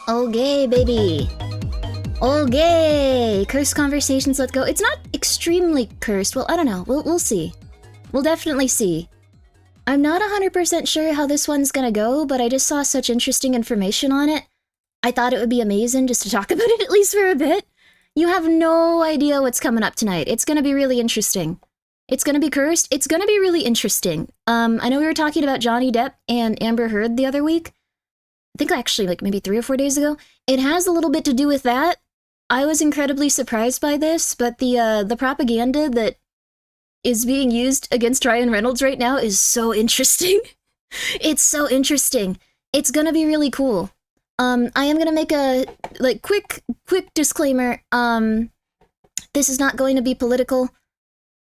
Okay, baby. Okay, cursed conversations, let's go. It's not extremely cursed. Well, I don't know. We'll see. We'll definitely see. I'm not 100% sure how this one's gonna go, but I just saw such interesting information on it. I thought it would be amazing just to talk about it at least for a bit. You have no idea what's coming up tonight. It's gonna be really interesting. It's gonna be cursed. It's gonna be really interesting. I know we were talking about Johnny Depp and Amber Heard the other week. I think actually like maybe 3 or 4 days ago. It has a little bit to do with that. I was incredibly surprised by this, but the propaganda that is being used against Ryan Reynolds right now is so interesting. It's so interesting. It's gonna be really cool. I am gonna make a like quick disclaimer. This is not going to be political.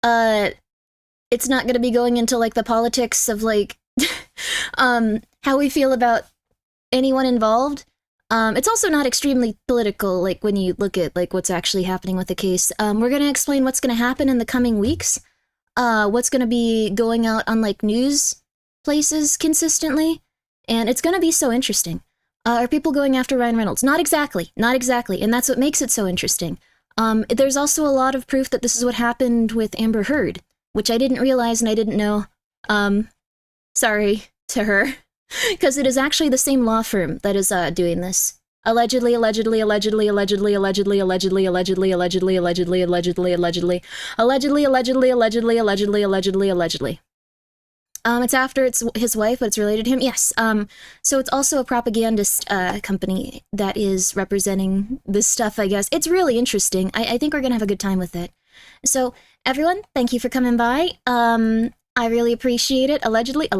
It's not gonna be going into like the politics of like how we feel about anyone involved. It's also not extremely political, like when you look at like what's actually happening with the case. We're gonna explain what's gonna happen in the coming weeks. What's gonna be going out on like news places consistently, and it's gonna be so interesting. Are people going after Ryan Reynolds? Not exactly, and that's what makes it so interesting. There's also a lot of proof that this is what happened with Amber Heard, which I didn't realize and I didn't know. Sorry to her. Because it is actually the same law firm that is doing this. Allegedly. It's after it's his wife, but it's related to him. Yes. So it's also a propagandist company that is representing this stuff, I guess. It's really interesting. I think we're gonna have a good time with it. So everyone, thank you for coming by. I really appreciate it. Allegedly.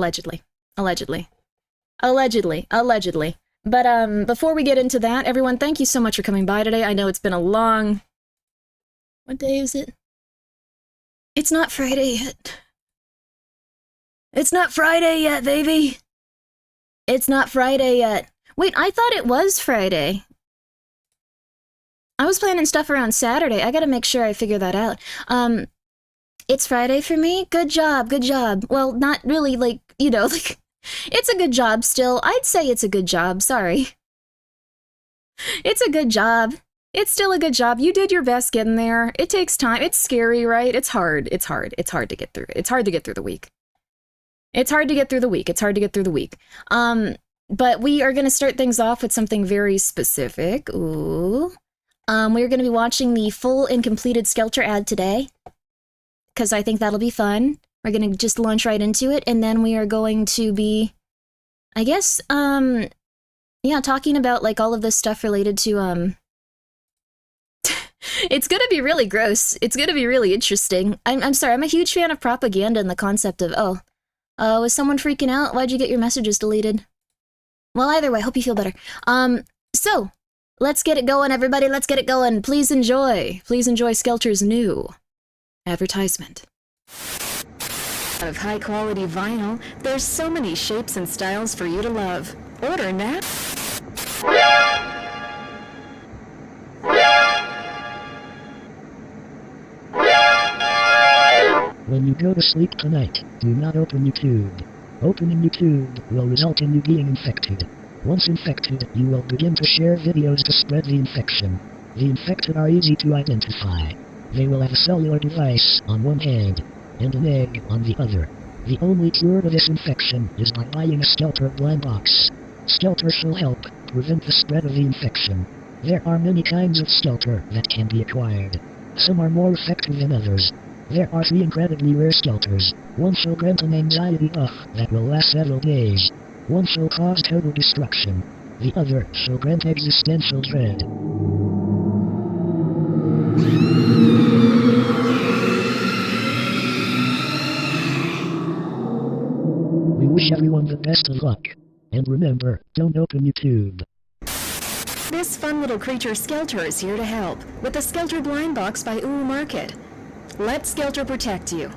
But before we get into that, everyone, thank you so much for coming by today. I know it's been a long... What day is it? It's not Friday yet. It's not Friday yet, baby! It's not Friday yet. Wait, I thought it was Friday. I was planning stuff around Saturday. I gotta make sure I figure that out. It's Friday for me? Good job. Well, not really, like, you know, like... It's a good job still. I'd say it's a good job, sorry. It's a good job. It's still a good job. You did your best getting there. It takes time. It's scary, right? It's hard to get through. It's hard to get through the week. But we are going to start things off with something very specific. Ooh. We're going to be watching the full and completed Skelter ad today, because I think that'll be fun. We're gonna just launch right into it, and then we are going to be, I guess, yeah, talking about, like, all of this stuff related to, It's gonna be really gross. It's gonna be really interesting. I'm sorry, I'm a huge fan of propaganda and the concept of, was someone freaking out? Why'd you get your messages deleted? Well, either way, hope you feel better. So, let's get it going, everybody, let's get it going. Please enjoy Skelter's new advertisement. Of high-quality vinyl, there's so many shapes and styles for you to love. Order now. When you go to sleep tonight, do not open YouTube. Opening YouTube will result in you being infected. Once infected, you will begin to share videos to spread the infection. The infected are easy to identify. They will have a cellular device on one hand and an egg on the other. The only cure to this infection is by buying a Skelter blind box. Skelter shall help prevent the spread of the infection. There are many kinds of Skelter that can be acquired. Some are more effective than others. There are 3 incredibly rare Skelters. One shall grant an anxiety buff that will last several days. One shall cause total destruction. The other shall grant existential dread. We wish everyone the best of luck. And remember, don't open YouTube. This fun little creature Skelter is here to help with the Skelter Blind Box by Ooh Market. Let Skelter protect you.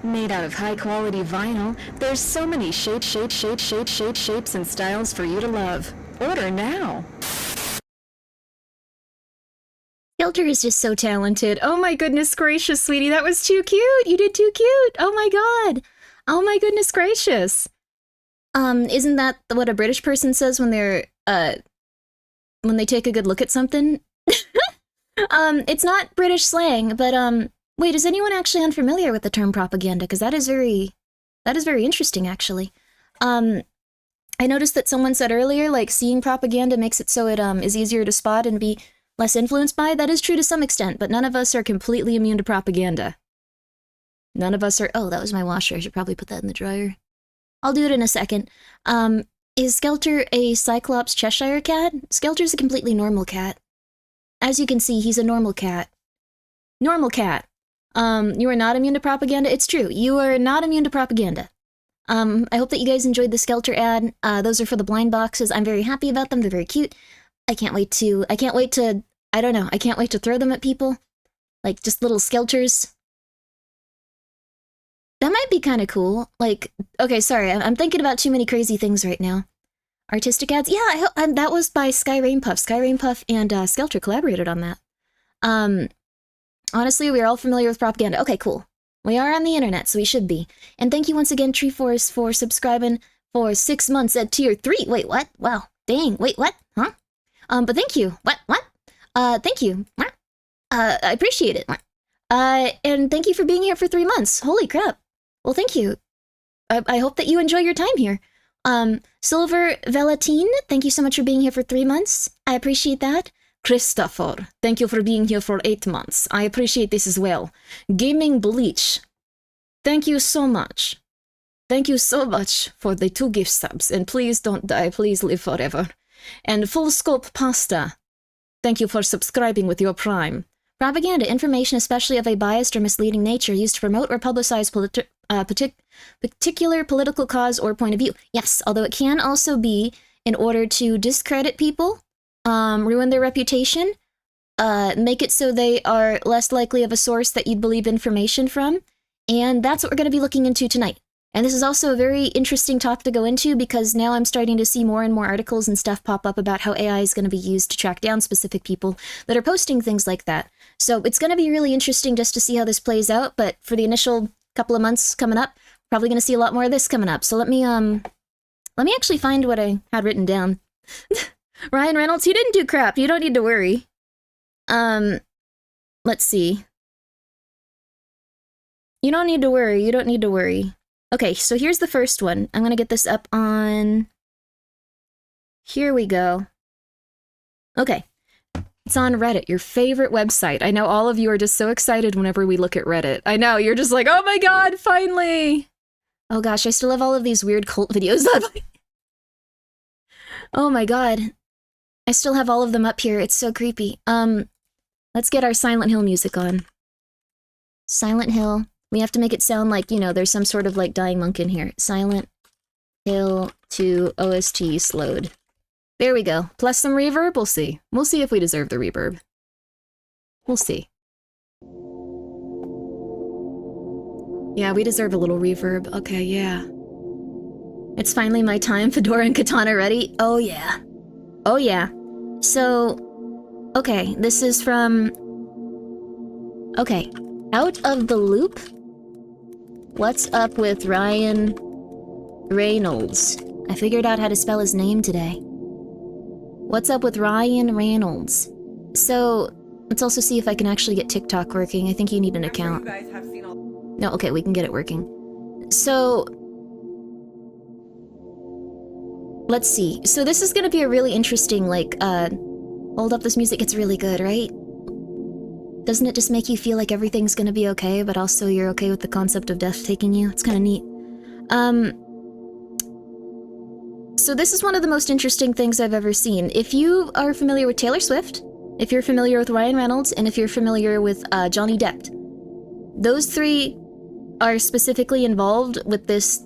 Made out of high-quality vinyl, there's so many shapes and styles for you to love. Order now. Skelter is just so talented. Oh my goodness gracious, sweetie, that was too cute. You did too cute. Oh my god. Oh my goodness gracious. Isn't that what a British person says when they're, when they take a good look at something. It's not British slang, but wait, is anyone actually unfamiliar with the term propaganda? Because that is very interesting, actually. I noticed that someone said earlier, like, seeing propaganda makes it so it is easier to spot and be less influenced by. That is true to some extent, but none of us are completely immune to propaganda. None of us are... Oh, that was my washer. I should probably put that in the dryer. I'll do it in a second. Is Skelter a Cyclops Cheshire cat? Skelter's a completely normal cat. As you can see, he's a normal cat. Normal cat. You are not immune to propaganda? It's true. You are not immune to propaganda. I hope that you guys enjoyed the Skelter ad. Those are for the blind boxes. I'm very happy about them. They're very cute. I can't wait to, I can't wait to throw them at people. Like, just little Skelters. That might be kind of cool. Like, okay, sorry, I'm thinking about too many crazy things right now. Artistic ads? Yeah, that was by Sky Rainpuff. Sky Rainpuff and Skelter collaborated on that. Honestly, we are all familiar with propaganda. Okay, cool. We are on the internet, so we should be. And thank you once again, Treeforce, for subscribing for 6 months at tier 3. Wait, what? Wow. Dang. Wait, what? Huh? But thank you. What? Thank you. I appreciate it. And thank you for being here for 3 months. Holy crap. Well, thank you. I hope that you enjoy your time here. Silver Velatine, thank you so much for being here for 3 months. I appreciate that. Christopher, thank you for being here for 8 months. I appreciate this as well. Gaming Bleach, thank you so much. Thank you so much for the 2 gift subs, and please don't die, please live forever. And Full Scope Pasta, thank you for subscribing with your Prime. Propaganda, information especially of a biased or misleading nature used to promote or publicize particular political cause or point of view. Yes, although it can also be in order to discredit people, ruin their reputation, make it so they are less likely of a source that you'd believe information from, and that's what we're going to be looking into tonight. And this is also a very interesting topic to go into because now I'm starting to see more and more articles and stuff pop up about how AI is going to be used to track down specific people that are posting things like that. So it's going to be really interesting just to see how this plays out, but for the initial couple of months coming up, probably going to see a lot more of this coming up. So let me actually find what I had written down. Ryan Reynolds, you didn't do crap. You don't need to worry. Let's see. You don't need to worry. You don't need to worry. Okay, so here's the first one. I'm gonna get this up on... Here we go. Okay. It's on Reddit, your favorite website. I know all of you are just so excited whenever we look at Reddit. I know, you're just like, oh my god, finally! Oh gosh, I still have all of these weird cult videos up. Oh my god. I still have all of them up here. It's so creepy. Let's get our Silent Hill music on. Silent Hill. We have to make it sound like, you know, there's some sort of, like, dying monk in here. Silent Hill to OST slowed. There we go. Plus some reverb? We'll see. We'll see if we deserve the reverb. We'll see. Yeah, we deserve a little reverb. Okay, yeah. It's finally my time. Fedora and Katana ready? Oh, yeah. Oh, yeah. So, okay, this is from... Okay, Out of the Loop? What's up with Ryan Reynolds? I figured out how to spell his name today. What's up with Ryan Reynolds? So, let's also see if I can actually get TikTok working. I think you need an account. No, okay, we can get it working. So, let's see. So this is gonna be a really interesting, like, hold up, this music gets really good, right? Doesn't it just make you feel like everything's gonna be okay, but also you're okay with the concept of death taking you? It's kinda neat. So this is one of the most interesting things I've ever seen. If you are familiar with Taylor Swift, if you're familiar with Ryan Reynolds, and if you're familiar with Johnny Depp, those 3 are specifically involved with this,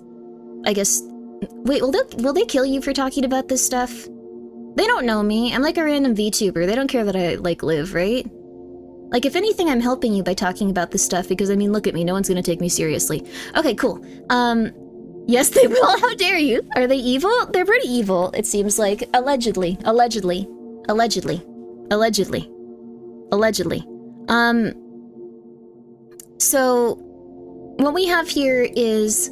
I guess... Wait, will they kill you for talking about this stuff? They don't know me. I'm like a random VTuber. They don't care that I, like, live, right? Like, if anything, I'm helping you by talking about this stuff, because, I mean, look at me, no one's gonna take me seriously. Okay, cool. Yes, they will, how dare you? Are they evil? They're pretty evil, it seems like. Allegedly. Allegedly. Allegedly. Allegedly. Allegedly. So, what we have here is...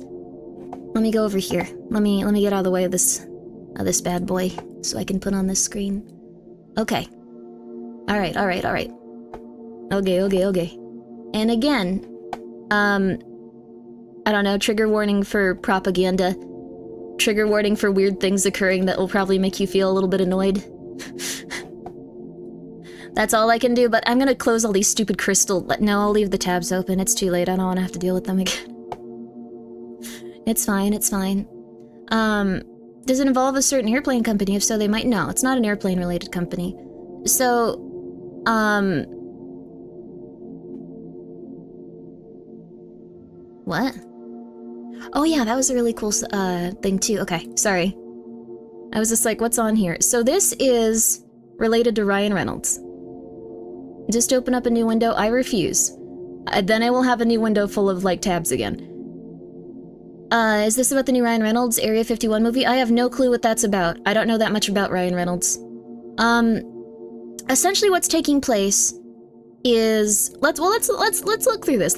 Let me go over here. Let me get out of the way of this bad boy, so I can put on this screen. Okay. Alright. Okay. And again, I don't know, trigger warning for propaganda. Trigger warning for weird things occurring that will probably make you feel a little bit annoyed. That's all I can do, but I'm gonna close all these stupid crystal... No, I'll leave the tabs open. It's too late. I don't want to have to deal with them again. It's fine. Does it involve a certain airplane company? If so, they might know. It's not an airplane-related company. So, what? Oh yeah, that was a really cool thing too. Okay, sorry. I was just like, what's on here? So this is related to Ryan Reynolds. Just open up a new window. I refuse. Then I will have a new window full of, like, tabs again. Is this about the new Ryan Reynolds Area 51 movie? I have no clue what that's about. I don't know that much about Ryan Reynolds. Essentially what's taking place is... Let's look through this.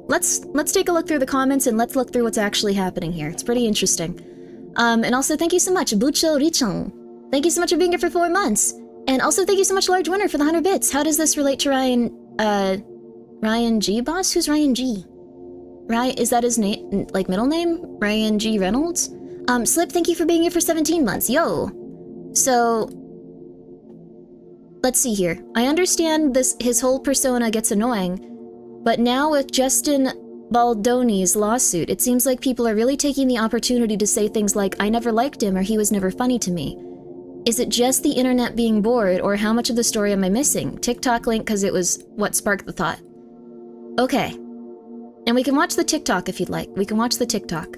Let's take a look through the comments and let's look through what's actually happening here. It's pretty interesting. And also thank you so much, Bucho Richang. Thank you so much for being here for 4 months. And also thank you so much, Large Winner, for the 100 bits. How does this relate to Ryan G, boss? Who's Ryan G? Is that his name, like, middle name? Ryan G Reynolds? Slip, thank you for being here for 17 months. Yo! So... let's see here. I understand his whole persona gets annoying, but now with Justin Baldoni's lawsuit, it seems like people are really taking the opportunity to say things like, I never liked him or he was never funny to me. Is it just the internet being bored, or how much of the story am I missing? TikTok link, because it was what sparked the thought. Okay. And we can watch the TikTok if you'd like. We can watch the TikTok.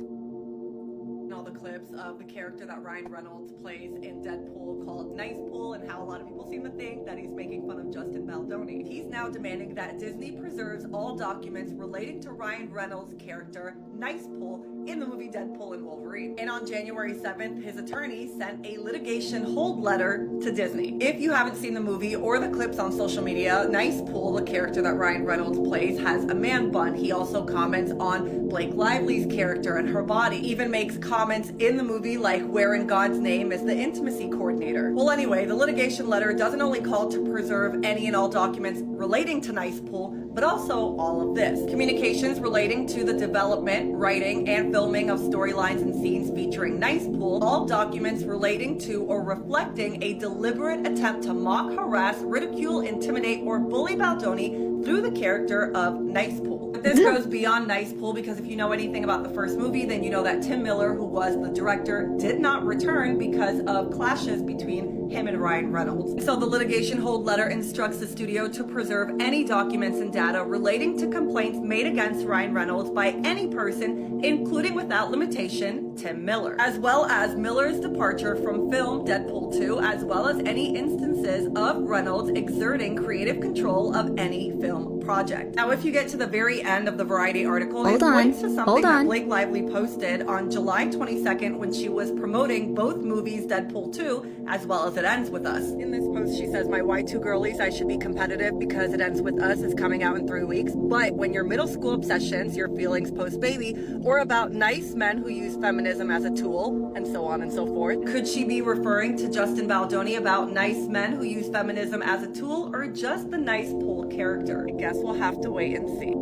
All the clips of the character that Ryan Reynolds plays in Deadpool called Nice Pool, and how a lot of people seem to think that he's making fun of Justin Baldoni. He's now demanding that Disney preserves all documents relating to Ryan Reynolds' character Nice Pool in the movie Deadpool and Wolverine. And on January 7th, his attorney sent a litigation hold letter to Disney. If you haven't seen the movie or the clips on social media, Nice Pool, the character that Ryan Reynolds plays, has a man bun. He also comments on Blake Lively's character and her body, even makes comments in the movie like where in God's name is the intimacy coordinator. Well, anyway, the litigation letter doesn't only call to preserve any and all documents relating to Nice Pool, but also all of this. Communications relating to the development, writing, and filming of storylines and scenes featuring Nice Pool, all documents relating to or reflecting a deliberate attempt to mock, harass, ridicule, intimidate, or bully Baldoni through the character of Nice Pool. But this goes beyond Nice Pool, because if you know anything about the first movie, then you know that Tim Miller, who was the director, did not return because of clashes between him and Ryan Reynolds. So the litigation hold letter instructs the studio to preserve any documents and data relating to complaints made against Ryan Reynolds by any person, including without limitation, Tim Miller, as well as Miller's departure from film Deadpool 2, as well as any instances of Reynolds exerting creative control of any film project. Now, if you get to the very end of the Variety article, it points to something that Blake Lively posted on July 22nd when she was promoting both movies, Deadpool 2, as well as It Ends With Us. In this post, she says, my Y2 girlies, I should be competitive because It Ends With Us is coming out in 3 weeks. But when your middle school obsessions, your feelings post-baby, or about nice men who use feminism as a tool, and so on and so forth, could she be referring to Justin Baldoni about nice men who use feminism as a tool, or just the Nice Pool character? I guess we'll have to wait and see.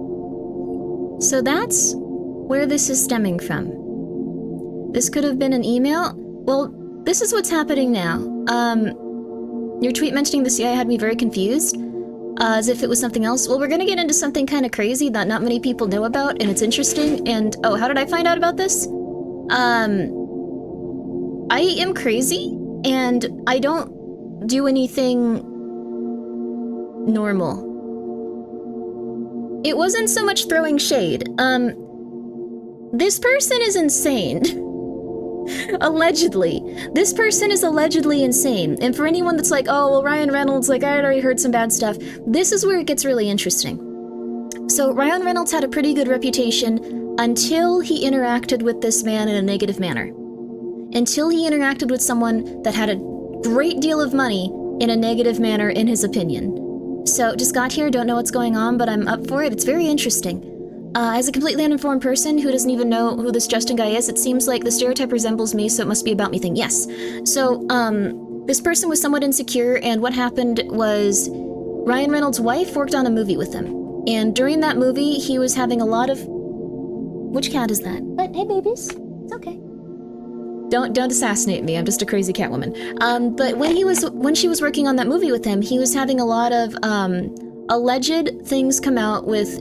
So that's where this is stemming from. This could have been an email. Well, this is what's happening now. Your tweet mentioning the CIA had me very confused, as if it was something else. Well, we're gonna get into something kind of crazy that not many people know about, and it's interesting, and oh, how did I find out about this? I am crazy, and I don't do anything normal. It wasn't so much throwing shade. This person is insane. Allegedly. This person is allegedly insane. And for anyone that's like, oh, well, Ryan Reynolds, like, I had already heard some bad stuff, this is where it gets really interesting. So Ryan Reynolds had a pretty good reputation until he interacted with this man in a negative manner. Until he interacted with someone that had a great deal of money in a negative manner, in his opinion. So, just got here, don't know what's going on, but I'm up for it. It's very interesting. As a completely uninformed person who doesn't even know who this Justin guy is, it seems like the stereotype resembles me, so it must be about me thing. Yes. So, This person was somewhat insecure, and what happened was Ryan Reynolds' wife worked on a movie with him. And during that movie, he was having a lot of... Which cat is that? But hey, babies. It's okay. Don't assassinate me. I'm just a crazy cat woman. But when she was working on that movie with him, he was having a lot of alleged things come out with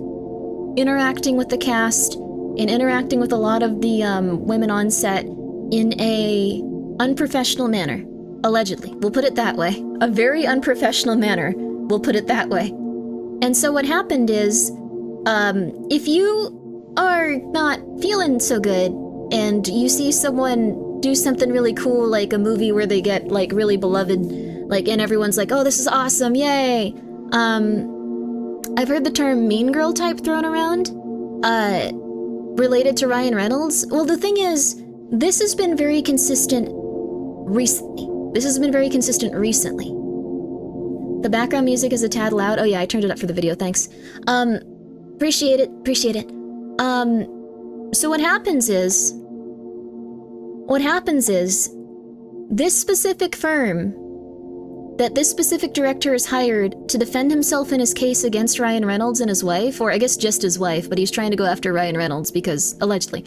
interacting with the cast and interacting with a lot of the women on set in a unprofessional manner. Allegedly. We'll put it that way. A very unprofessional manner. We'll put it that way. And so what happened is, if you are not feeling so good and you see someone do something really cool, like a movie where they get like really beloved, like, and everyone's like, oh, this is awesome, yay. I've heard the term mean girl type thrown around, related to Ryan Reynolds. Well, the thing is, this has been very consistent recently. The background music is a tad loud. Oh yeah, I turned it up for the video, thanks. Appreciate it. So what happens is, this specific firm that this specific director is hired to defend himself in his case against Ryan Reynolds and his wife, or I guess just his wife, but he's trying to go after Ryan Reynolds because, allegedly.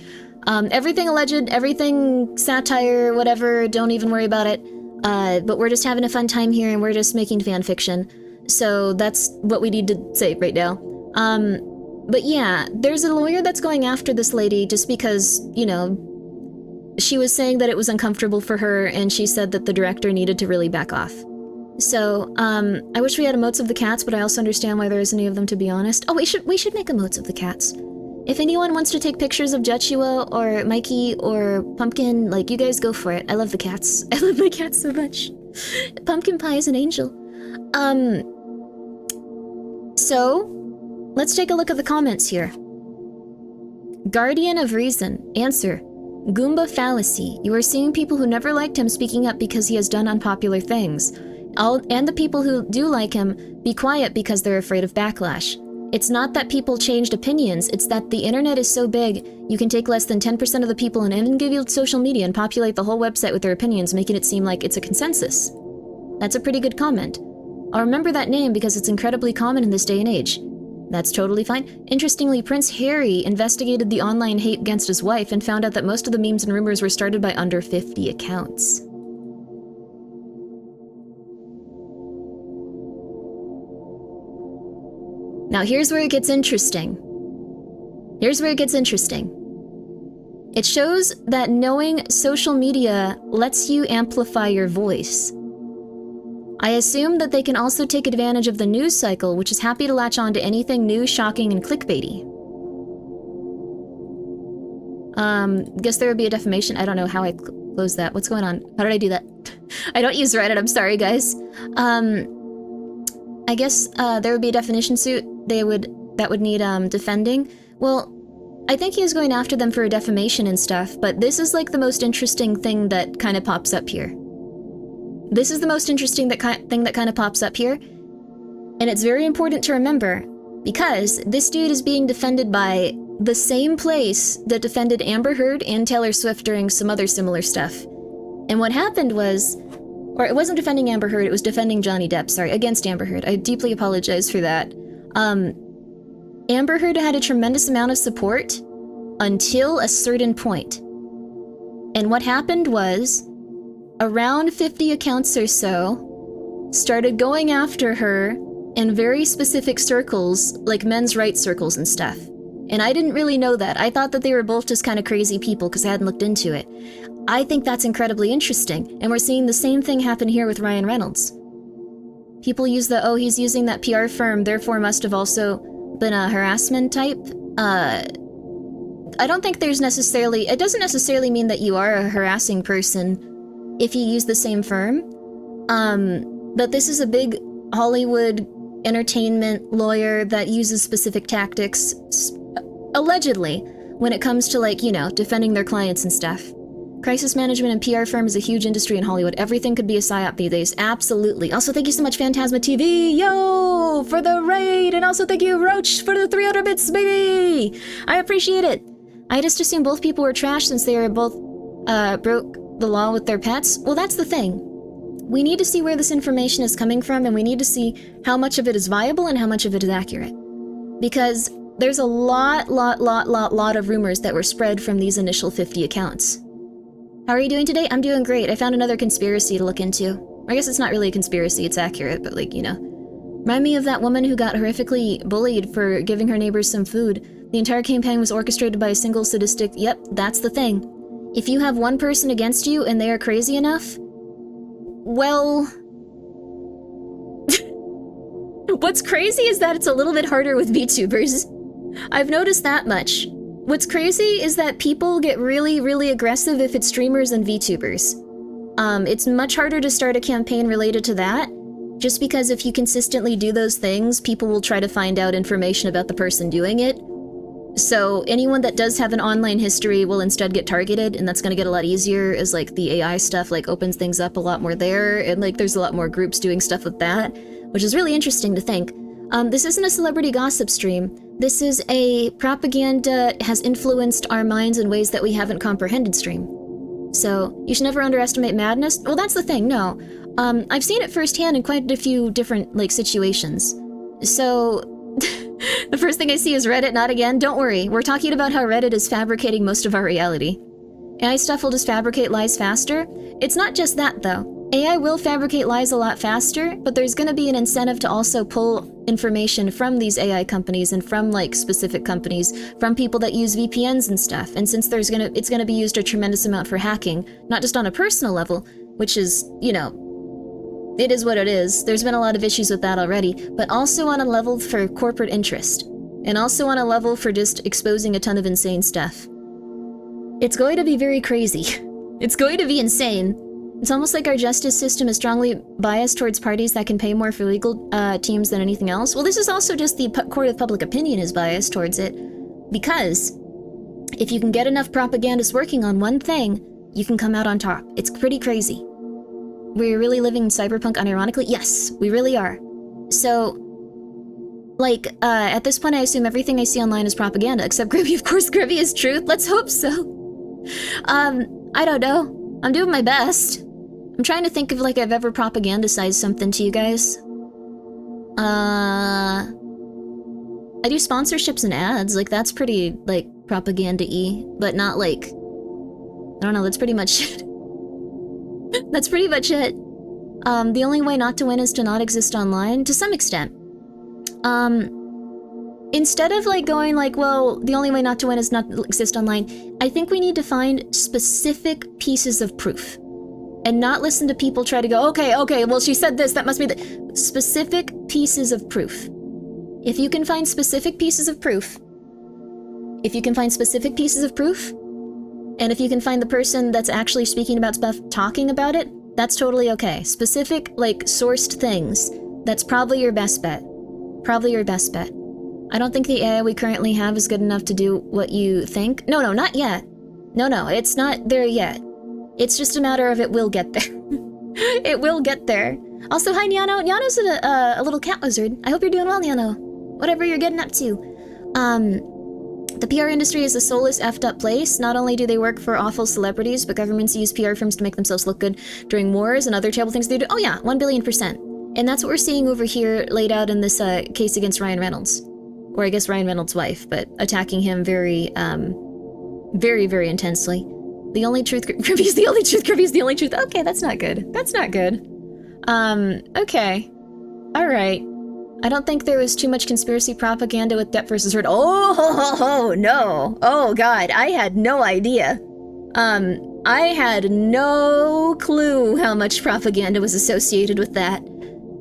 Everything alleged, everything satire, whatever, don't even worry about it. But we're just having a fun time here and we're just making fan fiction. So that's what we need to say right now. But yeah, there's a lawyer that's going after this lady just because, you know, she was saying that it was uncomfortable for her and she said that the director needed to really back off. So, I wish we had emotes of the cats, but I also understand why there isn't any of them, to be honest. Oh, we should make emotes of the cats. If anyone wants to take pictures of Joshua or Mikey or Pumpkin, like, you guys go for it. I love the cats. I love my cats so much. Pumpkin Pie is an angel. So, let's take a look at the comments here. Guardian of Reason. Answer. Goomba fallacy. You are seeing people who never liked him speaking up because he has done unpopular things. And the people who do like him be quiet because they're afraid of backlash. It's not that people changed opinions, it's that the internet is so big, you can take less than 10% of the people in individual social media and populate the whole website with their opinions, making it seem like it's a consensus. That's a pretty good comment. I'll remember that name because it's incredibly common in this day and age. That's totally fine. Interestingly, Prince Harry investigated the online hate against his wife and found out that most of the memes and rumors were started by under 50 accounts. Now here's where it gets interesting. It shows that knowing social media lets you amplify your voice. I assume that they can also take advantage of the news cycle, which is happy to latch on to anything new, shocking, and clickbaity. Guess there would be a defamation. I don't know how I closed that. What's going on? How did I do that? I don't use Reddit, I'm sorry, guys. I guess there would be a defamation suit that would need defending. Well, I think he is going after them for defamation and stuff, but this is like the most interesting thing that kind of pops up here. This is the most interesting thing that kind of pops up here, and it's very important to remember because this dude is being defended by the same place that defended Amber Heard and Taylor Swift during some other similar stuff. And what happened was, or it wasn't defending Amber Heard, it was defending Johnny Depp, sorry, against Amber Heard. I deeply apologize for that. Amber Heard had a tremendous amount of support until a certain point. And what happened was, around 50 accounts or so started going after her in very specific circles, like men's rights circles and stuff. And I didn't really know that. I thought that they were both just kind of crazy people because I hadn't looked into it. I think that's incredibly interesting, and we're seeing the same thing happen here with Ryan Reynolds. People use oh, he's using that PR firm, therefore must have also been a harassment type. I don't think there's necessarily, it doesn't necessarily mean that you are a harassing person if you use the same firm. But this is a big Hollywood entertainment lawyer that uses specific tactics, allegedly, when it comes to, like, you know, defending their clients and stuff. Crisis management and PR firm is a huge industry in Hollywood. Everything could be a psyop these days. Absolutely. Also, thank you so much, Phantasma TV, yo, for the raid, and also thank you, Roach, for the 300 bits, baby! I appreciate it. I just assumed both people were trash since they were both, broke the law with their pets. Well, that's the thing. We need to see where this information is coming from, and we need to see how much of it is viable and how much of it is accurate. Because there's a lot of rumors that were spread from these initial 50 accounts. How are you doing today? I'm doing great. I found another conspiracy to look into. I guess it's not really a conspiracy, it's accurate, but like, you know. Remind me of that woman who got horrifically bullied for giving her neighbors some food. The entire campaign was orchestrated by a single sadistic... Yep, that's the thing. If you have one person against you and they are crazy enough... Well... What's crazy is that it's a little bit harder with VTubers. I've noticed that much. What's crazy is that people get really aggressive if it's streamers and VTubers. It's much harder to start a campaign related to that, just because if you consistently do those things, people will try to find out information about the person doing it. So anyone that does have an online history will instead get targeted, and that's gonna get a lot easier as like the AI stuff like opens things up a lot more there, and like there's a lot more groups doing stuff with that, which is really interesting to think. This isn't a celebrity gossip stream. This is a propaganda has influenced our minds in ways that we haven't comprehended stream. So, you should never underestimate madness. Well, that's the thing, no. I've seen it firsthand in quite a few different, like, situations. So, the first thing I see is Reddit, not again. Don't worry, we're talking about how Reddit is fabricating most of our reality. AI stuff will just fabricate lies faster. It's not just that, though. AI will fabricate lies a lot faster, but there's gonna be an incentive to also pull information from these AI companies and from, like, specific companies, from people that use VPNs and stuff. And since it's gonna be used a tremendous amount for hacking, not just on a personal level, which is, you know, it is what it is. There's been a lot of issues with that already, but also on a level for corporate interest. And also on a level for just exposing a ton of insane stuff. It's going to be very crazy. It's going to be insane. It's almost like our justice system is strongly biased towards parties that can pay more for legal teams than anything else. Well, this is also just the court of public opinion is biased towards it. Because if you can get enough propagandists working on one thing, you can come out on top. It's pretty crazy. We're really living in cyberpunk unironically? Yes, we really are. So, like, at this point I assume everything I see online is propaganda, except Grimmi. Of course, Grimmi is truth. Let's hope so. I don't know. I'm doing my best. I'm trying to think if, like, I've ever propagandized something to you guys. I do sponsorships and ads, like, that's pretty, like, propaganda-y, but not, like... I don't know, that's pretty much it. That's pretty much it. The only way not to win is to not exist online, to some extent. Instead of, like, going, like, well, the only way not to win is not to exist online, I think we need to find specific pieces of proof. And not listen to people try to go, okay, well, she said this, that must be the... Specific pieces of proof. If you can find specific pieces of proof, and if you can find the person that's actually speaking about stuff talking about it, that's totally okay. Specific, like, sourced things, that's probably your best bet. Probably your best bet. I don't think the AI we currently have is good enough to do what you think. No, not yet. No, it's not there yet. It's just a matter of it will get there. It will get there. Also, hi, Niano. Niano's a little cat wizard. I hope you're doing well, Niano. Whatever you're getting up to. The PR industry is a soulless, effed up place. Not only do they work for awful celebrities, but governments use PR firms to make themselves look good during wars and other terrible things they do. Oh yeah, 1,000,000,000%. And that's what we're seeing over here laid out in this case against Ryan Reynolds. Or I guess Ryan Reynolds' wife, but attacking him very intensely. The only truth, Grimmi's the only truth, Grimmi's the only truth. Okay, that's not good. That's not good. Okay. Alright. I don't think there was too much conspiracy propaganda with Depp versus Heard. Oh, no. Oh, God. I had no idea. I had no clue how much propaganda was associated with that.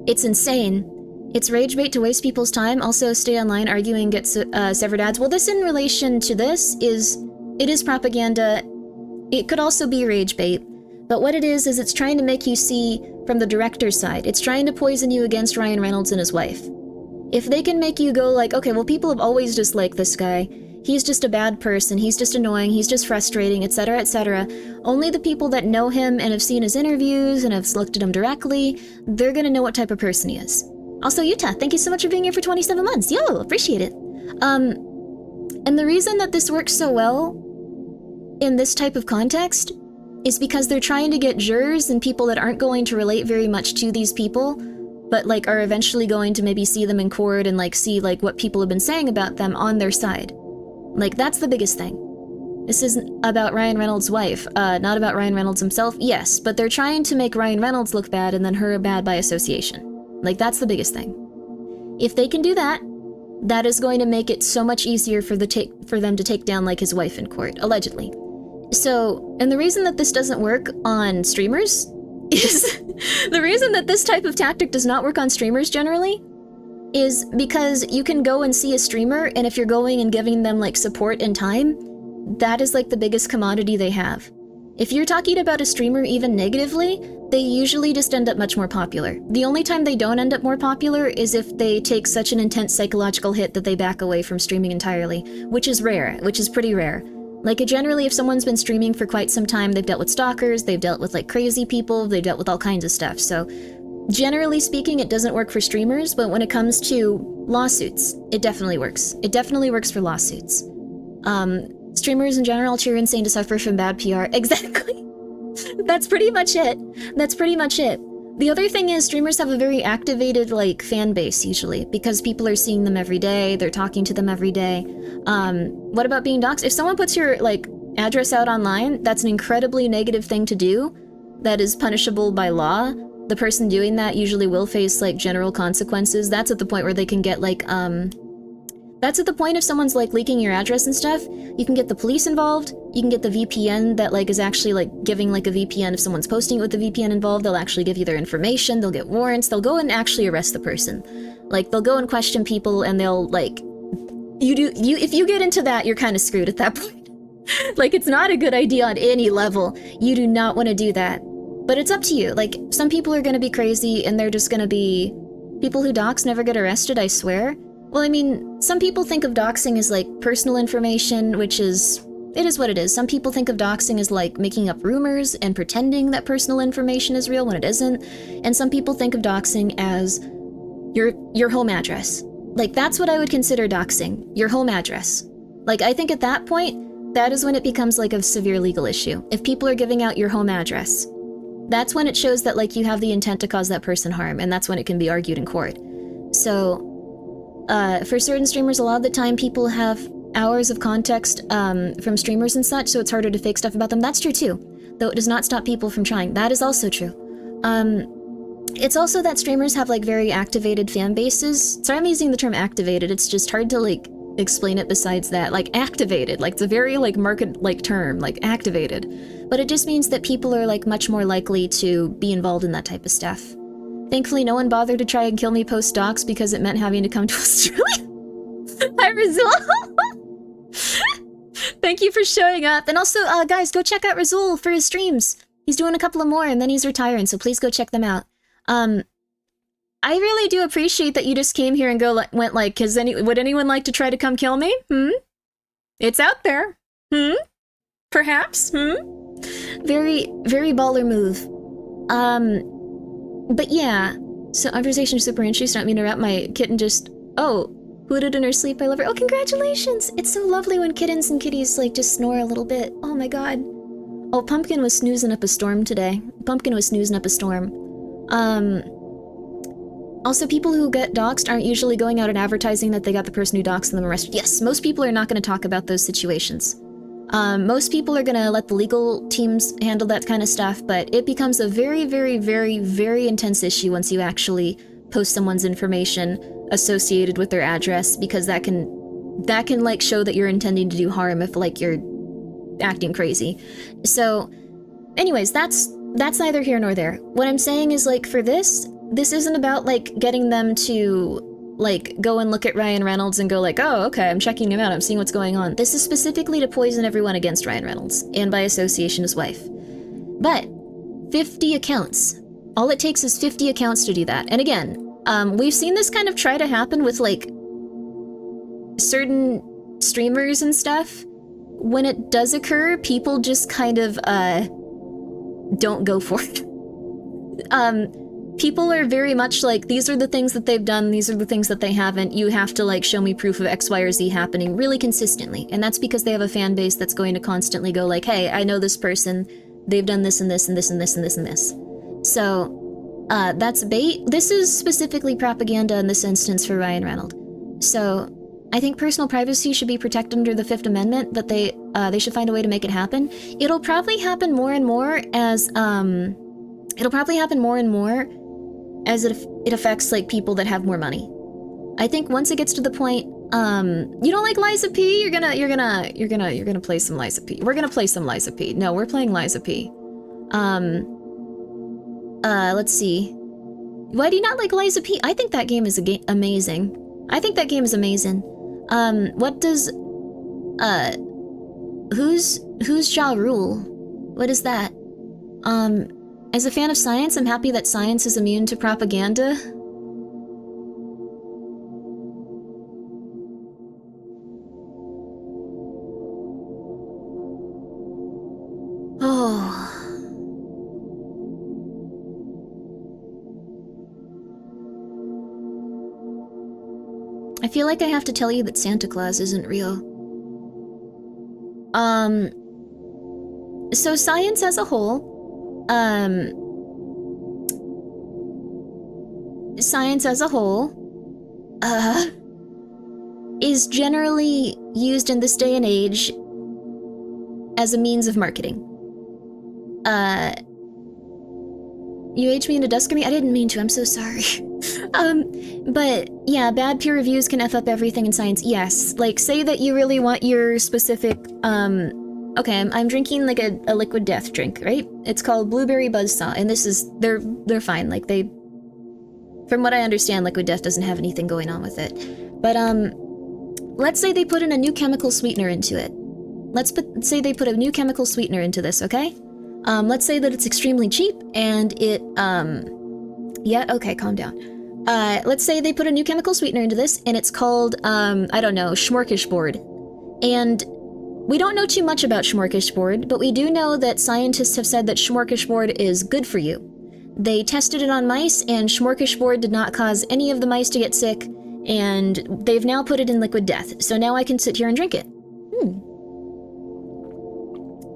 It's insane. It's rage bait to waste people's time. Also, stay online arguing, get severed ads. Well, this in relation to this is... It is propaganda. It could also be rage bait. But what it is it's trying to make you see from the director's side. It's trying to poison you against Ryan Reynolds and his wife. If they can make you go like, okay, well, people have always disliked this guy. He's just a bad person. He's just annoying. He's just frustrating, etc., etc. Only the people that know him and have seen his interviews and have looked at him directly, they're gonna know what type of person he is. Also, Utah, thank you so much for being here for 27 months. Yo, appreciate it. And the reason that this works so well in this type of context is because they're trying to get jurors and people that aren't going to relate very much to these people, but like are eventually going to maybe see them in court and like see like what people have been saying about them on their side. Like, that's the biggest thing. This isn't about Ryan Reynolds' wife, not about Ryan Reynolds himself, yes, but they're trying to make Ryan Reynolds look bad and then her bad by association. Like, that's the biggest thing. If they can do that, that is going to make it so much easier for them to take down like his wife in court, allegedly. So, and the reason that this doesn't work on streamers is the reason that this type of tactic does not work on streamers generally is because you can go and see a streamer, and if you're going and giving them like support and time, that is like the biggest commodity they have. If you're talking about a streamer even negatively, they usually just end up much more popular. The only time they don't end up more popular is if they take such an intense psychological hit that they back away from streaming entirely, which is rare, which is pretty rare. Like, generally, if someone's been streaming for quite some time, they've dealt with stalkers, they've dealt with like crazy people, they've dealt with all kinds of stuff. So generally speaking, it doesn't work for streamers, but when it comes to lawsuits, it definitely works. It definitely works for lawsuits. Streamers in general, too insane to suffer from bad PR. Exactly. That's pretty much it. That's pretty much it. The other thing is streamers have a very activated like fan base usually because people are seeing them every day, they're talking to them every day. What about being doxxed? If someone puts your like address out online, that's an incredibly negative thing to do that is punishable by law. The person doing that usually will face like general consequences. That's at the point where they can get like that's at the point if someone's like leaking your address and stuff, you can get the police involved, you can get the VPN that like is actually like giving like a VPN. If someone's posting it with the VPN involved, they'll actually give you their information, they'll get warrants, they'll go and actually arrest the person. Like, they'll go and question people and they'll like, if you get into that, you're kind of screwed at that point. Like, it's not a good idea on any level. You do not want to do that. But it's up to you. Like, some people are going to be crazy and they're just going to be... People who dox never get arrested, I swear. Well, I mean, some people think of doxing as, like, personal information, which is... It is what it is. Some people think of doxing as, like, making up rumors and pretending that personal information is real when it isn't. And some people think of doxing as your home address. Like, that's what I would consider doxing. Your home address. Like, I think at that point, that is when it becomes, like, a severe legal issue. If people are giving out your home address, that's when it shows that, like, you have the intent to cause that person harm, and that's when it can be argued in court. So... for certain streamers, a lot of the time people have hours of context from streamers and such, so it's harder to fake stuff about them. That's true too, though it does not stop people from trying. That is also true. It's also that streamers have like very activated fan bases. Sorry, I'm using the term activated. It's just hard to like explain it besides that. Like activated, like it's a very like market like term, like activated. But it just means that people are like much more likely to be involved in that type of stuff. Thankfully, no one bothered to try and kill me post-docs because it meant having to come to Australia. Hi, Razul! Thank you for showing up. And also, guys, go check out Razul for his streams. He's doing a couple of more and then he's retiring, so please go check them out. I really do appreciate that you just came here and went like, would anyone like to try to come kill me? It's out there. Perhaps? Very, very baller move. But yeah, so conversation is super interesting. I don't mean to interrupt. My kitten just, hooted in her sleep. I love her. Oh, congratulations! It's so lovely when kittens and kitties like just snore a little bit. Oh my god. Oh, Pumpkin was snoozing up a storm today. Pumpkin was snoozing up a storm. Also, people who get doxxed aren't usually going out and advertising that they got the person who doxed them arrested. Yes, most people are not going to talk about those situations. Most people are gonna let the legal teams handle that kind of stuff, but it becomes a very, very, very, very intense issue once you actually post someone's information associated with their address, because that can like show that you're intending to do harm if like you're acting crazy. So, anyways, that's neither here nor there. What I'm saying is like for this isn't about like getting them to like go and look at Ryan Reynolds and go like, oh, okay, I'm checking him out, I'm seeing what's going on. This is specifically to poison everyone against Ryan Reynolds, and by association his wife. But 50 accounts. All it takes is 50 accounts to do that. And again, we've seen this kind of try to happen with like certain streamers and stuff. When it does occur, people just kind of don't go for it. People are very much like, these are the things that they've done, these are the things that they haven't, you have to like show me proof of X, Y, or Z happening really consistently. And that's because they have a fan base that's going to constantly go like, hey, I know this person, they've done this and this and this and this and this and this. So, that's bait. This is specifically propaganda in this instance for Ryan Reynolds. So, I think personal privacy should be protected under the Fifth Amendment, that they should find a way to make it happen. It'll probably happen more and more as, it affects, like, people that have more money. I think once it gets to the point, you don't like Liza P? You're gonna play some Liza P. We're gonna play some Liza P. No, we're playing Liza P. Let's see. Why do you not like Liza P? I think that game is amazing. I think that game is amazing. What does, who's Ja Rule? What is that? As a fan of science, I'm happy that science is immune to propaganda. Oh. I feel like I have to tell you that Santa Claus isn't real. So science as a whole, is generally used in this day and age as a means of marketing. You aged me into Duskamy? I didn't mean to, I'm so sorry. But yeah, bad peer reviews can F up everything in science. Yes, like say that you really want your specific, okay, I'm drinking like a liquid death drink, right? It's called Blueberry Buzzsaw, and this is, they're fine, like from what I understand, liquid death doesn't have anything going on with it. But, let's say they put in a new chemical sweetener into it. Say they put a new chemical sweetener into this, okay? Let's say that it's extremely cheap, and it, yeah, okay, calm down. Let's say they put a new chemical sweetener into this, and it's called, I don't know, Schmorkishboard. And we don't know too much about Schmorkishboard, but we do know that scientists have said that Schmorkishboard is good for you. They tested it on mice, and Schmorkishboard did not cause any of the mice to get sick, and they've now put it in liquid death. So now I can sit here and drink it.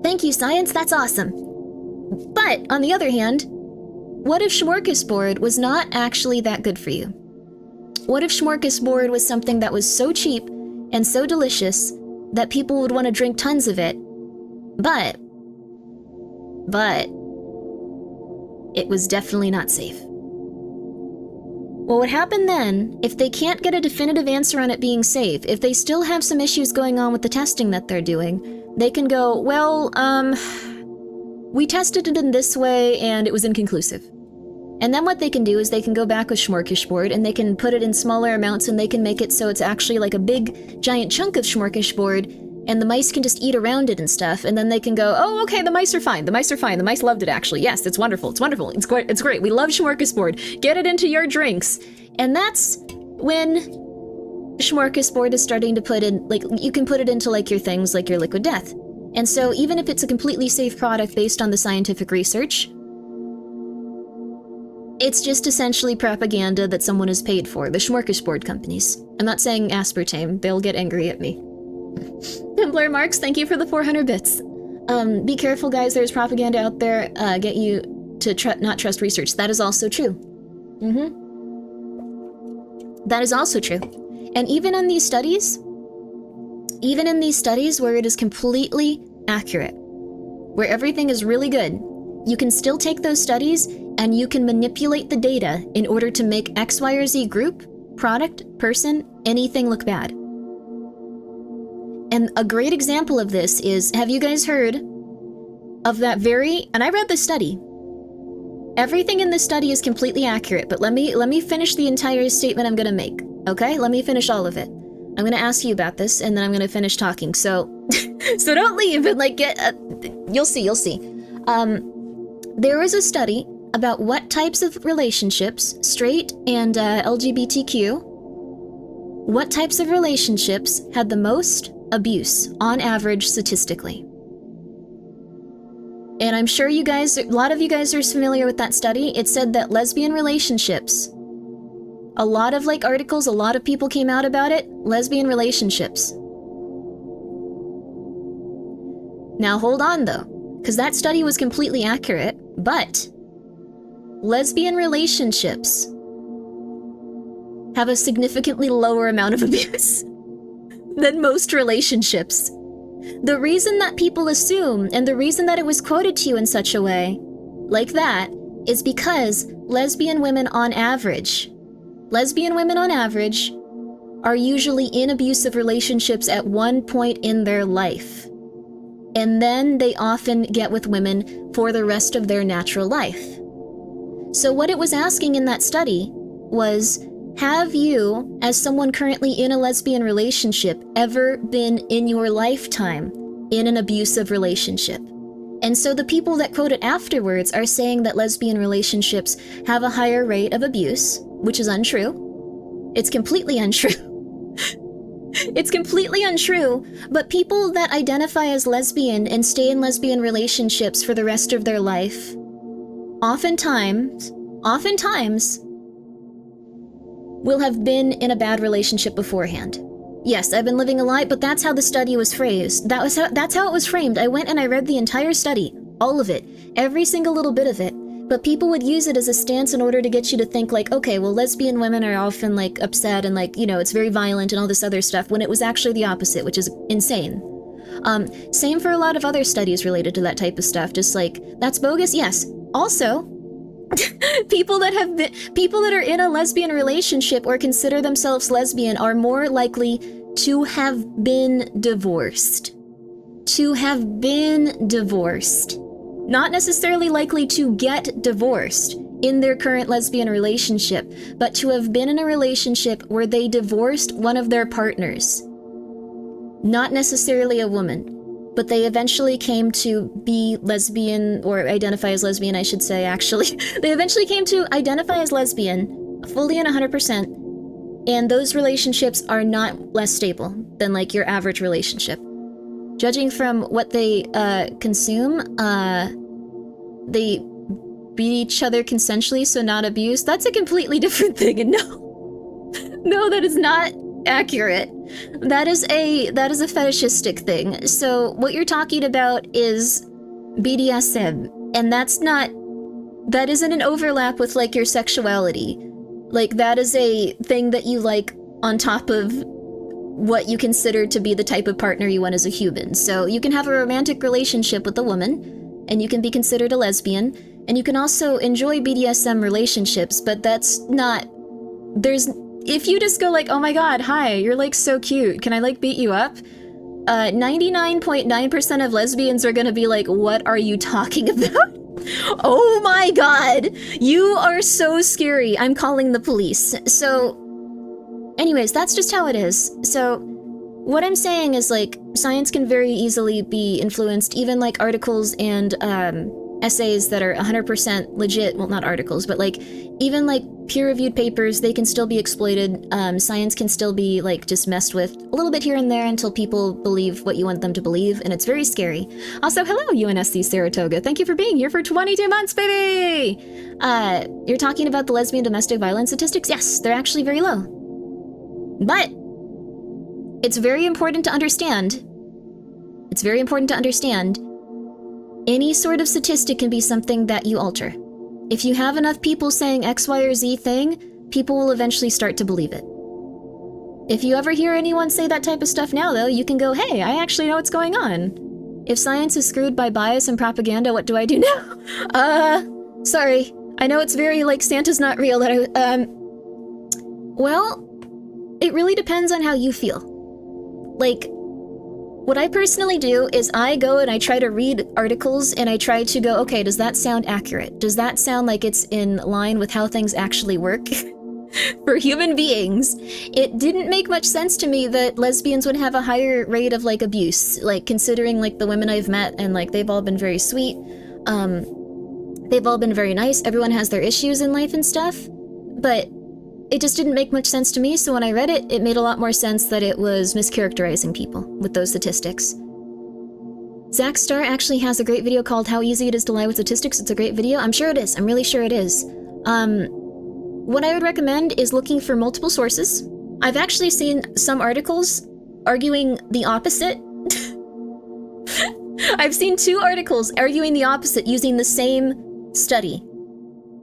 Thank you, science, that's awesome. But, on the other hand, what if Schmorkishboard was not actually that good for you? What if Schmorkishboard was something that was so cheap and so delicious that people would want to drink tons of it, but it was definitely not safe? What would happen then, if they can't get a definitive answer on it being safe, if they still have some issues going on with the testing that they're doing, they can go, well, we tested it in this way and it was inconclusive. And then what they can do is they can go back with Schmorkishboard and they can put it in smaller amounts and they can make it so it's actually like a big giant chunk of Schmorkishboard and the mice can just eat around it and stuff, and then they can go, oh, okay, the mice are fine, the mice loved it actually, yes, it's wonderful, it's great, we love Schmorkishboard, get it into your drinks. And that's when Schmorkishboard is starting to put in, like, you can put it into like your things, like your liquid death. And so even if it's a completely safe product based on the scientific research, it's just essentially propaganda that someone has paid for, the Schmorkishboard companies. I'm not saying aspartame, they'll get angry at me. Templar Marks, thank you for the 400 bits. Be careful, guys, there's propaganda out there, get you to not trust research. That is also true. That is also true. And even in these studies where it is completely accurate, where everything is really good, you can still take those studies and you can manipulate the data in order to make X, Y, or Z group, product, person, anything look bad. And a great example of this is, have you guys heard of that and I read the study. Everything in this study is completely accurate, but let me finish the entire statement I'm gonna make, okay? Let me finish all of it. I'm gonna ask you about this, and then I'm gonna finish talking, so so don't leave and like you'll see. There was a study about what types of relationships, straight and LGBTQ, what types of relationships had the most abuse on average statistically. And I'm sure a lot of you guys are familiar with that study. It said that lesbian relationships, a lot of like articles, a lot of people came out about it, lesbian relationships. Now hold on though, because that study was completely accurate, but lesbian relationships have a significantly lower amount of abuse than most relationships. The reason that people assume, and the reason that it was quoted to you in such a way, like that, is because lesbian women on average are usually in abusive relationships at one point in their life. And then they often get with women for the rest of their natural life. So what it was asking in that study was, have you, as someone currently in a lesbian relationship, ever been in your lifetime in an abusive relationship? And so the people that quote it afterwards are saying that lesbian relationships have a higher rate of abuse, which is untrue. It's completely untrue. It's completely untrue, but people that identify as lesbian and stay in lesbian relationships for the rest of their life, oftentimes, will have been in a bad relationship beforehand. Yes, I've been living a lie, but that's how the study was phrased. That's how it was framed. I went and I read the entire study, all of it, every single little bit of it. But people would use it as a stance in order to get you to think like, okay, well, lesbian women are often like upset and like, you know, it's very violent and all this other stuff, when it was actually the opposite, which is insane. Same for a lot of other studies related to that type of stuff. Just like, that's bogus. Yes. Also, people that are in a lesbian relationship or consider themselves lesbian are more likely to have been divorced. Not necessarily likely to get divorced in their current lesbian relationship, but to have been in a relationship where they divorced one of their partners. Not necessarily a woman, but they eventually came to be lesbian, or identify as lesbian, I should say, actually. They eventually came to identify as lesbian, fully and 100%, and those relationships are not less stable than like your average relationship. Judging from what they consume, they beat each other consensually, so not abuse. That's a completely different thing, and no, that is not accurate. That is a fetishistic thing. So what you're talking about is BDSM, and that isn't an overlap with like your sexuality. Like that is a thing that you like on top of what you consider to be the type of partner you want as a human. So you can have a romantic relationship with a woman, and you can be considered a lesbian, and you can also enjoy BDSM relationships, but that's not... If you just go like, oh my god, hi, you're like so cute, can I like beat you up? 99.9% of lesbians are gonna be like, what are you talking about? Oh my god, you are so scary, I'm calling the police. So... anyways, that's just how it is. So, what I'm saying is, like, science can very easily be influenced, even, like, articles and, essays that are 100% legit, well, not articles, but, like, even, like, peer-reviewed papers, they can still be exploited. Science can still be, like, just messed with a little bit here and there until people believe what you want them to believe, and it's very scary. Also, hello, UNSC Saratoga. Thank you for being here for 22 months, baby! You're talking about the lesbian domestic violence statistics? Yes, they're actually very low. But it's very important to understand. Any sort of statistic can be something that you alter. If you have enough people saying X, Y, or Z thing, people will eventually start to believe it. If you ever hear anyone say that type of stuff now, though, you can go, hey, I actually know what's going on. If science is screwed by bias and propaganda, what do I do now? Sorry. I know it's very, like, Santa's not real. Well... it really depends on how you feel. Like, what I personally do is I go and I try to read articles and I try to go, okay, does that sound accurate? Does that sound like it's in line with how things actually work for human beings? It didn't make much sense to me that lesbians would have a higher rate of, like, abuse, like, considering, like, the women I've met, and, like, they've all been very sweet. They've all been very nice. Everyone has their issues in life and stuff, but it just didn't make much sense to me, so when I read it, it made a lot more sense that it was mischaracterizing people with those statistics. Zach Starr actually has a great video called How Easy It Is to Lie with Statistics. It's a great video. I'm sure it is. I'm really sure it is. What I would recommend is looking for multiple sources. I've actually seen some articles arguing the opposite. I've seen 2 articles arguing the opposite using the same study.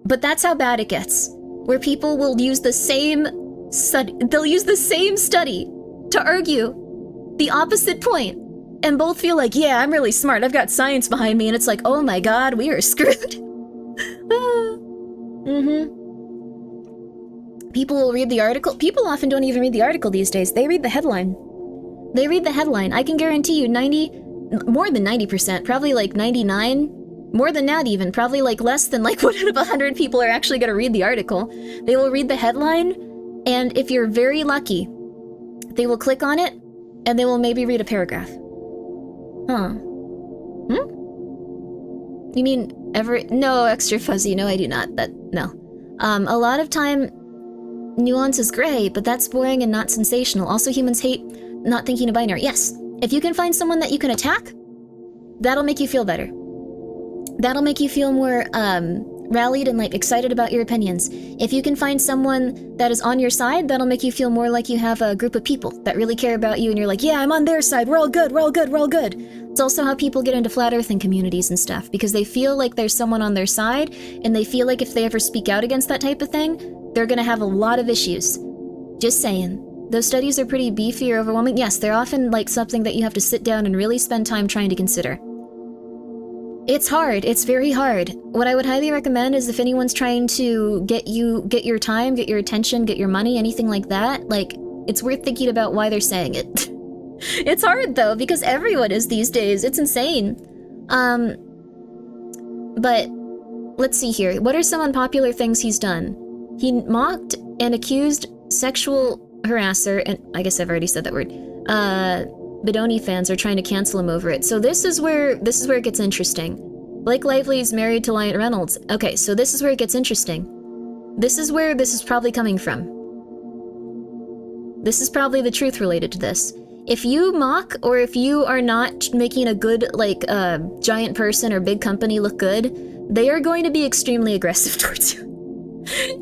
But that's how bad it gets. Where people will use the same study, they'll use the same study to argue the opposite point. And both feel like, yeah, I'm really smart, I've got science behind me, and it's like, oh my god, we are screwed. People will read the article. People often don't even read the article these days. They read the headline. They read the headline. I can guarantee you more than 90%, probably like 99, more than that even, probably like less than like 1 out of 100 people are actually going to read the article. They will read the headline, and if you're very lucky, they will click on it, and they will maybe read a paragraph. Huh. You mean no, extra fuzzy, no I do not, no. A lot of time, nuance is gray, but that's boring and not sensational. Also, humans hate not thinking in binary. Yes, if you can find someone that you can attack, that'll make you feel better. That'll make you feel more, rallied and, like, excited about your opinions. If you can find someone that is on your side, that'll make you feel more like you have a group of people that really care about you and you're like, yeah, I'm on their side, we're all good, we're all good, we're all good. It's also how people get into flat earthing communities and stuff, because they feel like there's someone on their side, and they feel like if they ever speak out against that type of thing, they're gonna have a lot of issues. Just saying. Those studies are pretty beefy or overwhelming. Yes, they're often like something that you have to sit down and really spend time trying to consider. It's hard. It's very hard. What I would highly recommend is if anyone's trying to get your time, get your attention, get your money, anything like that, like, it's worth thinking about why they're saying it. It's hard, though, because everyone is these days. It's insane. But let's see here. What are some unpopular things he's done? He mocked and accused sexual harasser, and I guess I've already said that word. Bedoni fans are trying to cancel him over it. So this is where it gets interesting. Blake Lively's married to Lyon Reynolds. Okay, so this is where it gets interesting. This is where this is probably coming from. This is probably the truth related to this. If you mock, or if you are not making a good, like, giant person or big company look good, they are going to be extremely aggressive towards you.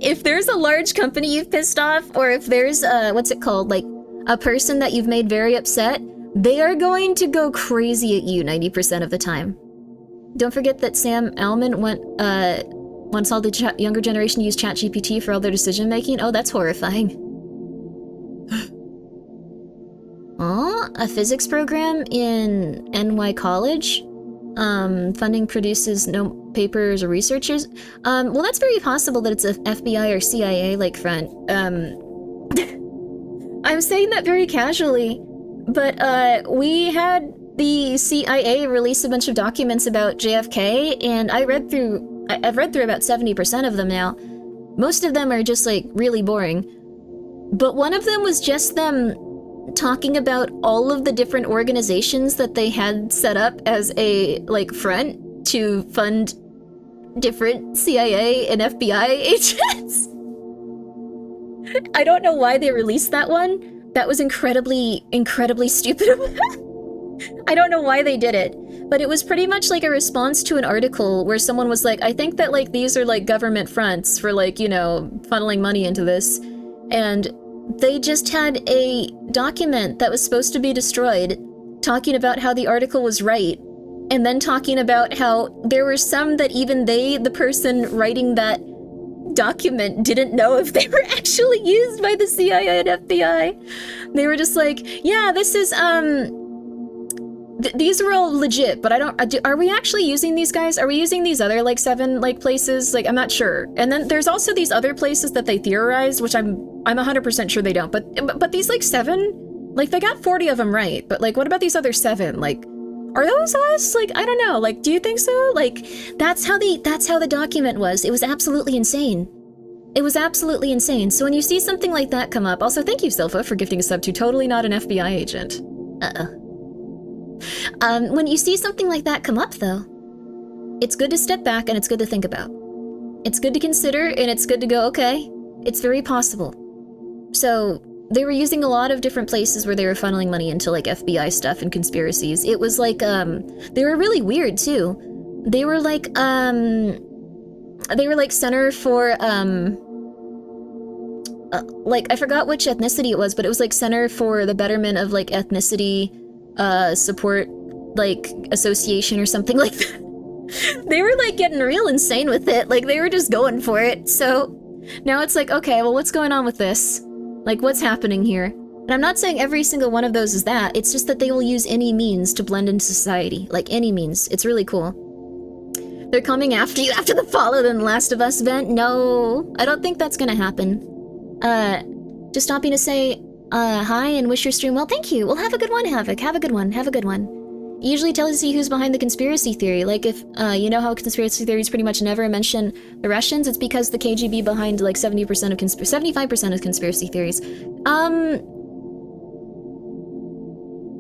If there's a large company you've pissed off, or if there's, what's it called, like, a person that you've made very upset, they are going to go crazy at you 90% of the time. Don't forget that Sam Altman wants all the younger generation to use ChatGPT for all their decision making. Oh, that's horrifying. Oh, a physics program in NY College? Funding produces no papers or researchers? Well, that's very possible that it's a FBI or CIA-like front. I'm saying that very casually, but, we had the CIA release a bunch of documents about JFK, and I've read through about 70% of them now. Most of them are just, like, really boring. But one of them was just them talking about all of the different organizations that they had set up as a, like, front to fund different CIA and FBI agents. I don't know why they released that one. That was incredibly, incredibly stupid. I don't know why they did it, but it was pretty much like a response to an article where someone was like, I think that, like, these are, like, government fronts for, like, you know, funneling money into this. And they just had a document that was supposed to be destroyed, talking about how the article was right, and then talking about how there were some that even the person writing that document, didn't know if they were actually used by the CIA and FBI. They were just like, yeah, this is, these were all legit, but are we actually using these guys? Are we using these other, like, 7, like, places? Like, I'm not sure. And then there's also these other places that they theorized, which I'm 100% sure they don't. But these, like, 7, like, they got 40 of them right. But, like, what about these other 7? Like, are those us? Like, I don't know. Like, do you think so? Like, that's how the document was. It was absolutely insane. It was absolutely insane. So when you see something like that come up, also thank you, Silpha, for gifting a sub to Totally Not an FBI Agent. When you see something like that come up, though, it's good to step back and it's good to think about. It's good to consider, and it's good to go, okay, it's very possible. So, they were using a lot of different places where they were funneling money into, like, FBI stuff and conspiracies. It was like, they were really weird, too. They were like center for, like, I forgot which ethnicity it was, but it was, like, center for the betterment of, like, ethnicity, support like, association or something like that. They were, like, getting real insane with it. Like, they were just going for it. So now it's like, okay, well, what's going on with this? Like, what's happening here? And I'm not saying every single one of those is that. It's just that they will use any means to blend into society. Like, any means. It's really cool. They're coming after you after the Fallout and Last of Us event? No, I don't think that's gonna happen. Just stopping to say, hi and wish your stream well. Thank you. Well, have a good one, Havoc. Have a good one. Have a good one. It usually tells you who's behind the conspiracy theory. Like, if, you know how conspiracy theories pretty much never mention the Russians? It's because the KGB behind, like, 75% of conspiracy theories.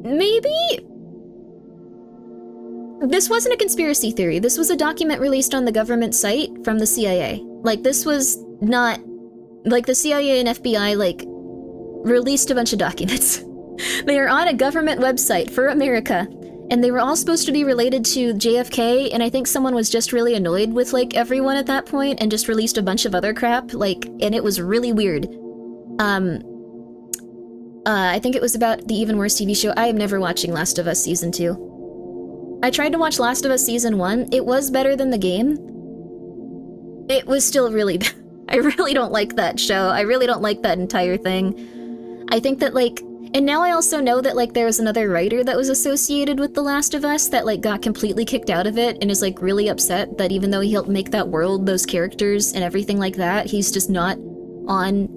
Maybe? This wasn't a conspiracy theory. This was a document released on the government site from the CIA. Like, this was not... Like, the CIA and FBI, like, released a bunch of documents. They are on a government website for America. And they were all supposed to be related to JFK, and I think someone was just really annoyed with, like, everyone at that point and just released a bunch of other crap, like, and it was really weird. I think it was about the Even Worse TV show. I am never watching Last of Us Season 2. I tried to watch Last of Us Season 1. It was better than the game. It was still really bad. I really don't like that show. I really don't like that entire thing. I think that, like... And now I also know that, like, there was another writer that was associated with The Last of Us that, like, got completely kicked out of it and is, like, really upset that even though he helped make that world, those characters, and everything like that, he's just not on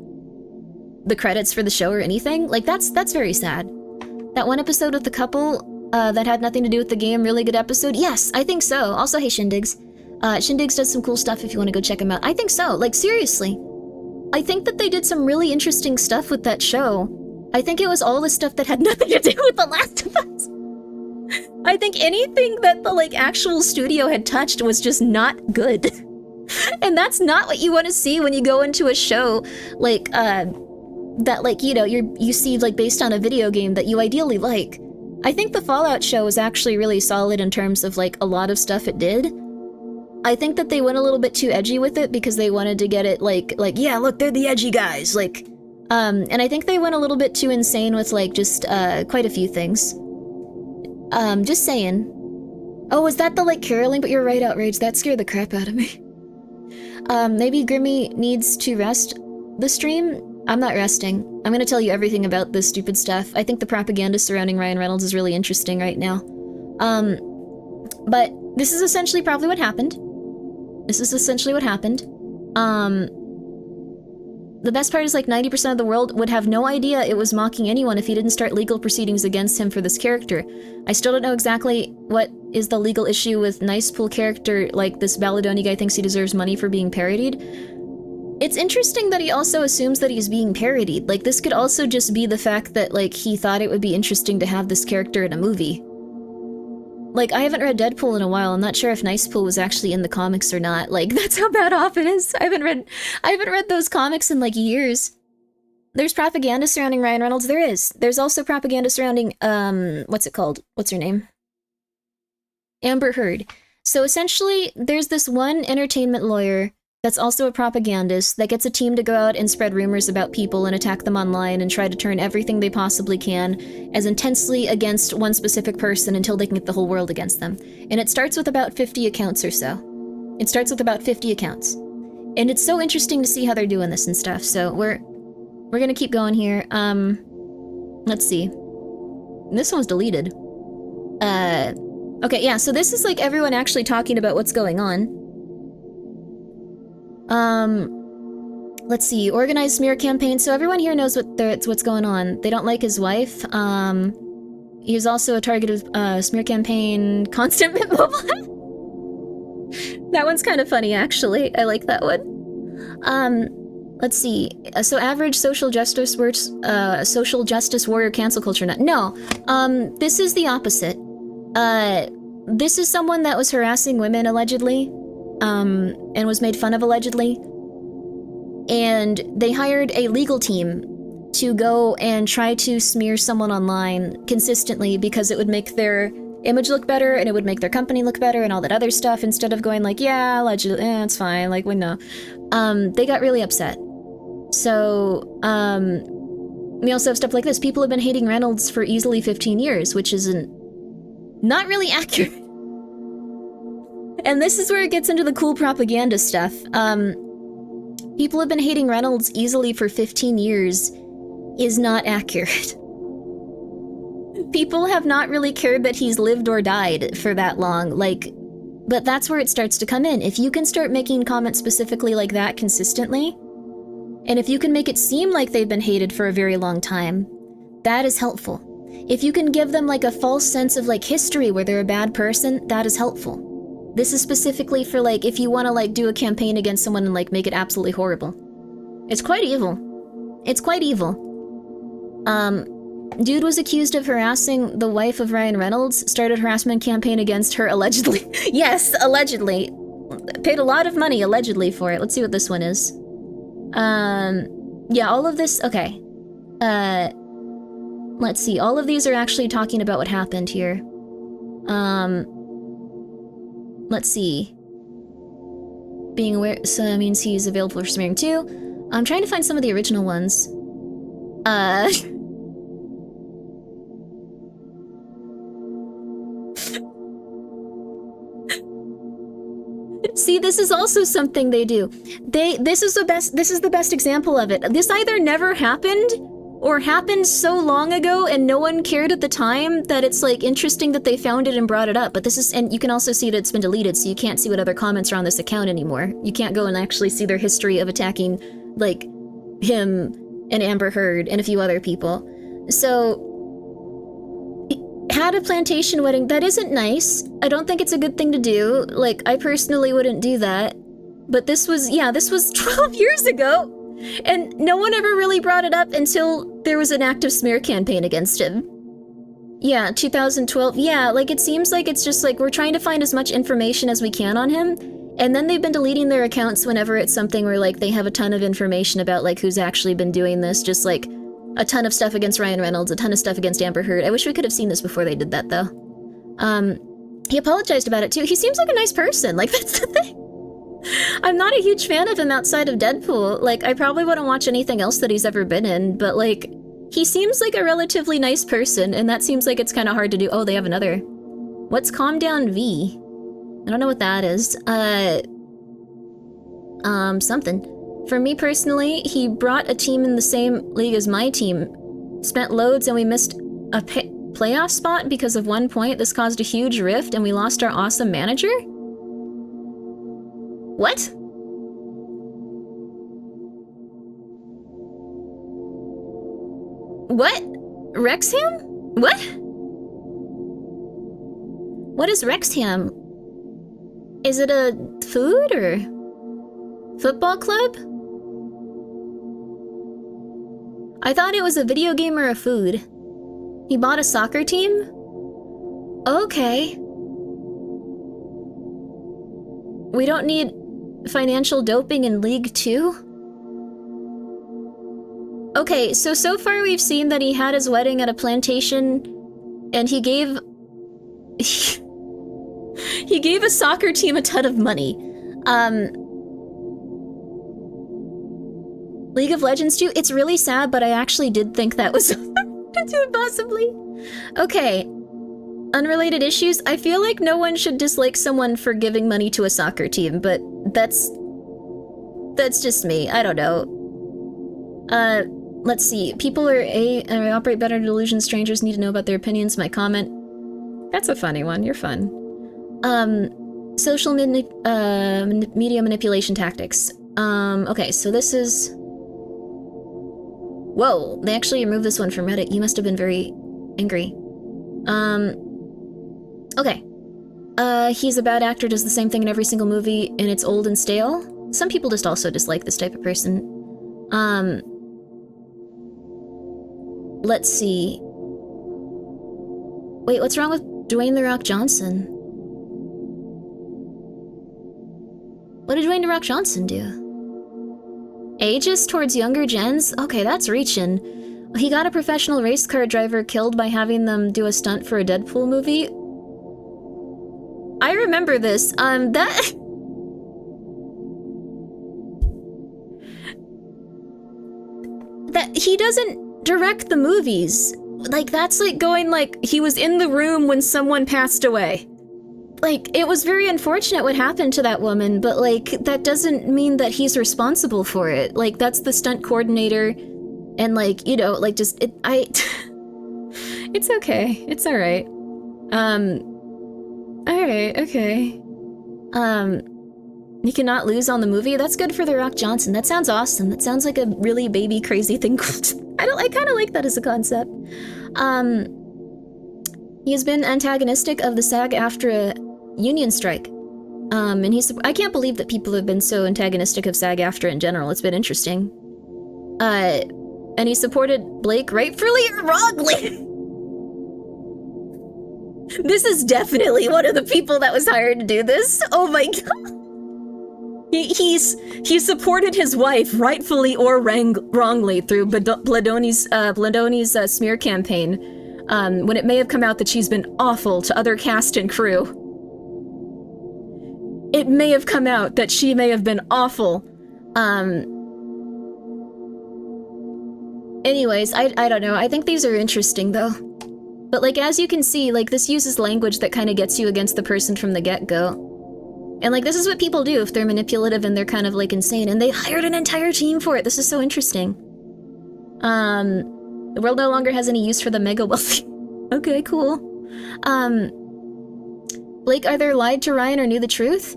the credits for the show or anything. Like, that's very sad. That one episode with the couple that had nothing to do with the game, really good episode? Yes, I think so. Also, hey, Shindigs. Shindigs does some cool stuff if you want to go check him out. I think so. Like, seriously. I think that they did some really interesting stuff with that show. I think it was all the stuff that had nothing to do with The Last of Us. I think anything that the, like, actual studio had touched was just not good. And that's not what you want to see when you go into a show, like, that, like, you know, you see, like, based on a video game that you ideally like. I think the Fallout show was actually really solid in terms of, like, a lot of stuff it did. I think that they went a little bit too edgy with it because they wanted to get it, like, yeah, look, they're the edgy guys, like... and I think they went a little bit too insane with, like, just, quite a few things. Just saying. Oh, was that the, like, caroling? But you're right, Outrage. That scared the crap out of me. Maybe Grimmi needs to rest the stream? I'm not resting. I'm gonna tell you everything about this stupid stuff. I think the propaganda surrounding Ryan Reynolds is really interesting right now. But this is essentially probably what happened. This is essentially what happened. The best part is, like, 90% of the world would have no idea it was mocking anyone if he didn't start legal proceedings against him for this character. I still don't know exactly what is the legal issue with Nice Pool character, like this Baladoni guy thinks he deserves money for being parodied. It's interesting that he also assumes that he's being parodied. Like, this could also just be the fact that, like, he thought it would be interesting to have this character in a movie. Like, I haven't read Deadpool in a while. I'm not sure if Nice Pool was actually in the comics or not. Like, that's how bad off it is. I haven't read those comics in, like, years. There's propaganda surrounding Ryan Reynolds. There is. There's also propaganda surrounding, what's it called? What's her name? Amber Heard. So essentially, there's this one entertainment lawyer that's also a propagandist that gets a team to go out and spread rumors about people and attack them online and try to turn everything they possibly can as intensely against one specific person until they can get the whole world against them. And it starts with about 50 accounts or so. It starts with about 50 accounts. And it's so interesting to see how they're doing this and stuff, so we're gonna keep going here. Let's see. This one's deleted. Okay, yeah, so this is like everyone actually talking about what's going on. Let's see, organized smear campaign. So everyone here knows what's going on. They don't like his wife. He's also a target of smear campaign. Constant mobile. That one's kind of funny, actually. I like that one. Let's see. So average social justice warrior cancel culture. No. This is the opposite. This is someone that was harassing women allegedly. And was made fun of allegedly. And they hired a legal team to go and try to smear someone online consistently because it would make their image look better and it would make their company look better and all that other stuff instead of going like, yeah, allegedly, it's fine, like, we know. They got really upset. So, we also have stuff like this. People have been hating Reynolds for easily 15 years, which isn't Not really accurate. And this is where it gets into the cool propaganda stuff. People have been hating Reynolds easily for 15 years is not accurate. People have not really cared that he's lived or died for that long, like, but that's where it starts to come in. If you can start making comments specifically like that consistently, and if you can make it seem like they've been hated for a very long time, that is helpful. If you can give them like a false sense of like history where they're a bad person, that is helpful. This is specifically for like if you want to like do a campaign against someone and like make it absolutely horrible. It's quite evil. It's quite evil. Dude was accused of harassing the wife of Ryan Reynolds, started a harassment campaign against her allegedly. Yes, allegedly. Paid a lot of money allegedly for it. Let's see what this one is. Yeah, all of this, okay. Let's see, all of these are actually talking about what happened here. Let's see. Being aware, so that means he's available for smearing too. I'm trying to find some of the original ones. See, this is also something they do. This is the best example of it. This either never happened or happened so long ago and no one cared at the time that it's like interesting that they found it and brought it up. But this is, and you can also see that it's been deleted, so you can't see what other comments are on this account anymore. You can't go and actually see their history of attacking, like, him and Amber Heard and a few other people. So, had a plantation wedding. That isn't nice. I don't think it's a good thing to do. Like, I personally wouldn't do that. But this was, yeah, this was 12 years ago. And no one ever really brought it up until there was an active smear campaign against him. Yeah, 2012. Yeah, like it seems like it's just like we're trying to find as much information as we can on him. And then they've been deleting their accounts whenever it's something where like they have a ton of information about like who's actually been doing this. Just like a ton of stuff against Ryan Reynolds, a ton of stuff against Amber Heard. I wish we could have seen this before they did that though. He apologized about it too. He seems like a nice person. Like that's the thing. I'm not a huge fan of him outside of Deadpool. Like, I probably wouldn't watch anything else that he's ever been in, but, like, he seems like a relatively nice person, and that seems like it's kind of hard to do. Oh, they have another. What's Calm Down V? I don't know what that is. Something. For me personally, he brought a team in the same league as my team. Spent loads and we missed a playoff spot because of 1 point. This caused a huge rift and we lost our awesome manager? What? What? Wrexham? What? What is Wrexham? Is it a food or football club? I thought it was a video game or a food. He bought a soccer team? Okay. We don't need financial doping in League 2? Okay, so far we've seen that he had his wedding at a plantation, and he gave... he gave a soccer team a ton of money. League of Legends 2? It's really sad, but I actually did think that was possibly. Okay. Unrelated issues? I feel like no one should dislike someone for giving money to a soccer team, but that's just me. I don't know. Let's see. People operate better in delusion. Strangers need to know about their opinions. My comment. That's a funny one. You're fun. Social media manipulation tactics. Okay, so this is... Whoa, they actually removed this one from Reddit. You must have been very angry. Okay. He's a bad actor, does the same thing in every single movie, and it's old and stale. Some people just also dislike this type of person. Let's see. Wait, what's wrong with Dwayne The Rock Johnson? What did Dwayne The Rock Johnson do? Ageist towards younger gens? Okay, that's reaching. He got a professional race car driver killed by having them do a stunt for a Deadpool movie. I remember this. That he doesn't direct the movies. like, that's like going like, he was in the room when someone passed away. Like, it was very unfortunate what happened to that woman, but like, that doesn't mean that he's responsible for it. Like, that's the stunt coordinator, and like, you know, like, just, it's okay. It's alright. Alright, okay. You cannot lose on the movie? That's good for The Rock Johnson. That sounds awesome. That sounds like a really baby crazy thing. I kind of like that as a concept. He has been antagonistic of the SAG-AFTRA union strike. And I can't believe that people have been so antagonistic of SAG-AFTRA in general. It's been interesting. And he supported Blake rightfully or wrongly. This is definitely one of the people that was hired to do this. Oh my god. He supported his wife rightfully or wrongly through Bladoni's smear campaign, when it may have come out that she's been awful to other cast and crew. It may have come out that she may have been awful. Anyways, I don't know. I think these are interesting though. But like, as you can see, like, this uses language that kind of gets you against the person from the get-go. And like, this is what people do if they're manipulative and they're kind of like insane, and they hired an entire team for it. This is so interesting. The world no longer has any use for the mega wealthy. Okay, cool. Blake either lied to Ryan or knew the truth.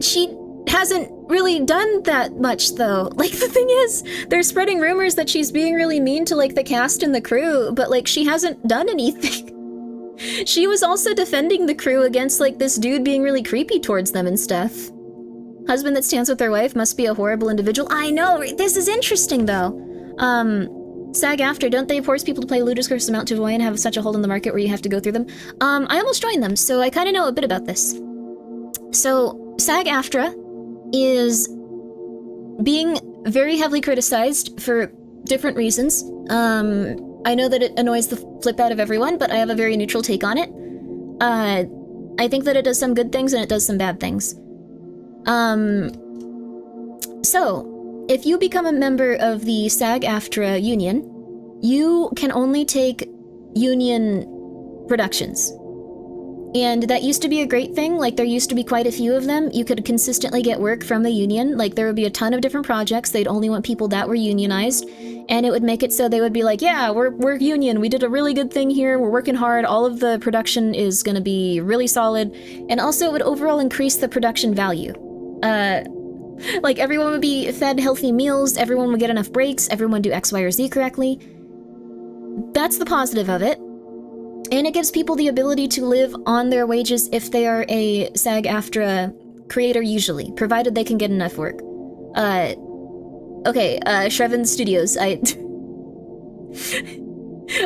She hasn't really done that much though. Like, the thing is, they're spreading rumors that she's being really mean to like the cast and the crew, but like, she hasn't done anything. She was also defending the crew against like this dude being really creepy towards them and stuff. Husband that stands with their wife must be a horrible individual. I know, this is interesting though. SAG-AFTRA, don't they force people to pay a ludicrous amount to avoid and have such a hold on the market where you have to go through them? I almost joined them, so I kind of know a bit about this. So, SAG-AFTRA is being very heavily criticized for different reasons. I know that it annoys the flip out of everyone, but I have a very neutral take on it. I think that it does some good things and it does some bad things. So, if you become a member of the SAG-AFTRA union, you can only take union productions. And that used to be a great thing. Like, there used to be quite a few of them. You could consistently get work from the union. Like, there would be a ton of different projects. They'd only want people that were unionized. And it would make it so they would be like, yeah, we're union. We did a really good thing here. We're working hard. All of the production is going to be really solid. And also, it would overall increase the production value. Like, everyone would be fed healthy meals. Everyone would get enough breaks. Everyone would do X, Y, or Z correctly. That's the positive of it. And it gives people the ability to live on their wages if they are a SAG-AFTRA creator usually, provided they can get enough work. Okay, Shreven Studios,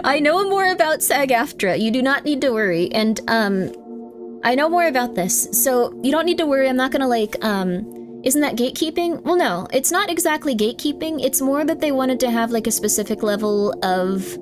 I know more about SAG-AFTRA, you do not need to worry, and, I know more about this, so you don't need to worry. I'm not gonna like, isn't that gatekeeping? Well, no, it's not exactly gatekeeping, it's more that they wanted to have like a specific level of,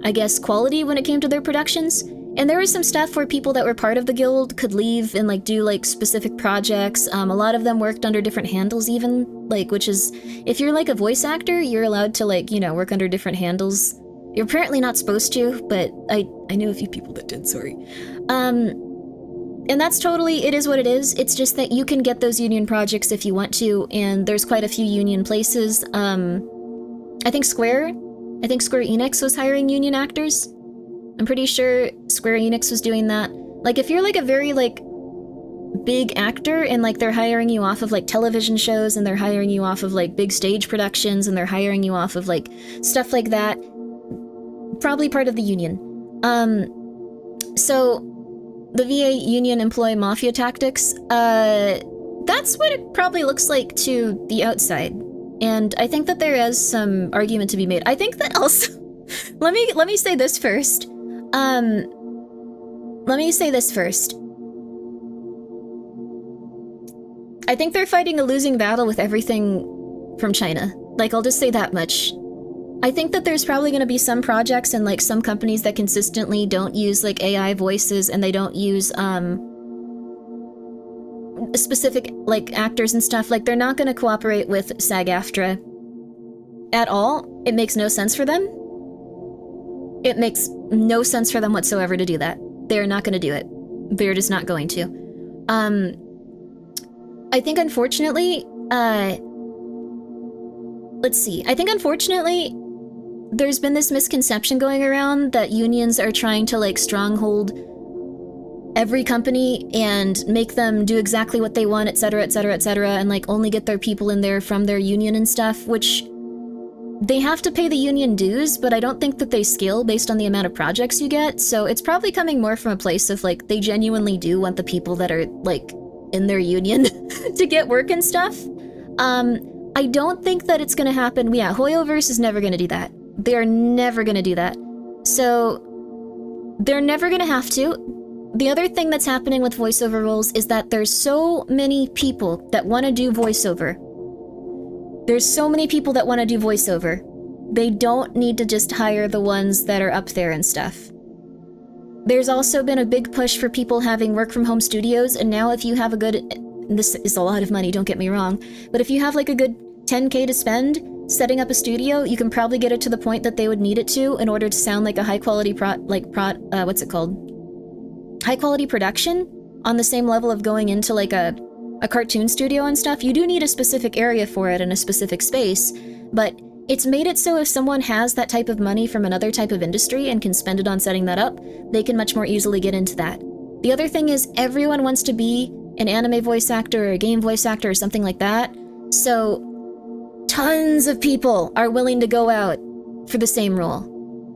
I guess, quality when it came to their productions. And there was some stuff where people that were part of the guild could leave and like do like specific projects. A lot of them worked under different handles even, like, which is, if you're like a voice actor, you're allowed to like, you know, work under different handles. You're apparently not supposed to, but I know a few people that did, sorry. And that's totally, it is what it is. It's just that you can get those union projects if you want to, and there's quite a few union places. I think Square Enix was hiring union actors. I'm pretty sure Square Enix was doing that. Like, if you're like a very like big actor and like they're hiring you off of like television shows and they're hiring you off of like big stage productions and they're hiring you off of like stuff like that, probably part of the union. So the VA union employ mafia tactics. That's what it probably looks like to the outside. And I think that there is some argument to be made. I think that also, let me say this first. I think they're fighting a losing battle with everything from China. Like, I'll just say that much. I think that there's probably going to be some projects and like some companies that consistently don't use like AI voices and they don't use specific like actors and stuff. Like, they're not going to cooperate with SAG-AFTRA at all. It makes no sense for them. It makes no sense for them whatsoever to do that. They're not going to do it. They're just not going to. I think unfortunately, let's see. I think unfortunately, there's been this misconception going around that unions are trying to like stronghold every company and make them do exactly what they want, etc., etc., etc., and like only get their people in there from their union and stuff, which they have to pay the union dues, but I don't think that they scale based on the amount of projects you get, so it's probably coming more from a place of like they genuinely do want the people that are like in their union to get work and stuff. I don't think that it's gonna happen. Yeah, Hoyoverse is never gonna do that. They're never gonna do that. So they're never gonna have to. The other thing that's happening with voiceover roles is that there's so many people that want to do voiceover. There's so many people that want to do voiceover. They don't need to just hire the ones that are up there and stuff. There's also been a big push for people having work from home studios, and now if you have a good, this is a lot of money, don't get me wrong, but if you have like a good 10K to spend setting up a studio, you can probably get it to the point that they would need it to in order to sound like a high quality high quality production on the same level of going into like a cartoon studio and stuff. You do need a specific area for it and a specific space, but it's made it so if someone has that type of money from another type of industry and can spend it on setting that up, they can much more easily get into that. The other thing is everyone wants to be an anime voice actor or a game voice actor or something like that, so tons of people are willing to go out for the same role.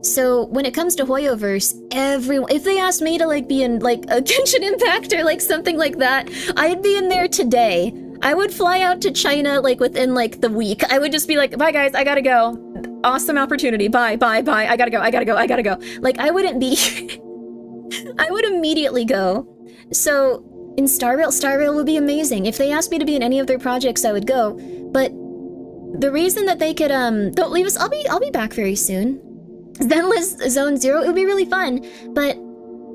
So when it comes to Hoyoverse, everyone, if they asked me to like be in like a Genshin Impact or like something like that, I'd be in there today. I would fly out to China like within like the week. I would just be like, bye guys, I gotta go. Awesome opportunity. Bye, bye, bye. I gotta go. Like I wouldn't be, I would immediately go. So in Star Rail would be amazing. If they asked me to be in any of their projects, I would go. But the reason that they could, don't leave us, I'll be back very soon. Zenless Zone Zero, it would be really fun, but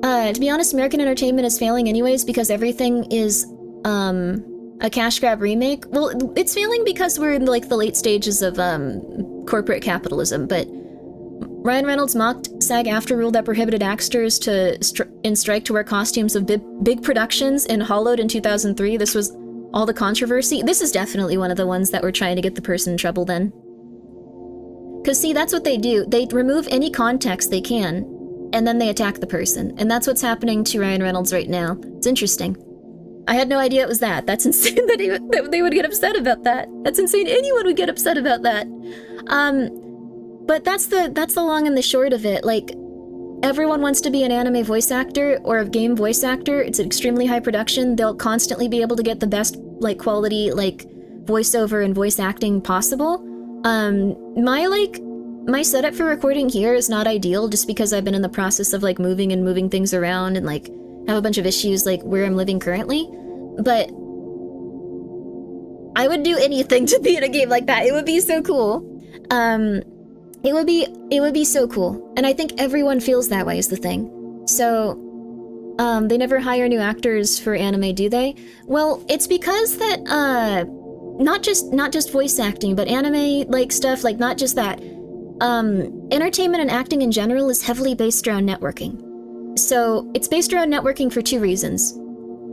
to be honest, American entertainment is failing anyways because everything is a cash grab remake. Well, it's failing because we're in like the late stages of corporate capitalism, but Ryan Reynolds mocked SAG-AFTRA rule that prohibited actors to in strike to wear costumes of big productions in Hollowed in 2003. This was all the controversy. This is definitely one of the ones that were trying to get the person in trouble then. Because see, that's what they do. They remove any context they can, and then they attack the person. And that's what's happening to Ryan Reynolds right now. It's interesting. I had no idea it was that. That's insane that they would get upset about that. That's insane. Anyone would get upset about that. But that's the long and the short of it. Like, everyone wants to be an anime voice actor or a game voice actor. It's an extremely high production. They'll constantly be able to get the best, like, quality, like, voiceover and voice acting possible. My setup for recording here is not ideal just because I've been in the process of like moving things around and like have a bunch of issues like where I'm living currently, but I would do anything to be in a game like that. It would be so cool. It would be so cool. And I think everyone feels that way is the thing. So, they never hire new actors for anime, do they? Well, it's because that, not just voice acting, but anime like stuff, like not just that. Entertainment and acting in general is heavily based around networking. So it's based around networking for two reasons.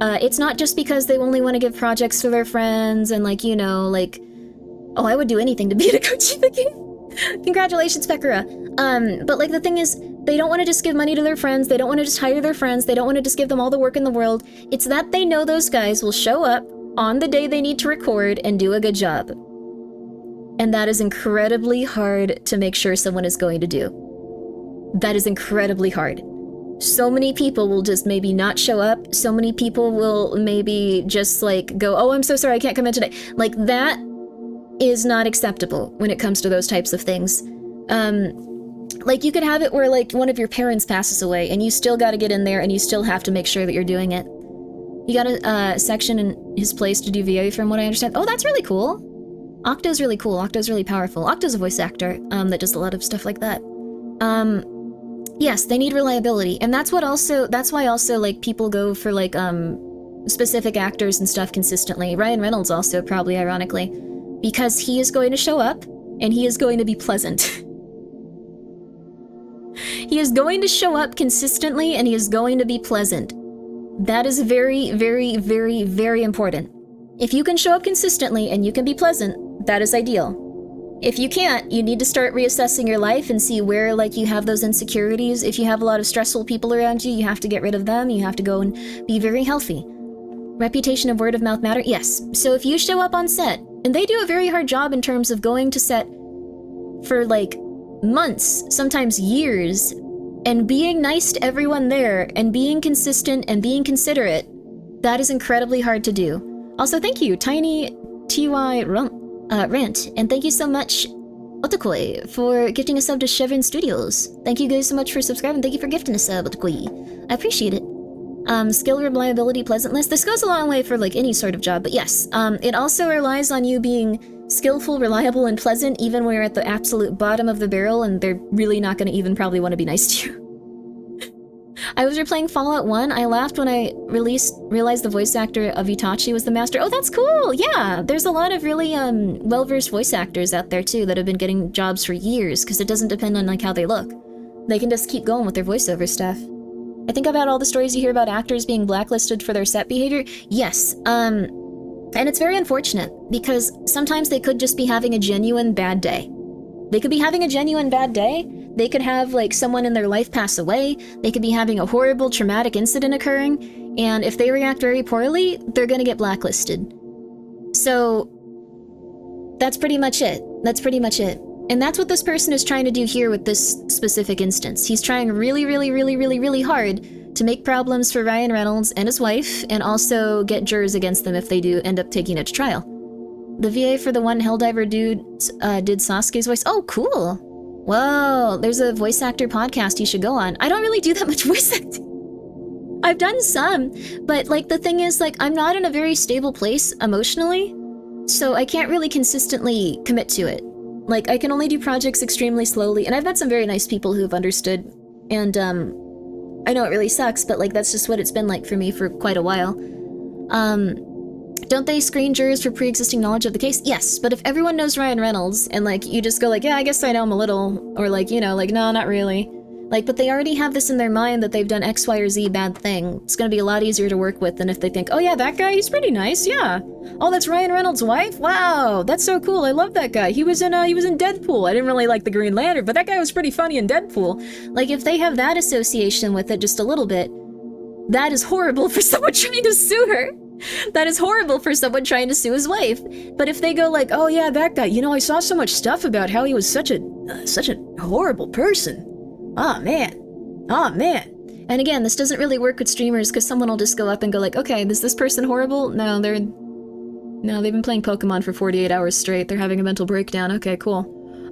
It's not just because they only want to give projects to their friends and like, you know, like, oh, I would do anything to be in a Gojira game. Congratulations, Pekura. But like the thing is, they don't want to just give money to their friends. They don't want to just hire their friends. They don't want to just give them all the work in the world. It's that they know those guys will show up on the day they need to record and do a good job. And that is incredibly hard to make sure someone is going to do. That is incredibly hard. So many people will just maybe not show up. So many people will maybe just like go, oh, I'm so sorry, I can't come in today. Like that is not acceptable when it comes to those types of things. Like you could have it where like one of your parents passes away and you still got to get in there and you still have to make sure that you're doing it. You got a section in his place to do VA from what I understand. Oh, that's really cool. Octo's really cool. Octo's really powerful. Octo's a voice actor that does a lot of stuff like that. Yes, they need reliability. And that's why also like people go for like specific actors and stuff consistently. Ryan Reynolds also, probably ironically, because he is going to show up and he is going to be pleasant. He is going to show up consistently and he is going to be pleasant. That is very, very, very, very important. If you can show up consistently and you can be pleasant, that is ideal. If you can't, you need to start reassessing your life and see where, like, you have those insecurities. If you have a lot of stressful people around you, you have to get rid of them. You have to go and be very healthy. Reputation of word of mouth matter? Yes. So if you show up on set, and they do a very hard job in terms of going to set for, like, months, sometimes years, and being nice to everyone there, and being consistent and being considerate, that is incredibly hard to do. Also, thank you, Tiny TY Rant, and thank you so much, Otakoi, for gifting a sub to Chevron Studios. Thank you guys so much for subscribing. Thank you for gifting a sub, Otakoi. I appreciate it. Skill, reliability, pleasantness. This goes a long way for, like, any sort of job, but yes. It also relies on you being skillful, reliable, and pleasant, even when you're at the absolute bottom of the barrel, and they're really not gonna even probably want to be nice to you. I was replaying Fallout 1. I laughed when I realized the voice actor of Itachi was the master. Oh, that's cool! Yeah! There's a lot of really, well-versed voice actors out there, too, that have been getting jobs for years, because it doesn't depend on, like, how they look. They can just keep going with their voiceover stuff. I think about all the stories you hear about actors being blacklisted for their set behavior. Yes, and it's very unfortunate, because sometimes they could just be having a genuine bad day. They could be having a genuine bad day. They could have, like, someone in their life pass away. They could be having a horrible, traumatic incident occurring. And if they react very poorly, they're gonna get blacklisted. So, that's pretty much it. That's pretty much it. And that's what this person is trying to do here with this specific instance. He's trying really, really, really, really, really hard to make problems for Ryan Reynolds and his wife, and also get jurors against them if they do end up taking it to trial. The VA for the one Helldiver dude did Sasuke's voice. Oh, cool. Whoa, there's a voice actor podcast you should go on. I don't really do that much voice acting. I've done some, but, like, the thing is, like, I'm not in a very stable place emotionally, so I can't really consistently commit to it. Like, I can only do projects extremely slowly, and I've met some very nice people who have understood, and, I know it really sucks, but, like, that's just what it's been like for me for quite a while. Don't they screen jurors for pre-existing knowledge of the case? Yes, but if everyone knows Ryan Reynolds, and, like, you just go like, yeah, I guess I know him a little, or, like, you know, like, no, not really. Like, but they already have this in their mind that they've done X, Y, or Z bad thing. It's gonna be a lot easier to work with than if they think, oh yeah, that guy, he's pretty nice, yeah. Oh, that's Ryan Reynolds' wife? Wow, that's so cool, I love that guy. He was in Deadpool. I didn't really like the Green Lantern, but that guy was pretty funny in Deadpool. Like, if they have that association with it just a little bit, that is horrible for someone trying to sue her. That is horrible for someone trying to sue his wife. But if they go like, oh yeah, that guy, you know, I saw so much stuff about how he was such a horrible person. Oh man. And again, this doesn't really work with streamers because someone will just go up and go like, okay, is this person horrible? No, they've been playing Pokemon for 48 hours straight. They're having a mental breakdown. Okay, cool.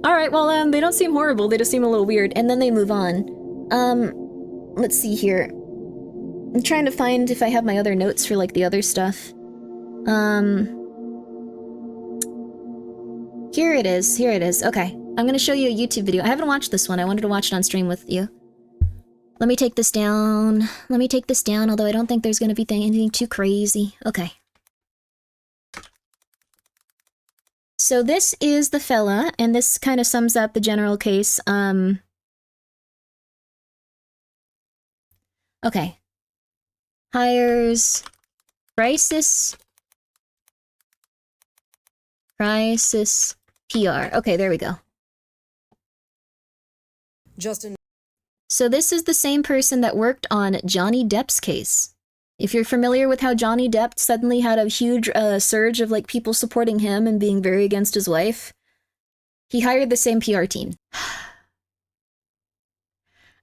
Alright, well, they don't seem horrible. They just seem a little weird. And then they move on. Let's see here. I'm trying to find if I have my other notes for, like, the other stuff. Here it is. Okay. I'm gonna show you a YouTube video. I haven't watched this one. I wanted to watch it on stream with you. Let me take this down, although I don't think there's gonna be anything too crazy. Okay. So this is the fella, and this kind of sums up the general case. Okay. Hires crisis PR. Okay, there we go. Justin. So this is the same person that worked on Johnny Depp's case. If you're familiar with how Johnny Depp suddenly had a huge surge of, like, people supporting him and being very against his wife, he hired the same PR team.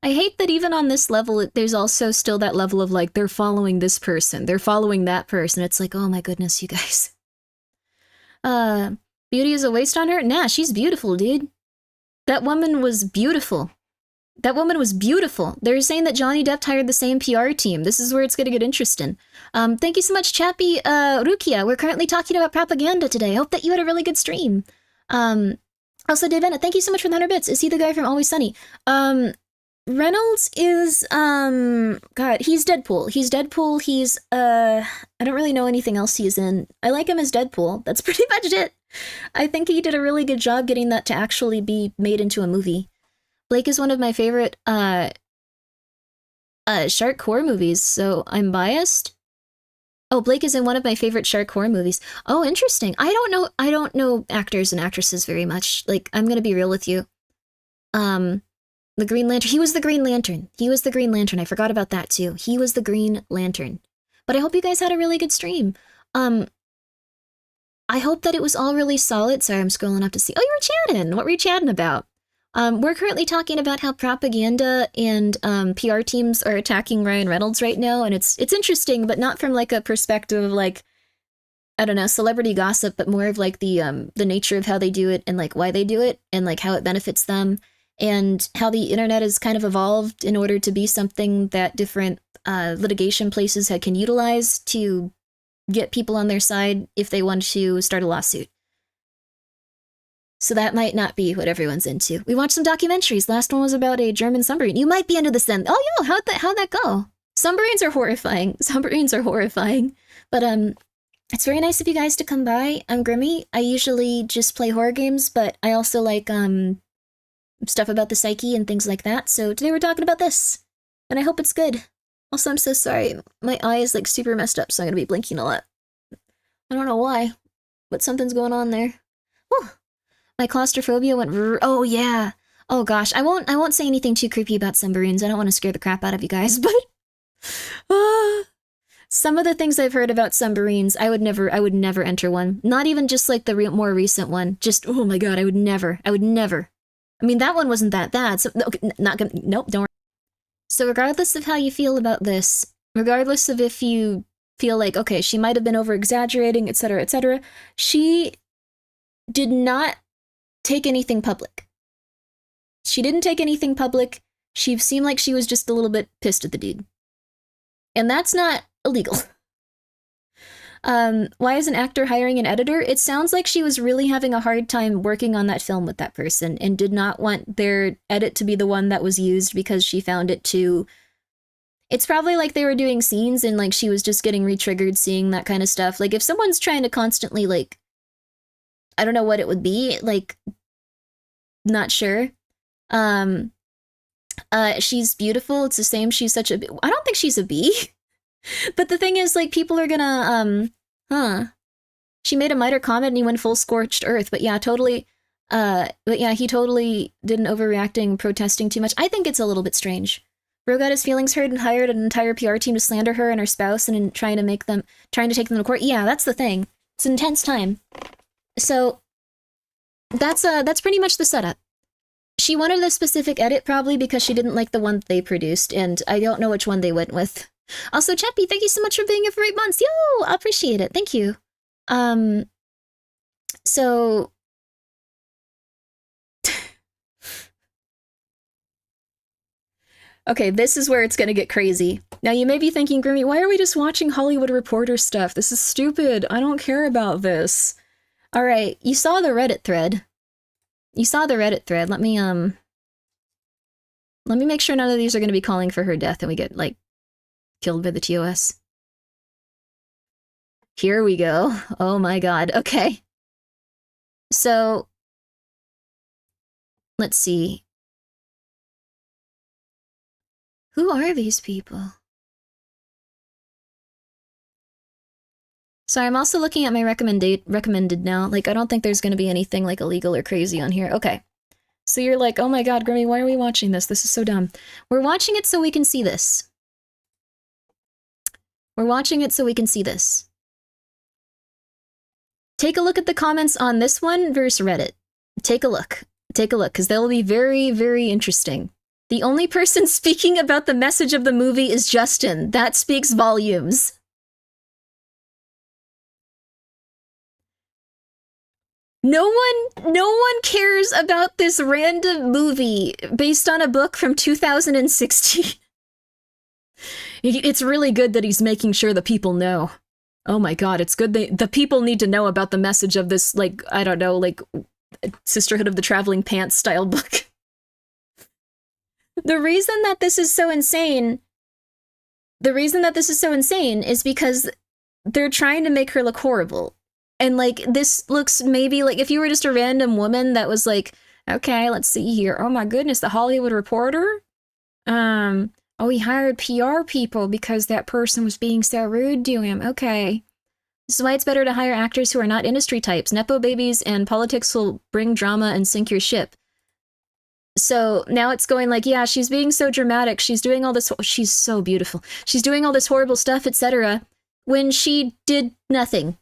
I hate that even on this level, there's also still that level of, like, they're following this person, they're following that person. It's like, oh my goodness, you guys. Beauty is a waste on her? Nah, she's beautiful, dude. That woman was beautiful. They're saying that Johnny Depp hired the same PR team. This is where it's gonna get interesting. Thank you so much, Chappie, Rukia. We're currently talking about propaganda today. I hope that you had a really good stream. Also, Dave Bennett, thank you so much for the 100 bits. Is he the guy from Always Sunny? Reynolds is, God, he's Deadpool. He's, I don't really know anything else he's in. I like him as Deadpool. That's pretty much it. I think he did a really good job getting that to actually be made into a movie. Blake is one of my favorite shark horror movies, so I'm biased. Oh, Blake is in one of my favorite shark horror movies. Oh, interesting. I don't know actors and actresses very much. Like, I'm gonna be real with you. The Green Lantern. He was the Green Lantern. He was the Green Lantern. I forgot about that too. He was the Green Lantern. But I hope you guys had a really good stream. I hope that it was all really solid. Sorry, I'm scrolling up to see. Oh, you were chatting. What were you chatting about? We're currently talking about how propaganda and PR teams are attacking Ryan Reynolds right now, and it's interesting, but not from like a perspective of like, I don't know, celebrity gossip, but more of like the nature of how they do it and like why they do it and like how it benefits them and how the internet has kind of evolved in order to be something that different litigation places can utilize to get people on their side if they want to start a lawsuit. So that might not be what everyone's into. We watched some documentaries. Last one was about a German submarine. You might be into this then. Oh, yeah, how'd that go? Submarines are horrifying. Submarines are horrifying. But it's very nice of you guys to come by. I'm Grimmi. I usually just play horror games, but I also like stuff about the psyche and things like that. So today we're talking about this, and I hope it's good. Also, I'm so sorry. My eye is like super messed up, so I'm gonna be blinking a lot. I don't know why, but something's going on there. Whew. My claustrophobia went. Oh yeah. Oh gosh. I won't say anything too creepy about submarines. I don't want to scare the crap out of you guys. But some of the things I've heard about submarines, I would never enter one. Not even just like the more recent one. Just oh my god, I would never. I mean, that one wasn't that bad. So okay, not gonna. Nope. Don't worry. So regardless of how you feel about this, regardless of if you feel like okay, she might have been over exaggerating, etc., she did not take anything public. She didn't take anything public. She seemed like she was just a little bit pissed at the dude. And that's not illegal. Why is an actor hiring an editor? It sounds like she was really having a hard time working on that film with that person and did not want their edit to be the one that was used because she found it too... It's probably like they were doing scenes and like she was just getting re-triggered seeing that kind of stuff. Like if someone's trying to constantly like I don't know what it would be, like, not sure. She's beautiful. It's the same. She's such a, I don't think she's a bee. But the thing is, like, people are gonna, She made a miter comment and he went full scorched earth. But yeah, totally, he totally didn't overreacting, protesting too much. I think it's a little bit strange. Bro got his feelings hurt and hired an entire PR team to slander her and her spouse and trying to take them to court. Yeah, that's the thing. It's an intense time. So that's pretty much the setup. She wanted a specific edit probably because she didn't like the one they produced, and I don't know which one they went with. Also, Chappie, thank you so much for being here for 8 months. Yo, I appreciate it. Thank you. So okay, this is where it's gonna get crazy. Now you may be thinking, Grimmi, why are we just watching Hollywood Reporter stuff? This is stupid. I don't care about this. All right, you saw the Reddit thread. Let me make sure none of these are going to be calling for her death and we get, like, killed by the TOS. Here we go. Oh my god. Okay. So, let's see. Who are these people? So I'm also looking at my recommended now. Like, I don't think there's going to be anything, like, illegal or crazy on here. Okay. So you're like, oh my god, Grimmi, why are we watching this? This is so dumb. We're watching it so we can see this. Take a look at the comments on this one versus Reddit. Take a look, because they'll be very, very interesting. The only person speaking about the message of the movie is Justin. That speaks volumes. No one cares about this random movie based on a book from 2016. It's really good that he's making sure the people know. Oh my god, it's good the people need to know about the message of this, like, I don't know, like, Sisterhood of the Traveling Pants style book. The reason that this is so insane is because they're trying to make her look horrible. And, like, this looks maybe like if you were just a random woman that was, like, Okay, let's see here. Oh my goodness, the Hollywood Reporter? Oh, he hired PR people because that person was being so rude to him. Okay. This is why it's better to hire actors who are not industry types. Nepo babies and politics will bring drama and sink your ship. So now it's going like, yeah, she's being so dramatic. She's doing all this. She's so beautiful. She's doing all this horrible stuff, etc. When she did nothing.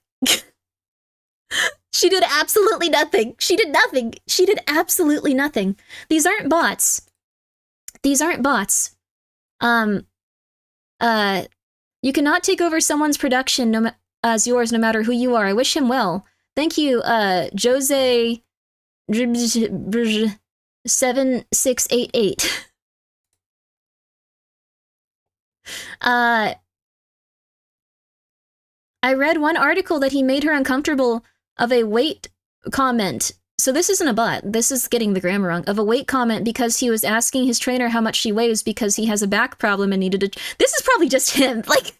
She did absolutely nothing. She did nothing. She did absolutely nothing. These aren't bots. These aren't bots. You cannot take over someone's production as yours no matter who you are. I wish him well. Thank you, Jose 7688. I read one article that he made her uncomfortable of a weight comment. So this isn't a bot. This is getting the grammar wrong. Of a weight comment because he was asking his trainer how much she weighs because he has a back problem and needed to... This is probably just him. Like,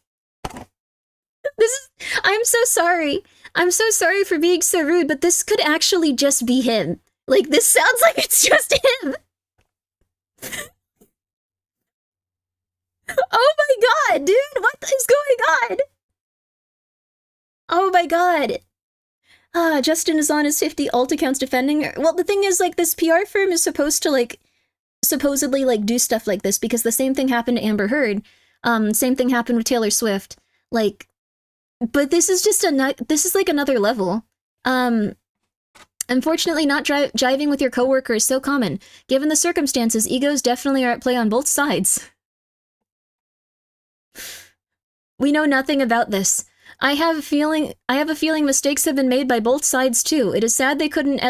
this is... I'm so sorry. I'm so sorry for being so rude, but this could actually just be him. Like, this sounds like it's just him. Oh my god, dude! What is going on? Oh my god. Justin is on his 50 alt accounts defending her. Well, the thing is, like, this PR firm is supposed to, like, supposedly, like, do stuff like this because the same thing happened to Amber Heard. Same thing happened with Taylor Swift. Like, but this is just this is, like, another level. Unfortunately, not jiving with your coworker is so common. Given the circumstances, egos definitely are at play on both sides. We know nothing about this. I have a feeling mistakes have been made by both sides too. It is sad they couldn't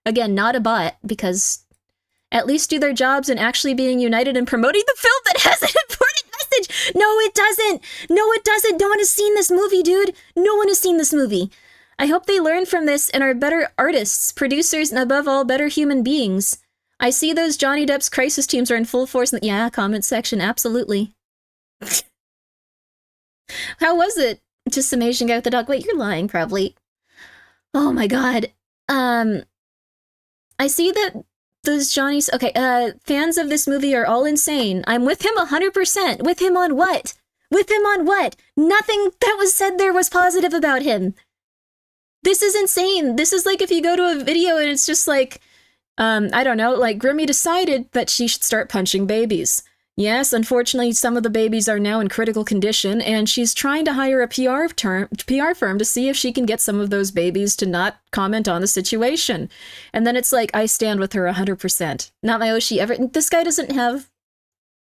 again, not a bot, because at least do their jobs in actually being united and promoting the film that has an important message. No, it doesn't. No, it doesn't. No one has seen this movie, dude. No one has seen this movie. I hope they learn from this and are better artists, producers, and above all, better human beings. I see those Johnny Depp's crisis teams are in full force in the comment section. Absolutely. How was it? Just some Asian guy with the dog. Wait, you're lying, probably. Oh my god. I see that those Johnny's... Okay, fans of this movie are all insane. I'm with him 100%. With him on what? With him on what? Nothing that was said there was positive about him. This is insane. This is like if you go to a video and it's just like, I don't know, like Grimmi decided that she should start punching babies. Yes, unfortunately, some of the babies are now in critical condition, and she's trying to hire a PR firm to see if she can get some of those babies to not comment on the situation. And then it's like, I stand with her 100%. Not my Oshi ever. This guy doesn't have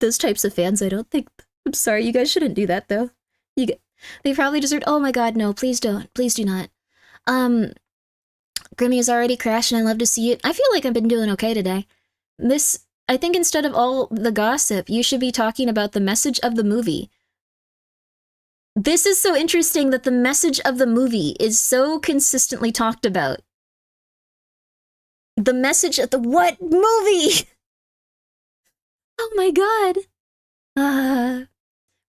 those types of fans, I don't think. I'm sorry, you guys shouldn't do that, though. They probably deserve... Oh my god, no, please don't. Please do not. Grimmi has already crashed, and I love to see it. I feel like I've been doing okay today. I think instead of all the gossip, you should be talking about the message of the movie. This is so interesting that the message of the movie is so consistently talked about. The message of the what movie? Oh my god.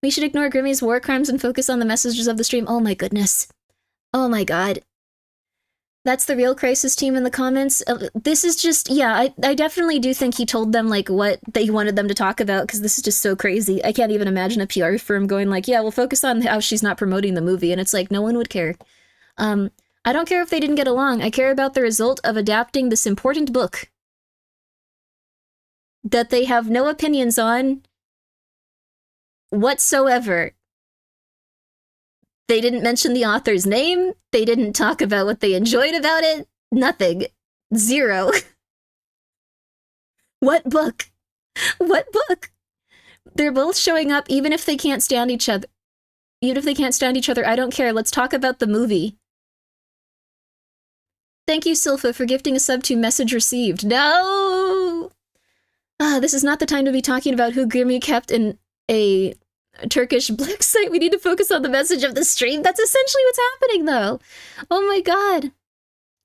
We should ignore Grimmi's war crimes and focus on the messages of the stream. Oh my goodness. Oh my god. That's the real crisis team in the comments. This is just, yeah, I definitely do think he told them, like, what they wanted them to talk about, because this is just so crazy. I can't even imagine a PR firm going like, yeah, we'll focus on how she's not promoting the movie, and it's like, no one would care. I don't care if they didn't get along. I care about the result of adapting this important book that they have no opinions on whatsoever. They didn't mention the author's name. They didn't talk about what they enjoyed about it. Nothing. Zero. What book? What book? They're both showing up even if they can't stand each other. Even if they can't stand each other, I don't care. Let's talk about the movie. Thank you, Silpha, for gifting a sub to message received. No! This is not the time to be talking about who Grimmi kept in a Turkish black site. We need to focus on the message of the stream. That's essentially what's happening, though. Oh my god.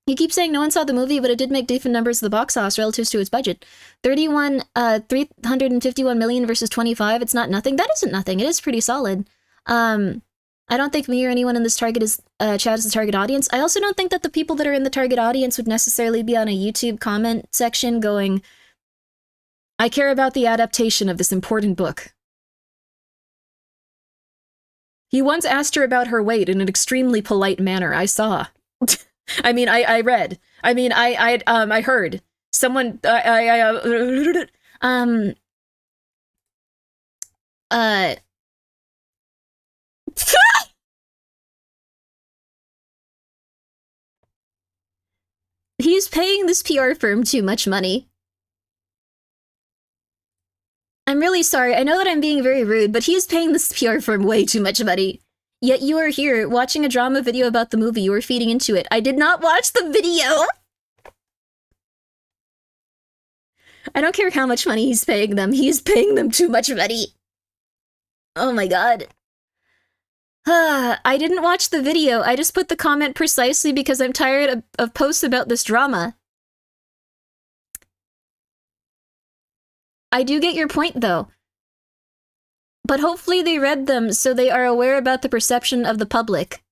You keep saying no one saw the movie, but it did make decent numbers of the box office relative to its budget. 351 million versus 25. It's not nothing. That isn't nothing. It is pretty solid. I I don't think me or anyone in this chat is the target audience. I also don't think that the people that are in the target audience would necessarily be on a YouTube comment section going, I care about the adaptation of this important book. He once asked her about her weight in an extremely polite manner, I saw. I mean, I read. I mean, I heard. Someone, he's paying this PR firm too much money. I'm really sorry. I know that I'm being very rude, but he is paying this PR firm way too much money. Yet you are here watching a drama video about the movie. You are feeding into it. I did not watch the video. I don't care how much money he's paying them. He's paying them too much money. Oh my god. I didn't watch the video. I just put the comment precisely because I'm tired of posts about this drama. I do get your point, though. But hopefully they read them so they are aware about the perception of the public.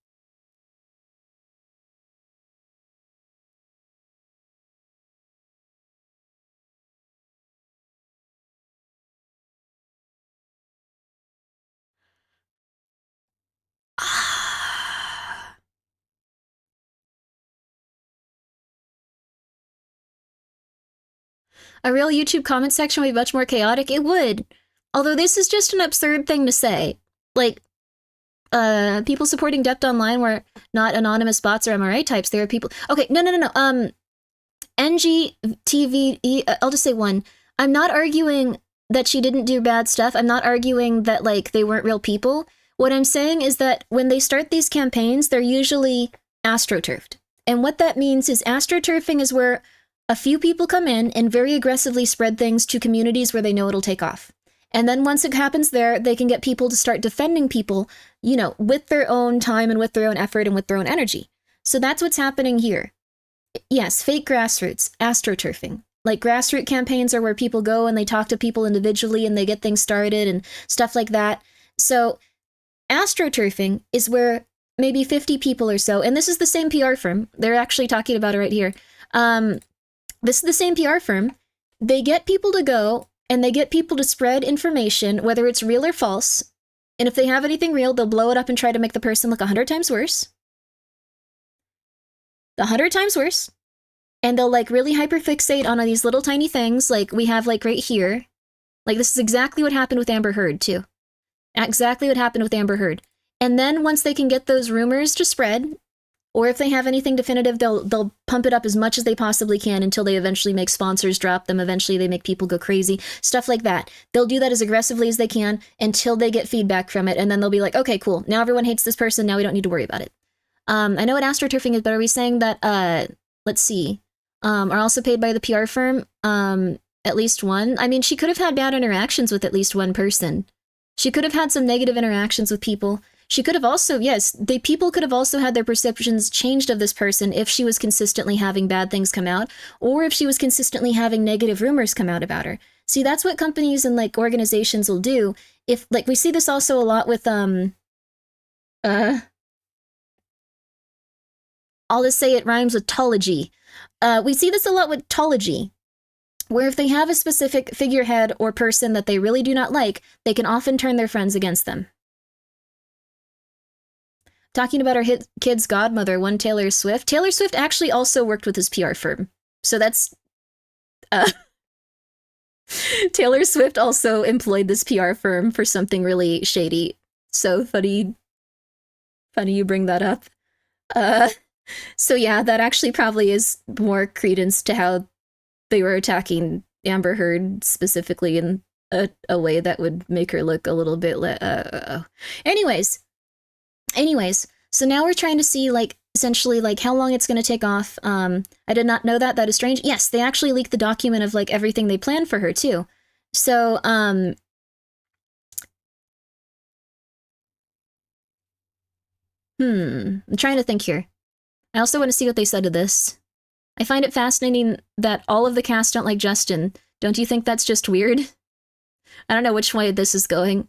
A real YouTube comment section would be much more chaotic. It would. Although this is just an absurd thing to say. Like, people supporting Depth Online were not anonymous bots or MRA types. They were people... Okay, no. NGTVE, I'll just say one. I'm not arguing that she didn't do bad stuff. I'm not arguing that, like, they weren't real people. What I'm saying is that when they start these campaigns, they're usually astroturfed. And what that means is astroturfing is where a few people come in and very aggressively spread things to communities where they know it'll take off. And then once it happens there, they can get people to start defending people, you know, with their own time and with their own effort and with their own energy. So that's what's happening here. Yes, fake grassroots, astroturfing. Like, grassroots campaigns are where people go and they talk to people individually and they get things started and stuff like that. So astroturfing is where maybe 50 people or so, and this is the same PR firm, they're actually talking about it right here. This is the same PR firm. They get people to go and they get people to spread information, whether it's real or false. And if they have anything real, they'll blow it up and try to make the person look 100 times worse. 100 times worse. And they'll, like, really hyperfixate on these little tiny things, like we have, like, right here. Like, this is exactly what happened with Amber Heard, too. Exactly what happened with Amber Heard. And then once they can get those rumors to spread, or if they have anything definitive, they'll pump it up as much as they possibly can until they eventually make sponsors drop them. Eventually they make people go crazy. Stuff like that. They'll do that as aggressively as they can until they get feedback from it. And then they'll be like, okay, cool. Now everyone hates this person. Now we don't need to worry about it. I know what astroturfing is, but are we saying that, let's see, are also paid by the PR firm? At least one? I mean, she could have had bad interactions with at least one person. She could have had some negative interactions with people. She could have also, yes, people could have also had their perceptions changed of this person if she was consistently having bad things come out, or if she was consistently having negative rumors come out about her. See, that's what companies and, like, organizations will do. If, like, we see this also a lot with, I'll just say it rhymes with tology. We see this a lot with tology, where if they have a specific figurehead or person that they really do not like, they can often turn their friends against them. Talking about our kid's godmother, one Taylor Swift. Taylor Swift actually also worked with his PR firm. So that's... Taylor Swift also employed this PR firm for something really shady. So funny you bring that up. So yeah, that actually probably is more credence to how they were attacking Amber Heard specifically in a way that would make her look a little bit Anyways, so now we're trying to see, like, essentially, like, how long it's going to take off. I did not know that. That is strange. Yes, they actually leaked the document of, like, everything they planned for her, too. So, I'm trying to think here. I also want to see what they said to this. I find it fascinating that all of the cast don't like Justin. Don't you think that's just weird? I don't know which way this is going.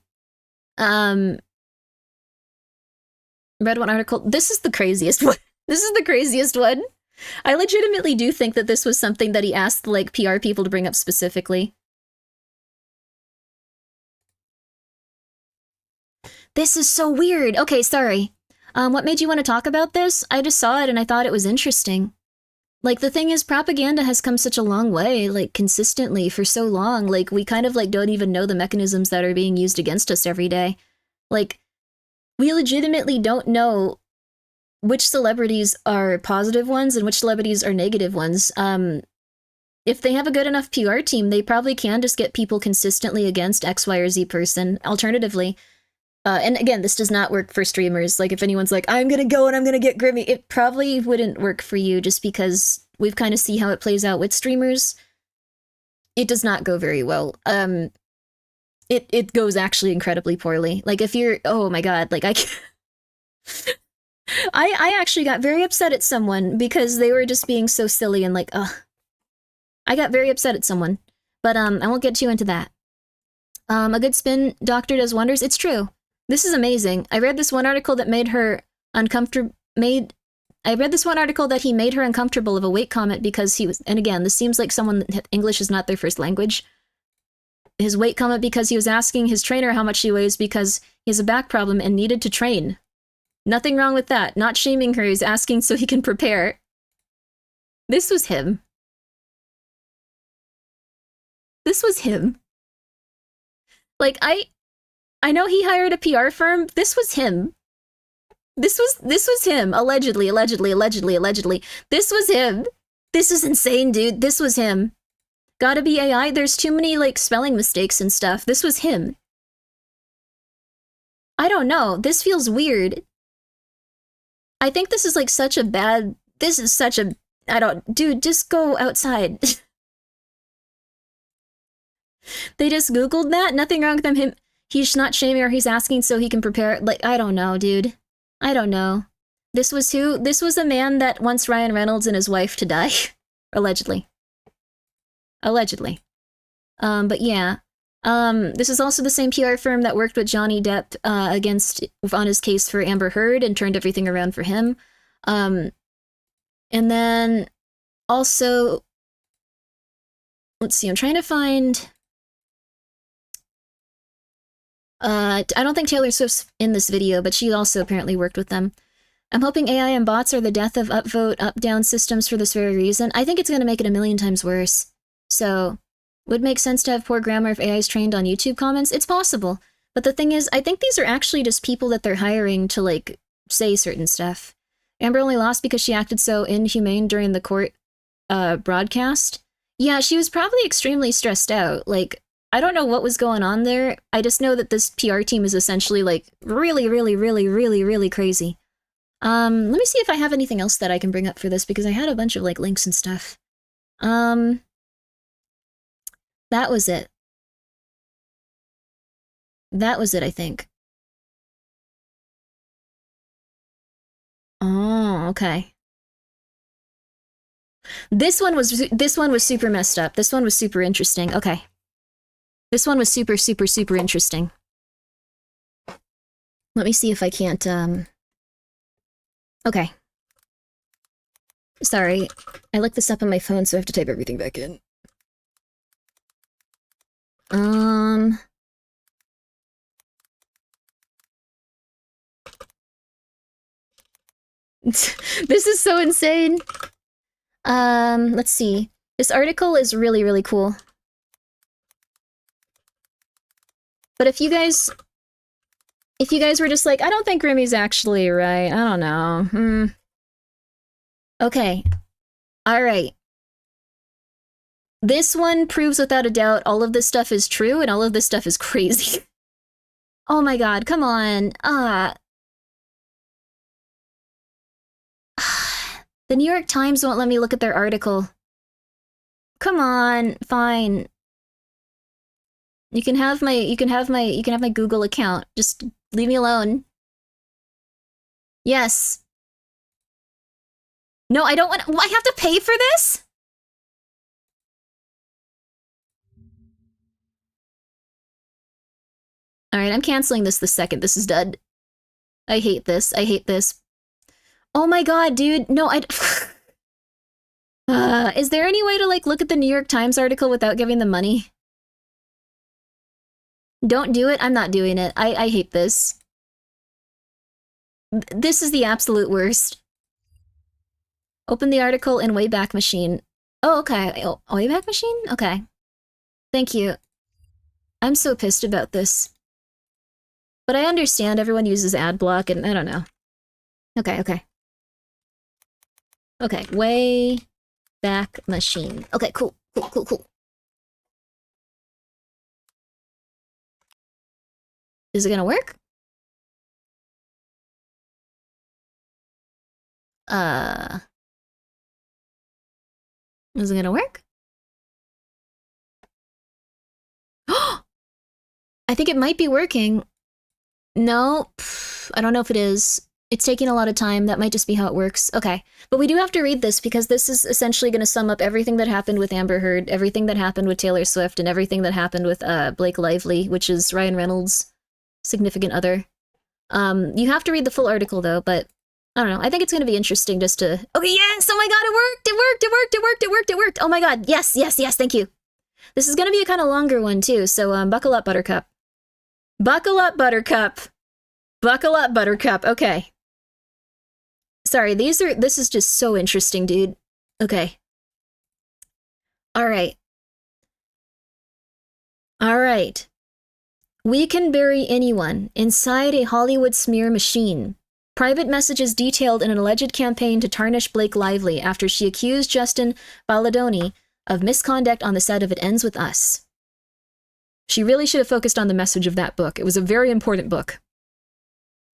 read one article. This is the craziest one. This is the craziest one. I legitimately do think that this was something that he asked, like, PR people to bring up specifically. This is so weird. Okay, sorry. What made you want to talk about this? I just saw it and I thought it was interesting. Like, the thing is, propaganda has come such a long way, like, consistently for so long. Like, we kind of, like, don't even know the mechanisms that are being used against us every day. Like, we legitimately don't know which celebrities are positive ones and which celebrities are negative ones. If they have a good enough PR team, they probably can just get people consistently against X, Y, or Z person. Alternatively, and again, this does not work for streamers. Like, if anyone's like, I'm gonna go and I'm gonna get Grimmi, it probably wouldn't work for you just because we've kind of see how it plays out with streamers. It does not go very well. It goes actually incredibly poorly. Like, if you're, oh my god, like, I actually got very upset at someone because they were just being so silly and like, ugh. I got very upset at someone, but I won't get too into that. A good spin doctor does wonders. It's true. This is amazing. I read this one article that made her uncomfortable. I read this one article that he made her uncomfortable of a weight comment because he was, and again, this seems like someone that English is not their first language. His weight comment because he was asking his trainer how much she weighs because he has a back problem and needed to train. Nothing wrong with that. Not shaming her. He's asking so he can prepare. This was him. This was him. Like, I know he hired a PR firm. This was him. This was him. Allegedly. This was him. This is insane, dude. This was him. Gotta be AI. There's too many, like, spelling mistakes and stuff. This was him. I don't know. This feels weird. I think this is, like, such a bad... This is such a... I don't... Dude, just go outside. They just Googled that? Nothing wrong with him. He's not shaming her. He's asking so he can prepare... Like, I don't know, dude. I don't know. This was who? This was a man that wants Ryan Reynolds and his wife to die. Allegedly. Allegedly. But yeah. This is also the same PR firm that worked with Johnny Depp on his case for Amber Heard and turned everything around for him. And then also, let's see, I'm trying to find... I don't think Taylor Swift's in this video, but she also apparently worked with them. I'm hoping AI and bots are the death of upvote, up-down systems for this very reason. I think it's going to make it a million times worse. So, would make sense to have poor grammar if AI is trained on YouTube comments? It's possible. But the thing is, I think these are actually just people that they're hiring to, like, say certain stuff. Amber only lost because she acted so inhumane during the court broadcast. Yeah, she was probably extremely stressed out. Like, I don't know what was going on there. I just know that this PR team is essentially, like, really crazy. Let me see if I have anything else that I can bring up for this, because I had a bunch of, like, links and stuff. That was it. That was it, I think. Oh, okay. This one was super messed up. This one was super interesting. Okay. This one was super interesting. Let me see if I can't, Okay. Sorry. I looked this up on my phone, so I have to type everything back in. This is so insane. Let's see. This article is really cool. But if you guys were just like, I don't think Grimmi's actually right, I don't know. Okay. Alright. This one proves without a doubt all of this stuff is true and all of this stuff is crazy. Oh my god, come on. The New York Times won't let me look at their article. Come on, fine. You can have my Google account. Just leave me alone. Yes. No, I don't want. I have to pay for this? All right, I'm canceling this the second this is done. I hate this. I hate this. Oh my god, dude. No, is there any way to, like, look at the New York Times article without giving them money? Don't do it. I'm not doing it. I hate this. This is the absolute worst. Open the article in Wayback Machine. Oh, okay. Oh, Wayback Machine? Okay. Thank you. I'm so pissed about this. But I understand everyone uses ad block and I don't know. Okay. Okay, Wayback Machine. Okay, cool. Is it gonna work? Is it gonna work? I think it might be working. No, I don't know if it is. It's taking a lot of time. That might just be how it works. Okay, but we do have to read this because this is essentially going to sum up everything that happened with Amber Heard, everything that happened with Taylor Swift, and everything that happened with Blake Lively, which is Ryan Reynolds' significant other. You have to read the full article though, but I don't know. I think it's going to be interesting just to... Okay, yes! Oh my god, it worked! It worked! Oh my god, yes, thank you. This is going to be a kind of longer one too, so buckle up, Buttercup. Buckle up, Buttercup! Buckle up, Buttercup. Okay. Sorry, this is just so interesting, dude. Okay. Alright. We can bury anyone inside a Hollywood smear machine. Private messages detailed in an alleged campaign to tarnish Blake Lively after she accused Justin Baldoni of misconduct on the set of It Ends With Us. She really should have focused on the message of that book. It was a very important book.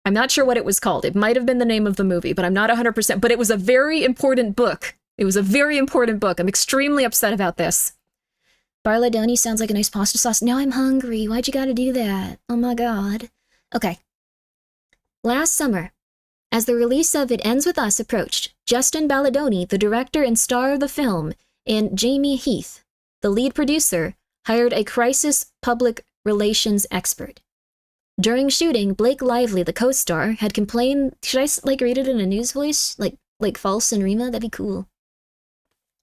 I'm not sure what it was called. It might have been the name of the movie, but I'm not 100%. But it was a very important book. I'm extremely upset about this. Barladoni sounds like a nice pasta sauce. Now I'm hungry. Why'd you gotta do that? Oh my god. Okay. Last summer, as the release of It Ends With Us approached, Justin Baldoni, the director and star of the film, and Jamie Heath, the lead producer, hired a crisis public relations expert. During shooting, Blake Lively, the co-star, had complained... Should I, like, read it in a news voice? Like False and Rima? That'd be cool.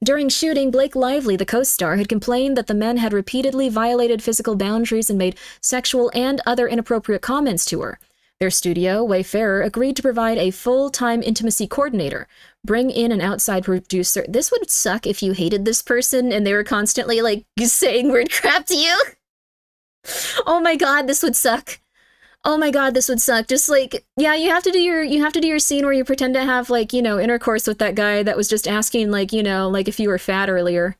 During shooting, Blake Lively, the co-star, had complained that the men had repeatedly violated physical boundaries and made sexual and other inappropriate comments to her. Their studio, Wayfarer, agreed to provide a full-time intimacy coordinator, bring in an outside producer. This would suck if you hated this person and they were constantly, like, saying weird crap to you. Oh my god, this would suck. Oh my god, this would suck. Just like, yeah, you have to do your scene where you pretend to have, like, you know, intercourse with that guy that was just asking, like, you know, like if you were fat earlier.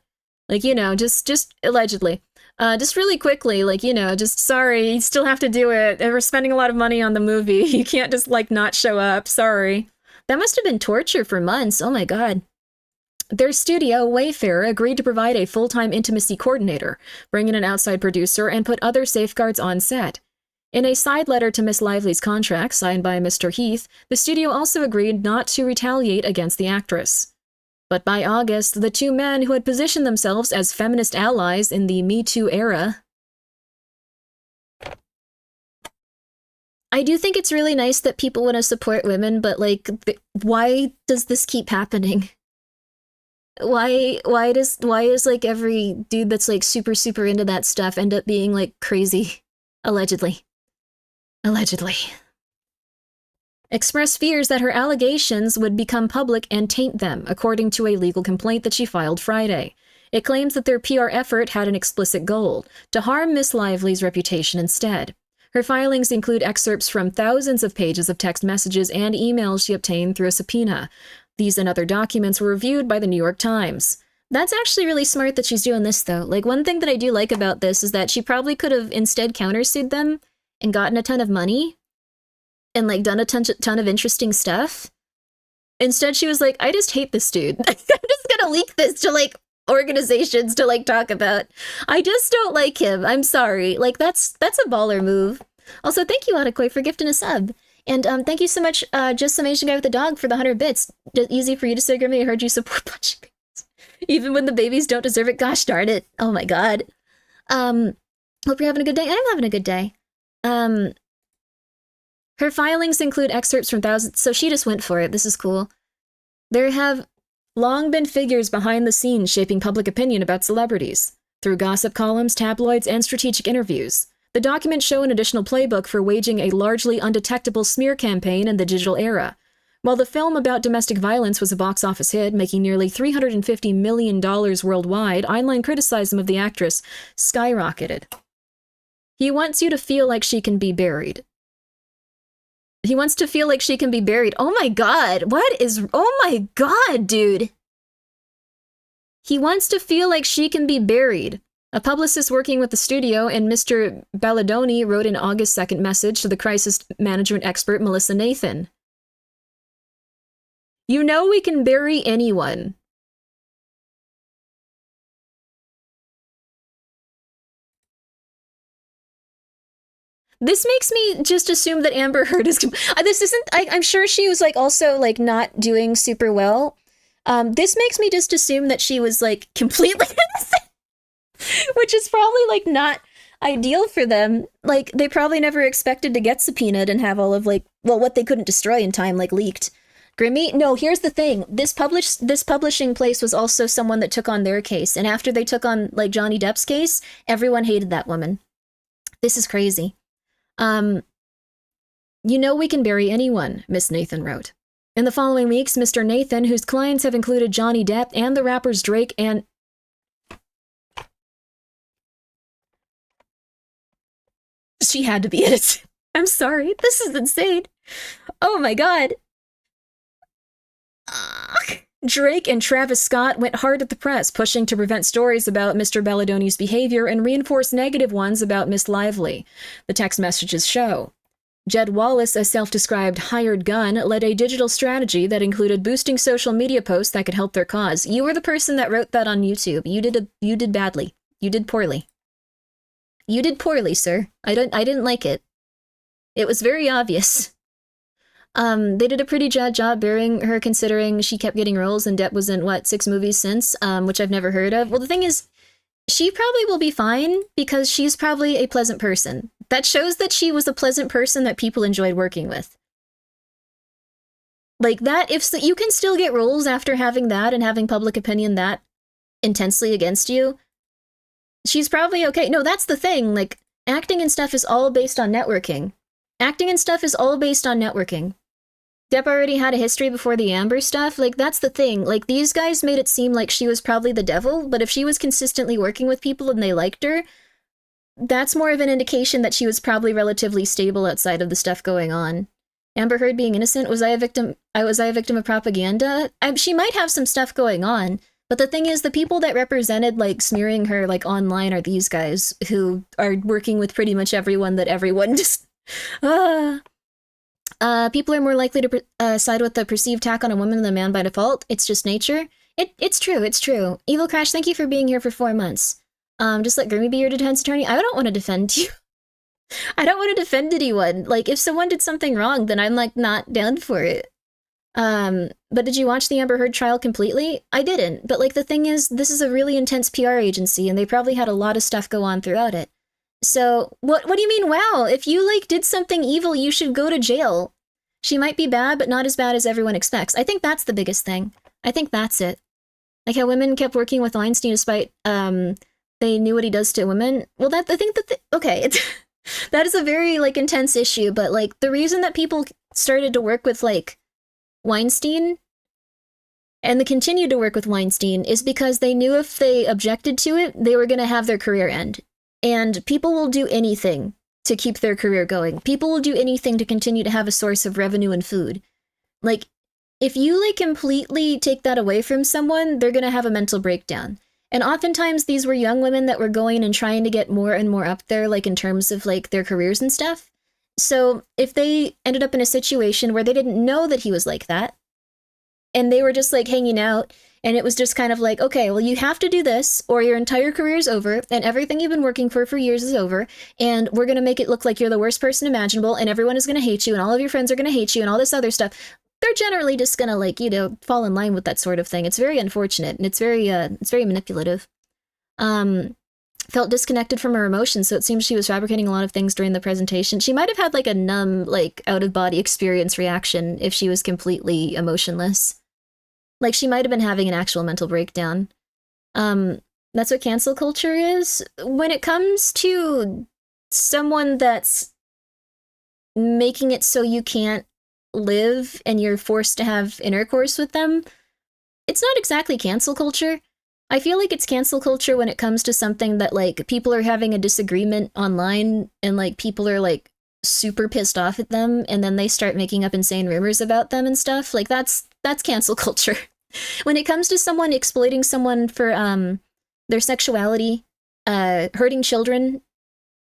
Like, you know, just allegedly. Just really quickly, like, you know, just sorry, you still have to do it. We're spending a lot of money on the movie. You can't just, like, not show up. Sorry. That must have been torture for months. Oh my god. Their studio, Wayfarer, agreed to provide a full-time intimacy coordinator, bring in an outside producer, and put other safeguards on set. In a side letter to Miss Lively's contract, signed by Mr. Heath, the studio also agreed not to retaliate against the actress. But by August, the two men who had positioned themselves as feminist allies in the Me Too era... I do think it's really nice that people want to support women, but, like, why does this keep happening? Why is, like, every dude that's, like, super into that stuff end up being, like, crazy? Allegedly. Expressed fears that her allegations would become public and taint them, according to a legal complaint that she filed Friday. It claims that their PR effort had an explicit goal, to harm Miss Lively's reputation instead. Her filings include excerpts from thousands of pages of text messages and emails she obtained through a subpoena. These and other documents were reviewed by the New York Times. That's actually really smart that she's doing this, though. Like, one thing that I do like about this is that she probably could have instead countersued them and gotten a ton of money and, like, done a ton of interesting stuff. Instead, she was like, I just hate this dude. I'm just gonna leak this to, like, organizations to, like, talk about. I just don't like him. I'm sorry. Like, that's a baller move. Also, thank you, Atakoi, for gifting a sub. And thank you so much, Just Some Asian Guy with a Dog, for the 100 bits. Easy for you to say, Grimmi. I heard you support punching babies. Even when the babies don't deserve it. Gosh darn it. Oh my god. Hope you're having a good day. I'm having a good day. Her filings include excerpts from thousands, so she just went for it. This is cool. There have long been figures behind the scenes shaping public opinion about celebrities, through gossip columns, tabloids, and strategic interviews. The documents show an additional playbook for waging a largely undetectable smear campaign in the digital era. While the film about domestic violence was a box office hit, making nearly $350 million worldwide, online criticism of the actress skyrocketed. He wants you to feel like she can be buried. He wants to feel like she can be buried. Oh my god, what is... Oh my god, dude! He wants to feel like she can be buried. A publicist working with the studio and Mr. Belladoni wrote an August 2nd message to the crisis management expert Melissa Nathan. You know we can bury anyone. This makes me just assume that Amber Heard is... this isn't... I'm sure she was, like, also, like, not doing super well. This makes me just assume that she was, like, completely innocent. Which is probably, like, not ideal for them. Like, they probably never expected to get subpoenaed and have all of, like... Well, what they couldn't destroy in time, like, leaked. Grimmi? No, here's the thing. This publishing place was also someone that took on their case. And after they took on, like, Johnny Depp's case, everyone hated that woman. This is crazy. You know we can bury anyone, Miss Nathan wrote. In the following weeks, Mr. Nathan, whose clients have included Johnny Depp and the rappers Drake and... She had to be it. I'm sorry, this is insane. Oh my god. Drake and Travis Scott went hard at the press, pushing to prevent stories about Mr. Belladoni's behavior and reinforce negative ones about Miss Lively, the text messages show. Jed Wallace, a self-described hired gun, led a digital strategy that included boosting social media posts that could help their cause. You were the person that wrote that on YouTube. You did badly. You did poorly. You did poorly, sir. I didn't like it. It was very obvious. They did a pretty bad job burying her, considering she kept getting roles and Depp was in, 6 movies since, which I've never heard of. Well, the thing is, she probably will be fine because she's probably a pleasant person. That shows that she was a pleasant person that people enjoyed working with. Like that, you can still get roles after having that and having public opinion that intensely against you. She's probably okay. No, that's the thing. Like, acting and stuff is all based on networking. Acting and stuff is all based on networking. Depp already had a history before the Amber stuff. Like, that's the thing. Like, these guys made it seem like she was probably the devil, but if she was consistently working with people and they liked her, that's more of an indication that she was probably relatively stable outside of the stuff going on. Amber Heard being innocent, was I a victim of propaganda? She might have some stuff going on, but the thing is, the people that represented, like, smearing her, like, online are these guys who are working with pretty much everyone that everyone just... People are more likely to side with the perceived attack on a woman than a man by default. It's just nature. It's true. Evil Crash, thank you for being here for 4 months. Just let Grimmi be your defense attorney. I don't want to defend you. I don't want to defend anyone. Like, if someone did something wrong, then I'm, like, not down for it. But did you watch the Amber Heard trial completely? I didn't. But, like, the thing is, this is a really intense PR agency, and they probably had a lot of stuff go on throughout it. So, what do you mean, wow? If you, like, did something evil, you should go to jail. She might be bad, but not as bad as everyone expects. I think that's the biggest thing. I think that's it. Like how women kept working with Weinstein despite, they knew what he does to women. Well, I think that, okay, that is a very, like, intense issue, but, like, the reason that people started to work with, like, Weinstein, and they continued to work with Weinstein, is because they knew if they objected to it, they were going to have their career end. And people will do anything to keep their career going. People will do anything to continue to have a source of revenue and food. Like, if you, like, completely take that away from someone, they're gonna have a mental breakdown. And oftentimes, these were young women that were going and trying to get more and more up there, like, in terms of, like, their careers and stuff. So, if they ended up in a situation where they didn't know that he was like that, and they were just, like, hanging out, and it was just kind of like, okay, well, you have to do this, or your entire career is over, and everything you've been working for years is over, and we're going to make it look like you're the worst person imaginable, and everyone is going to hate you, and all of your friends are going to hate you, and all this other stuff. They're generally just going to, like, you know, fall in line with that sort of thing. It's very unfortunate, and it's very manipulative. felt disconnected from her emotions, so it seems she was fabricating a lot of things during the presentation. She might have had like a numb, like out-of-body experience reaction if she was completely emotionless. Like she might have been having an actual mental breakdown. That's what cancel culture is. When it comes to someone that's making it so you can't live and you're forced to have intercourse with them, it's not exactly cancel culture. I feel like it's cancel culture when it comes to something that, like, people are having a disagreement online and, like, people are, like, super pissed off at them and then they start making up insane rumors about them and stuff. Like, that's cancel culture. When it comes to someone exploiting someone for their sexuality, hurting children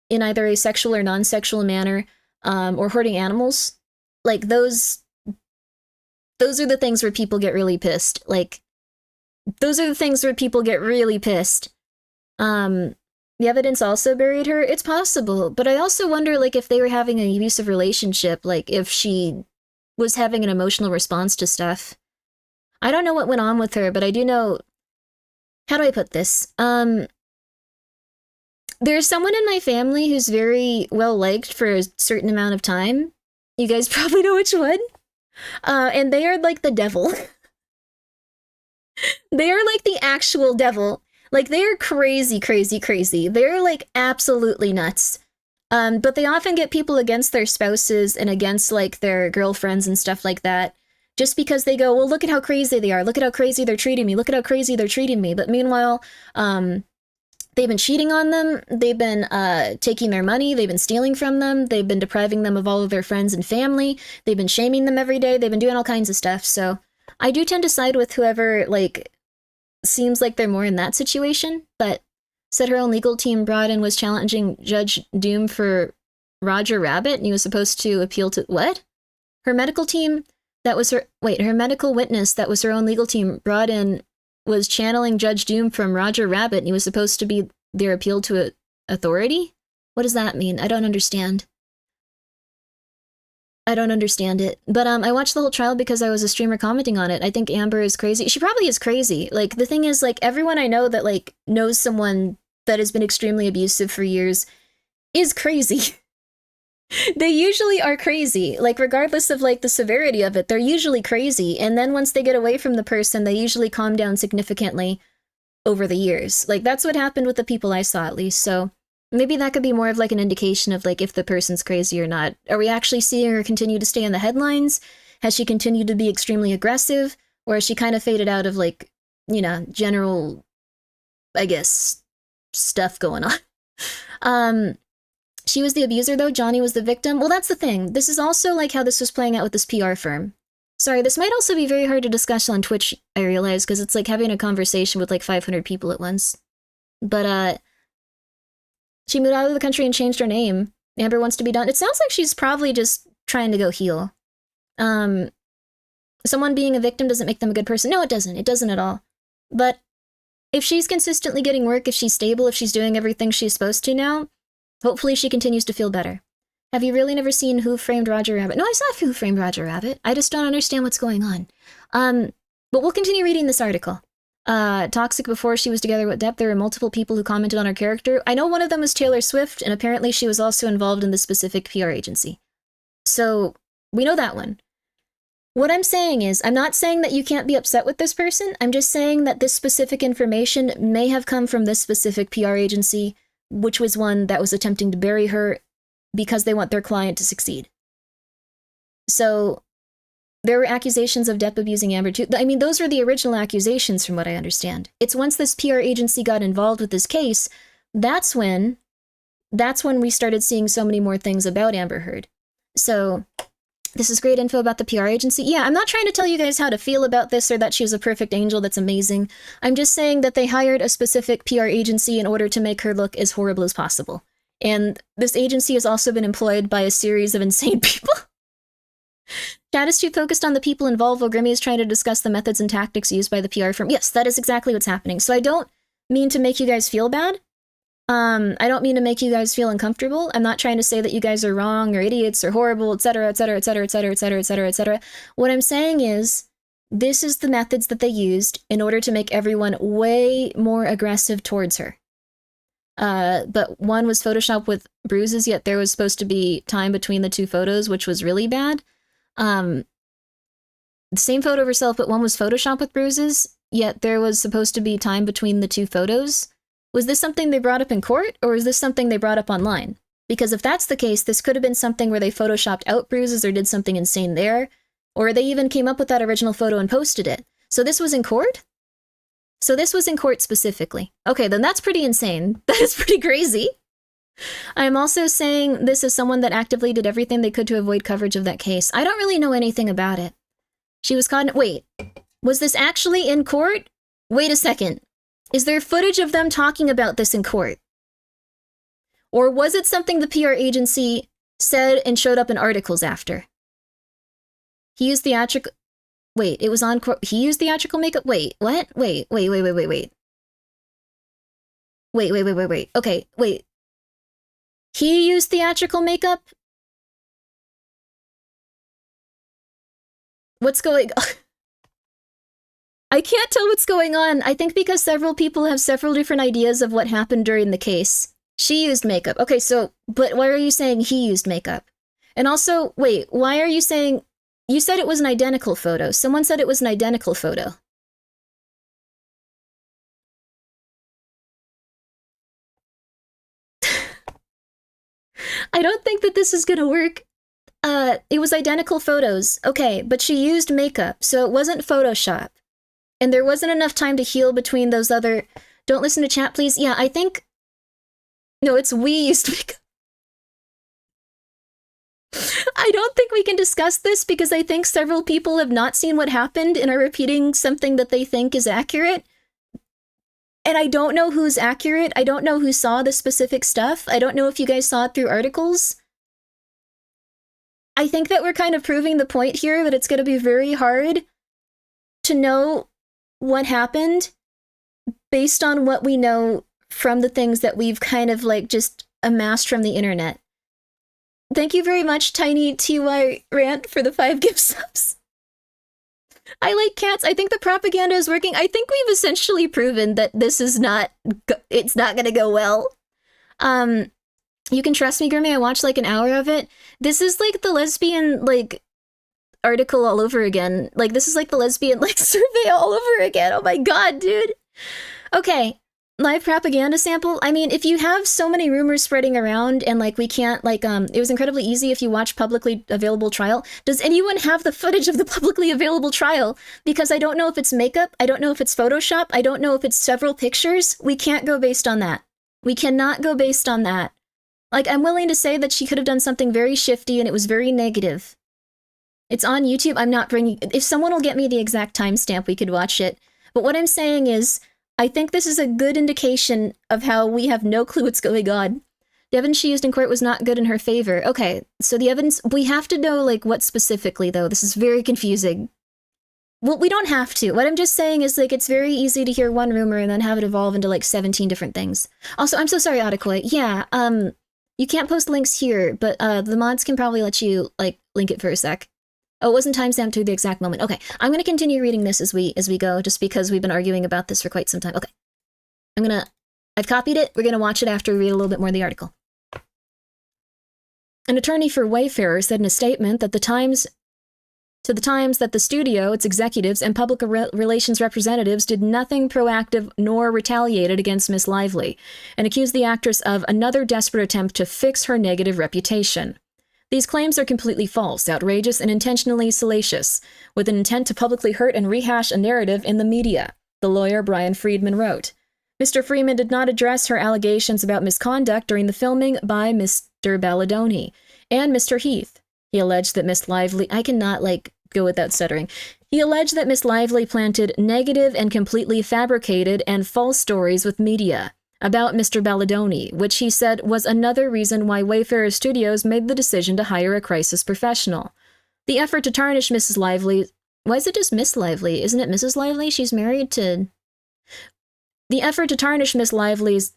in either a sexual or non-sexual manner, or hurting animals, like, those are the things where people get really pissed. Like, those are the things where people get really pissed. The evidence also buried her. It's possible, but I also wonder, like, if they were having an abusive relationship, like, if she was having an emotional response to stuff. I don't know what went on with her, but I do know... How do I put this? There's someone in my family who's very well-liked for a certain amount of time. You guys probably know which one. And they are, like, the devil. They are like the actual devil. Like, they are crazy, crazy, crazy. They're, like, absolutely nuts. But they often get people against their spouses and against, like, their girlfriends and stuff like that. Just because they go, well, look at how crazy they are. Look at how crazy they're treating me. Look at how crazy they're treating me. But meanwhile, they've been cheating on them. They've been taking their money. They've been stealing from them. They've been depriving them of all of their friends and family. They've been shaming them every day. They've been doing all kinds of stuff. So I do tend to side with whoever, like, seems like they're more in that situation, but said her own legal team brought in was challenging Judge Doom for Roger Rabbit, and he was supposed to appeal to... What? Her medical team that was her... Wait, her medical witness that was her own legal team brought in was channeling Judge Doom from Roger Rabbit, and he was supposed to be their appeal to authority? What does that mean? I don't understand. I don't understand it. But I watched the whole trial because I was a streamer commenting on it. I think Amber is crazy. She probably is crazy. Like, the thing is, like, everyone I know that, like, knows someone that has been extremely abusive for years is crazy. They usually are crazy. Like, regardless of, like, the severity of it, they're usually crazy. And then once they get away from the person, they usually calm down significantly over the years. Like, that's what happened with the people I saw, at least. So maybe that could be more of, like, an indication of, like, if the person's crazy or not. Are we actually seeing her continue to stay in the headlines? Has she continued to be extremely aggressive? Or has she kind of faded out of, like, you know, general, I guess, stuff going on? She was the abuser, though. Johnny was the victim. Well, that's the thing. This is also, like, how this was playing out with this PR firm. Sorry, this might also be very hard to discuss on Twitch, I realize, because it's like having a conversation with, like, 500 people at once. But, she moved out of the country and changed her name. Amber wants to be done. It sounds like she's probably just trying to go heal. Someone being a victim doesn't make them a good person. No, it doesn't. It doesn't at all. But if she's consistently getting work, if she's stable, if she's doing everything she's supposed to now, hopefully she continues to feel better. Have you really never seen Who Framed Roger Rabbit? No, I saw Who Framed Roger Rabbit. I just don't understand what's going on. But we'll continue reading this article. Toxic before she was together with Depp, there were multiple people who commented on her character. I know one of them was Taylor Swift, and apparently she was also involved in this specific PR agency. So, we know that one. What I'm saying is, I'm not saying that you can't be upset with this person, I'm just saying that this specific information may have come from this specific PR agency, which was one that was attempting to bury her because they want their client to succeed. So, there were accusations of Depp abusing Amber too. I mean, those were the original accusations from what I understand. It's once this PR agency got involved with this case, that's when we started seeing so many more things about Amber Heard. So, this is great info about the PR agency. Yeah, I'm not trying to tell you guys how to feel about this or that she was a perfect angel that's amazing. I'm just saying that they hired a specific PR agency in order to make her look as horrible as possible. And this agency has also been employed by a series of insane people. Chat is too focused on the people involved while Grimmi is trying to discuss the methods and tactics used by the PR firm. Yes, that is exactly what's happening. So I don't mean to make you guys feel bad. I don't mean to make you guys feel uncomfortable. I'm not trying to say that you guys are wrong or idiots or horrible, etc., etc., etc., etc., etc., etc., etc. What I'm saying is, this is the methods that they used in order to make everyone way more aggressive towards her. but one was photoshopped with bruises, yet there was supposed to be time between the two photos, which was really bad. The same photo of herself, but one was photoshopped with bruises, yet there was supposed to be time between the two photos. Was this something they brought up in court, or is this something they brought up online? Because if that's the case, this could have been something where they photoshopped out bruises or did something insane there, or they even came up with that original photo and posted it. So this was in court? So this was in court specifically. Okay, then that's pretty insane. That is pretty crazy. I'm also saying this as someone that actively did everything they could to avoid coverage of that case. I don't really know anything about it. She was caught in— wait, was this actually in court? Wait a second. Is there footage of them talking about this in court? Or was it something the PR agency said and showed up in articles after? He used theatrical— wait, it was on court— he used theatrical makeup? Wait, what? Wait. Okay, wait. He used theatrical makeup? What's going on? I can't tell what's going on. I think because several people have several different ideas of what happened during the case. She used makeup. Okay, so, but why are you saying he used makeup? And also, wait, why are you saying— you said it was an identical photo. Someone said it was an identical photo. I don't think that this is gonna work. It was identical photos. Okay, but she used makeup, so it wasn't Photoshop. And there wasn't enough time to heal between those other— don't listen to chat, please. Yeah, I think— no, it's we used makeup. I don't think we can discuss this because I think several people have not seen what happened and are repeating something that they think is accurate. And I don't know who's accurate. I don't know who saw the specific stuff. I don't know if you guys saw it through articles. I think that we're kind of proving the point here that it's going to be very hard to know what happened based on what we know from the things that we've kind of like just amassed from the internet. Thank you very much, Tiny TY Rant, for the 5 gift subs. I like cats. I think the propaganda is working. I think we've essentially proven that this is not— it's not gonna go well. You can trust me, Grimmi. I watched like an hour of it. This is like the lesbian like article all over again. Like this is like the lesbian like survey all over again. Oh my god, dude. Okay. Live propaganda sample. I mean, if you have so many rumors spreading around and like we can't like it was incredibly easy if you watch publicly available trial. Does anyone have the footage of the publicly available trial? Because I don't know if it's makeup, I don't know if it's Photoshop, I don't know if it's several pictures. We can't go based on that. We cannot go based on that. Like I'm willing to say that she could have done something very shifty and it was very negative. It's on YouTube. I'm not bringing— if someone will get me the exact timestamp, we could watch it. But what I'm saying is I think this is a good indication of how we have no clue what's going on. The evidence she used in court was not good in her favor. Okay, so the evidence— we have to know, like, what specifically, though. This is very confusing. Well, we don't have to. What I'm just saying is, like, it's very easy to hear one rumor and then have it evolve into, like, 17 different things. Also, I'm so sorry, Adequate. Yeah, you can't post links here, but, the mods can probably let you, like, link it for a sec. Oh, it wasn't timestamped to the exact moment. Okay, I'm gonna continue reading this as we go, just because we've been arguing about this for quite some time. Okay. I've copied it. We're gonna watch it after we read a little bit more of the article. An attorney for Wayfarer said in a statement that the Times that the studio, its executives, and public relations representatives did nothing proactive nor retaliated against Miss Lively, and accused the actress of another desperate attempt to fix her negative reputation. These claims are completely false, outrageous, and intentionally salacious, with an intent to publicly hurt and rehash a narrative in the media, the lawyer Brian Friedman wrote. Mr. Freeman did not address her allegations about misconduct during the filming by Mr. Balladoni and Mr. Heath. He alleged that Miss Lively— I cannot, like, go without stuttering. He alleged that Miss Lively planted negative and completely fabricated and false stories with media about Mr. Balladoni, which he said was another reason why Wayfarer Studios made the decision to hire a crisis professional. The effort to tarnish Mrs. Lively— why is it just Miss Lively? Isn't it Mrs. Lively? She's married to— the effort to tarnish Miss Lively's—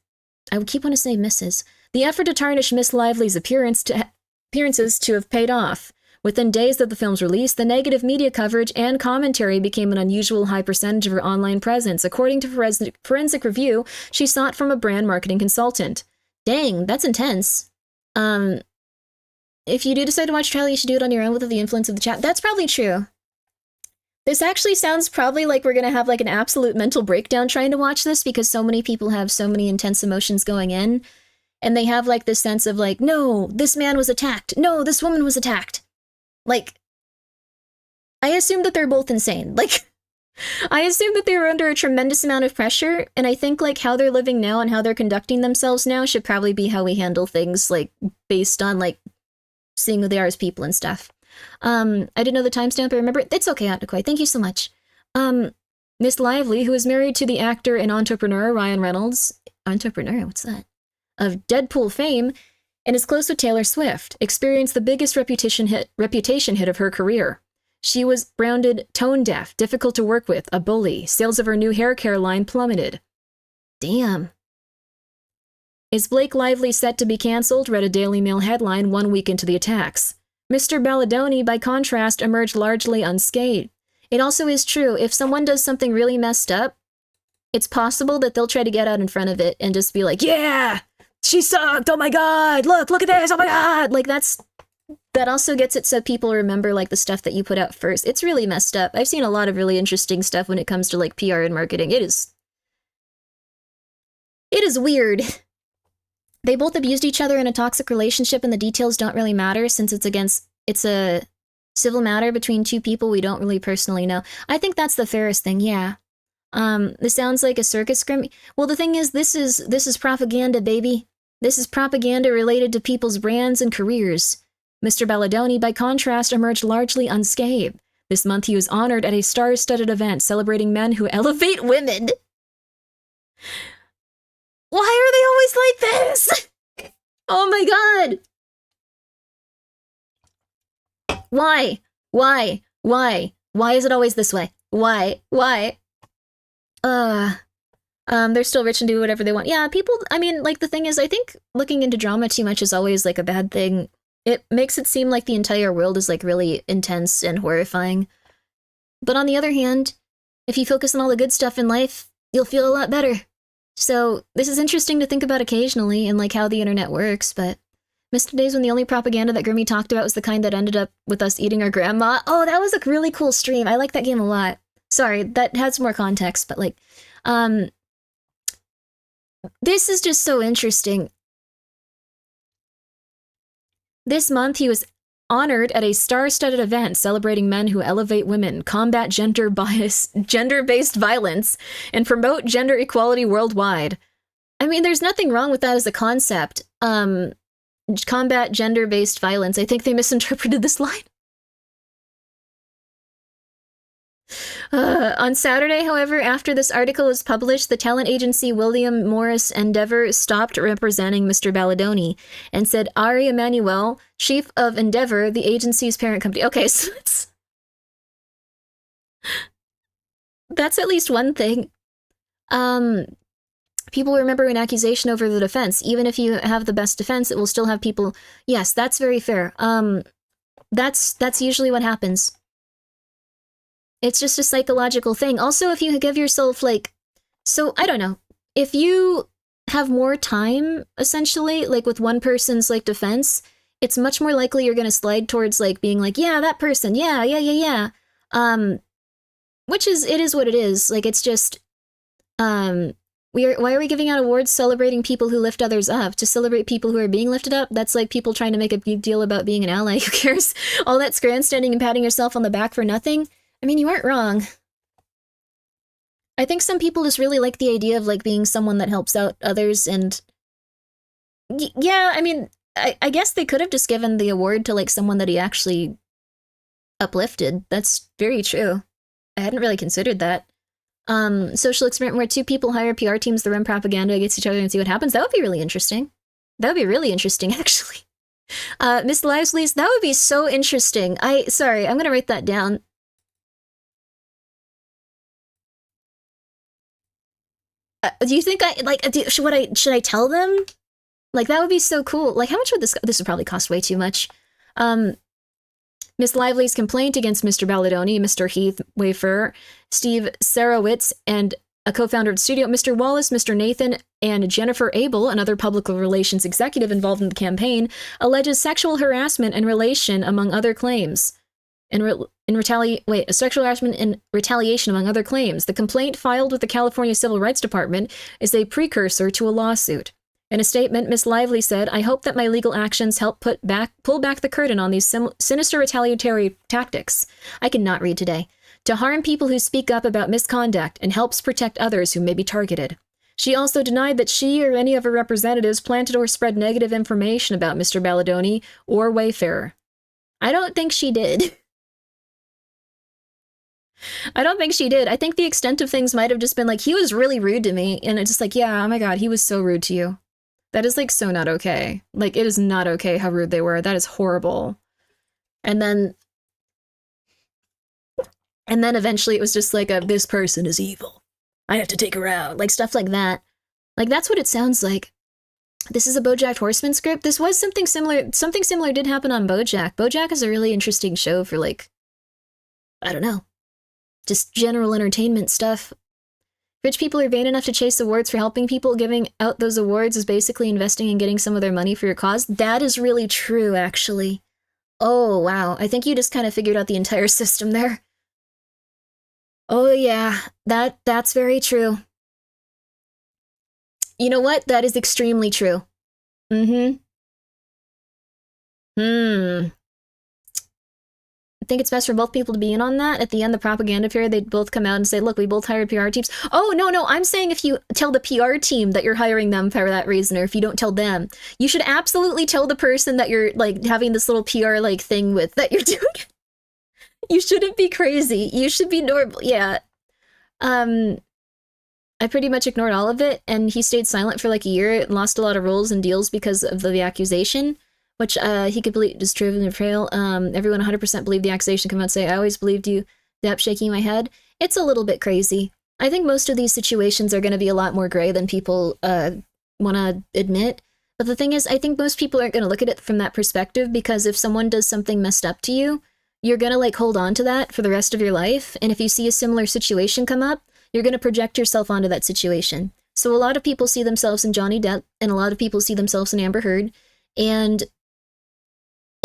I would keep wanting to say Mrs. The effort to tarnish Miss Lively's appearances to have paid off, Within days of the film's release, the negative media coverage and commentary became an unusual high percentage of her online presence. According to Forensic Review, she sought from a brand marketing consultant. Dang, that's intense. If you do decide to watch the trailer, you should do it on your own without the influence of the chat. That's probably true. This actually sounds probably like we're gonna have like an absolute mental breakdown trying to watch this because so many people have so many intense emotions going in. And they have like this sense of like, no, this man was attacked. No, this woman was attacked. Like, I assume that they're both insane. Like, I assume that they were under a tremendous amount of pressure. And I think like how they're living now and how they're conducting themselves now should probably be how we handle things like based on like seeing who they are as people and stuff. I didn't know the timestamp, I remember it. It's okay, Atakoi. Thank you so much. Miss Lively, who is married to the actor and entrepreneur Ryan Reynolds. Entrepreneur? What's that? Of Deadpool fame, and is close with Taylor Swift, experienced the biggest reputation hit of her career. She was branded tone-deaf, difficult to work with, a bully. Sales of her new hair care line plummeted. Damn. Is Blake Lively set to be cancelled? Read a Daily Mail headline 1 week into the attacks. Mr. Balladoni, by contrast, emerged largely unscathed. It also is true, if someone does something really messed up, it's possible that they'll try to get out in front of it and just be like, yeah! She sucked! Oh my god! Look at this! Oh my god! Like, that also gets it so people remember, like, the stuff that you put out first. It's really messed up. I've seen a lot of really interesting stuff when it comes to, like, PR and marketing. It is weird. They both abused each other in a toxic relationship, and the details don't really matter since it's a civil matter between two people we don't really personally know. I think that's the fairest thing, yeah. This sounds like a circus Grimmi. Well, the thing is, this is propaganda, baby. This is propaganda related to people's brands and careers. Mr. Balladoni, by contrast, emerged largely unscathed. This month he was honored at a star-studded event celebrating men who elevate women. Why are they always like this? Oh my god! Why? Why is it always this way? Why? They're still rich and do whatever they want. Yeah, people, I mean, like, the thing is, I think looking into drama too much is always, like, a bad thing. It makes it seem like the entire world is, like, really intense and horrifying. But on the other hand, if you focus on all the good stuff in life, you'll feel a lot better. So, this is interesting to think about occasionally and, like, how the internet works, but missed days when the only propaganda that Grimmi talked about was the kind that ended up with us eating our grandma. Oh, that was a really cool stream. I like that game a lot. Sorry, that has more context, but, like, this is just so interesting. This month, he was honored at a star-studded event celebrating men who elevate women, combat gender-based violence, and promote gender equality worldwide. I mean, there's nothing wrong with that as a concept. Combat gender-based violence. I think they misinterpreted this line. On Saturday, however, after this article was published, the talent agency William Morris Endeavor stopped representing Mr. Balladoni and said Ari Emanuel, chief of Endeavor, the agency's parent company. Okay, so that's at least one thing. People remember an accusation over the defense. Even if you have the best defense, it will still have people. Yes, that's very fair. That's usually what happens. It's just a psychological thing. Also, if you give yourself, like... So, I don't know. If you have more time, essentially, like, with one person's, like, defense, it's much more likely you're gonna slide towards, like, being like, yeah, that person, yeah. Which is, it is what it is. Like, it's just... why are we giving out awards celebrating people who lift others up? To celebrate people who are being lifted up? That's like people trying to make a big deal about being an ally. Who cares? All that grandstanding and patting yourself on the back for nothing? I mean, you aren't wrong. I think some people just really like the idea of, like, being someone that helps out others, and... yeah, I mean, I guess they could have just given the award to, like, someone that he actually uplifted. That's very true. I hadn't really considered that. Social experiment where two people hire PR teams to run propaganda against each other and see what happens. That would be really interesting. That would be really interesting, actually. Miss Lively's, that would be so interesting. Sorry, I'm gonna write that down. Do you think should I tell them? Like, that would be so cool. Like, how much would this would probably cost way too much. Miss Lively's complaint against Mr. Balladoni, Mr. Heath Wafer, Steve Sarowitz, and a co-founder of the studio, Mr. Wallace, Mr. Nathan, and Jennifer Abel, another public relations executive involved in the campaign, alleges sexual harassment and relation among other claims. Sexual harassment and retaliation among other claims. The complaint filed with the California Civil Rights Department is a precursor to a lawsuit. In a statement, Miss Lively said, "I hope that my legal actions help pull back the curtain on these sinister retaliatory tactics. I cannot read today. To harm people who speak up about misconduct and helps protect others who may be targeted." She also denied that she or any of her representatives planted or spread negative information about Mr. Balladoni or Wayfarer. I don't think she did. I don't think she did. I think the extent of things might have just been like, he was really rude to me. And it's just like, yeah, oh my God, he was so rude to you. That is like so not okay. Like, it is not okay how rude they were. That is horrible. And then eventually it was just like this person is evil. I have to take her out. Like stuff like that. Like that's what it sounds like. This is a BoJack Horseman script. This was something similar. Something similar did happen on BoJack. BoJack is a really interesting show for like, I don't know, just general entertainment stuff. Rich people are vain enough to chase awards for helping people. Giving out those awards is basically investing in getting some of their money for your cause. That is really true, actually. Oh, wow. I think you just kind of figured out the entire system there. Oh, yeah. That's very true. You know what? That is extremely true. I think it's best for both people to be in on that. At the end, the propaganda period, they'd both come out and say, look, we both hired PR teams. Oh, no, I'm saying if you tell the PR team that you're hiring them for that reason, or if you don't tell them, you should absolutely tell the person that you're, like, having this little PR, like, thing with that you're doing. You shouldn't be crazy. You should be normal. Yeah. I pretty much ignored all of it, and he stayed silent for, like, a year and lost a lot of roles and deals because of the accusation. Which he could believe is true in the trail. Everyone 100% believed the accusation. Come out and say, I always believed you. Dap shaking my head. It's a little bit crazy. I think most of these situations are going to be a lot more gray than people want to admit. But the thing is, I think most people aren't going to look at it from that perspective, because if someone does something messed up to you, you're going to like hold on to that for the rest of your life. And if you see a similar situation come up, you're going to project yourself onto that situation. So a lot of people see themselves in Johnny Depp, and a lot of people see themselves in Amber Heard. And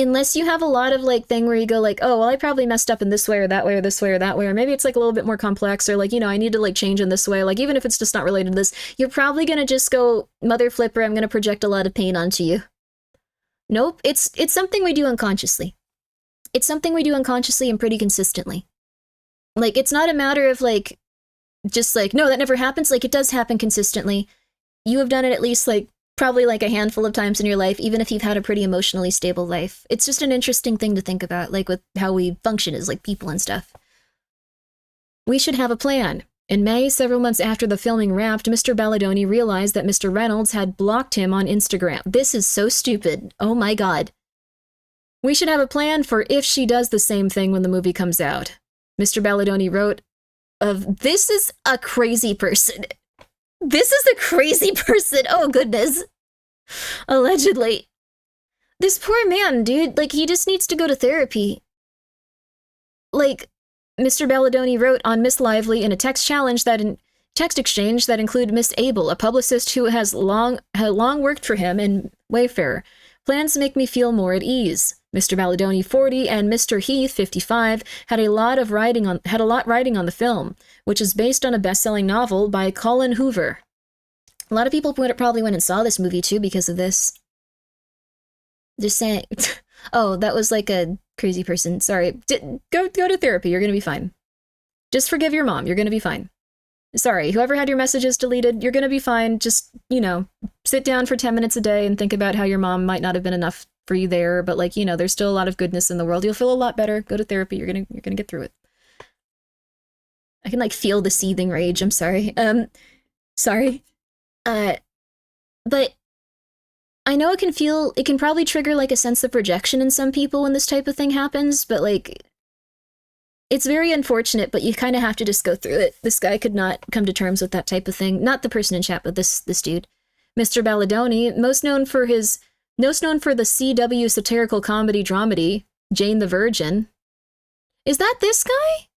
unless you have a lot of like thing where you go like, oh, well, I probably messed up in this way or that way or this way or that way, or maybe it's like a little bit more complex, or like, you know, I need to like change in this way. Like, even if it's just not related to this, you're probably going to just go, mother flipper, I'm going to project a lot of pain onto you. Nope. It's something we do unconsciously. It's something we do unconsciously and pretty consistently. Like, it's not a matter of like, just like, no, that never happens. Like, it does happen consistently. You have done it at least like probably like a handful of times in your life, even if you've had a pretty emotionally stable life. It's just an interesting thing to think about, like with how we function as like people and stuff. We should have a plan. In May, several months after the filming wrapped, Mr. Balladoni realized that Mr. Reynolds had blocked him on Instagram. This is so stupid. Oh my God. We should have a plan for if she does the same thing when the movie comes out. Mr. Balladoni wrote this is a crazy person. This is a crazy person. Oh, goodness. Allegedly. This poor man, dude. Like, he just needs to go to therapy. Like, Mr. Balladoni wrote on Miss Lively in a text exchange that included Miss Abel, a publicist who had long worked for him in Wayfarer. Plans make me feel more at ease. Mr. Balladoni, 40, and Mr. Heath, 55, had a lot riding on the film, which is based on a best-selling novel by Colin Hoover. A lot of people probably went and saw this movie too because of this. Just saying. Oh, that was like a crazy person. Sorry. Go to therapy. You're gonna be fine. Just forgive your mom. You're gonna be fine. Sorry, whoever had your messages deleted, you're gonna be fine. Just, you know, sit down for 10 minutes a day and think about how your mom might not have been enough for you there, but like, you know, there's still a lot of goodness in the world. You'll feel a lot better. Go to therapy. You're gonna get through it. I can like feel the seething rage. I'm sorry. Sorry. But I know it can probably trigger like a sense of projection in some people when this type of thing happens, but like, it's very unfortunate, but you kind of have to just go through it. This guy could not come to terms with that type of thing. Not the person in chat, but this dude. Mr. Balladoni, most known for the CW satirical comedy dramedy, Jane the Virgin. Is that this guy?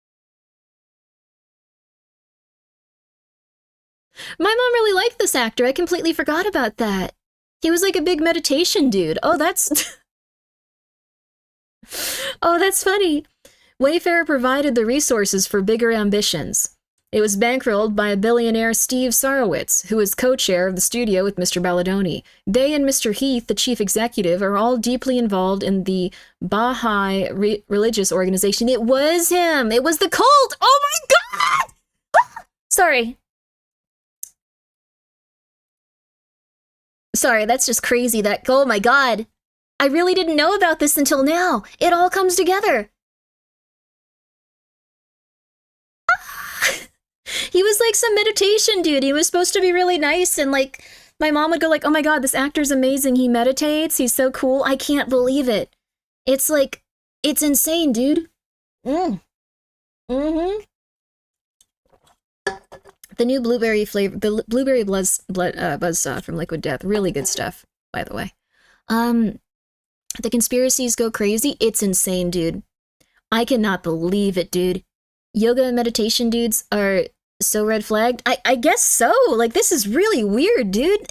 My mom really liked this actor. I completely forgot about that. He was like a big meditation dude. Oh, that's... oh, that's funny. Wayfair provided the resources for bigger ambitions. It was bankrolled by a billionaire Steve Sarowitz, who is co-chair of the studio with Mr. Balladoni. They and Mr. Heath, the chief executive, are all deeply involved in the Baha'i religious organization. It was him! It was the cult! Oh my god! Sorry. Sorry, that's just crazy. Oh my god. I really didn't know about this until now. It all comes together. He was like some meditation dude. He was supposed to be really nice, and like my mom would go like, "Oh my god, this actor's amazing. He meditates. He's so cool. I can't believe it." It's like, it's insane, dude. Mm-hmm. The new blueberry flavor, the blueberry buzzsaw from Liquid Death, really good stuff, by the way. The conspiracies go crazy. It's insane, dude. I cannot believe it, dude. Yoga and meditation dudes are so red flagged. I guess so. Like, this is really weird, dude.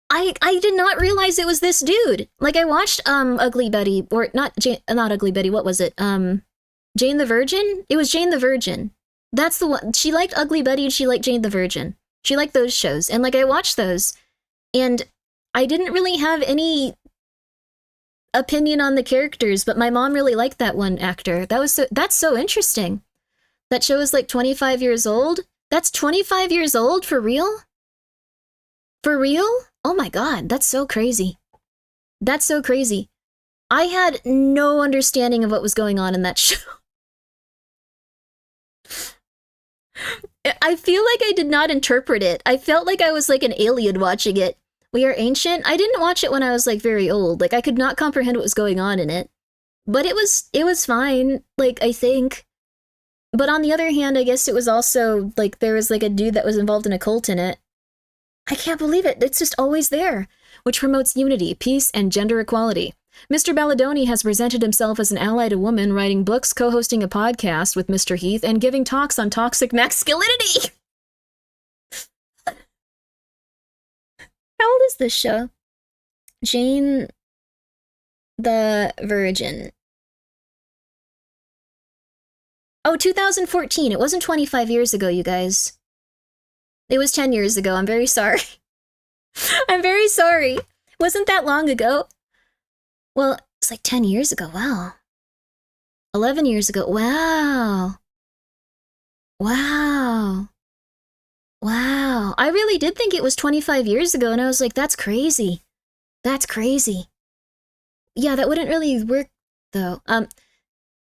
I did not realize it was this dude. Like, I watched Ugly Betty, or not Ugly Betty. What was it? Jane the Virgin. It was Jane the Virgin. That's the one. She liked Ugly Betty and she liked Jane the Virgin. She liked those shows, and like I watched those, and I didn't really have any opinion on the characters, but my mom really liked that one actor. That's so interesting. That show is like 25 years old. That's 25 years old for real? For real? Oh my god, that's so crazy. That's so crazy. I had no understanding of what was going on in that show. I feel like I did not interpret it. I felt like I was like an alien watching it. We Are Ancient. I didn't watch it when I was like very old. Like I could not comprehend what was going on in it. But it was fine, like I think. But on the other hand, I guess it was also like there was like a dude that was involved in a cult in it. I can't believe it. It's just always there, which promotes unity, peace, and gender equality. Mr. Balladoni has presented himself as an ally to women, writing books, co-hosting a podcast with Mr. Heath, and giving talks on toxic masculinity. How old is this show? Jane the Virgin. Oh, 2014. It wasn't 25 years ago, you guys. It was 10 years ago. I'm very sorry. I'm very sorry. Wasn't that long ago? Well, it's like 10 years ago. Wow. 11 years ago. Wow. Wow. Wow. I really did think it was 25 years ago, and I was like, that's crazy. That's crazy. Yeah, that wouldn't really work, though.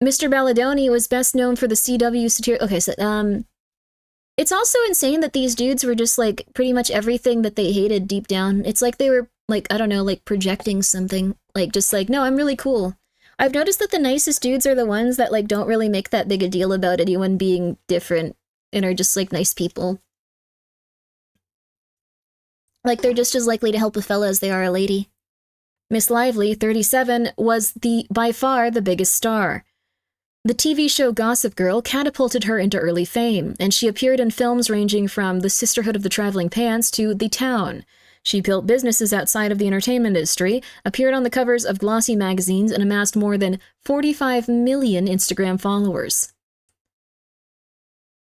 Mr. Balladoni was best known for the CW satirical... Okay, so, it's also insane that these dudes were just, like, pretty much everything that they hated deep down. It's like they were, like, I don't know, like, projecting something. Like, just like, no, I'm really cool. I've noticed that the nicest dudes are the ones that, like, don't really make that big a deal about anyone being different and are just, like, nice people. Like, they're just as likely to help a fella as they are a lady. Miss Lively, 37, was by far the biggest star. The TV show Gossip Girl catapulted her into early fame, and she appeared in films ranging from The Sisterhood of the Traveling Pants to The Town. She built businesses outside of the entertainment industry, appeared on the covers of glossy magazines, and amassed more than 45 million Instagram followers.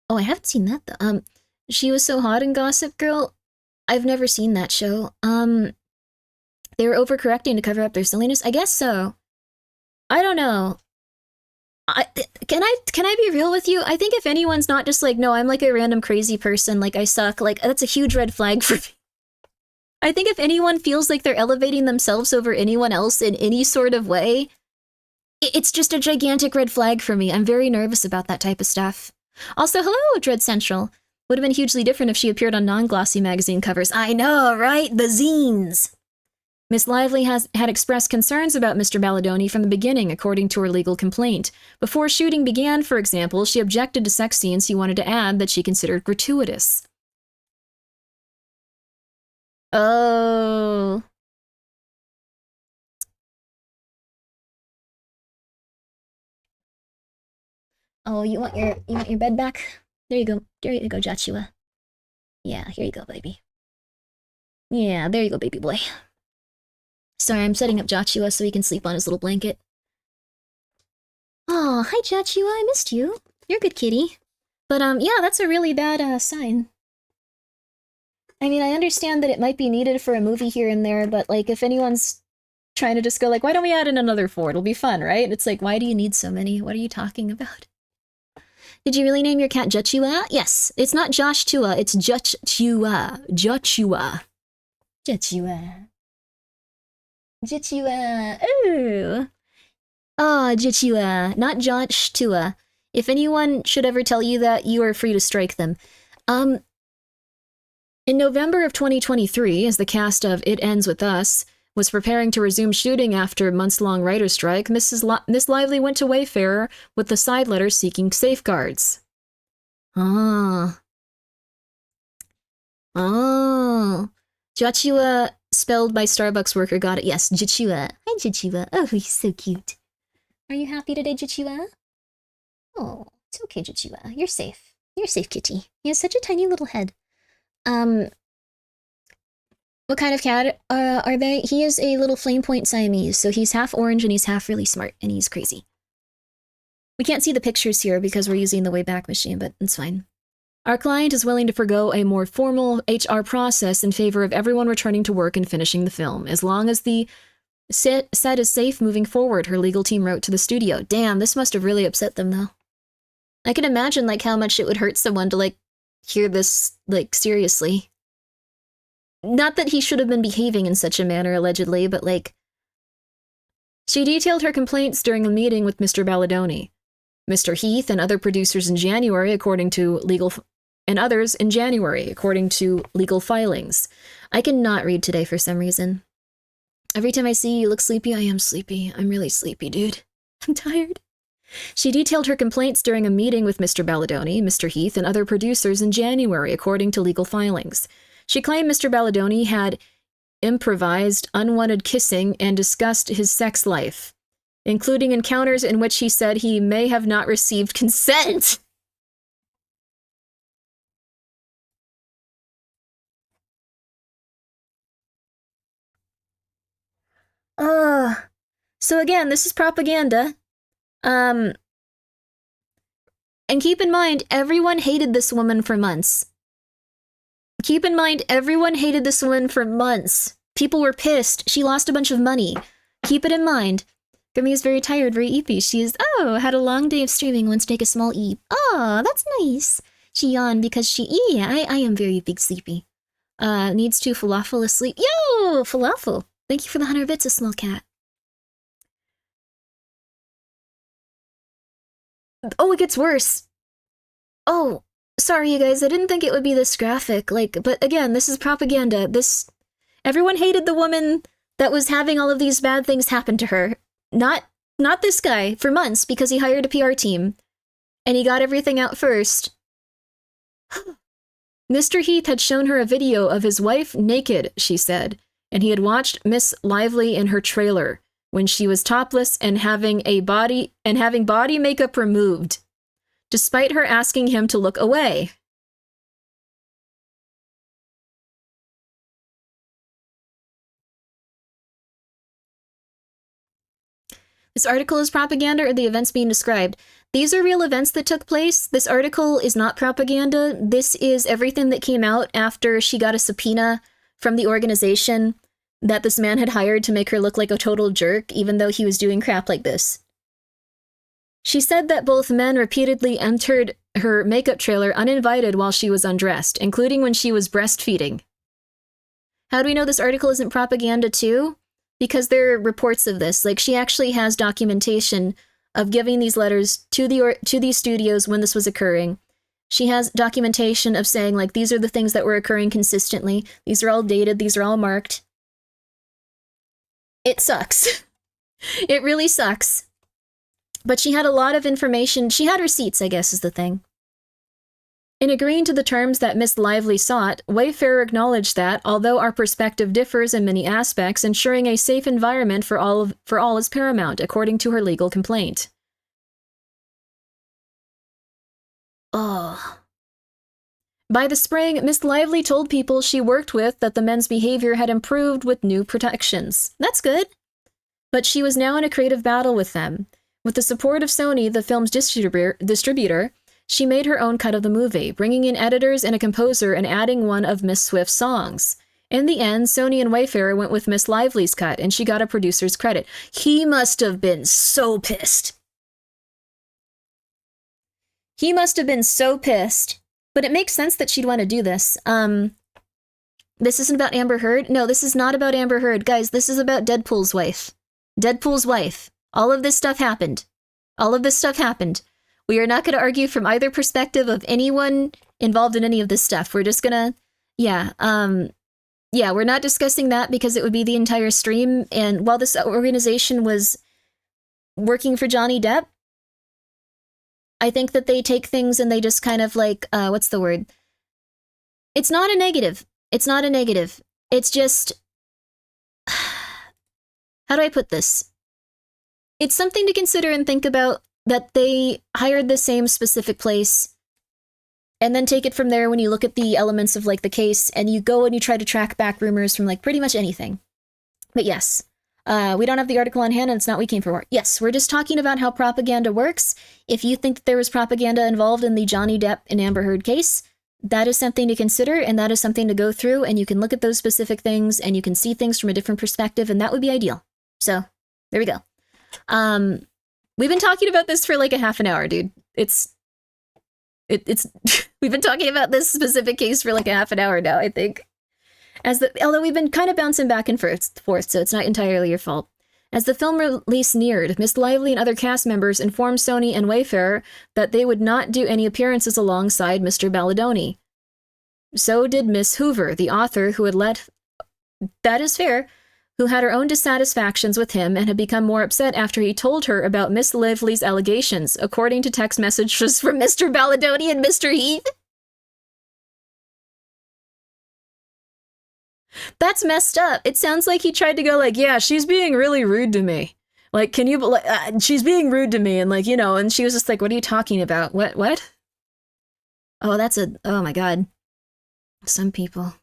Oh, I haven't seen that, though. She was so hot in Gossip Girl. I've never seen that show. They were overcorrecting to cover up their silliness? I guess so. I don't know. Can I be real with you? I think if anyone's not just like, no, I'm like a random crazy person, like I suck, like that's a huge red flag for me. I think if anyone feels like they're elevating themselves over anyone else in any sort of way, it's just a gigantic red flag for me. I'm very nervous about that type of stuff. Also, hello, Dread Central. Would have been hugely different if she appeared on non-glossy magazine covers. I know, right? The zines. Miss Lively had expressed concerns about Mr. Balladoni from the beginning, according to her legal complaint. Before shooting began, for example, she objected to sex scenes he wanted to add that she considered gratuitous. Oh. Oh, you want your bed back? There you go. There you go, Joshua. Yeah, here you go, baby. Yeah, there you go, baby boy. Sorry, I'm setting up Joshua so he can sleep on his little blanket. Oh, hi, Joshua. I missed you. You're a good kitty. But, yeah, that's a really bad, sign. I mean, I understand that it might be needed for a movie here and there, but, like, if anyone's trying to just go, like, why don't we add in another 4? It'll be fun, right? And it's like, why do you need so many? What are you talking about? Did you really name your cat Joshua? Yes. It's not Josh Tua, it's Joshua. Joshua. Joshua. Joshua. Ooh. Ah, Joshua. Not Josh Tua. If anyone should ever tell you that, you are free to strike them. In November of 2023, as the cast of It Ends With Us was preparing to resume shooting after months-long writer's strike, Miss Lively went to Wayfarer with the side letter seeking safeguards. Ah. Oh. Joshua, spelled by Starbucks worker, got it. Yes, Joshua. Hi, Joshua. Oh, he's so cute. Are you happy today, Joshua? Oh, it's okay, Joshua. You're safe. You're safe, kitty. He has such a tiny little head. What kind of cat are they? He is a little flame point Siamese, so he's half orange and he's half really smart, and he's crazy. We can't see the pictures here because we're using the Wayback Machine, but it's fine. Our client is willing to forgo a more formal HR process in favor of everyone returning to work and finishing the film, as long as the set is safe moving forward, her legal team wrote to the studio. Damn, this must have really upset them, though. I can imagine, like, how much it would hurt someone to, like, hear this, like, seriously. Not that he should have been behaving in such a manner, allegedly, but, like... She detailed her complaints during a meeting with Mr. Balladoni, Mr. Heath, and other producers in January, according to legal... and others in January, according to legal filings. I cannot read today for some reason. Every time I see you look sleepy, I am sleepy. I'm really sleepy, dude. I'm tired. She detailed her complaints during a meeting with Mr. Balladoni, Mr. Heath, and other producers in January, according to legal filings. She claimed Mr. Balladoni had improvised unwanted kissing and discussed his sex life, including encounters in which he said he may have not received consent. So again, this is propaganda. And keep in mind, everyone hated this woman for months. Keep in mind, everyone hated this woman for months. People were pissed. She lost a bunch of money. Keep it in mind. Grimmi is very tired, very eepy. She is, had a long day of streaming, wants to take a small eep. Oh, that's nice. She yawned because I am very big sleepy. Needs to falafel asleep. Yo, falafel. Thank you for the 100 bits, a small cat. Oh, it gets worse. Oh, sorry, you guys. I didn't think it would be this graphic. Like, but again, this is propaganda. Everyone hated the woman that was having all of these bad things happen to her. Not this guy for months because he hired a PR team, and he got everything out first. Mr. Heath had shown her a video of his wife naked, she said, and he had watched Miss Lively in her trailer when she was topless and having body makeup removed, despite her asking him to look away. This article is propaganda or the events being described. These are real events that took place. This article is not propaganda. This is everything that came out after she got a subpoena from the organization that this man had hired to make her look like a total jerk, even though he was doing crap like this. She said that both men repeatedly entered her makeup trailer uninvited while she was undressed, including when she was breastfeeding. How do we know this article isn't propaganda too? Because there are reports of this. Like, she actually has documentation of giving these letters to these studios when this was occurring. She has documentation of saying, like, these are the things that were occurring consistently. These are all dated. These are all marked. It sucks. It really sucks. But she had a lot of information. She had receipts, I guess, is the thing. In agreeing to the terms that Miss Lively sought, Wayfarer acknowledged that, although our perspective differs in many aspects, ensuring a safe environment for all is paramount, according to her legal complaint. Oh. By the spring, Miss Lively told people she worked with that the men's behavior had improved with new protections. That's good. But she was now in a creative battle with them. With the support of Sony, the film's distributor, she made her own cut of the movie, bringing in editors and a composer and adding one of Miss Swift's songs. In the end, Sony and Wayfarer went with Miss Lively's cut, and she got a producer's credit. He must have been so pissed. He must have been so pissed. But it makes sense that she'd want to do this. This isn't about Amber Heard? No, this is not about Amber Heard. Guys, this is about Deadpool's wife. Deadpool's wife. All of this stuff happened. All of this stuff happened. We are not going to argue from either perspective of anyone involved in any of this stuff. We're just gonna... Yeah, we're not discussing that because it would be the entire stream. And while this organization was working for Johnny Depp, I think that they take things and they just kind of like, what's the word? It's not a negative. It's not a negative. It's just, how do I put this? It's something to consider and think about that they hired the same specific place and then take it from there when you look at the elements of like the case and you go and you try to track back rumors from like pretty much anything. But yes. We don't have the article on hand and it's not what we came for. Yes, we're just talking about how propaganda works. If you think that there was propaganda involved in the Johnny Depp and Amber Heard case, that is something to consider and that is something to go through and you can look at those specific things and you can see things from a different perspective and that would be ideal. So, there we go. We've been talking about this for like a half an hour, dude. It's we've been talking about this specific case for like a half an hour now, I think. Although we've been kind of bouncing back and forth, so it's not entirely your fault. As the film release neared, Miss Lively and other cast members informed Sony and Wayfarer that they would not do any appearances alongside Mr. Balladoni. So did Miss Hoover, the author who that is fair, who had her own dissatisfactions with him and had become more upset after he told her about Miss Lively's allegations, according to text messages from Mr. Balladoni and Mr. Heath. That's messed up. It sounds like he tried to go like, yeah, she's being really rude to me. Like, can you, she's being rude to me. And like, you know, and she was just like, what are you talking about? What? Oh, oh my God. Some people.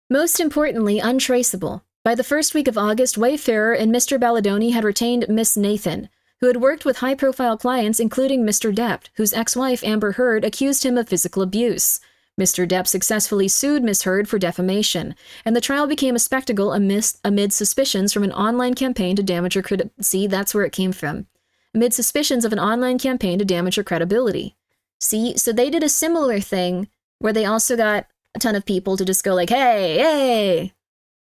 Most importantly, untraceable. By the first week of August, Wayfarer and Mr. Balladoni had retained Miss Nathan, who had worked with high-profile clients, including Mr. Depp, whose ex-wife, Amber Heard, accused him of physical abuse. Mr. Depp successfully sued Miss Heard for defamation, and the trial became a spectacle amid suspicions from an online campaign to damage her See, that's where it came from. Amid suspicions of an online campaign to damage her credibility. See, so they did a similar thing where they also got a ton of people to just go like, hey!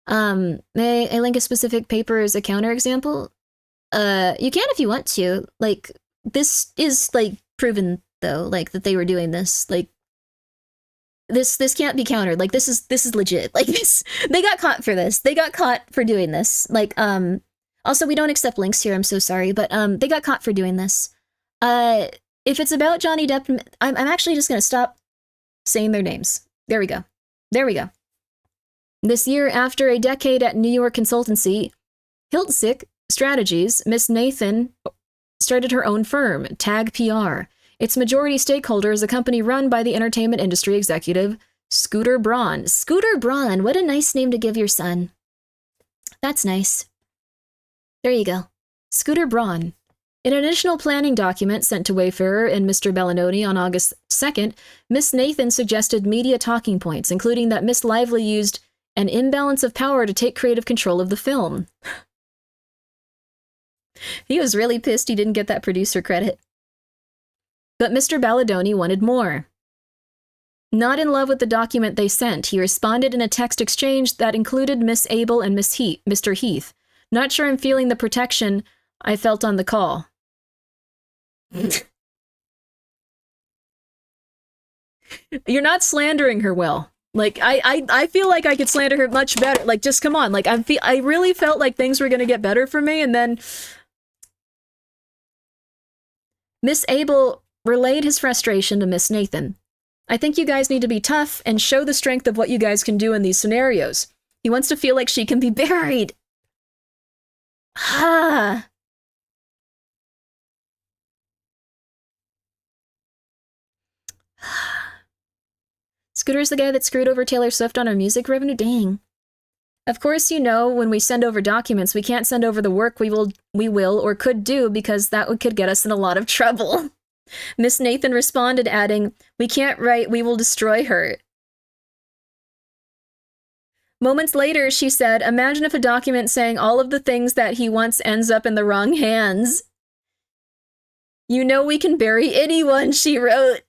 May I link a specific paper as a counterexample? You can if you want to. Like, this is, like, proven, though, like, that they were doing this. Like, this can't be countered. Like, this is legit. Like, they got caught for this. They got caught for doing this. Like, also, we don't accept links here, I'm so sorry, but, they got caught for doing this. If it's about Johnny Depp, I'm actually just gonna stop saying their names. There we go. There we go. This year, after a decade at New York consultancy, Hiltzik Strategies, Miss Nathan started her own firm, Tag PR. Its majority stakeholder is a company run by the entertainment industry executive, Scooter Braun. Scooter Braun, what a nice name to give your son. That's nice. There you go. Scooter Braun. In an initial planning document sent to Wayfarer and Mr. Balladoni on August 2nd, Miss Nathan suggested media talking points, including that Miss Lively used an imbalance of power to take creative control of the film. He was really pissed he didn't get that producer credit. But Mr. Balladoni wanted more. Not in love with the document they sent, he responded in a text exchange that included Miss Abel and Mr. Heath. Not sure I'm feeling the protection I felt on the call. You're not slandering her well. Like, I feel like I could slander her much better. Like, just come on. Like, I really felt like things were going to get better for me, and then Miss Abel relayed his frustration to Miss Nathan. I think you guys need to be tough and show the strength of what you guys can do in these scenarios. He wants to feel like she can be buried. Ah. Scooter's the guy that screwed over Taylor Swift on our music revenue? Dang. Of course, you know, when we send over documents, we can't send over the work we will or could do because could get us in a lot of trouble. Miss Nathan responded, adding, "We can't write, we will destroy her." Moments later, she said, "Imagine if a document saying all of the things that he wants ends up in the wrong hands. You know we can bury anyone," she wrote.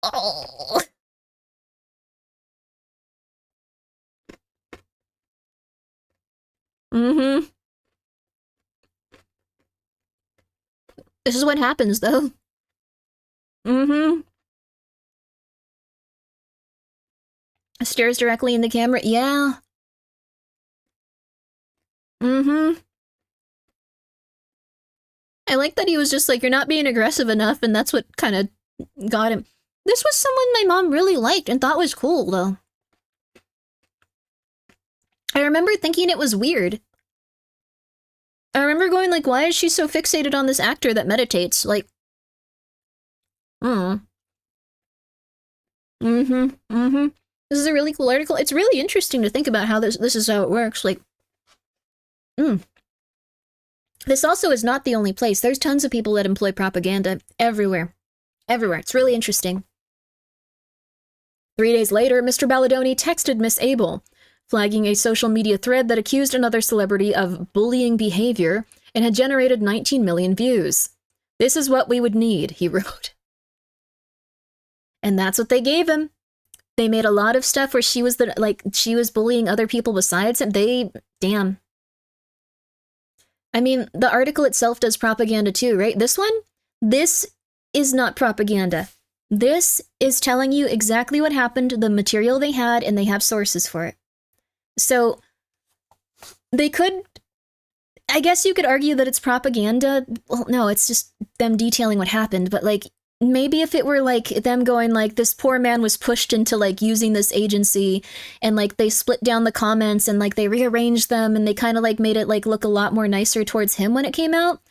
Oh. Mm-hmm. This is what happens, though. Mm-hmm. Stares directly in the camera. Yeah. Mm-hmm. I like that he was just like, "You're not being aggressive enough," and that's what kind of got him. This was someone my mom really liked and thought was cool, though. I remember thinking it was weird. I remember going like, why is she so fixated on this actor that meditates? Like, mm-hmm. This is a really cool article. It's really interesting to think about how this is how it works. Like, This also is not the only place. There's tons of people that employ propaganda everywhere. Everywhere. It's really interesting. 3 days later, Mr. Balladoni texted Miss Abel, flagging a social media thread that accused another celebrity of bullying behavior and had generated 19 million views. "This is what we would need," he wrote. And that's what they gave him. They made a lot of stuff where she was she was bullying other people besides him. Damn. I mean, the article itself does propaganda too, right? This is not propaganda. This is telling you exactly what happened, the material they had, and they have sources for it. So, I guess you could argue that it's propaganda. Well, no, it's just them detailing what happened, but like, maybe if it were like them going like, this poor man was pushed into like using this agency, and like they split down the comments and like they rearranged them and they kind of like made it like look a lot more nicer towards him when it came out.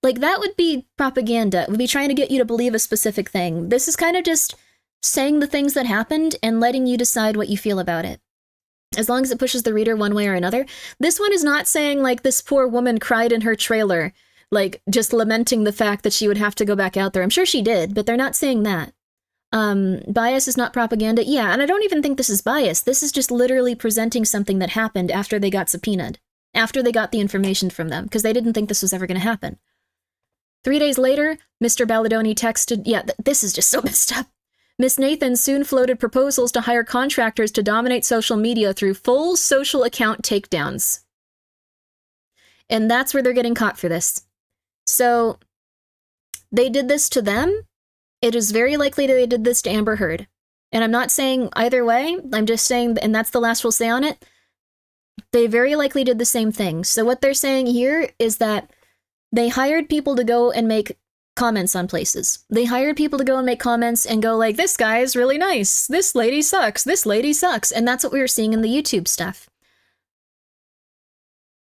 Like, that would be propaganda. It would be trying to get you to believe a specific thing. This is kind of just saying the things that happened and letting you decide what you feel about it. As long as it pushes the reader one way or another. This one is not saying, like, this poor woman cried in her trailer, like, just lamenting the fact that she would have to go back out there. I'm sure she did, but they're not saying that. Bias is not propaganda. Yeah, and I don't even think this is bias. This is just literally presenting something that happened after they got subpoenaed. After they got the information from them, because they didn't think this was ever going to happen. 3 days later, Mr. Balladoni texted, this is just so messed up. Miss Nathan soon floated proposals to hire contractors to dominate social media through full social account takedowns. And that's where they're getting caught for this. So, they did this to them. It is very likely that they did this to Amber Heard. And I'm not saying either way, I'm just saying, and that's the last we'll say on it, they very likely did the same thing. So what they're saying here is that they hired people to go and make comments on places. They hired people to go and make comments and go like, this guy is really nice. This lady sucks. This lady sucks. And that's what we were seeing in the YouTube stuff.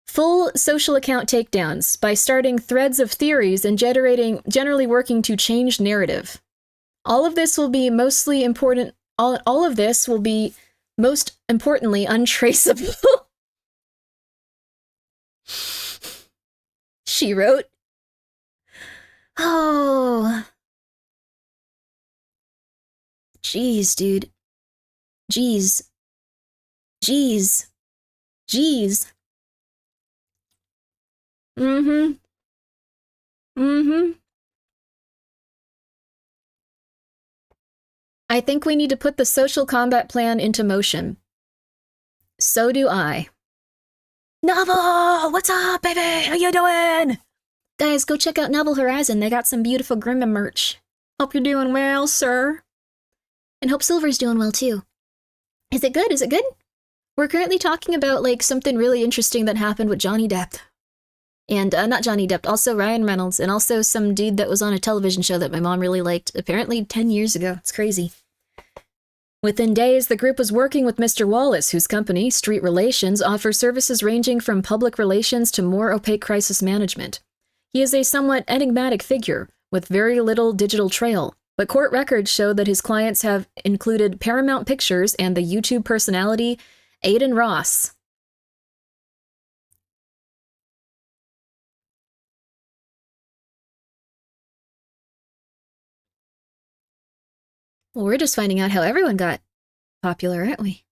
Full social account takedowns by starting threads of theories and generally working to change narrative. All of this will be mostly important. All of this will be most importantly untraceable. She wrote. Oh. Jeez, dude. Jeez. Mm-hmm. I think we need to put the social combat plan into motion. So do I. Novel! What's up, baby? How you doing? Guys, go check out Novel Horizon. They got some beautiful Grimmi merch. Hope you're doing well, sir. And hope Silver's doing well, too. Is it good? Is it good? We're currently talking about, like, something really interesting that happened with Johnny Depp. And, not Johnny Depp, also Ryan Reynolds, and also some dude that was on a television show that my mom really liked, apparently 10 years ago. It's crazy. Within days, the group was working with Mr. Wallace, whose company, Street Relations, offers services ranging from public relations to more opaque crisis management. He is a somewhat enigmatic figure, with very little digital trail, but court records show that his clients have included Paramount Pictures and the YouTube personality Aiden Ross. Well, we're just finding out how everyone got popular, aren't we?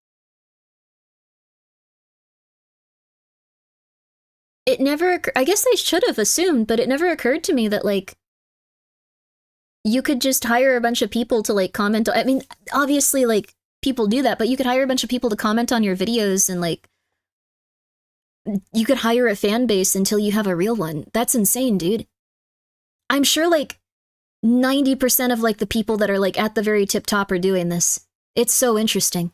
It never, I guess they should have assumed, but it never occurred to me that, like, you could just hire a bunch of people to, like, comment. I mean, obviously, like, people do that, but you could hire a bunch of people to comment on your videos and, like, you could hire a fan base until you have a real one. That's insane, dude. I'm sure, like, 90% of, like, the people that are, like, at the very tip top are doing this. It's so interesting.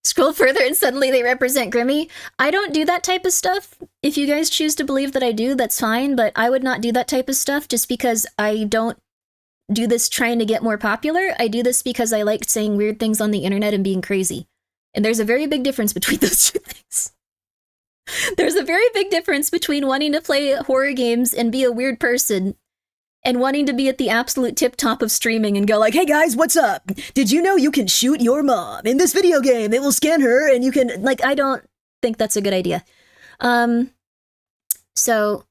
Scroll further and suddenly they represent Grimmi. I don't do that type of stuff. If you guys choose to believe that I do, that's fine, but I would not do that type of stuff just because I don't do this trying to get more popular. I do this because I like saying weird things on the internet and being crazy. And there's a very big difference between those two things. There's a very big difference between wanting to play horror games and be a weird person and wanting to be at the absolute tip top of streaming and go like, hey guys, what's up? Did you know you can shoot your mom in this video game? It will scan her and you can, like, I don't think that's a good idea. So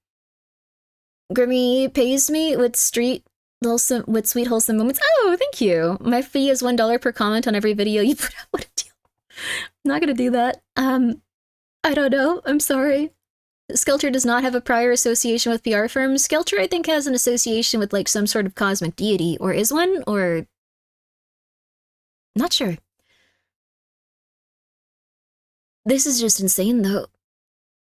Grimmi pays me with sweet, wholesome moments. Oh, thank you. My fee is $1 per comment on every video you put out. What a deal. I'm not gonna do that. I don't know. I'm sorry. Skelter does not have a prior association with PR firms. Skelter, I think, has an association with, like, some sort of cosmic deity, or is one, or... Not sure. This is just insane, though.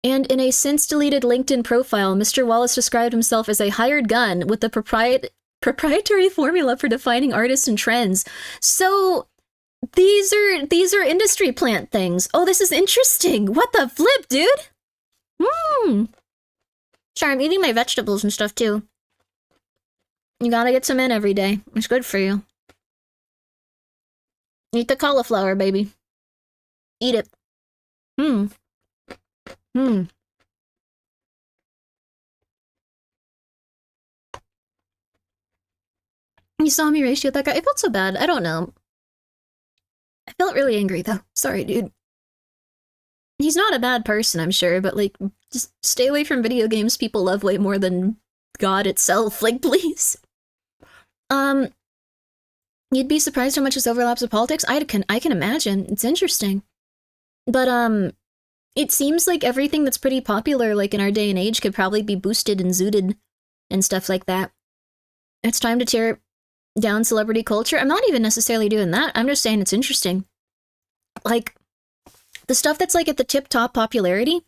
And in a since-deleted LinkedIn profile, Mr. Wallace described himself as a hired gun with a proprietary formula for defining artists and trends. So... These are industry plant things. Oh, this is interesting. What the flip, dude? Sorry, I'm eating my vegetables and stuff, too. You gotta get some in every day. It's good for you. Eat the cauliflower, baby. Eat it. You saw me ratio that guy? I felt so bad. I don't know. I felt really angry, though. Sorry, dude. He's not a bad person, I'm sure, but, like, just stay away from video games people love way more than God itself. Like, please. You'd be surprised how much this overlaps with politics? I can imagine. It's interesting. But, it seems like everything that's pretty popular, like, in our day and age could probably be boosted and zooted and stuff like that. It's time to tear down celebrity culture. I'm not even necessarily doing that. I'm just saying it's interesting. Like, the stuff that's, like, at the tip-top popularity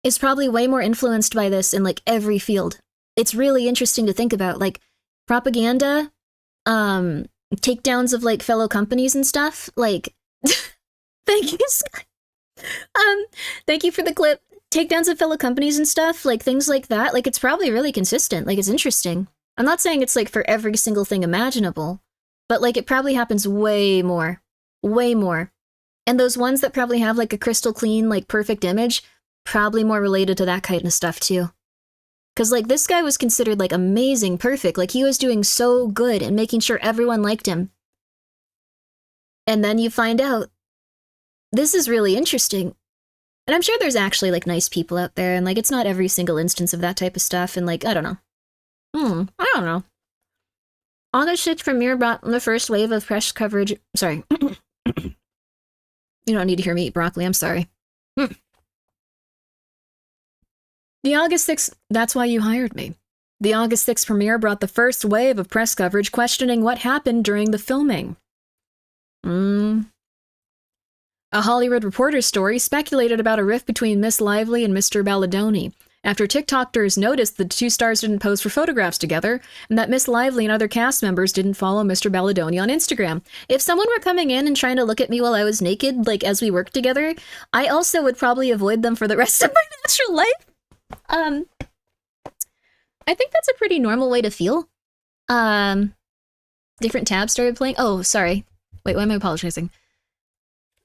is probably way more influenced by this in, like, every field. It's really interesting to think about. Like, propaganda, takedowns of, like, fellow companies and stuff. Like, thank you, Sky. Thank you for the clip. Takedowns of fellow companies and stuff. Like, things like that. Like, it's probably really consistent. Like, it's interesting. I'm not saying it's, like, for every single thing imaginable, but, like, it probably happens way more. Way more. And those ones that probably have, like, a crystal clean, like, perfect image, probably more related to that kind of stuff, too. Because, like, this guy was considered, like, amazing, perfect. Like, he was doing so good and making sure everyone liked him. And then you find out, this is really interesting. And I'm sure there's actually, like, nice people out there, and, like, it's not every single instance of that type of stuff, and, like, I don't know. I don't know. August 6th premiere brought the first wave of press coverage. Sorry. You don't need to hear me eat broccoli, I'm sorry. The August 6th, that's why you hired me. The August 6th premiere brought the first wave of press coverage questioning what happened during the filming. A Hollywood Reporter story speculated about a rift between Miss Lively and Mr. Balladoni, after TikTokers noticed the two stars didn't pose for photographs together, and that Miss Lively and other cast members didn't follow Mr. Balladoni on Instagram. If someone were coming in and trying to look at me while I was naked, like, as we worked together, I also would probably avoid them for the rest of my natural life. I think that's a pretty normal way to feel. Different tabs started playing. Oh, sorry. Wait, why am I apologizing?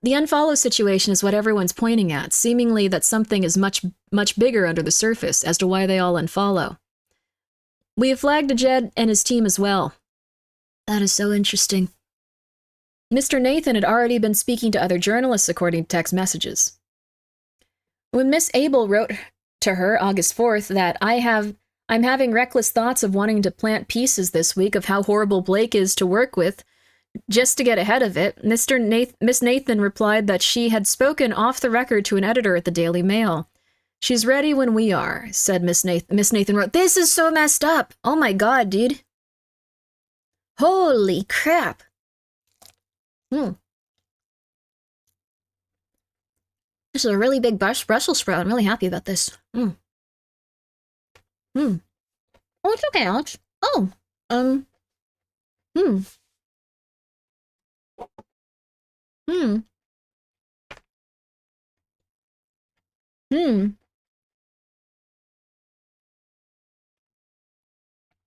The unfollow situation is what everyone's pointing at, seemingly that something is much, much bigger under the surface as to why they all unfollow. We have flagged Jed and his team as well. That is so interesting. Mr. Nathan had already been speaking to other journalists according to text messages. When Miss Abel wrote to her August 4th that I'm having reckless thoughts of wanting to plant pieces this week of how horrible Blake is to work with, just to get ahead of it, Miss Nathan replied that she had spoken off the record to an editor at the Daily Mail. She's ready when we are, said Miss Nathan. Miss Nathan wrote, "This is so messed up. Oh my god, dude. Holy crap." This is a really big Brussels sprout. I'm really happy about this. Oh, it's okay, Alex. Oh,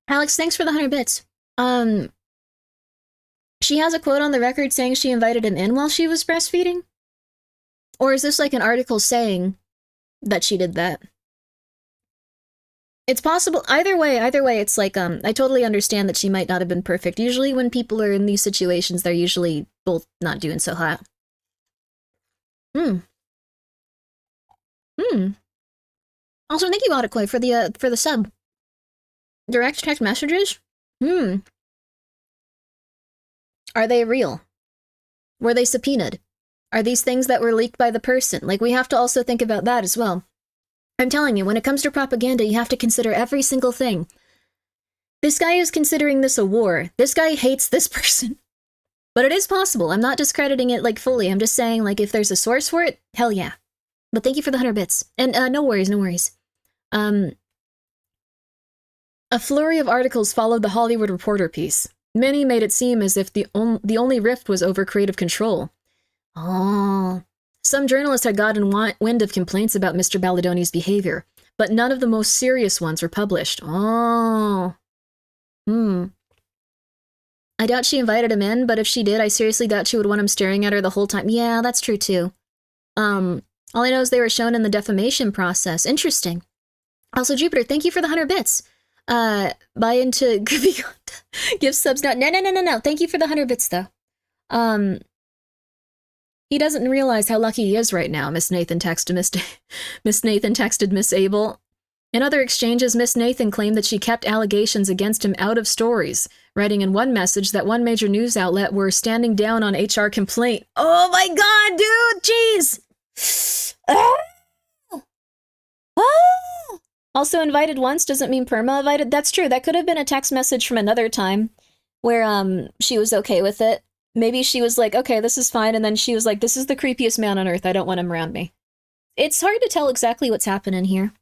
Alex, thanks for the 100 bits. She has a quote on the record saying she invited him in while she was breastfeeding? Or is this like an article saying that she did that? It's possible. Either way, it's like, I totally understand that she might not have been perfect. Usually when people are in these situations, they're usually both not doing so hot. Also, thank you, Autoclay, for the sub. Direct text messages? Are they real? Were they subpoenaed? Are these things that were leaked by the person? Like, we have to also think about that as well. I'm telling you, when it comes to propaganda, you have to consider every single thing. This guy is considering this a war. This guy hates this person. But it is possible. I'm not discrediting it, like, fully. I'm just saying, like, if there's a source for it, hell yeah. But thank you for the 100 bits. And, no worries. A flurry of articles followed the Hollywood Reporter piece. Many made it seem as if the only rift was over creative control. Oh. Some journalists had gotten wind of complaints about Mr. Balladoni's behavior, but none of the most serious ones were published. Oh. I doubt she invited him in, but if she did, I seriously doubt she would want him staring at her the whole time. Yeah, that's true too. All I know is they were shown in the defamation process. Interesting. Also, Jupiter, thank you for the 100 bits. Buy into give subs now. No. Thank you for the 100 bits, though. He doesn't realize how lucky he is right now, Miss Nathan texted Miss Abel. In other exchanges, Miss Nathan claimed that she kept allegations against him out of stories, writing in one message that one major news outlet were standing down on HR complaint. Oh my god, dude! Jeez! Also invited once doesn't mean perma invited. That's true. That could have been a text message from another time where she was okay with it. Maybe she was like, okay, this is fine, and then she was like, this is the creepiest man on earth. I don't want him around me. It's hard to tell exactly what's happening here.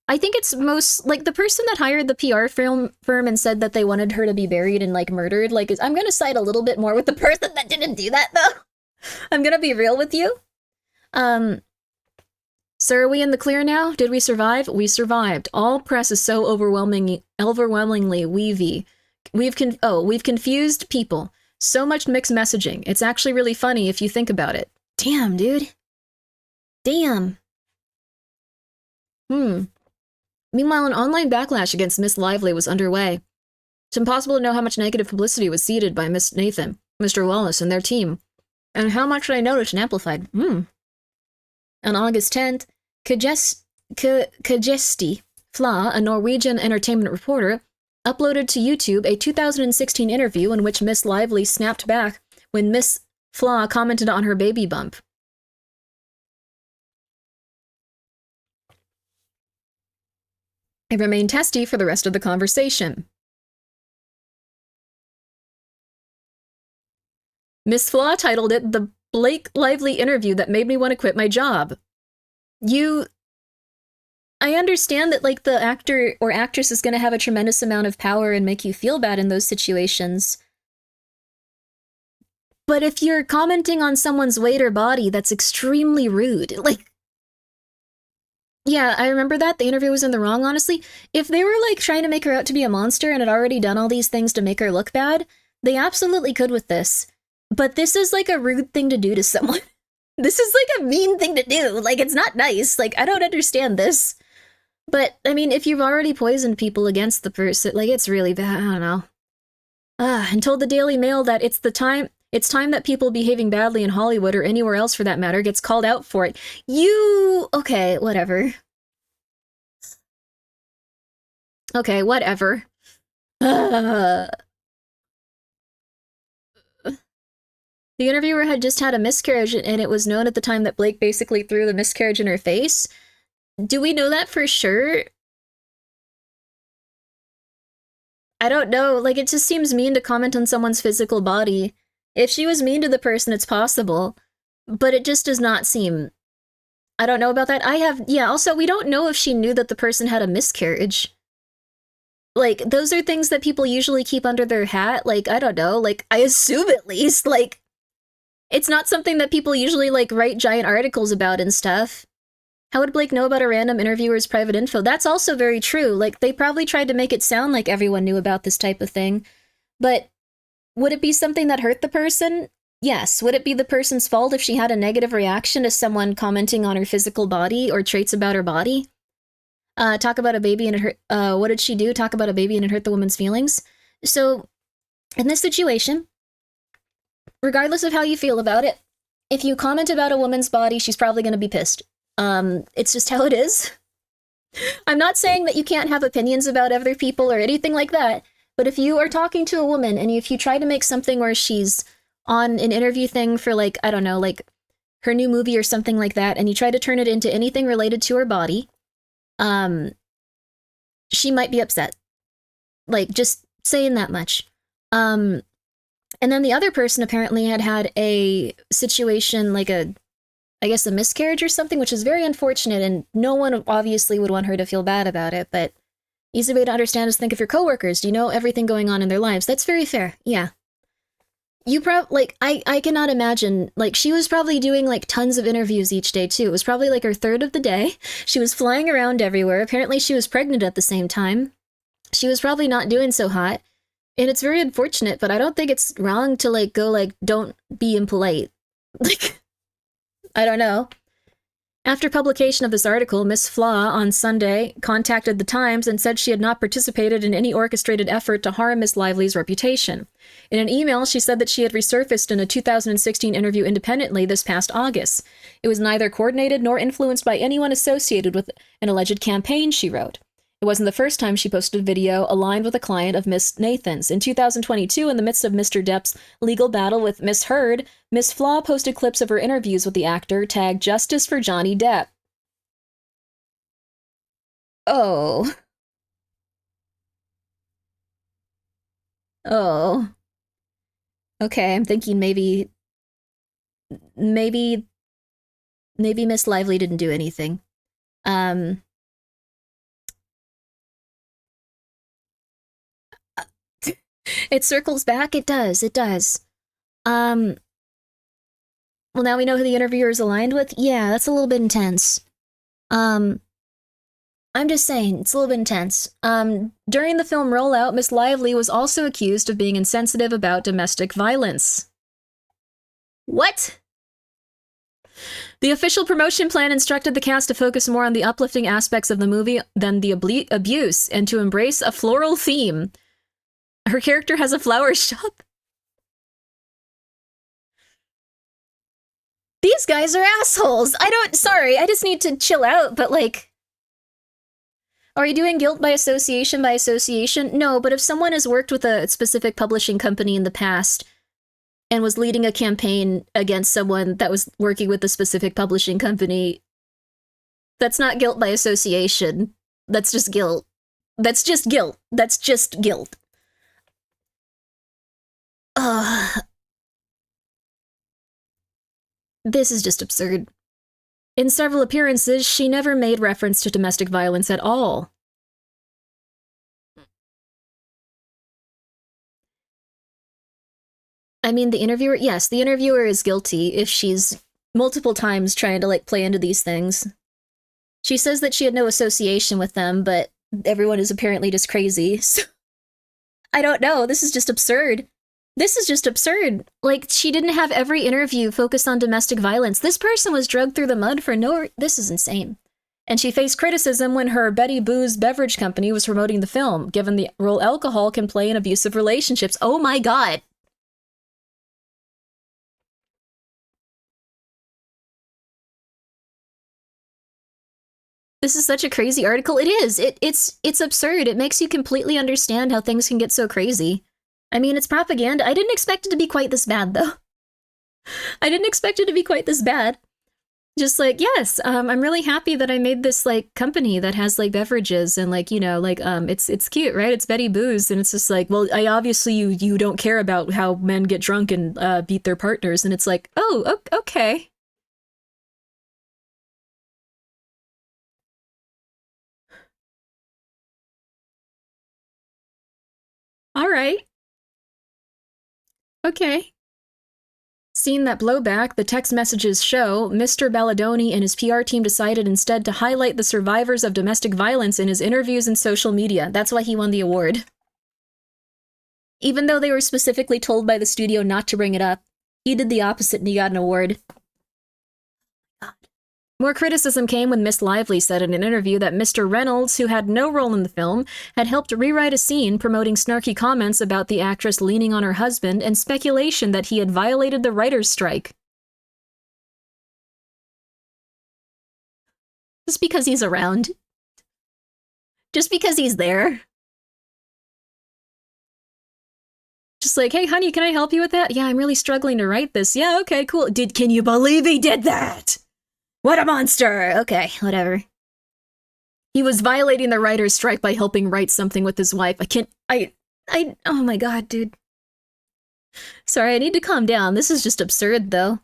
I think it's most, like, the person that hired the PR firm and said that they wanted her to be buried and, like, murdered, like, I'm gonna side a little bit more with the person that didn't do that, though. I'm gonna be real with you. Sir, are we in the clear now? Did we survive? We survived. All press is so overwhelmingly weavy. We've confused people. So much mixed messaging. It's actually really funny if you think about it. Damn, dude. Damn. Meanwhile, an online backlash against Miss Lively was underway. It's impossible to know how much negative publicity was seeded by Miss Nathan, Mr. Wallace, and their team, and how much they noticed and amplified. On August 10th, Kajesti Fla, a Norwegian entertainment reporter, uploaded to YouTube a 2016 interview in which Miss Lively snapped back when Miss Fla commented on her baby bump. It remained testy for the rest of the conversation. Miss Fla titled it the Blake Lively interview that made me want to quit my job. I understand that, like, the actor or actress is going to have a tremendous amount of power and make you feel bad in those situations. But if you're commenting on someone's weight or body, that's extremely rude. Like, yeah, I remember that. The interview was in the wrong, honestly. If they were, like, trying to make her out to be a monster and had already done all these things to make her look bad, they absolutely could with this. But this is, like, a rude thing to do to someone. This is, like, a mean thing to do. Like, it's not nice. Like, I don't understand this. But, I mean, if you've already poisoned people against the person, like, it's really bad. I don't know. And told the Daily Mail that it's time that people behaving badly in Hollywood or anywhere else for that matter gets called out for it. Okay, whatever. Okay, whatever. The interviewer had just had a miscarriage, and it was known at the time that Blake basically threw the miscarriage in her face. Do we know that for sure? I don't know. Like, it just seems mean to comment on someone's physical body. If she was mean to the person, it's possible. But it just does not seem... I don't know about that. Also, we don't know if she knew that the person had a miscarriage. Like, those are things that people usually keep under their hat. Like, I don't know. Like, I assume at least. Like, it's not something that people usually, like, write giant articles about and stuff. How would Blake know about a random interviewer's private info? That's also very true. Like, they probably tried to make it sound like everyone knew about this type of thing. But would it be something that hurt the person? Yes. Would it be the person's fault if she had a negative reaction to someone commenting on her physical body or traits about her body? Talk about a baby and it hurt. What did she do? Talk about a baby and it hurt the woman's feelings? So, in this situation, regardless of how you feel about it, if you comment about a woman's body, she's probably going to be pissed. It's just how it is. I'm not saying that you can't have opinions about other people or anything like that, but if you are talking to a woman and if you try to make something where she's on an interview thing for, like, I don't know, like her new movie or something like that, and you try to turn it into anything related to her body, she might be upset. Like, just saying that much. And then the other person apparently had a situation, like a miscarriage or something, which is very unfortunate, and no one obviously would want her to feel bad about it, but easy way to understand is think of your coworkers. Do you know everything going on in their lives? That's very fair, yeah. I cannot imagine, like, she was probably doing, like, tons of interviews each day, too. It was probably, like, her third of the day. She was flying around everywhere. Apparently she was pregnant at the same time. She was probably not doing so hot, and it's very unfortunate, but I don't think it's wrong to, like, go, like, don't be impolite. Like... I don't know. After publication of this article, Miss Flaw on Sunday contacted The Times and said she had not participated in any orchestrated effort to harm Miss Lively's reputation. In an email, she said that she had resurfaced in a 2016 interview independently this past August. It was neither coordinated nor influenced by anyone associated with an alleged campaign, she wrote. It wasn't the first time she posted a video aligned with a client of Miss Nathan's. In 2022, in the midst of Mr. Depp's legal battle with Miss Heard, Miss Flaw posted clips of her interviews with the actor, tagged Justice for Johnny Depp. Oh. Oh. Okay, I'm thinking maybe Miss Lively didn't do anything. It circles back? It does. Well, now we know who the interviewer is aligned with? Yeah, that's a little bit intense. I'm just saying, it's a little bit intense. During the film rollout, Miss Lively was also accused of being insensitive about domestic violence. What? The official promotion plan instructed the cast to focus more on the uplifting aspects of the movie than the abuse, and to embrace a floral theme. Her character has a flower shop. These guys are assholes. Sorry, I just need to chill out, but like... Are you doing guilt by association by association? No, but if someone has worked with a specific publishing company in the past and was leading a campaign against someone that was working with a specific publishing company, that's not guilt by association. That's just guilt. That's just guilt. That's just guilt. This is just absurd. In several appearances, she never made reference to domestic violence at all. I mean, the interviewer is guilty if she's multiple times trying to, like, play into these things. She says that she had no association with them, but everyone is apparently just crazy, so... I don't know, this is just absurd. This is just absurd. Like, she didn't have every interview focused on domestic violence. This person was dragged through the mud for this is insane. And she faced criticism when her Betty Boo's beverage company was promoting the film, given the role alcohol can play in abusive relationships. Oh my god. This is such a crazy article. It is. It's absurd. It makes you completely understand how things can get so crazy. I mean, it's propaganda. I didn't expect it to be quite this bad, though. I didn't expect it to be quite this bad. Just like, yes, I'm really happy that I made this like company that has like beverages and like, you know, like it's cute, right? It's Betty Boo's, and it's just like, well, I obviously you don't care about how men get drunk and beat their partners, and it's like, oh, okay. All right. Okay. Seeing that blowback, the text messages show, Mr. Balladoni and his PR team decided instead to highlight the survivors of domestic violence in his interviews and social media. That's why he won the award. Even though they were specifically told by the studio not to bring it up, he did the opposite and he got an award. More criticism came when Miss Lively said in an interview that Mr. Reynolds, who had no role in the film, had helped rewrite a scene promoting snarky comments about the actress leaning on her husband and speculation that he had violated the writer's strike. Just because he's around. Just because he's there. Just like, hey, honey, can I help you with that? Yeah, I'm really struggling to write this. Yeah, okay, cool. Can you believe he did that? What a monster! Okay, whatever. He was violating the writer's strike by helping write something with his wife. Oh my god, dude. Sorry, I need to calm down. This is just absurd, though.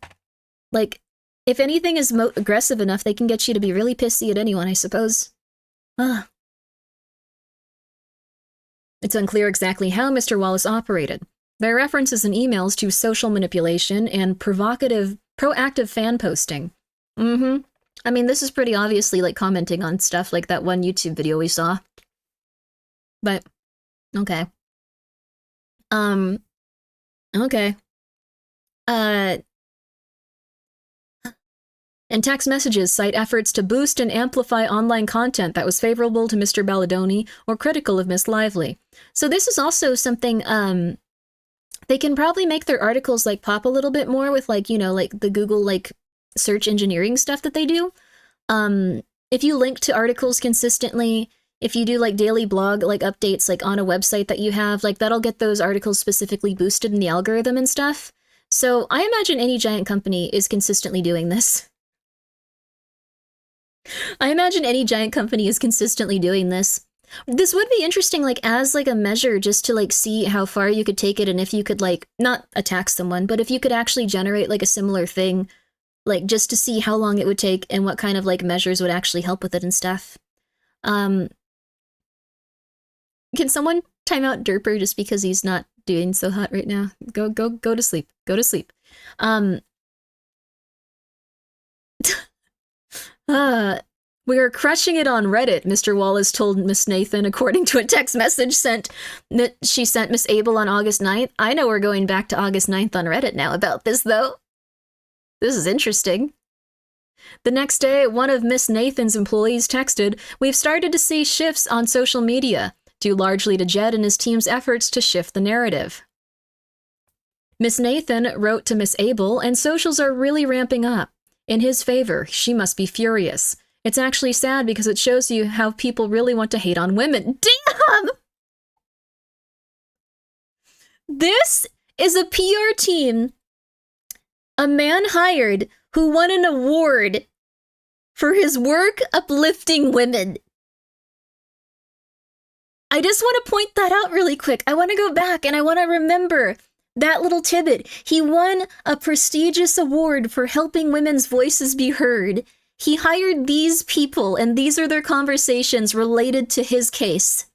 Like, if anything is aggressive enough, they can get you to be really pissy at anyone, I suppose. Ugh. It's unclear exactly how Mr. Wallace operated. There are references in emails to social manipulation and proactive fan posting. I mean, this is pretty obviously, like, commenting on stuff like that one YouTube video we saw. But, okay. Okay. And text messages cite efforts to boost and amplify online content that was favorable to Mr. Balladoni or critical of Miss Lively. So this is also something, they can probably make their articles, like, pop a little bit more with, like, you know, like, the Google, like, search engineering stuff that they do. If you link to articles consistently, if you do like daily blog like updates like on a website that you have, like that'll get those articles specifically boosted in the algorithm and stuff. So I imagine any giant company is consistently doing this. I imagine any giant company is consistently doing this. This would be interesting, like, as, like, a measure just to, like, see how far you could take it and if you could, like, not attack someone, but if you could actually generate, like, a similar thing, like, just to see how long it would take and what kind of, like, measures would actually help with it and stuff. Can someone time out Derper just because he's not doing so hot right now? Go to sleep. Go to sleep. We are crushing it on Reddit, Mr. Wallace told Miss Nathan, according to a text message she sent Miss Abel on August 9th. I know we're going back to August 9th on Reddit now about this, though. This is interesting. The next day, one of Miss Nathan's employees texted, "We've started to see shifts on social media, due largely to Jed and his team's efforts to shift the narrative." Miss Nathan wrote to Miss Abel, "And socials are really ramping up. In his favor, she must be furious. It's actually sad because it shows you how people really want to hate on women." Damn! This is a PR team, a man hired who won an award for his work uplifting women. I just want to point that out really quick. I want to go back and I want to remember that little tidbit. He won a prestigious award for helping women's voices be heard. He hired these people, and these are their conversations related to his case.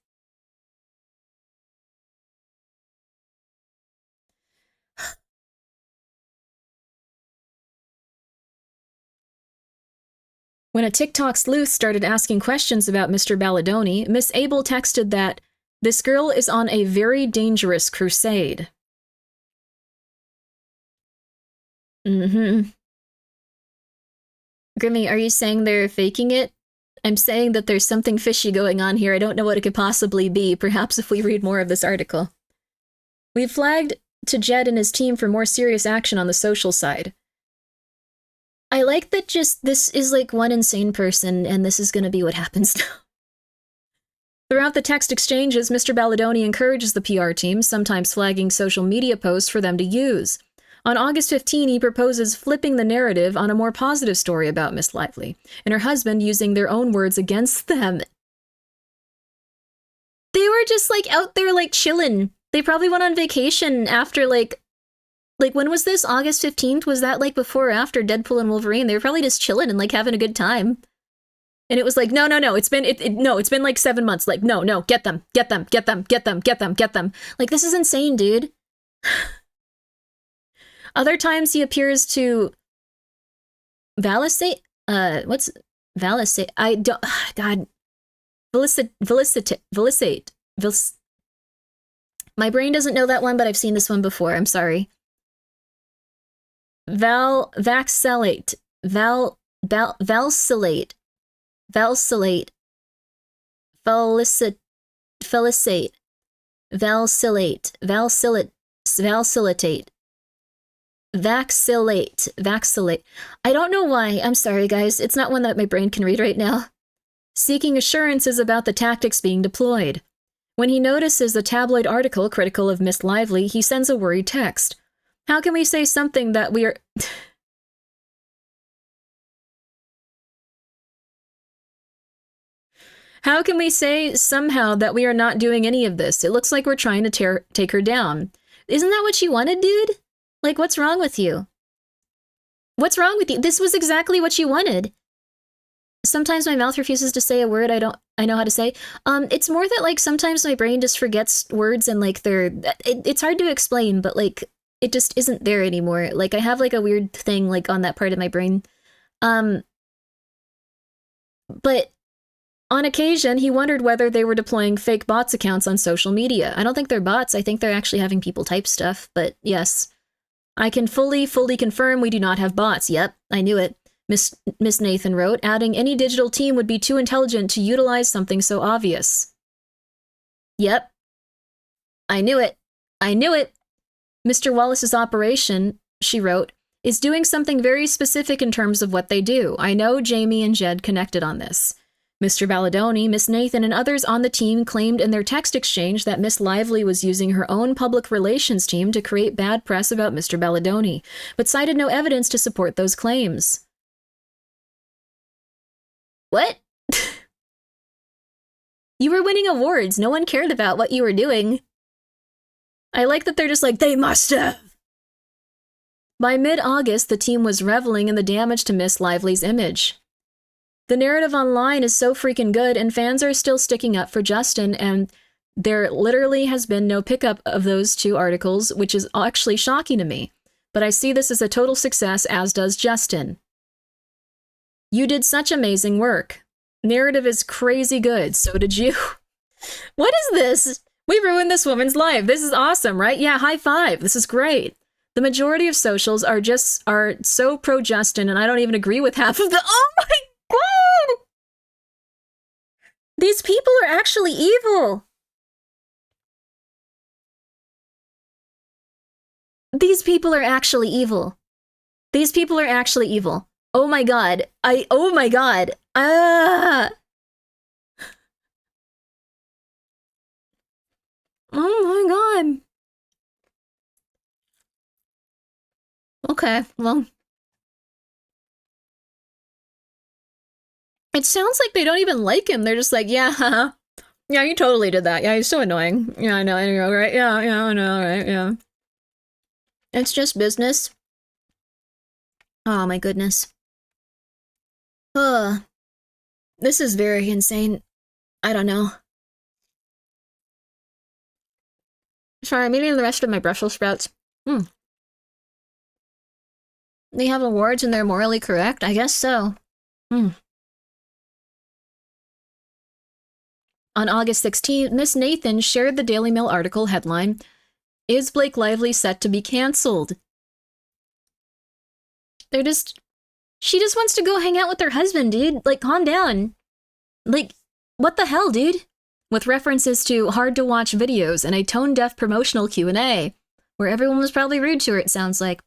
When a TikTok sleuth started asking questions about Mr. Balladoni, Miss Abel texted that, "This girl is on a very dangerous crusade." Grimmi, are you saying they're faking it? I'm saying that there's something fishy going on here. I don't know what it could possibly be. Perhaps if we read more of this article. We've flagged to Jed and his team for more serious action on the social side. I like that just this is like one insane person, and this is going to be what happens now. Throughout the text exchanges, Mr. Balladoni encourages the PR team, sometimes flagging social media posts for them to use. On August 15, he proposes flipping the narrative on a more positive story about Miss Lively, and her husband using their own words against them. They were just, like, out there, like, chilling. They probably went on vacation after, like, when was this? August 15th? Was that, like, before or after Deadpool and Wolverine? They were probably just chilling and, like, having a good time. And it was like, no, it's been like 7 months. Like, no, get them. Like, this is insane, dude. Other times he appears to validate, what's validate? I don't, God, validate. My brain doesn't know that one, but I've seen this one before. I'm sorry. Vacillate. Valcillate. Valcillate. Valcillate. Valcillate. Valcillate. Vacillate. I don't know why. I'm sorry, guys. It's not one that my brain can read right now. Seeking assurances about the tactics being deployed. When he notices a tabloid article critical of Miss Lively, he sends a worried text. How can we say something that we are... How can we say somehow that we are not doing any of this? It looks like we're trying to take her down. Isn't that what you wanted, dude? Like, what's wrong with you? What's wrong with you? This was exactly what you wanted. Sometimes my mouth refuses to say a word I know how to say. It's more that, like, sometimes my brain just forgets words and, like, it's hard to explain, but, like, it just isn't there anymore. Like, I have, like, a weird thing, like, on that part of my brain. But on occasion, he wondered whether they were deploying fake bots accounts on social media. I don't think they're bots. I think they're actually having people type stuff, but yes. I can fully confirm we do not have bots. Yep, I knew it. Miss Nathan wrote, adding any digital team would be too intelligent to utilize something so obvious. Yep. I knew it. Mr. Wallace's operation, she wrote, is doing something very specific in terms of what they do. I know Jamie and Jed connected on this. Mr. Balladoni, Miss Nathan, and others on the team claimed in their text exchange that Miss Lively was using her own public relations team to create bad press about Mr. Balladoni, but cited no evidence to support those claims. What? You were winning awards. No one cared about what you were doing. I like that they're just like, they must have. By mid-August, the team was reveling in the damage to Miss Lively's image. The narrative online is so freaking good, and fans are still sticking up for Justin, and there literally has been no pickup of those two articles, which is actually shocking to me. But I see this as a total success, as does Justin. You did such amazing work. Narrative is crazy good, so did you. What is this? We ruined this woman's life. This is awesome, right? Yeah, high five. This is great. The majority of socials are so pro-Justin, and I don't even agree with half of the— Oh my God! These people are actually evil. These people are actually evil. These people are actually evil. Oh my God. Oh my God. Ah! Oh my God. Okay, well. It sounds like they don't even like him. They're just like, yeah, haha. Yeah, you totally did that. Yeah, he's so annoying. Yeah, I know, right? Yeah, I know, right? Yeah. It's just business. Oh my goodness. This is very insane. I don't know. Sorry, I'm eating the rest of my Brussels sprouts. They have awards and they're morally correct? I guess so. On August 16th, Miss Nathan shared the Daily Mail article headline, "Is Blake Lively set to be cancelled?" She just wants to go hang out with her husband, dude. Like, calm down. Like, what the hell, dude? With references to hard-to-watch videos and a tone-deaf promotional Q&A, where everyone was probably rude to her, it sounds like.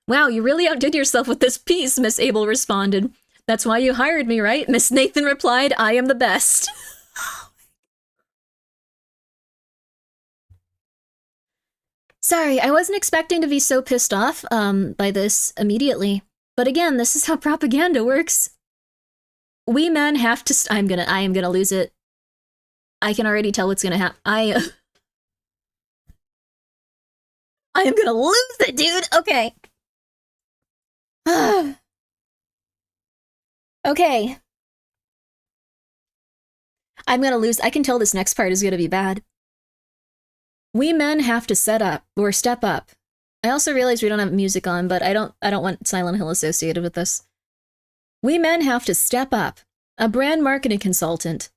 Wow, you really outdid yourself with this piece, Miss Abel responded. That's why you hired me, right? Miss Nathan replied, I am the best. Sorry, I wasn't expecting to be so pissed off by this immediately. But again, this is how propaganda works. We men have to I am gonna lose it. I can already tell what's gonna happen. I am gonna lose it, dude. Okay. Okay. I'm gonna lose. I can tell this next part is gonna be bad. We men have to step up. I also realize we don't have music on, but I don't want Silent Hill associated with this. We men have to step up. A brand marketing consultant,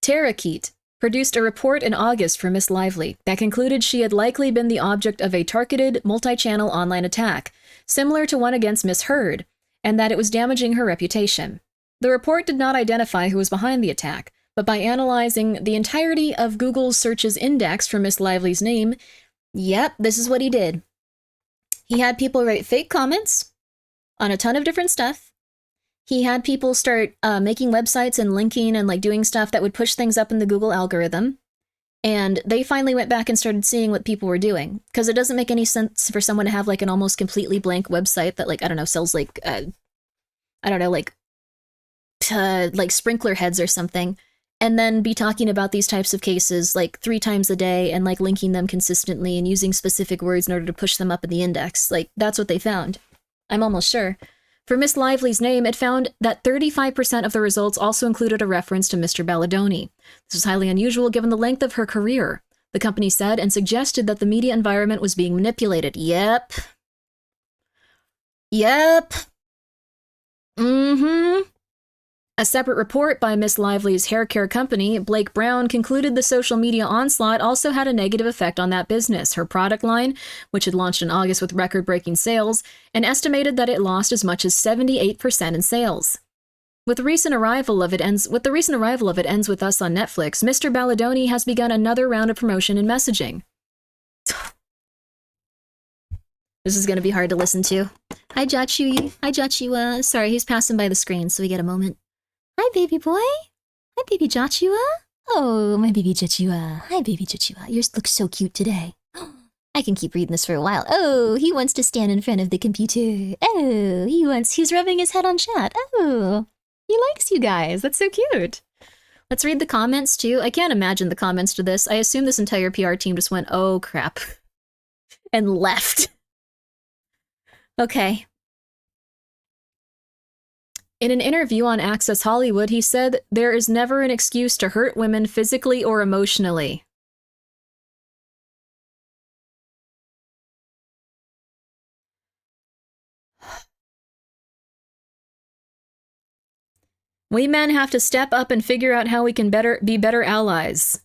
Tara Keat, produced a report in August for Miss Lively that concluded she had likely been the object of a targeted, multi-channel online attack, similar to one against Miss Heard, and that it was damaging her reputation. The report did not identify who was behind the attack, but by analyzing the entirety of Google's searches index for Miss Lively's name, yep, this is what he did. He had people write fake comments on a ton of different stuff. He had people start making websites and linking and like doing stuff that would push things up in the Google algorithm. And they finally went back and started seeing what people were doing. Because it doesn't make any sense for someone to have like an almost completely blank website that like, I don't know, sells like, like sprinkler heads or something. And then be talking about these types of cases like 3 times a day and like linking them consistently and using specific words in order to push them up in the index. Like, that's what they found. I'm almost sure. For Miss Lively's name, it found that 35% of the results also included a reference to Mr. Balladoni. This was highly unusual given the length of her career, the company said, and suggested that the media environment was being manipulated. Yep. Mm-hmm. A separate report by Miss Lively's hair care company, Blake Brown, concluded the social media onslaught also had a negative effect on that business, her product line, which had launched in August with record-breaking sales, and estimated that it lost as much as 78% in sales. With the recent arrival of it ends with Us on Netflix, Mr. Balladoni has begun another round of promotion and messaging. This is going to be hard to listen to. Hi, Joshua. Sorry, he's passing by the screen, so we get a moment. Hi, baby boy. Hi, baby Joshua. Oh, my baby Joshua. Hi, baby Joshua. You look so cute today. I can keep reading this for a while. Oh, he wants to stand in front of the computer. Oh, he's rubbing his head on chat. Oh, he likes you guys. That's so cute. Let's read the comments, too. I can't imagine the comments to this. I assume this entire PR team just went, oh, crap, and left. Okay. In an interview on Access Hollywood, he said, there is never an excuse to hurt women physically or emotionally. We men have to step up and figure out how we can be better allies.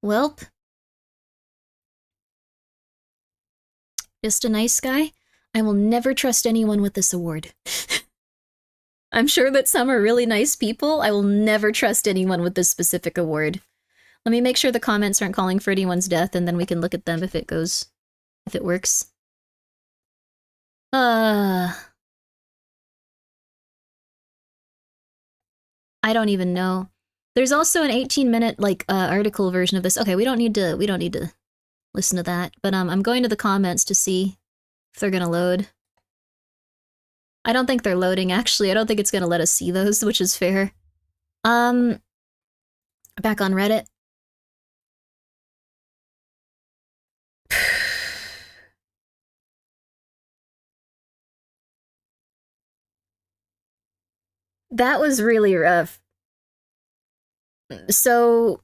Welp. Just a nice guy? I will never trust anyone with this award. I'm sure that some are really nice people. I will never trust anyone with this specific award. Let me make sure the comments aren't calling for anyone's death, and then we can look at them if it works. I don't even know. There's also an 18-minute article version of this. Okay, we don't need to listen to that. But I'm going to the comments to see if they're gonna load. I don't think they're loading, actually. I don't think it's gonna let us see those, which is fair. Back on Reddit. That was really rough. So,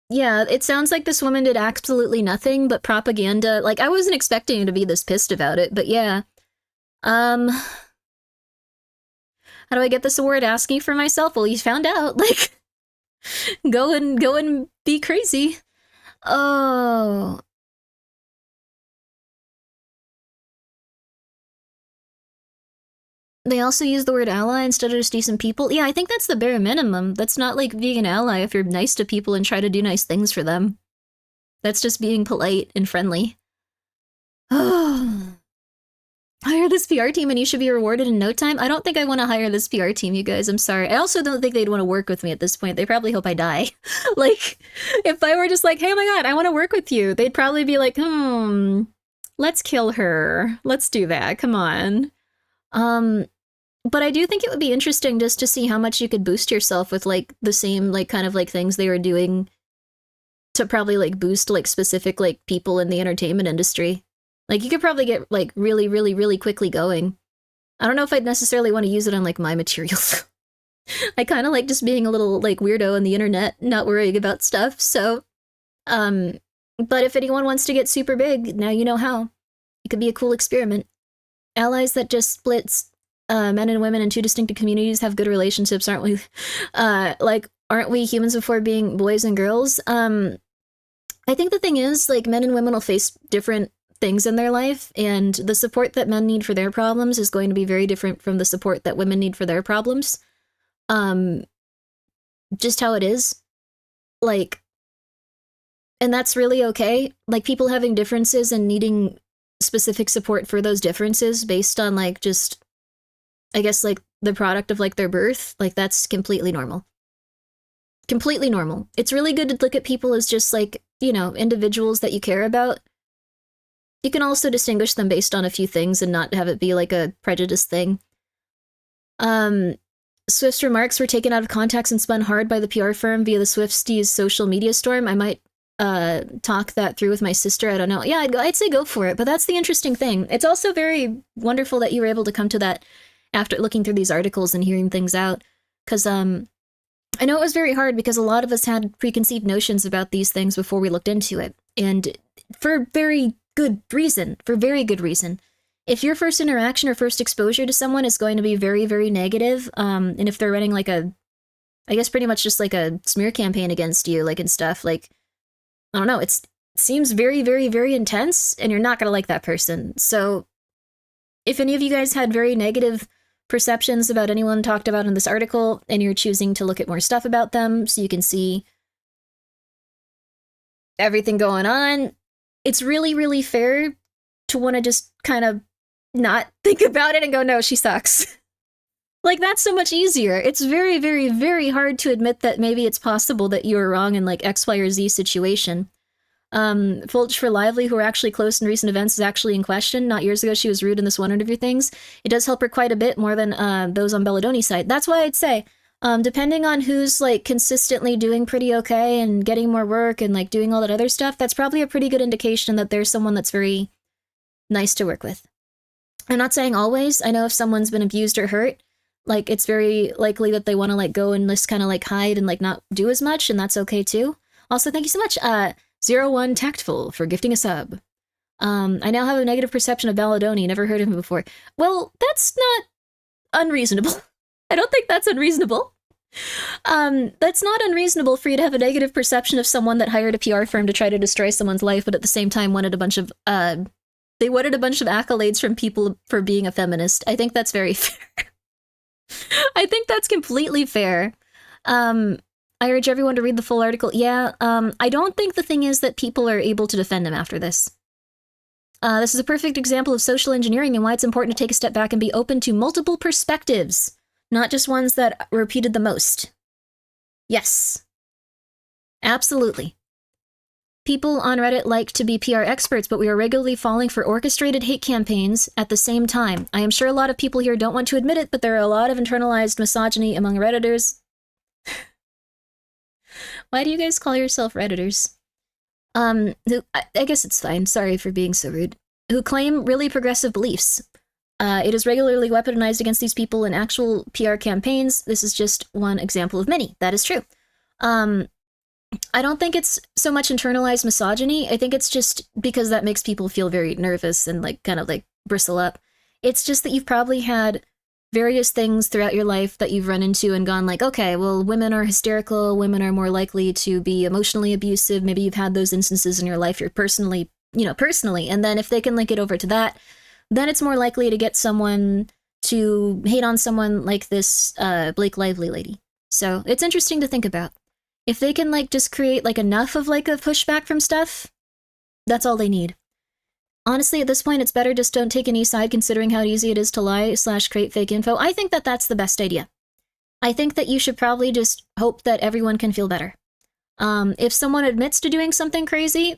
yeah, it sounds like this woman did absolutely nothing but propaganda. Like, I wasn't expecting her to be this pissed about it, but yeah. How do I get this award? Asking for myself? Well, you found out. Like, go and be crazy. Oh. They also use the word ally instead of just decent people. Yeah, I think that's the bare minimum. That's not like being an ally if you're nice to people and try to do nice things for them. That's just being polite and friendly. Oh. Hire this PR team and you should be rewarded in no time? I don't think I want to hire this PR team, you guys. I'm sorry. I also don't think they'd want to work with me at this point. They probably hope I die. Like, if I were just like, hey, oh my god, I want to work with you, they'd probably be like, let's kill her. Let's do that. Come on. But I do think it would be interesting just to see how much you could boost yourself with, like, the same, like, kind of, like, things they were doing to probably, like, boost, like, specific, like, people in the entertainment industry. Like, you could probably get, like, really, really, really quickly going. I don't know if I'd necessarily want to use it on, like, my materials. I kind of like just being a little, like, weirdo on the internet, not worrying about stuff, so, but if anyone wants to get super big, now you know how. It could be a cool experiment. Allies that just splits men and women in two distinct communities have good relationships, aren't we? Like, aren't we humans before being boys and girls? I think the thing is, like, men and women will face different things in their life, and the support that men need for their problems is going to be very different from the support that women need for their problems. Just how it is. Like, and that's really okay. Like, people having differences and needing specific support for those differences based on, like, just, I guess, like, the product of, like, their birth, like, that's completely normal. Completely normal. It's really good to look at people as just, like, you know, individuals that you care about. You can also distinguish them based on a few things and not have it be, like, a prejudice thing. Swift's remarks were taken out of context and spun hard by the PR firm via the Swifties' social media storm. I might talk that through with my sister. I don't know. Yeah, I'd say go for it, but that's the interesting thing. It's also very wonderful that you were able to come to that after looking through these articles and hearing things out, because I know it was very hard because a lot of us had preconceived notions about these things before we looked into it, and for very good reason. If your first interaction or first exposure to someone is going to be very, very negative, and if they're running like I guess pretty much just like a smear campaign against you, like, and stuff, like, I don't know, it seems very, very, very intense, and you're not gonna like that person. So if any of you guys had very negative perceptions about anyone talked about in this article, and you're choosing to look at more stuff about them so you can see everything going on, it's really, really fair to want to just kind of not think about it and go, no, she sucks. Like, that's so much easier. It's very, very, very hard to admit that maybe it's possible that you were wrong in, like, X, Y, or Z situation. Fulch for Lively, who are actually close in recent events, is actually in question. Not years ago, she was rude in this one interview things. It does help her quite a bit more than those on Belladoni's side. That's why I'd say, depending on who's, like, consistently doing pretty okay and getting more work and, like, doing all that other stuff, that's probably a pretty good indication that there's someone that's very nice to work with. I'm not saying always. I know if someone's been abused or hurt, like, it's very likely that they want to, like, go and just kind of, like, hide and, like, not do as much, and that's okay too. Also, thank you so much, 01 Tactful, for gifting a sub. I now have a negative perception of Balladoni, never heard of him before. Well, that's not unreasonable. I don't think that's unreasonable. That's not unreasonable for you to have a negative perception of someone that hired a PR firm to try to destroy someone's life, but at the same time wanted a bunch of, they wanted a bunch of accolades from people for being a feminist. I think that's very fair. I think that's completely fair. I urge everyone to read the full article. Yeah, I don't think the thing is that people are able to defend him after this. This is a perfect example of social engineering and why it's important to take a step back and be open to multiple perspectives, not just ones that were repeated the most. Yes. Absolutely. People on Reddit like to be PR experts, but we are regularly falling for orchestrated hate campaigns at the same time. I am sure a lot of people here don't want to admit it, but there are a lot of internalized misogyny among Redditors. Why do you guys call yourself Redditors? I guess it's fine, sorry for being so rude. Who claim really progressive beliefs. It is regularly weaponized against these people in actual PR campaigns. This is just one example of many. That is true. I don't think it's so much internalized misogyny. I think it's just because that makes people feel very nervous and, like, kind of, like, bristle up. It's just that you've probably had various things throughout your life that you've run into and gone like, okay, well, women are hysterical, women are more likely to be emotionally abusive. Maybe you've had those instances in your life, you're personally. And then if they can link it over to that, then it's more likely to get someone to hate on someone like this Blake Lively lady. So it's interesting to think about. If they can like just create like enough of like a pushback from stuff, that's all they need. Honestly, at this point, it's better just don't take any side considering how easy it is to lie/create fake info. I think that that's the best idea. I think that you should probably just hope that everyone can feel better. If someone admits to doing something crazy,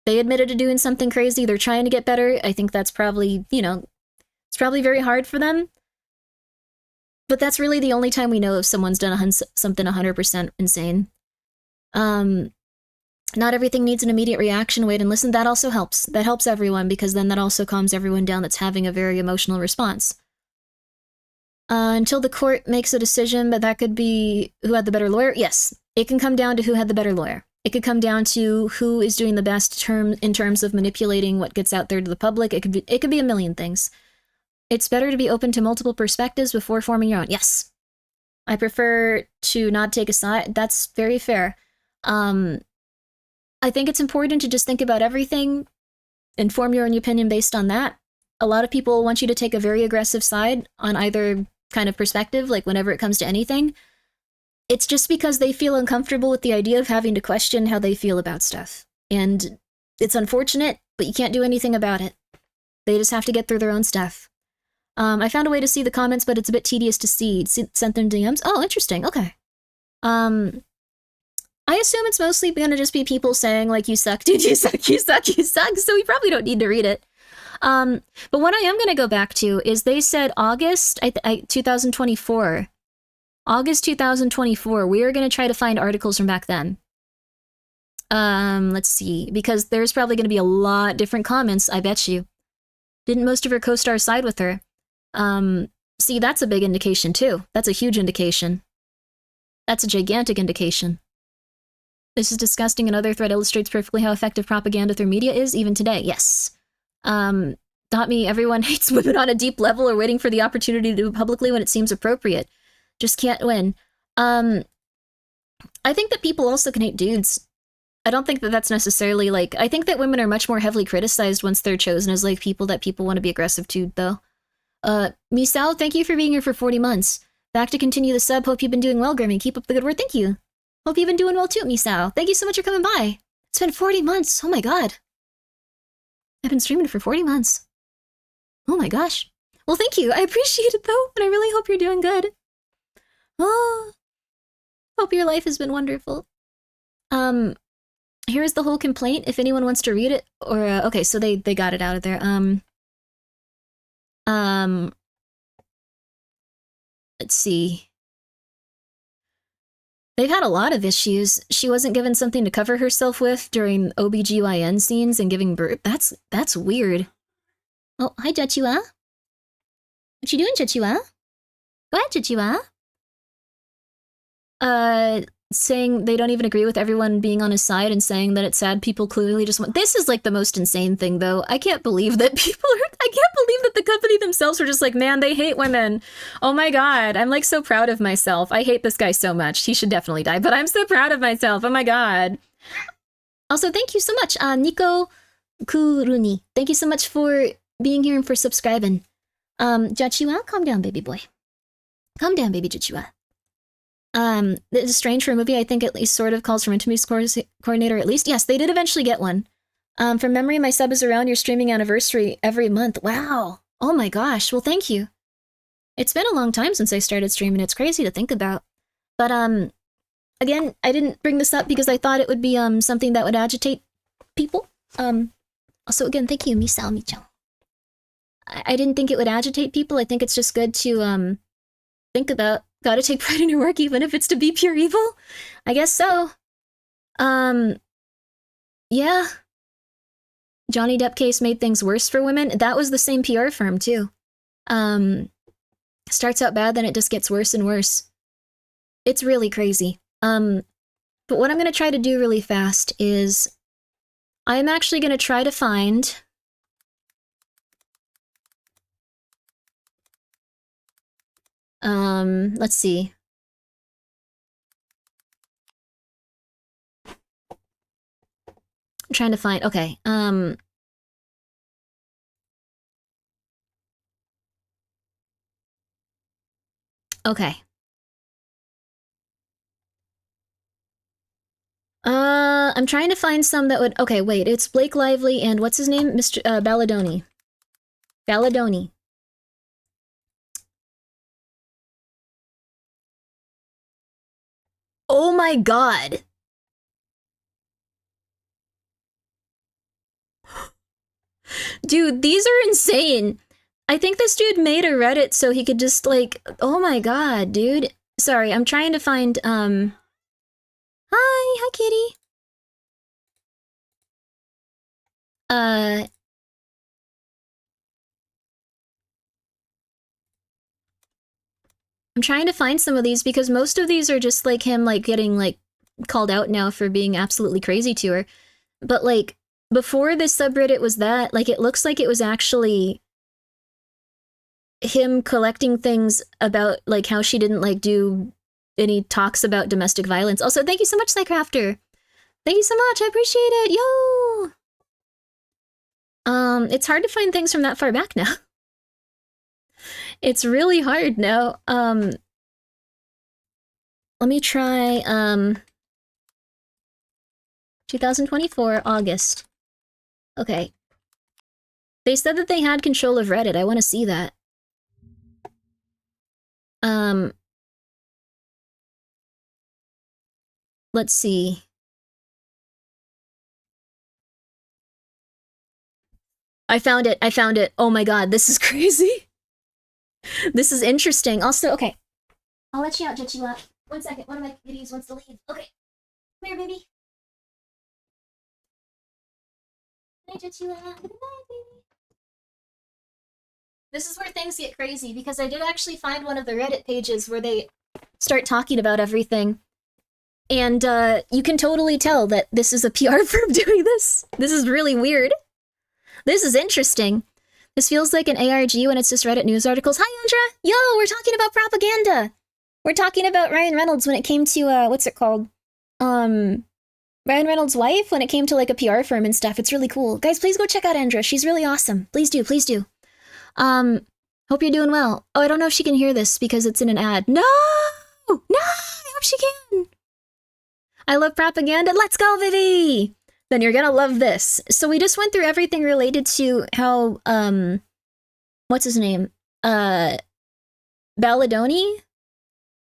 they admitted to doing something crazy, they're trying to get better. I think that's probably, it's probably very hard for them. But that's really the only time we know if someone's done something 100% insane. Not everything needs an immediate reaction. Wait and listen. That also helps. That helps everyone because then that also calms everyone down that's having a very emotional response. Until the court makes a decision, but that could be who had the better lawyer. Yes, it can come down to who had the better lawyer. It could come down to who is doing the best in terms of manipulating what gets out there to the public. It could be a million things. It's better to be open to multiple perspectives before forming your own. Yes. I prefer to not take a side. That's very fair. I think it's important to just think about everything and form your own opinion based on that. A lot of people want you to take a very aggressive side on either kind of perspective, like whenever it comes to anything. It's just because they feel uncomfortable with the idea of having to question how they feel about stuff. And it's unfortunate, but you can't do anything about it. They just have to get through their own stuff. I found a way to see the comments, but it's a bit tedious to see. Sent them DMs. Oh, interesting. Okay. I assume it's mostly gonna just be people saying, like, you suck, dude, you suck, you suck, you suck, so we probably don't need to read it. But what I am gonna go back to is they said August 2024. August 2024, we are gonna try to find articles from back then. Let's see, because there's probably gonna be a lot different comments, I bet you. Didn't most of her co-stars side with her? See, that's a big indication, too. That's a huge indication. That's a gigantic indication. This is disgusting. Another thread illustrates perfectly how effective propaganda through media is, even today. Yes. Not me. Everyone hates women on a deep level or waiting for the opportunity to do it publicly when it seems appropriate. Just can't win. I think that people also can hate dudes. I don't think that that's necessarily, like... I think that women are much more heavily criticized once they're chosen as, like, people that people want to be aggressive to, though. Misao, thank you for being here for 40 months. Back to continue the sub. Hope you've been doing well, Grimmi. Keep up the good work. Thank you. Hope you've been doing well too, Misao. Thank you so much for coming by. It's been 40 months. Oh my god. I've been streaming for 40 months. Oh my gosh. Well, thank you. I appreciate it though, and I really hope you're doing good. Oh, hope your life has been wonderful. Here's the whole complaint if anyone wants to read it. Or, okay, so they got it out of there. Let's see. They've had a lot of issues. She wasn't given something to cover herself with during OBGYN scenes and giving birth. That's weird. Oh, hi, Jachua. What you doing, Jachua? Go ahead, Jachua. Saying they don't even agree with everyone being on his side and saying that it's sad people clearly just want... This is like the most insane thing, though. I can't believe that people are... I can't believe that the company themselves are just like, man, they hate women. Oh my god. I'm like so proud of myself. I hate this guy so much. He should definitely die, but I'm so proud of myself. Oh my god. Also, thank you so much, Nico Kuruni. Thank you so much for being here and for subscribing. Jachua, calm down, baby boy. Calm down, baby Jachua. It's strange for a movie, I think at least sort of calls for interviews coordinator at least. Yes, they did eventually get one. From memory, my sub is around your streaming anniversary every month. Wow. Oh my gosh. Well, thank you. It's been a long time since I started streaming. It's crazy to think about. But, again, I didn't bring this up because I thought it would be, something that would agitate people. Also, again, thank you, Misao Micho. I didn't think it would agitate people. I think it's just good to, think about. Gotta take pride in your work even if it's to be pure evil? I guess so. Yeah. Johnny Depp case made things worse for women. That was the same PR firm, too. Starts out bad, then it just gets worse and worse. It's really crazy. But what I'm gonna try to do really fast is... I'm actually gonna try to find... Let's see. I'm trying to find, okay, okay. I'm trying to find some that would, okay, wait, it's Blake Lively and what's his name? Mr. Balladoni. Balladoni. Oh my god! Dude, these are insane! I think this dude made a Reddit so he could just, like, oh my god, dude. Sorry, I'm trying to find, hi kitty. I'm trying to find some of these because most of these are just like him like getting like called out now for being absolutely crazy to her. But like before this subreddit was that, like it looks like it was actually him collecting things about like how she didn't like do any talks about domestic violence. Also, thank you so much, Slycrafter. Thank you so much. I appreciate it. Yo. It's hard to find things from that far back now. It's really hard now. Let me try 2024 August. Okay. They said that they had control of Reddit. I want to see that. Let's see. I found it. I found it. Oh my god, this is crazy. This is interesting. Also, okay. I'll let you out, Jachila. 1 second. One of my kitties wants to leave. Okay. Come here, baby. Hi, Jachila. Good night, baby. This is where things get crazy, because I did actually find one of the Reddit pages where they start talking about everything. And you can totally tell that this is a PR firm doing this. This is really weird. This is interesting. This feels like an ARG when it's just Reddit news articles. Hi, Andra! Yo, we're talking about propaganda! We're talking about Ryan Reynolds when it came to, what's it called? Ryan Reynolds' wife when it came to, like, a PR firm and stuff. It's really cool. Guys, please go check out Andra. She's really awesome. Please do, please do. Hope you're doing well. Oh, I don't know if she can hear this because it's in an ad. No! No! I hope she can! I love propaganda. Let's go, Vivi! Then you're gonna love this. So we just went through everything related to how, what's his name? Balladoni?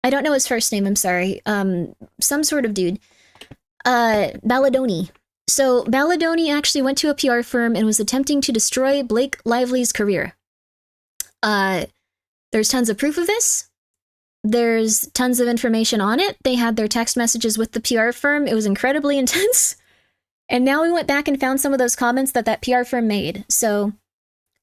I don't know his first name, I'm sorry. Some sort of dude. Balladoni. So Balladoni actually went to a PR firm and was attempting to destroy Blake Lively's career. There's tons of proof of this. There's tons of information on it. They had their text messages with the PR firm. It was incredibly intense. And now we went back and found some of those comments that PR firm made. So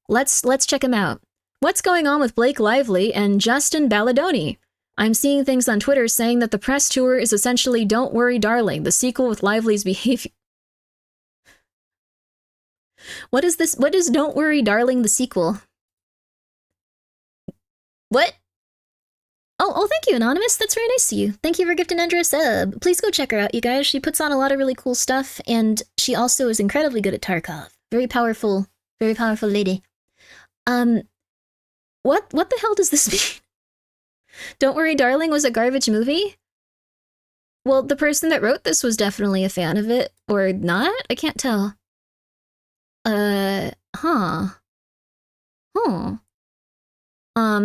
let's check them out. What's going on with Blake Lively and Justin Balladoni? I'm seeing things on Twitter saying that the press tour is essentially Don't Worry Darling, the sequel with Lively's behavior. What is this? What is Don't Worry Darling, the sequel? What? Oh, thank you, Anonymous. That's very nice of you. Thank you for gifting Andra a sub. Please go check her out, you guys. She puts on a lot of really cool stuff, and she also is incredibly good at Tarkov. Very powerful lady. What the hell does this mean? Don't Worry Darling was a garbage movie? Well, the person that wrote this was definitely a fan of it, or not? I can't tell.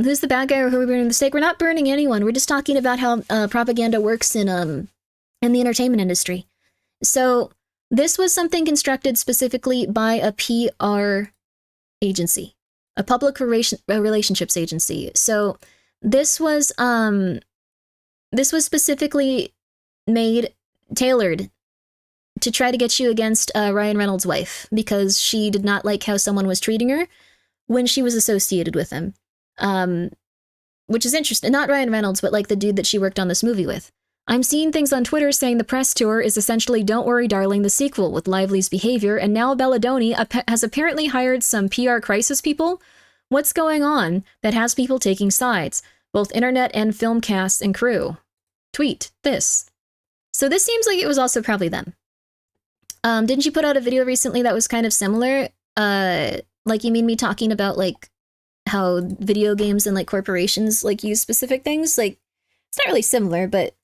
Who's the bad guy or who are we burning the mistake? We're not burning anyone. We're just talking about how propaganda works in the entertainment industry. So this was something constructed specifically by a PR agency, a public relationships agency. So this was specifically tailored to try to get you against Ryan Reynolds' wife because she did not like how someone was treating her when she was associated with him. Which is interesting. Not Ryan Reynolds, but like the dude that she worked on this movie with. I'm seeing things on Twitter saying the press tour is essentially Don't Worry Darling, the sequel with Lively's behavior, and now Balladoni has apparently hired some PR crisis people. What's going on that has people taking sides? both internet and film casts and crew. Tweet this. So this seems like it was also probably them. Didn't you put out a video recently that was kind of similar? Like you mean me talking about like how video games and like corporations like use specific things? Like it's not really similar, but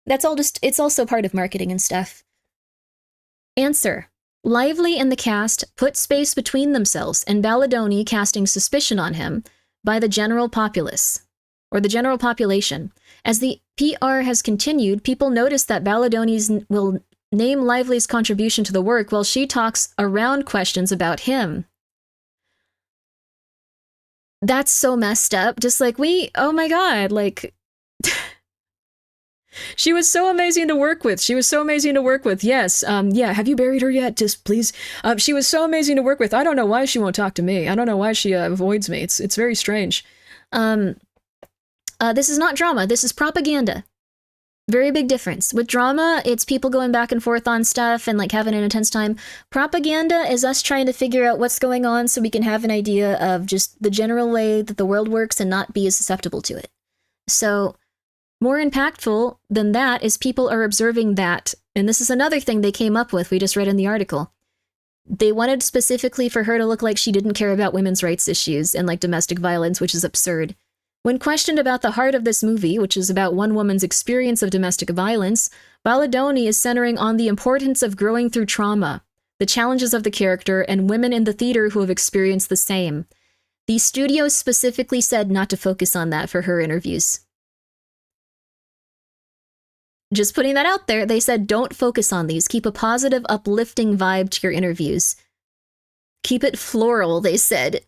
that's all just, it's also part of marketing and stuff. Answer. Lively and the cast put space between themselves and Baldoni casting suspicion on him by the general populace, or the general population. As the PR has continued, people notice that Baldoni's will name Lively's contribution to the work while she talks around questions about him. That's so messed up. Just like oh my god, like... She was so amazing to work with. Yes. Yeah. Have you buried her yet? Just please. She was so amazing to work with. I don't know why she won't talk to me. I don't know why she avoids me. It's very strange. This is not drama. This is propaganda. Very big difference. With drama, it's people going back and forth on stuff and like having an intense time. Propaganda is us trying to figure out what's going on so we can have an idea of just the general way that the world works and not be as susceptible to it. So more impactful than that is people are observing that. And this is another thing they came up with. We just read in the article. They wanted specifically for her to look like she didn't care about women's rights issues and like domestic violence, which is absurd. When questioned about the heart of this movie, which is about one woman's experience of domestic violence, Baldoni is centering on the importance of growing through trauma, the challenges of the character, and women in the theater who have experienced the same. The studio specifically said not to focus on that for her interviews. Just putting that out there, they said don't focus on these. Keep a positive, uplifting vibe to your interviews. Keep it floral, they said.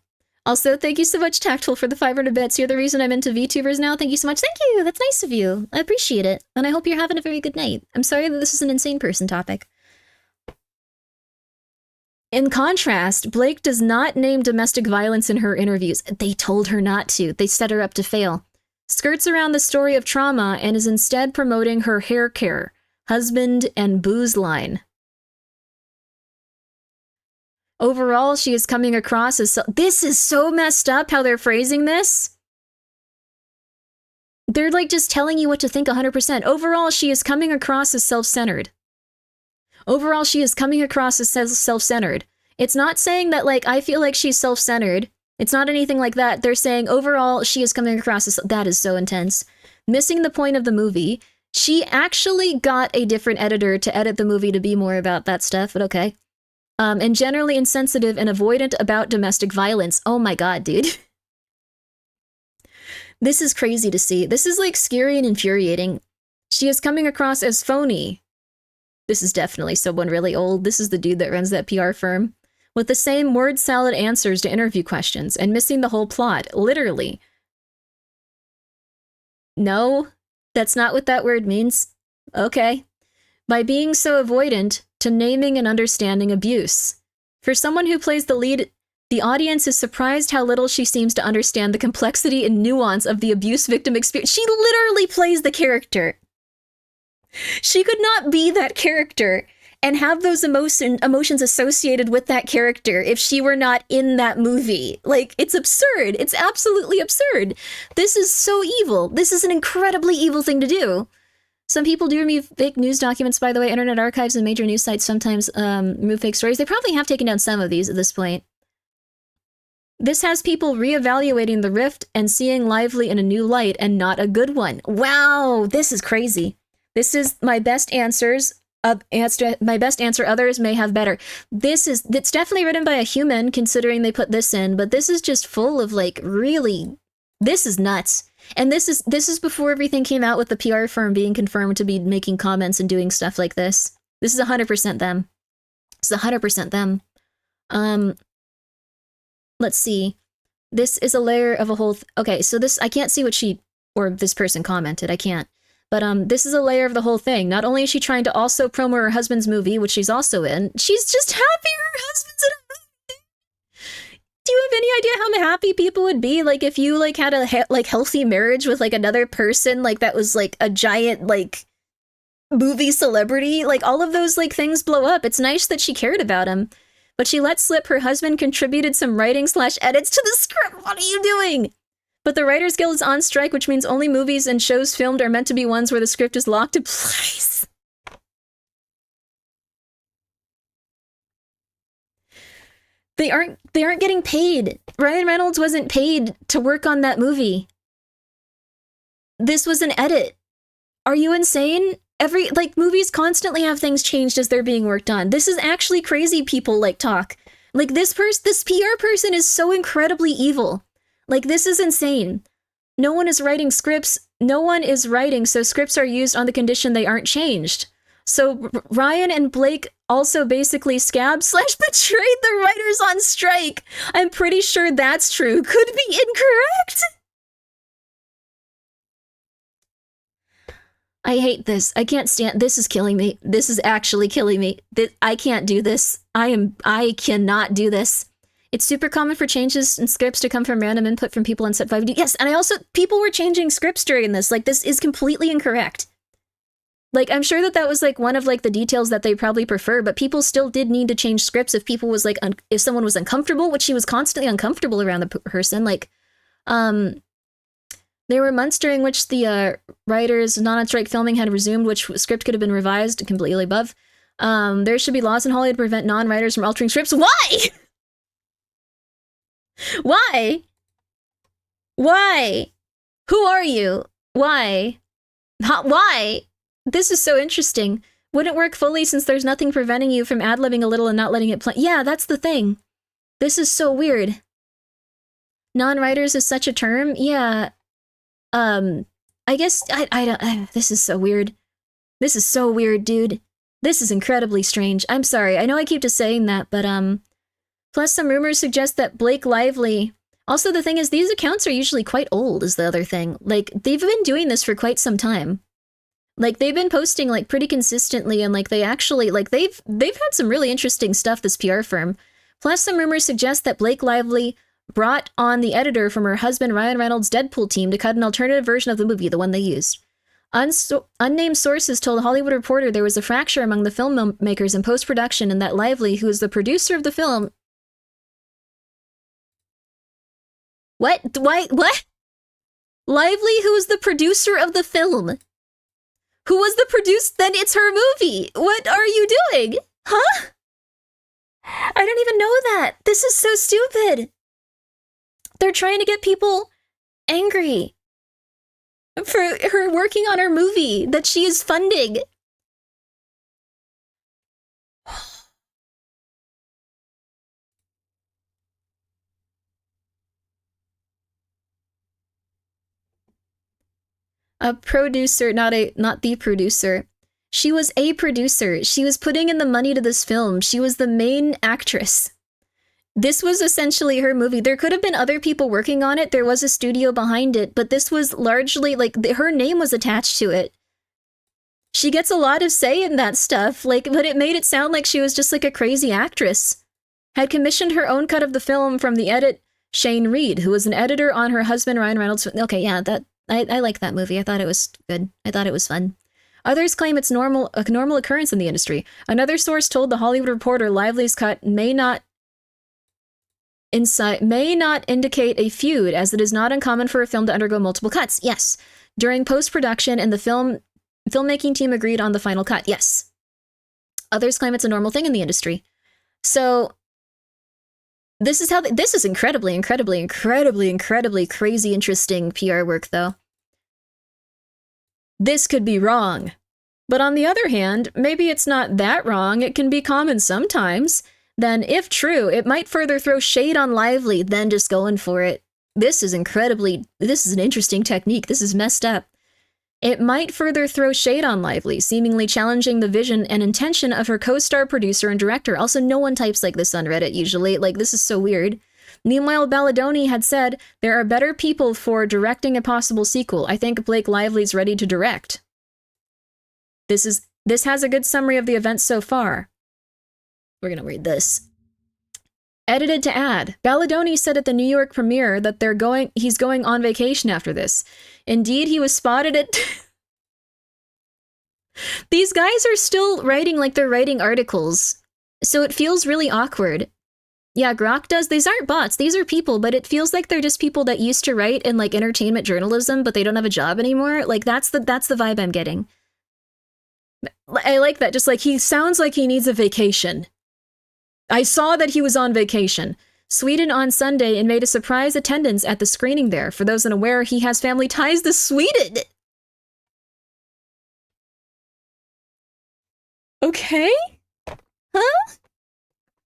Also, thank you so much, Tactful, for the 500 bits. You're the reason I'm into VTubers now. Thank you so much. Thank you. That's nice of you. I appreciate it. And I hope you're having a very good night. I'm sorry that this is an insane person topic. In contrast, Blake does not name domestic violence in her interviews. They told her not to. They set her up to fail. Skirts around the story of trauma and is instead promoting her hair care, husband, and booze line. Overall, she is coming across as... This is so messed up how they're phrasing this. They're like just telling you what to think 100%. Overall, she is coming across as self-centered. Overall, she is coming across as self-centered. It's not saying that, like, I feel like she's self-centered. It's not anything like that. They're saying, overall, she is coming across as... That is so intense. Missing the point of the movie. She actually got a different editor to edit the movie to be more about that stuff, but okay. And generally insensitive and avoidant about domestic violence. Oh my god, dude. This is crazy to see. This is, like, scary and infuriating. She is coming across as phony. This is definitely someone really old. This is the dude that runs that PR firm. With the same word salad answers to interview questions and missing the whole plot, literally. No, that's not what that word means. Okay. By being so avoidant to naming and understanding abuse. For someone who plays the lead, the audience is surprised how little she seems to understand the complexity and nuance of the abuse victim experience. She literally plays the character. She could not be that character and have those emotions associated with that character if she were not in that movie. Like, it's absurd. It's absolutely absurd. This is so evil. This is an incredibly evil thing to do. Some people do remove fake news documents, by the way. Internet archives and major news sites sometimes remove fake stories. They probably have taken down some of these at this point. This has people reevaluating the rift and seeing Lively in a new light and not a good one. Wow, this is crazy. This is my best answers. My best answer, others may have better. It's definitely written by a human, considering they put this in, but this is just full of, like, really, this is nuts. And this is before everything came out with the PR firm being confirmed to be making comments and doing stuff like this. This is 100% them. This is 100% them. Let's see. This is a layer of a whole... Okay, so this, I can't see what she, or this person commented, I can't. But this is a layer of the whole thing. Not only is she trying to also promo her husband's movie, which she's also in, she's just happy her husband's in a movie. Do you have any idea how happy people would be, like, if you, like, had a healthy marriage with, like, another person, like, that was, like, a giant, like, movie celebrity? Like, all of those, like, things blow up. It's nice that she cared about him. But she let slip her husband contributed some writing/edits to the script. What are you doing? But the Writers Guild is on strike, which means only movies and shows filmed are meant to be ones where the script is locked in place. They aren't getting paid. Ryan Reynolds wasn't paid to work on that movie. This was an edit. Are you insane? Movies constantly have things changed as they're being worked on. This is actually crazy people talk. This PR person is so incredibly evil. This is insane. No one is writing scripts. No one is writing, so scripts are used on the condition they aren't changed. So Ryan and Blake also basically scabbed/betrayed the writers on strike. I'm pretty sure that's true. Could be incorrect. I hate this. I can't stand. This is killing me. This is actually killing me. I can't do this. I cannot do this. It's super common for changes in scripts to come from random input from people on set 5D. Yes, and people were changing scripts during this. This is completely incorrect. I'm sure that was one of the details that they probably prefer, but people still did need to change scripts if people was if someone was uncomfortable, which she was constantly uncomfortable around the person. There were months during which the writers not on strike filming had resumed, which script could have been revised completely above. There should be laws in Hollywood to prevent non-writers from altering scripts. Why? Why? Why? Who are you? Why? Why? This is so interesting. Wouldn't work fully since there's nothing preventing you from ad-libbing a little and not letting it play. Yeah, that's the thing. This is so weird. Non-writers is such a term? Yeah. I guess, I don't, this is so weird. This is so weird, dude. This is incredibly strange. I'm sorry. I know I keep just saying that, but, plus some rumors suggest that Blake Lively... Also, the thing is, these accounts are usually quite old, is the other thing. They've been doing this for quite some time. They've been posting, pretty consistently, and, they actually, they've had some really interesting stuff, this PR firm. Plus, some rumors suggest that Blake Lively brought on the editor from her husband Ryan Reynolds' Deadpool team to cut an alternative version of the movie, the one they used. Unnamed sources told Hollywood Reporter there was a fracture among the filmmakers in post-production and that Lively, who is the producer of the film... What? Why? What? Lively, who is the producer of the film? Who was the producer? Then it's her movie. What are you doing? Huh? I don't even know that. This is so stupid. They're trying to get people angry for her working on her movie that she is funding. A producer, not the producer. She was a producer. She was putting in the money to this film. She was the main actress. This was essentially her movie. There could have been other people working on it. There was a studio behind it, but this was largely, her name was attached to it. She gets a lot of say in that stuff, but it made it sound like she was just a crazy actress. Had commissioned her own cut of the film from the edit Shane Reed, who was an editor on her husband Ryan Reynolds. Okay, yeah, I like that movie. I thought it was good. I thought it was fun. Others claim it's a normal occurrence in the industry. Another source told the Hollywood Reporter Lively's cut may not indicate a feud, as it is not uncommon for a film to undergo multiple cuts. Yes. During post-production and the filmmaking team agreed on the final cut. Yes. Others claim it's a normal thing in the industry. So this is incredibly crazy interesting PR work, though. This could be wrong. But on the other hand, maybe it's not that wrong. It can be common sometimes. Then, if true, it might further throw shade on Lively than just going for it. This is an interesting technique. This is messed up. It might further throw shade on Lively, seemingly challenging the vision and intention of her co-star, producer, and director. Also, no one types like this on Reddit, usually. This is so weird. Meanwhile, Balladoni had said, there are better people for directing a possible sequel. I think Blake Lively's ready to direct. This has a good summary of the events so far. We're gonna read this. Edited to add, Balladoni said at the New York premiere that he's going on vacation after this. Indeed, he was spotted at... These guys are still writing like they're writing articles, so it feels really awkward. Yeah, Grok does. These aren't bots. These are people, but it feels like they're just people that used to write in like entertainment journalism, but they don't have a job anymore. Like that's the vibe I'm getting. I like that. Just like he sounds like he needs a vacation. I saw that he was on vacation. Sweden on Sunday and made a surprise attendance at the screening there. For those unaware, he has family ties to Sweden. Okay? Huh?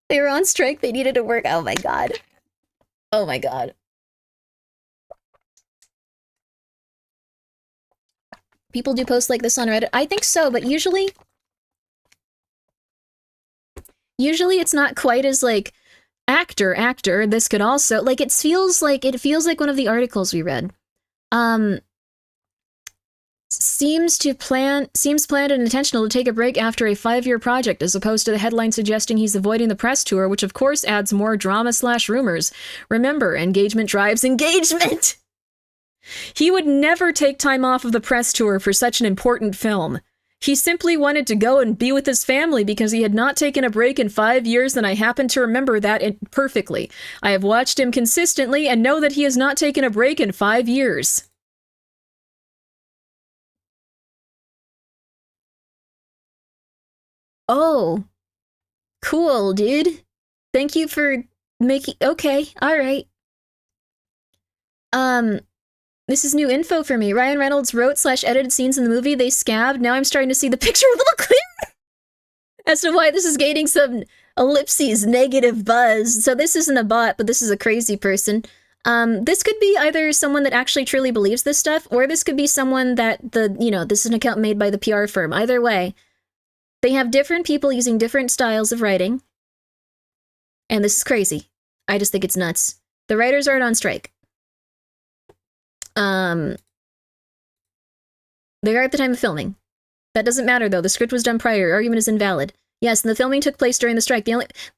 They were on strike. They needed to work. Oh my god. Oh my god. People do posts like this on Reddit. I think so, but usually it's not quite as like actor. This could also like it feels like one of the articles we read. Seems planned and intentional to take a break after a 5-year project, as opposed to the headline suggesting he's avoiding the press tour, which of course adds more drama/rumors. Remember, engagement drives engagement! He would never take time off of the press tour for such an important film. He simply wanted to go and be with his family because he had not taken a break in 5 years, and I happen to remember that perfectly. I have watched him consistently and know that he has not taken a break in 5 years. Oh, cool, dude. Thank you for making... Okay, alright. This is new info for me. Ryan Reynolds wrote/edited scenes in the movie. They scabbed. Now I'm starting to see the picture a little clearer as to why this is gaining some ellipses negative buzz. So this isn't a bot, but this is a crazy person. This could be either someone that actually truly believes this stuff, or this could be someone that this is an account made by the PR firm. Either way, they have different people using different styles of writing. And this is crazy. I just think it's nuts. The writers aren't on strike. They are at the time of filming. That doesn't matter, though. The script was done prior. Your argument is invalid. Yes, and the filming took place during the strike.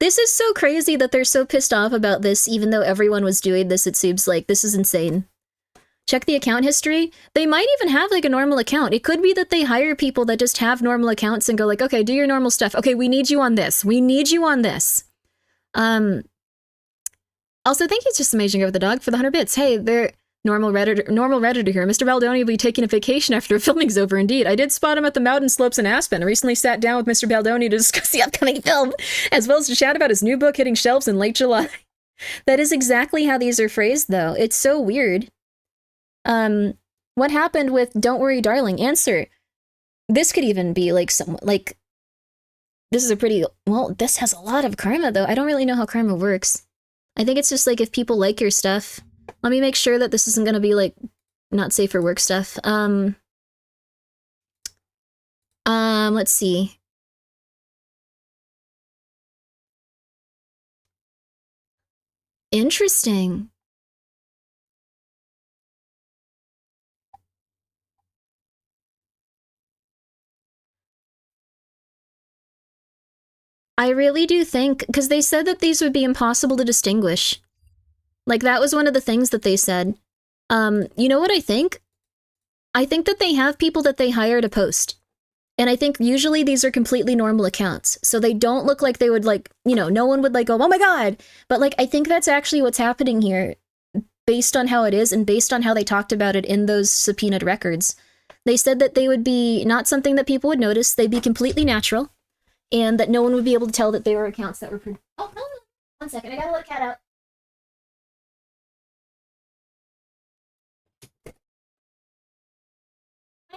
This is so crazy that they're so pissed off about this, even though everyone was doing this, it seems like. This is insane. Check the account history. They might even have, like, a normal account. It could be that they hire people that just have normal accounts and go like, okay, do your normal stuff. Okay, we need you on this. We need you on this. Also, thank you, It's Just Amazing Over the Dog, for the 100 bits. Hey, they're... Normal Redditor here. Mr. Baldoni will be taking a vacation after filming's over, indeed. I did spot him at the mountain slopes in Aspen. I recently sat down with Mr. Baldoni to discuss the upcoming film, as well as to chat about his new book hitting shelves in late July. That is exactly how these are phrased, though. It's so weird. What happened with Don't Worry, Darling? Answer. This could even be, like, this is a pretty... Well, this has a lot of karma, though. I don't really know how karma works. I think it's just, like, if people like your stuff... Let me make sure that this isn't going to be, like, not safe for work stuff. Let's see. Interesting. I really do think, because they said that these would be impossible to distinguish. Like, that was one of the things that they said. You know what I think? I think that they have people that they hire to post. And I think usually these are completely normal accounts. So they don't look like they would, like, no one would, like, go, oh my god! But, like, I think that's actually what's happening here, based on how it is, and based on how they talked about it in those subpoenaed records. They said that they would be not something that people would notice, they'd be completely natural, and that no one would be able to tell that they were accounts that were... Oh, hold on. 1 second, I gotta let a cat out.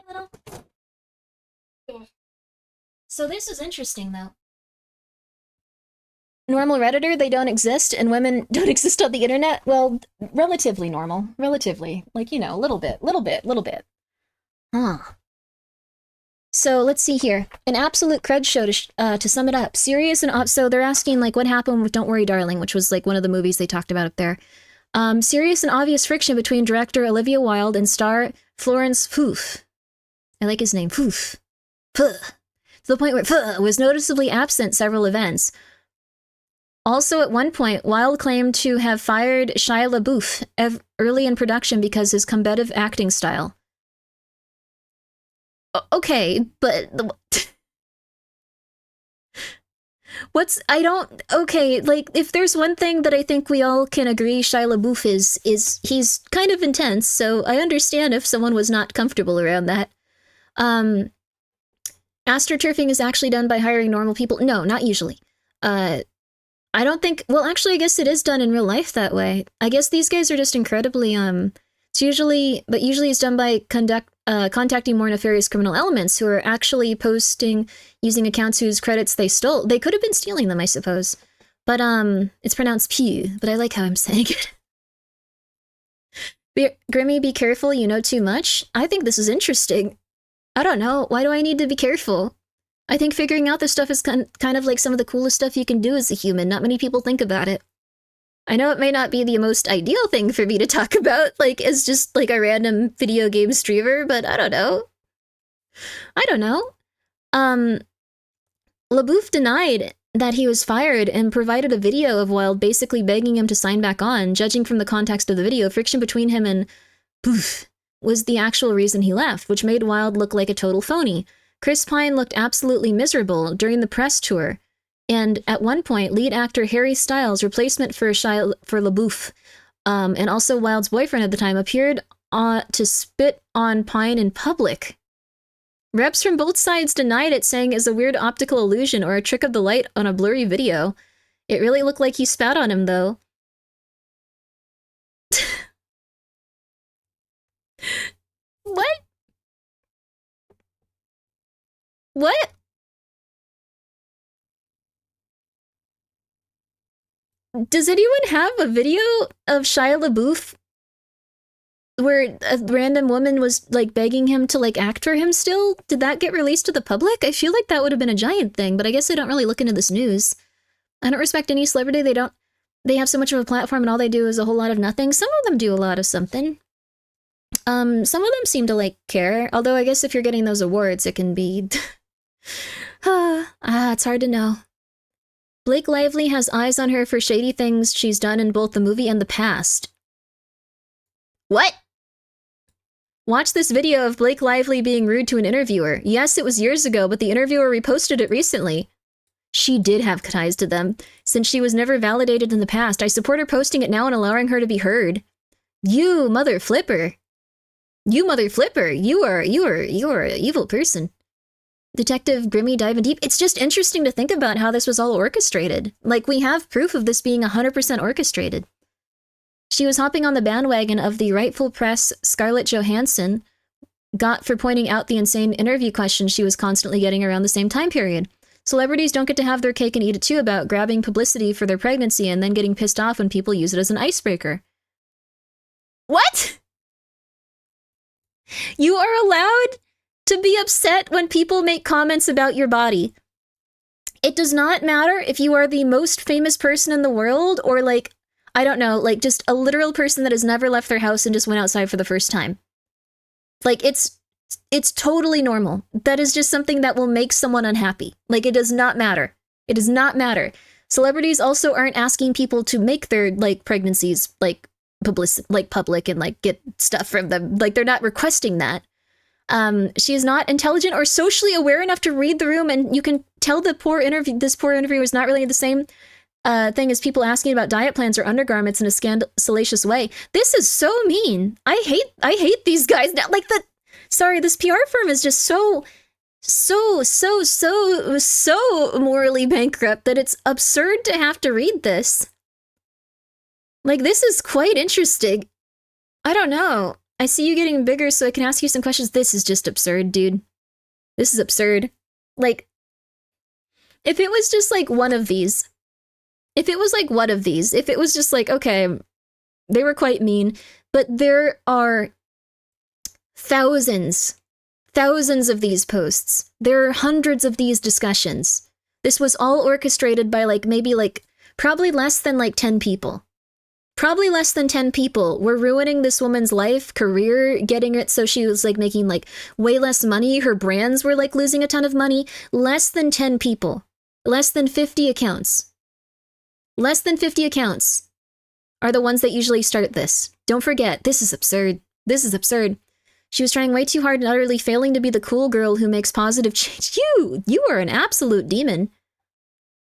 Little. Yeah. So this is interesting, though. Normal Redditor, they don't exist, and women don't exist on the internet? Well, relatively normal. Relatively. Like, a little bit. Huh. So, let's see here. An absolute cred show to sum it up. Serious and... So they're asking, like, what happened with Don't Worry, Darling, which was, like, one of the movies they talked about up there. Serious and obvious friction between director Olivia Wilde and star Florence Pugh. I like his name, Poof. Puh. To the point where Puh was noticeably absent several events. Also, at one point, Wilde claimed to have fired Shia LaBeouf early in production because his combative acting style. Okay, but... Okay, like, if there's one thing that I think we all can agree Shia LaBeouf is he's kind of intense, so I understand if someone was not comfortable around that. Astroturfing is actually done by hiring normal people. No, not usually. I don't think, well, actually, I guess it is done in real life that way. I guess these guys are just incredibly, usually it's done by contacting more nefarious criminal elements who are actually posting using accounts whose credits they stole. They could have been stealing them, I suppose. But, it's pronounced pew, but I like how I'm saying it. Grimmi, be careful, you know too much. I think this is interesting. I don't know, why do I need to be careful? I think figuring out this stuff is kind of like some of the coolest stuff you can do as a human. Not many people think about it. I know it may not be the most ideal thing for me to talk about, like, as just, like, a random video game streamer, but I don't know. LaBeouf denied that he was fired and provided a video of Wilde basically begging him to sign back on. Judging from the context of the video, friction between him and Boof was the actual reason he left, which made Wilde look like a total phony. Chris Pine looked absolutely miserable during the press tour, and at one point, lead actor Harry Styles, replacement for LaBeouf, and also Wilde's boyfriend at the time, appeared to spit on Pine in public. Reps from both sides denied it, saying it was a weird optical illusion or a trick of the light on a blurry video. It really looked like he spat on him, though. What? What? Does anyone have a video of Shia LaBeouf where a random woman was, like, begging him to, like, act for him still? Did that get released to the public? I feel like that would have been a giant thing, but I guess I don't really look into this news. I don't respect any celebrity. They have so much of a platform and all they do is a whole lot of nothing. Some of them do a lot of something. Some of them seem to, like, care. Although I guess if you're getting those awards, it can be... it's hard to know. Blake Lively has eyes on her for shady things she's done in both the movie and the past. What? Watch this video of Blake Lively being rude to an interviewer. Yes, it was years ago, but the interviewer reposted it recently. She did have ties to them, since she was never validated in the past. I support her posting it now and allowing her to be heard. You mother flipper. You mother flipper. You are an evil person. Detective Grimmi diving deep. It's just interesting to think about how this was all orchestrated. Like, we have proof of this being 100% orchestrated. She was hopping on the bandwagon of the rightful press Scarlett Johansson got for pointing out the insane interview questions she was constantly getting around the same time period. Celebrities don't get to have their cake and eat it too about grabbing publicity for their pregnancy and then getting pissed off when people use it as an icebreaker. What? You are allowed to be upset when people make comments about your body. It does not matter if you are the most famous person in the world or, like, I don't know, like, just a literal person that has never left their house and just went outside for the first time. Like, it's totally normal. That is just something that will make someone unhappy. Like, it does not matter. It does not matter. Celebrities also aren't asking people to make their, like, pregnancies, like, public and, like, get stuff from them. Like, they're not requesting that. She is not intelligent or socially aware enough to read the room, and you can tell this poor interview is not really the same thing as people asking about diet plans or undergarments in a salacious way. This is so mean. I hate these guys now. Like, this PR firm is just so morally bankrupt that it's absurd to have to read this. Like, this is quite interesting. I don't know. I see you getting bigger so I can ask you some questions. This is just absurd, dude. This is absurd. Like, if it was just, like, one of these, if it was just like, okay, they were quite mean, but there are thousands of these posts. There are hundreds of these discussions. This was all orchestrated by, like, maybe, like, probably less than, like, 10 people. Probably less than 10 people were ruining this woman's life, career, getting it so she was, like, making, like, way less money. Her brands were, like, losing a ton of money. Less than 10 people. Less than 50 accounts. Less than 50 accounts are the ones that usually start this. Don't forget, this is absurd. This is absurd. She was trying way too hard and utterly failing to be the cool girl who makes positive change. You are an absolute demon.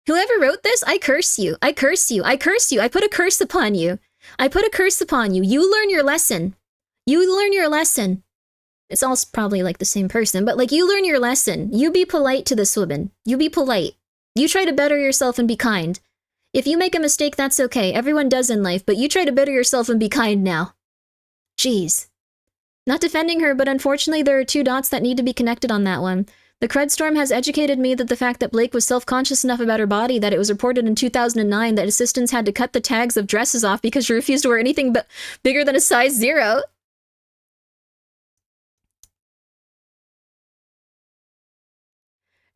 Whoever wrote this, I curse you. I curse you. I curse you. I put a curse upon you. I put a curse upon you. You learn your lesson. You learn your lesson. It's all probably like the same person, but like, you learn your lesson. You be polite to this woman. You be polite. You try to better yourself and be kind. If you make a mistake, that's okay. Everyone does in life, but you try to better yourself and be kind now. Jeez. Not defending her, but unfortunately there are two dots that need to be connected on that one. The crud storm has educated me that the fact that Blake was self-conscious enough about her body that it was reported in 2009 that assistants had to cut the tags of dresses off because she refused to wear anything but bigger than a size 0.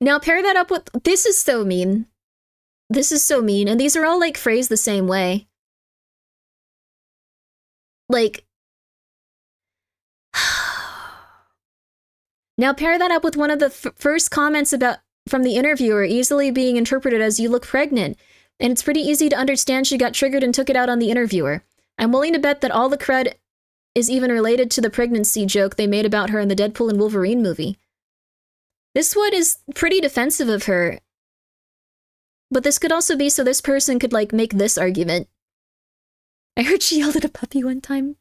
Now pair that up with, this is so mean. This is so mean, and these are all like phrased the same way. Like, now pair that up with one of the first comments from the interviewer easily being interpreted as "you look pregnant," and it's pretty easy to understand she got triggered and took it out on the interviewer. I'm willing to bet that all the crud is even related to the pregnancy joke they made about her in the Deadpool and Wolverine movie. This one is pretty defensive of her, but this could also be so this person could like make this argument. I heard she yelled at a puppy one time.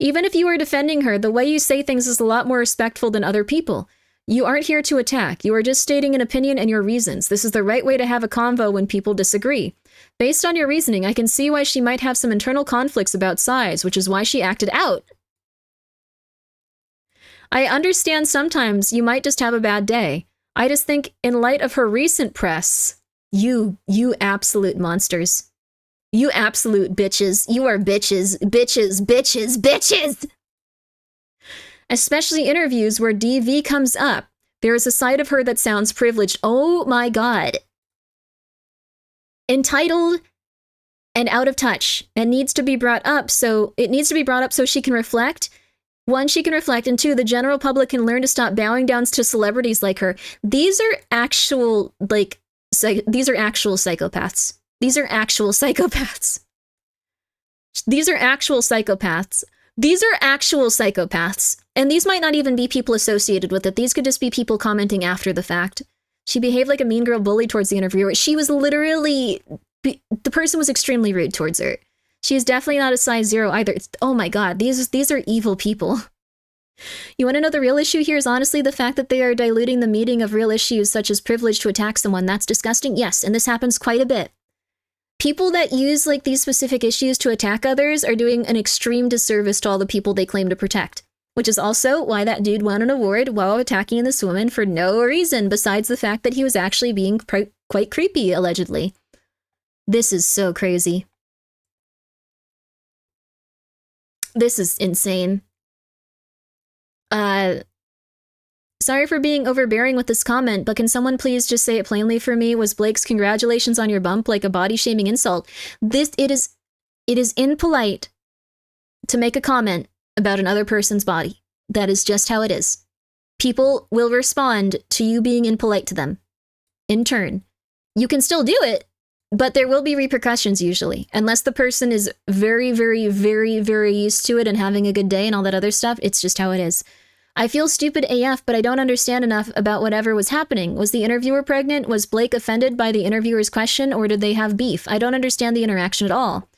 Even if you are defending her, the way you say things is a lot more respectful than other people. You aren't here to attack. You are just stating an opinion and your reasons. This is the right way to have a convo when people disagree. Based on your reasoning, I can see why she might have some internal conflicts about size, which is why she acted out. I understand sometimes you might just have a bad day. I just think in light of her recent press, you absolute monsters. You absolute bitches. You are bitches, bitches, bitches, bitches! Especially interviews where DV comes up. There is a side of her that sounds privileged. Oh my god. Entitled and out of touch and needs to be brought up so she can reflect. One, she can reflect, and two, the general public can learn to stop bowing down to celebrities like her. These are actual, these are actual psychopaths. These are actual psychopaths. These are actual psychopaths. These are actual psychopaths. And these might not even be people associated with it. These could just be people commenting after the fact. She behaved like a mean girl bully towards the interviewer. She was literally, the person was extremely rude towards her. She is definitely not a size 0 either. Oh my god, these are evil people. You want to know the real issue here is honestly the fact that they are diluting the meaning of real issues such as privilege to attack someone. That's disgusting. Yes, and this happens quite a bit. People that use like these specific issues to attack others are doing an extreme disservice to all the people they claim to protect. Which is also why that dude won an award while attacking this woman for no reason besides the fact that he was actually being quite creepy, allegedly. This is so crazy. This is insane. Sorry for being overbearing with this comment, but can someone please just say it plainly for me? Was Blake's congratulations on your bump like a body-shaming insult? It is impolite to make a comment about another person's body. That is just how it is. People will respond to you being impolite to them. In turn. You can still do it, but there will be repercussions usually. Unless the person is very, very, very, very used to it and having a good day and all that other stuff, it's just how it is. I feel stupid AF, but I don't understand enough about whatever was happening. Was the interviewer pregnant? Was Blake offended by the interviewer's question, or did they have beef? I don't understand the interaction at all.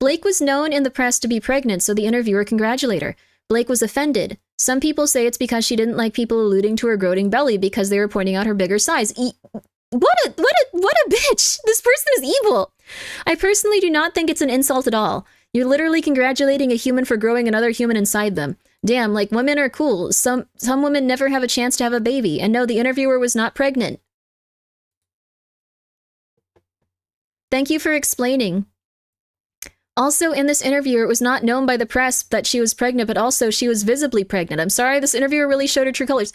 Blake was known in the press to be pregnant, so the interviewer congratulated her. Blake was offended. Some people say it's because she didn't like people alluding to her gloating belly because they were pointing out her bigger size. What a bitch! This person is evil! I personally do not think it's an insult at all. You're literally congratulating a human for growing another human inside them. Damn, like, women are cool. Some women never have a chance to have a baby. And no, the interviewer was not pregnant. Thank you for explaining. Also, in this interview, it was not known by the press that she was pregnant, but also she was visibly pregnant. I'm sorry, this interviewer really showed her true colors.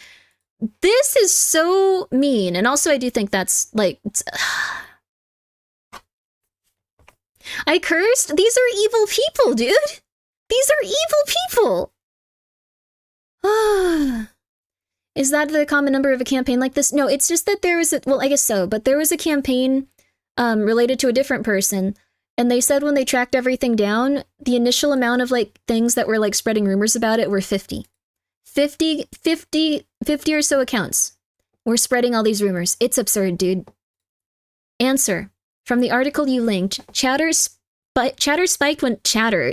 This is so mean. And also, I do think that's, like... I cursed? These are evil people, dude! These are evil people! Is that the common number of a campaign like this? No, it's just that there was a... Well, I guess so, but there was a campaign related to a different person, and they said when they tracked everything down, the initial amount of, like, things that were, like, spreading rumors about it were 50. 50 or so accounts. We're spreading all these rumors. It's absurd, dude. Answer. From the article you linked, chatter spiked when chatter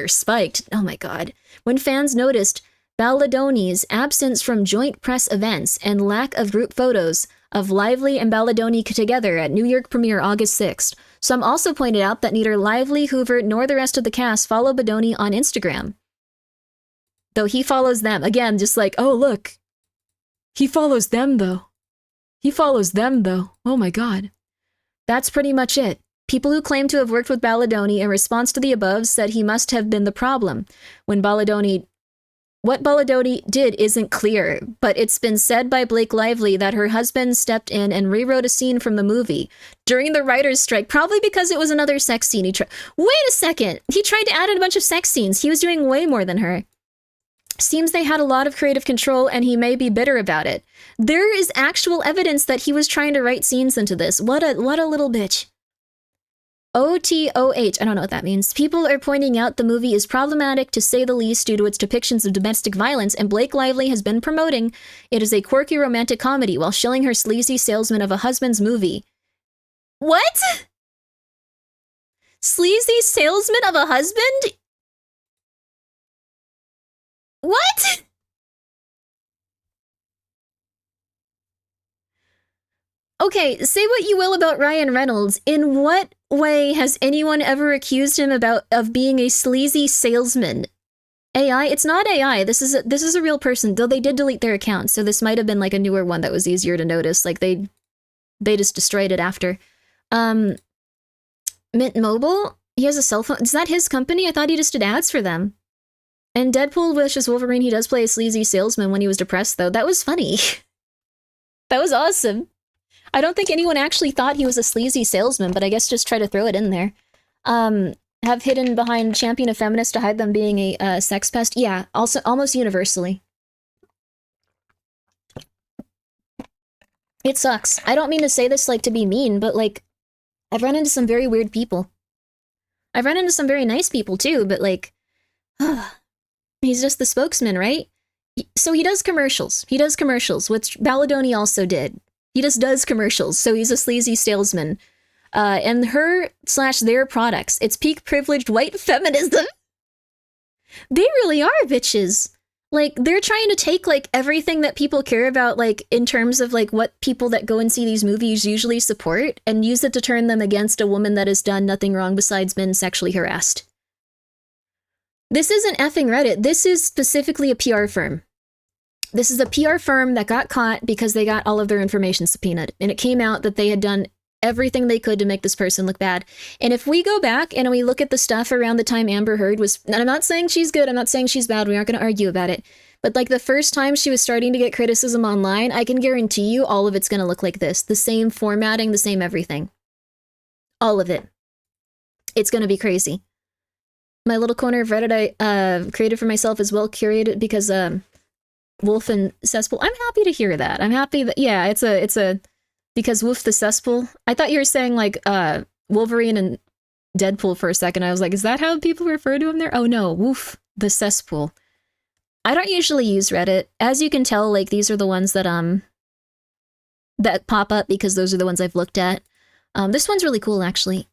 spiked. Oh my god. When fans noticed Balladoni's absence from joint press events and lack of group photos of Lively and Balladoni together at New York premiere August 6th. Some also pointed out that neither Lively, Hoover, nor the rest of the cast follow Badoni on Instagram. Though he follows them. Again, just like, oh look. He follows them though. He follows them though. Oh my god. That's pretty much it. People who claim to have worked with Balladoni in response to the above said he must have been the problem. What Balladoni did isn't clear, but it's been said by Blake Lively that her husband stepped in and rewrote a scene from the movie during the writer's strike, probably because it was another sex scene. Wait a second! He tried to add in a bunch of sex scenes. He was doing way more than her. Seems they had a lot of creative control and he may be bitter about it. There is actual evidence that he was trying to write scenes into this. What a little bitch. OTOH, I don't know what that means. People are pointing out the movie is problematic to say the least due to its depictions of domestic violence, and Blake Lively has been promoting it as a quirky romantic comedy while shilling her sleazy salesman of a husband's movie. What? Sleazy salesman of a husband? What? Okay, say what you will about Ryan Reynolds. In what way has anyone ever accused him of being a sleazy salesman? AI? It's not AI. This is a real person. Though they did delete their account, so this might have been like a newer one that was easier to notice. Like they just destroyed it after. Mint Mobile? He has a cell phone. Is that his company? I thought he just did ads for them. And Deadpool vs. Wolverine, he does play a sleazy salesman when he was depressed, though. That was funny. That was awesome. I don't think anyone actually thought he was a sleazy salesman, but I guess just try to throw it in there. Have hidden behind champion of feminists to hide them being a sex pest? Yeah, also almost universally. It sucks. I don't mean to say this like to be mean, but like, I've run into some very weird people. I've run into some very nice people too, but like, he's just the spokesman, right? So he does commercials. He does commercials, which Balladoni also did. He just does commercials, so he's a sleazy salesman. And her/their products, it's peak privileged white feminism. They really are bitches. Like, they're trying to take, like, everything that people care about, like, in terms of, like, what people that go and see these movies usually support, and use it to turn them against a woman that has done nothing wrong besides been sexually harassed. This isn't effing Reddit. This is specifically a PR firm. This is a PR firm that got caught because they got all of their information subpoenaed. And it came out that they had done everything they could to make this person look bad. And if we go back and we look at the stuff around the time Amber Heard was... And I'm not saying she's good, I'm not saying she's bad, we aren't going to argue about it. But like the first time she was starting to get criticism online, I can guarantee you all of it's going to look like this. The same formatting, the same everything. All of it. It's going to be crazy. My little corner of Reddit I created for myself is well curated because... Wolf and Cesspool. I'm happy to hear that. I'm happy that, yeah, it's a, because Wolf the Cesspool. I thought you were saying like, Wolverine and Deadpool for a second. I was like, is that how people refer to him there? Oh no, Wolf the Cesspool. I don't usually use Reddit. As you can tell, like, these are the ones that, that pop up because those are the ones I've looked at. This one's really cool, actually.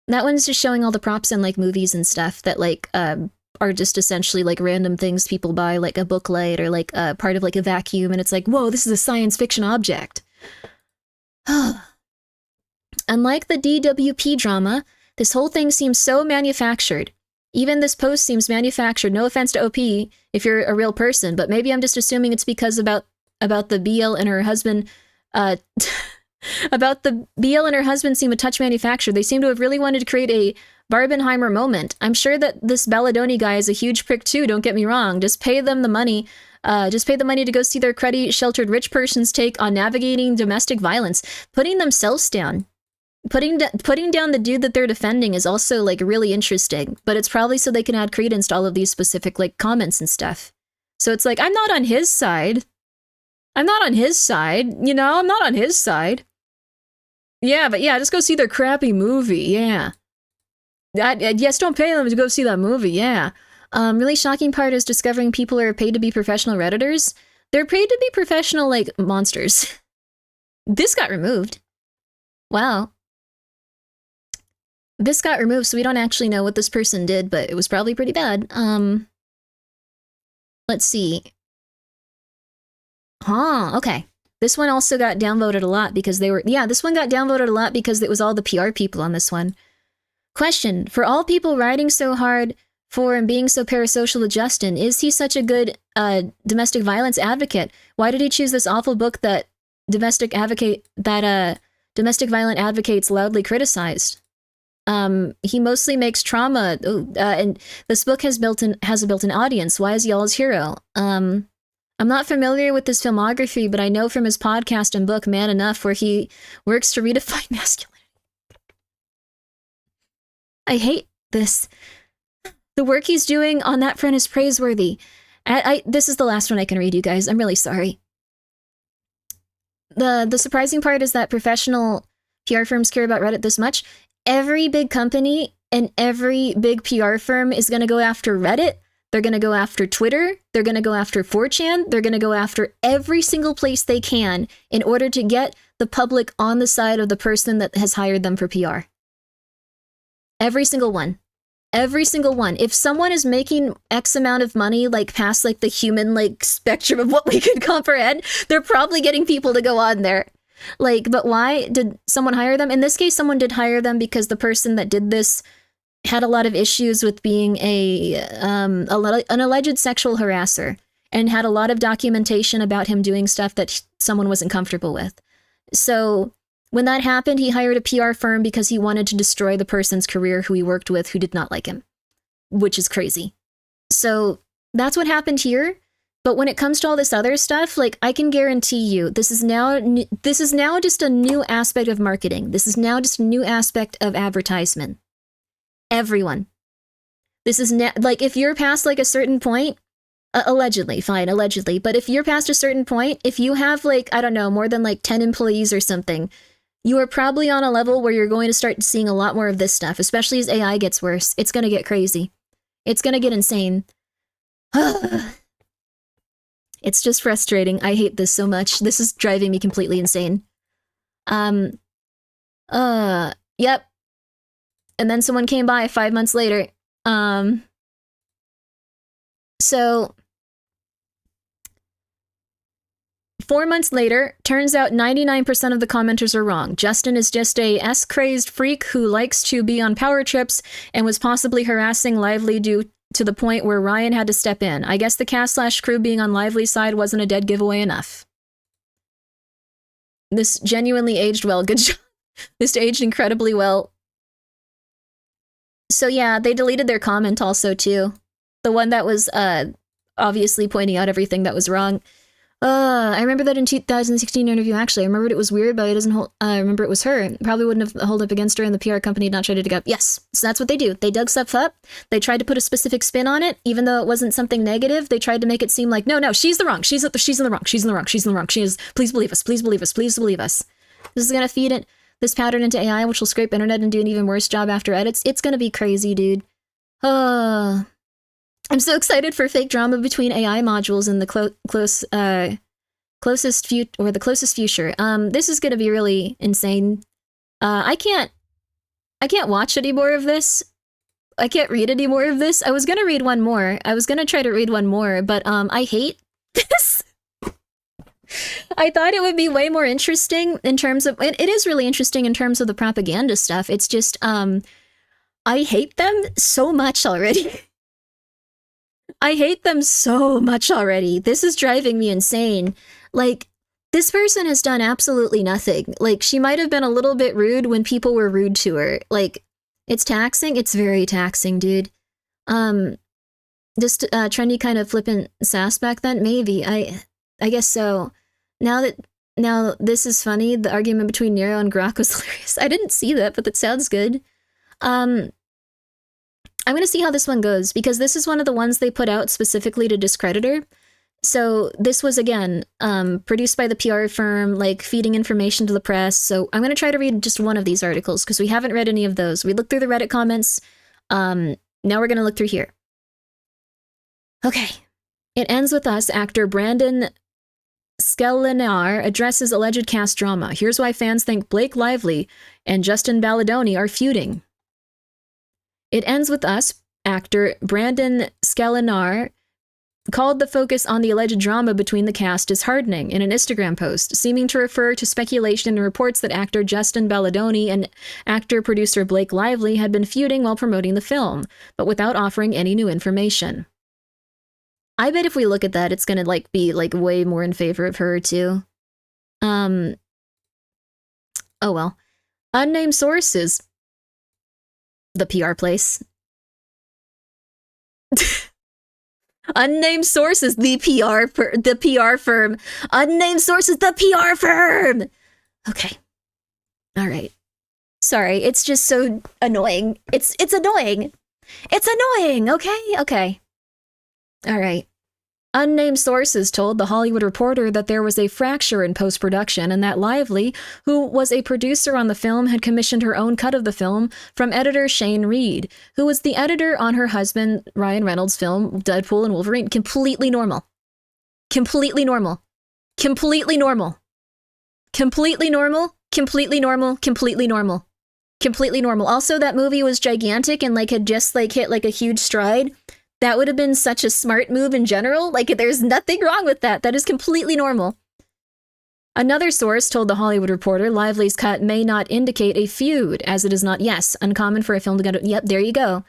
That one's just showing all the props in, like, movies and stuff that, like, are just essentially like random things people buy, like a booklight or like a part of like a vacuum, and it's like, whoa, this is a science fiction object. Unlike the DWP drama, this whole thing seems so manufactured. Even this post seems manufactured. No offense to OP if you're a real person, but maybe I'm just assuming it's because about the BL and her husband about the BL and her husband seem a touch manufactured. They seem to have really wanted to create a Barbenheimer moment. I'm sure that this Balladoni guy is a huge prick too, don't get me wrong. Just pay them the money. Just pay the money to go see their cruddy, sheltered rich person's take on navigating domestic violence. Putting themselves down. Putting down the dude that they're defending is also, like, really interesting. But it's probably so they can add credence to all of these specific, like, comments and stuff. So it's like, I'm not on his side. I'm not on his side. You know, I'm not on his side. Yeah, but yeah, just go see their crappy movie. Yeah. Yes, don't pay them to go see that movie, yeah. Really shocking part is discovering people are paid to be professional Redditors. They're paid to be professional, like, monsters. This got removed. Wow. This got removed, so we don't actually know what this person did, but it was probably pretty bad. Let's see. Okay. This one also got downvoted a lot because they were... Yeah, this one got downvoted a lot because it was all the PR people on this one. Question. For all people riding so hard for and being so parasocial to Justin, is he such a good domestic violence advocate? Why did he choose this awful book that domestic violent advocates loudly criticized? He mostly makes trauma, and this book has a built-in audience. Why is he y'all's hero? I'm not familiar with his filmography, but I know from his podcast and book, Man Enough, where he works to redefine masculinity. I hate this. The work he's doing on that front is praiseworthy. This is the last one I can read, you guys. I'm really sorry. The surprising part is that professional PR firms care about Reddit this much. Every big company and every big PR firm is going to go after Reddit. They're going to go after Twitter. They're going to go after 4chan. They're going to go after every single place they can in order to get the public on the side of the person that has hired them for PR. Every single one. Every single one. If someone is making X amount of money, like past like the human like spectrum of what we could comprehend, they're probably getting people to go on there. Like, but why did someone hire them? In this case, someone did hire them because the person that did this had a lot of issues with being an alleged sexual harasser and had a lot of documentation about him doing stuff that someone wasn't comfortable with. So when that happened, he hired a PR firm because he wanted to destroy the person's career who he worked with who did not like him, which is crazy. So that's what happened here. But when it comes to all this other stuff, like, I can guarantee you, this is now just a new aspect of marketing. This is now just a new aspect of advertisement. Everyone. This is like, if you're past like a certain point, allegedly, but if you're past a certain point, if you have like, I don't know, more than like 10 employees or something, you are probably on a level where you're going to start seeing a lot more of this stuff, especially as AI gets worse. It's going to get crazy. It's going to get insane. It's just frustrating. I hate this so much. This is driving me completely insane. Yep. And then someone came by 5 months later. So 4 months later, turns out 99% of the commenters are wrong. Justin is just a S-crazed freak who likes to be on power trips and was possibly harassing Lively due to the point where Ryan had to step in. I guess the cast/crew being on Lively's side wasn't a dead giveaway enough. This genuinely aged well. Good job. This aged incredibly well. So yeah, they deleted their comment also too. The one that was obviously pointing out everything that was wrong. I remember that in 2016 interview, actually. I remembered it was weird, but it doesn't hold, I remember it was her. Probably wouldn't have held up against her, and the PR company had not tried to dig up. Yes, so that's what they do. They dug stuff up. They tried to put a specific spin on it, even though it wasn't something negative. They tried to make it seem like, no, she's the wrong. She's in the wrong. She's in the wrong. She's in the wrong. She is. Please believe us. Please believe us. Please believe us. This is gonna feed this pattern into AI, which will scrape internet and do an even worse job after edits. It's gonna be crazy, dude. I'm so excited for fake drama between AI modules in the closest future. This is gonna be really insane. I can't watch any more of this. I can't read any more of this. I was gonna read one more. I was gonna try to read one more, but I hate this. I thought it would be way more interesting in terms of, it is really interesting in terms of the propaganda stuff. It's just, I hate them so much already. I hate them so much already. This is driving me insane. Like, this person has done absolutely nothing. Like, she might have been a little bit rude when people were rude to her. Like, it's taxing. It's very taxing, dude. Just trendy kind of flippant sass back then? Maybe. I guess so. Now this is funny. The argument between Nero and Grok was hilarious. I didn't see that, but that sounds good. I'm gonna see how this one goes, because this is one of the ones they put out specifically to discredit her. So this was, again, produced by the PR firm, like, feeding information to the press. So I'm gonna try to read just one of these articles, because we haven't read any of those. We looked through the Reddit comments. Now we're gonna look through here. Okay. It ends with us, actor Brandon Skelenar addresses alleged cast drama. Here's why fans think Blake Lively and Justin Baldoni are feuding. It Ends With Us actor Brandon Skelenar called the focus on the alleged drama between the cast disheartening in an Instagram post, seeming to refer to speculation and reports that actor Justin Baldoni and actor-producer Blake Lively had been feuding while promoting the film, but without offering any new information. I bet if we look at that, it's gonna be way more in favor of her too. Oh well. Unnamed sources. The PR place. Unnamed sources, the PR firm. Unnamed sources, the PR firm. Okay. All right. Sorry, it's just so annoying. It's annoying. It's annoying. Okay. All right. Unnamed sources told The Hollywood Reporter that there was a fracture in post-production and that Lively, who was a producer on the film, had commissioned her own cut of the film from editor Shane Reed, who was the editor on her husband Ryan Reynolds' film Deadpool and Wolverine. Completely normal. Completely normal. Completely normal. Completely normal. Completely normal. Completely normal. Completely normal. Also, that movie was gigantic and had just hit a huge stride. That would have been such a smart move in general. There's nothing wrong with that. That is completely normal. Another source told The Hollywood Reporter Lively's cut may not indicate a feud, as it is not, yes, uncommon for a film to go to... Yep, there you go.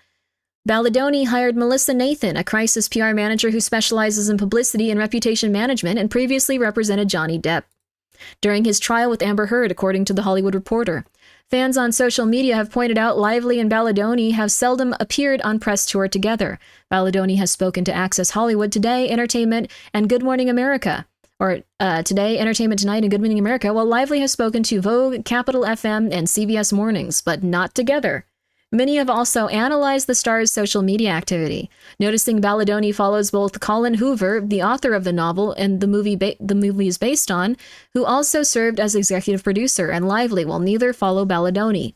Baldoni hired Melissa Nathan, a crisis PR manager who specializes in publicity and reputation management and previously represented Johnny Depp during his trial with Amber Heard, according to The Hollywood Reporter. Fans on social media have pointed out Lively and Baldoni have seldom appeared on press tour together. Baldoni has spoken to Access Hollywood, Today Entertainment, and Good Morning America. Today Entertainment Tonight and Good Morning America, while Lively has spoken to Vogue, Capital FM, and CBS Mornings, but not together. Many have also analyzed the star's social media activity, noticing Baldoni follows both Colin Hoover, the author of the novel and the movie is based on, who also served as executive producer, and Lively, while neither follow Baldoni.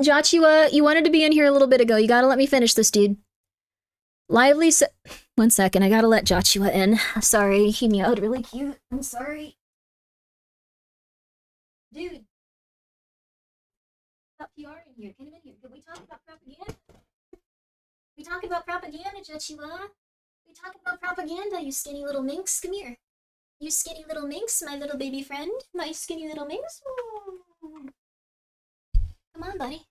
Joshua, you wanted to be in here a little bit ago. You gotta let me finish this, dude. Lively said... One second, I gotta let Joshua in. Sorry, he meowed really cute. I'm sorry. Dude. PR in here. Get him in here. Can we talk about propaganda? We talk about propaganda, Joshua. We talk about propaganda, you skinny little minx. Come here. You skinny little minx, my little baby friend. My skinny little minx. Come on, buddy.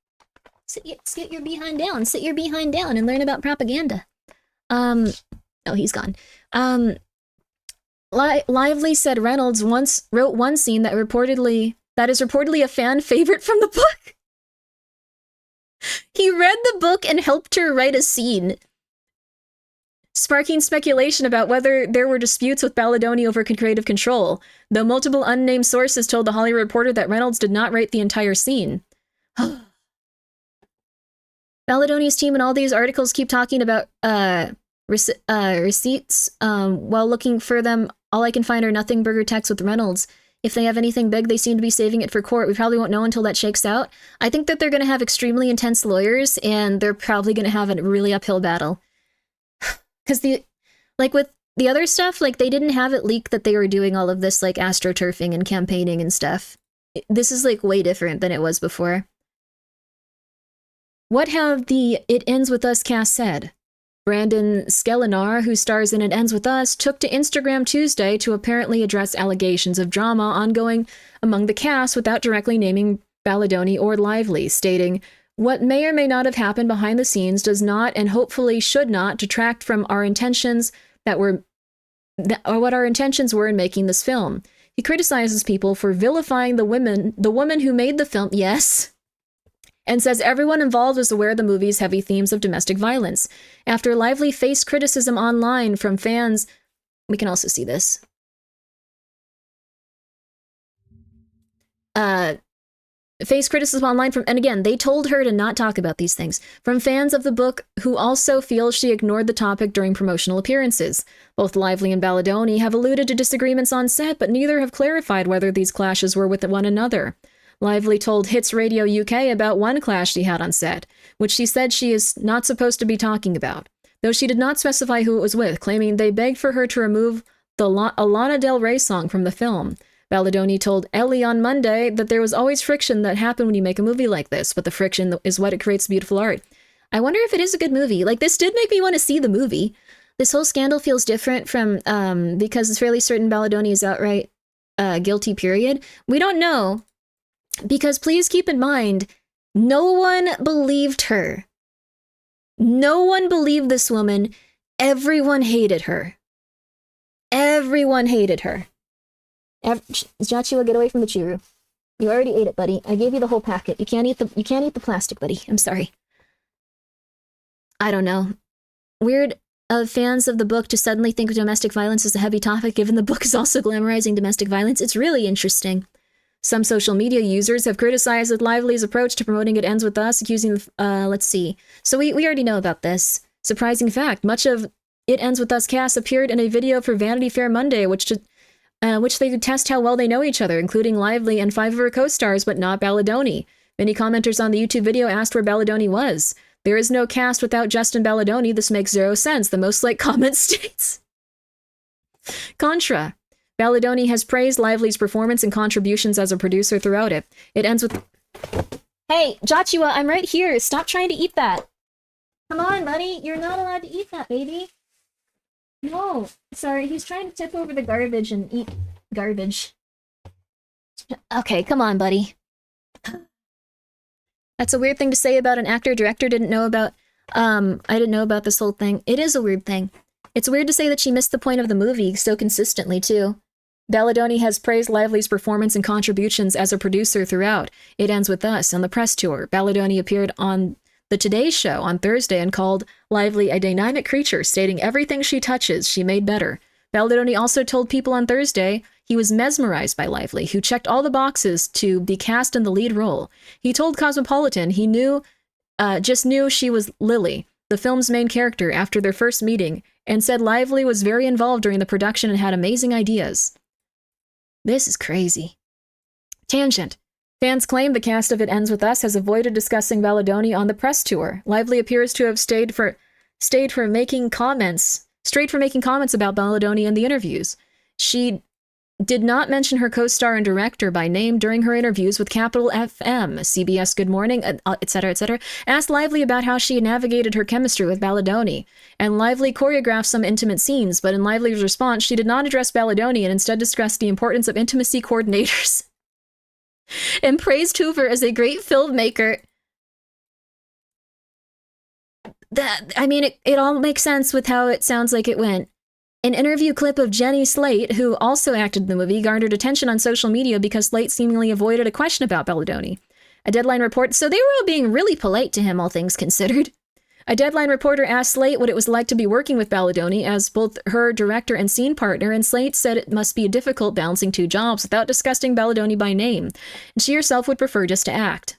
Sit your behind down. Sit your behind down and learn about propaganda. Oh, he's gone. Lively said Reynolds once wrote one scene that is reportedly a fan favorite from the book. He read the book and helped her write a scene, sparking speculation about whether there were disputes with Baldoni over creative control, though multiple unnamed sources told The Hollywood Reporter that Reynolds did not write the entire scene. Baldoni's team in all these articles keep talking about receipts. While looking for them, all I can find are nothing burger texts with Reynolds. If they have anything big, they seem to be saving it for court. We probably won't know until that shakes out. I think that they're going to have extremely intense lawyers, and they're probably going to have a really uphill battle. Because with the other stuff, they didn't have it leaked that they were doing all of this, astroturfing and campaigning and stuff. This is, way different than it was before. What have the It Ends With Us cast said? Brandon Skelenar, who stars in It Ends With Us, took to Instagram Tuesday to apparently address allegations of drama ongoing among the cast without directly naming Baldoni or Lively, stating, "What may or may not have happened behind the scenes does not and hopefully should not detract from our intentions or what our intentions were in making this film." He criticizes people for vilifying the woman who made the film, yes, and says everyone involved is aware of the movie's heavy themes of domestic violence. After Lively faced criticism online from fans, we can also see this. Faced criticism online from, and again, they told her to not talk about these things, from fans of the book who also feel she ignored the topic during promotional appearances. Both Lively and Baldoni have alluded to disagreements on set, but neither have clarified whether these clashes were with one another. Lively told Hits Radio UK about one clash she had on set, which she said she is not supposed to be talking about. though she did not specify who it was with, claiming they begged for her to remove the Lana Del Rey song from the film. Balladoni told Ellie on Monday that there was always friction that happened when you make a movie like this, but the friction is what creates beautiful art. I wonder if it is a good movie. Like, this did make me want to see the movie. This whole scandal feels different from, because it's fairly certain Balladoni is outright guilty, period. We don't know, because please keep in mind, no one believed her. No one believed this woman. Everyone hated her. Everyone hated her. Joshua, get away from the churu. You already ate it, buddy. I gave you the whole packet. You can't eat the plastic, buddy. I'm sorry. I don't know. Weird of fans of the book to suddenly think domestic violence is a heavy topic, given the book is also glamorizing domestic violence. It's really interesting. Some social media users have criticized Lively's approach to promoting It Ends With Us, accusing let's see. So we already know about this. Surprising fact, much of It Ends With Us cast appeared in a video for Vanity Fair Monday, which they could test how well they know each other, including Lively and 5 of her co-stars, but not Balladoni. Many commenters on the YouTube video asked where Balladoni was. There is no cast without Justin Balladoni. This makes zero sense. The most liked comment states. Contra. Balladoni has praised Lively's performance and contributions as a producer throughout it. It ends with... Hey, Joshua, I'm right here. Stop trying to eat that. Come on, buddy. You're not allowed to eat that, baby. No. Sorry, he's trying to tip over the garbage and eat garbage. Okay, come on, buddy. That's a weird thing to say about an actor-director didn't know about. I didn't know about this whole thing. It is a weird thing. It's weird to say that she missed the point of the movie so consistently, too. Balladoni has praised Lively's performance and contributions as a producer throughout. It Ends With Us on the press tour. Balladoni appeared on The Today Show on Thursday and called Lively a dynamic creature, stating everything she touches, she made better. Balladoni also told People on Thursday he was mesmerized by Lively, who checked all the boxes to be cast in the lead role. He told Cosmopolitan he just knew she was Lily, the film's main character, after their first meeting, and said Lively was very involved during the production and had amazing ideas. This is crazy. Tangent. Fans claim the cast of It Ends With Us has avoided discussing Balladoni on the press tour. Lively appears to have strayed from making comments about Balladoni in the interviews. She did not mention her co-star and director by name during her interviews with Capital FM, CBS Good Morning, etc., etc., asked Lively about how she navigated her chemistry with Balladoni, and Lively choreographed some intimate scenes, but in Lively's response, she did not address Balladoni and instead discussed the importance of intimacy coordinators and praised Hoover as a great filmmaker. It all makes sense with how it sounds like it went. An interview clip of Jenny Slate, who also acted in the movie, garnered attention on social media because Slate seemingly avoided a question about Balladoni. A Deadline report, so they were all being really polite to him, all things considered. A Deadline reporter asked Slate what it was like to be working with Balladoni as both her director and scene partner, and Slate said it must be difficult balancing two jobs without discussing Balladoni by name, and she herself would prefer just to act.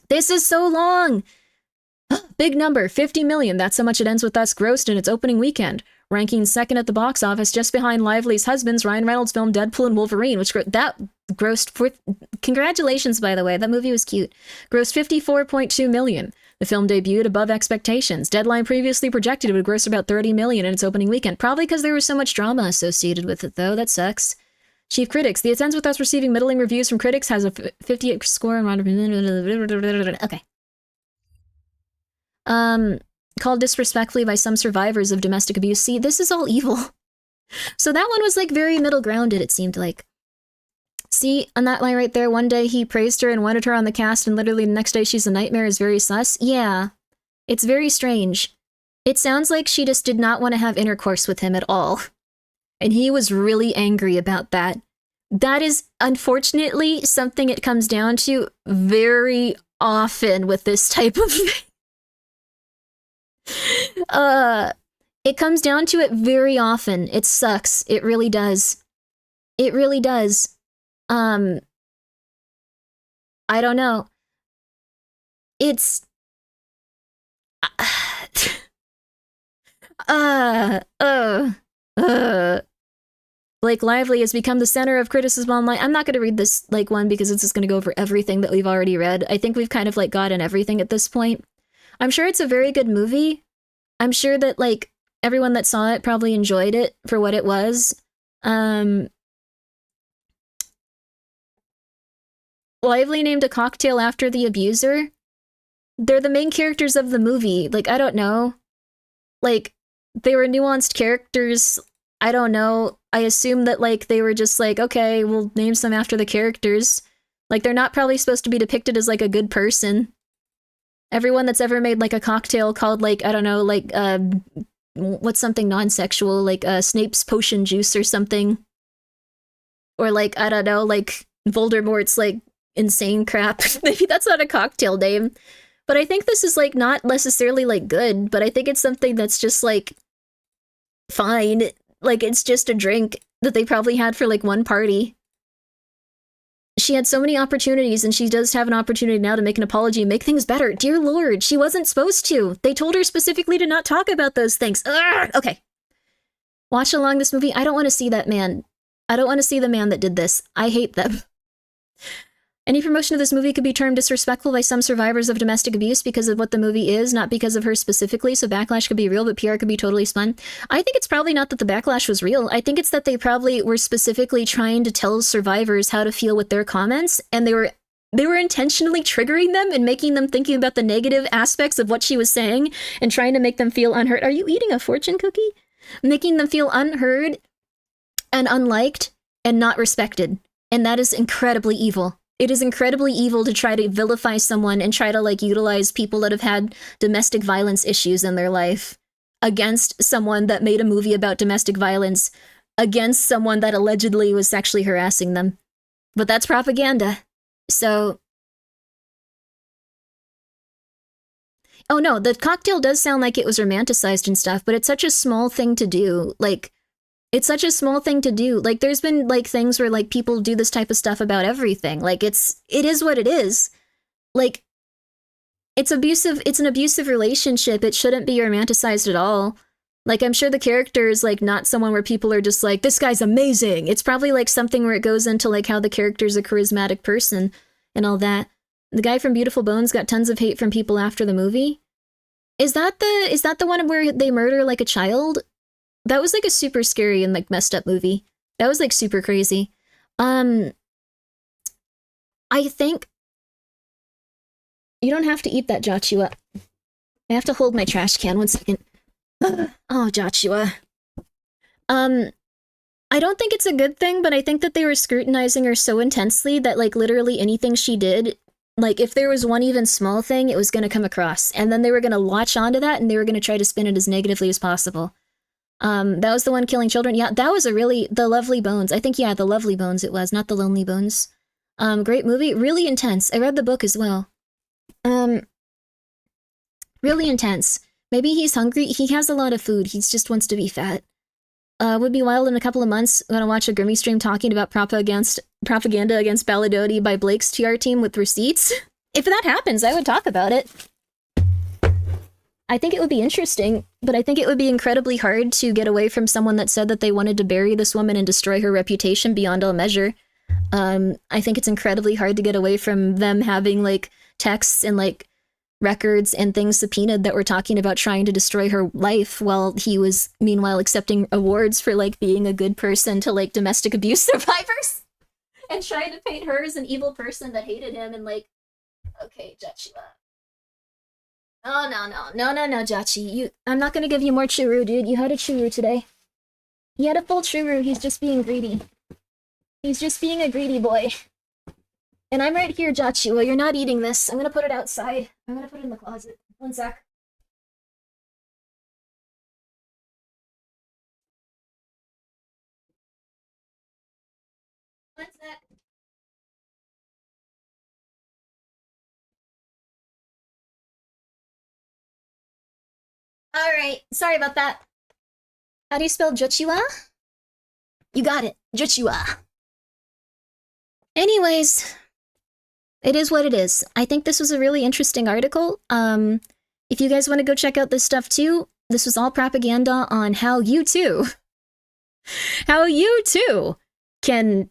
This is so long! Big number, 50 million, that's how much It Ends With Us grossed in its opening weekend, ranking second at the box office just behind Lively's husband's Ryan Reynolds' film Deadpool and Wolverine, which grossed... Congratulations, by the way, that movie was cute. Grossed 54.2 million. The film debuted above expectations. Deadline previously projected it would gross about 30 million in its opening weekend, probably because there was so much drama associated with it, though. That sucks. Chief critics. The It Ends With Us receiving middling reviews from critics, has a 58 score on Rotten... Okay. Called disrespectfully by some survivors of domestic abuse. See, this is all evil. So that one was like very middle grounded, it seemed like. See, on that line right there, one day he praised her and wanted her on the cast, and literally the next day she's a nightmare is very sus. Yeah, it's very strange. It sounds like she just did not want to have intercourse with him at all. And he was really angry about that. That is, unfortunately, something it comes down to very often with this type of thing. It comes down to it very often. It sucks. It really does. It really does. I don't know. It's... Blake Lively has become the center of criticism online. I'm not going to read this one because it's just going to go over everything that we've already read. I think we've kind of gotten everything at this point. I'm sure it's a very good movie. I'm sure that, like, everyone that saw it probably enjoyed it for what it was. Lively named a cocktail after the abuser. They're the main characters of the movie. Like, I don't know. Like, they were nuanced characters. I don't know. I assume that, like, they were just like, okay, we'll name some after the characters. Like, they're not probably supposed to be depicted as, like, a good person. Everyone that's ever made, like, a cocktail called, like, I don't know, like, what's something non-sexual, like, Snape's potion juice or something. Or, like, I don't know, like, Voldemort's, like, insane crap. Maybe that's not a cocktail name. But I think this is, like, not necessarily, like, good, but I think it's something that's just, like, fine. Like, it's just a drink that they probably had for, like, one party. She had so many opportunities, and she does have an opportunity now to make an apology and make things better. Dear Lord, she wasn't supposed to. They told her specifically to not talk about those things. Ugh! Okay. Watch along this movie. I don't want to see that man. I don't want to see the man that did this. I hate them. Any promotion of this movie could be termed disrespectful by some survivors of domestic abuse because of what the movie is, not because of her specifically, so backlash could be real, but PR could be totally spun. I think it's probably not that the backlash was real. I think it's that they probably were specifically trying to tell survivors how to feel with their comments, and they were intentionally triggering them and making them thinking about the negative aspects of what she was saying and trying to make them feel unheard. Are you eating a fortune cookie? Making them feel unheard and unliked and not respected. And that is incredibly evil. It is incredibly evil to try to vilify someone and try to, like, utilize people that have had domestic violence issues in their life against someone that made a movie about domestic violence, against someone that allegedly was sexually harassing them. But that's propaganda. So... Oh no, the cocktail does sound like it was romanticized and stuff, but it's such a small thing to do. Like, it's such a small thing to do. Like, there's been, like, things where, like, people do this type of stuff about everything. Like, it is what it is. Like, it's abusive. It's an abusive relationship. It shouldn't be romanticized at all. Like, I'm sure the character is, like, not someone where people are just like, this guy's amazing. It's probably, like, something where it goes into, like, how the character's a charismatic person and all that. The guy from Beautiful Bones got tons of hate from people after the movie. Is that the one where they murder, like, a child? That was, like, a super scary and, like, messed up movie. That was, like, super crazy. I think... You don't have to eat that, Joshua. I have to hold my trash can 1 second. Oh, Joshua. I don't think it's a good thing, but I think that they were scrutinizing her so intensely that, like, literally anything she did, like, if there was one even small thing, it was gonna come across. And then they were gonna latch onto that, and they were gonna try to spin it as negatively as possible. That was the one killing children. Yeah, that was The Lovely Bones. I think, yeah, The Lovely Bones it was, not The Lonely Bones. Great movie. Really intense. I read the book as well. Really intense. Maybe he's hungry. He has a lot of food. He just wants to be fat. Would be wild in a couple of months. I'm gonna watch a Grimmi stream talking about propaganda against Balladodi by Blake's TR team with receipts. If that happens, I would talk about it. I think it would be interesting, but I think it would be incredibly hard to get away from someone that said that they wanted to bury this woman and destroy her reputation beyond all measure. I think it's incredibly hard to get away from them having, like, texts and, like, records and things subpoenaed that were talking about trying to destroy her life while he was, meanwhile, accepting awards for, like, being a good person to, like, domestic abuse survivors. And trying to paint her as an evil person that hated him and, like... Okay, Joshua. Oh, no, Jachi. I'm not gonna give you more churu, dude. You had a churu today. He had a full churu. He's just being greedy. He's just being a greedy boy. And I'm right here, Joshua. You're not eating this. I'm gonna put it outside. I'm gonna put it in the closet. 1 sec. One sec. Alright, sorry about that. How do you spell Joshua? You got it. Joshua. Anyways, it is what it is. I think this was a really interesting article. If you guys want to go check out this stuff too, this was all propaganda on how you too can,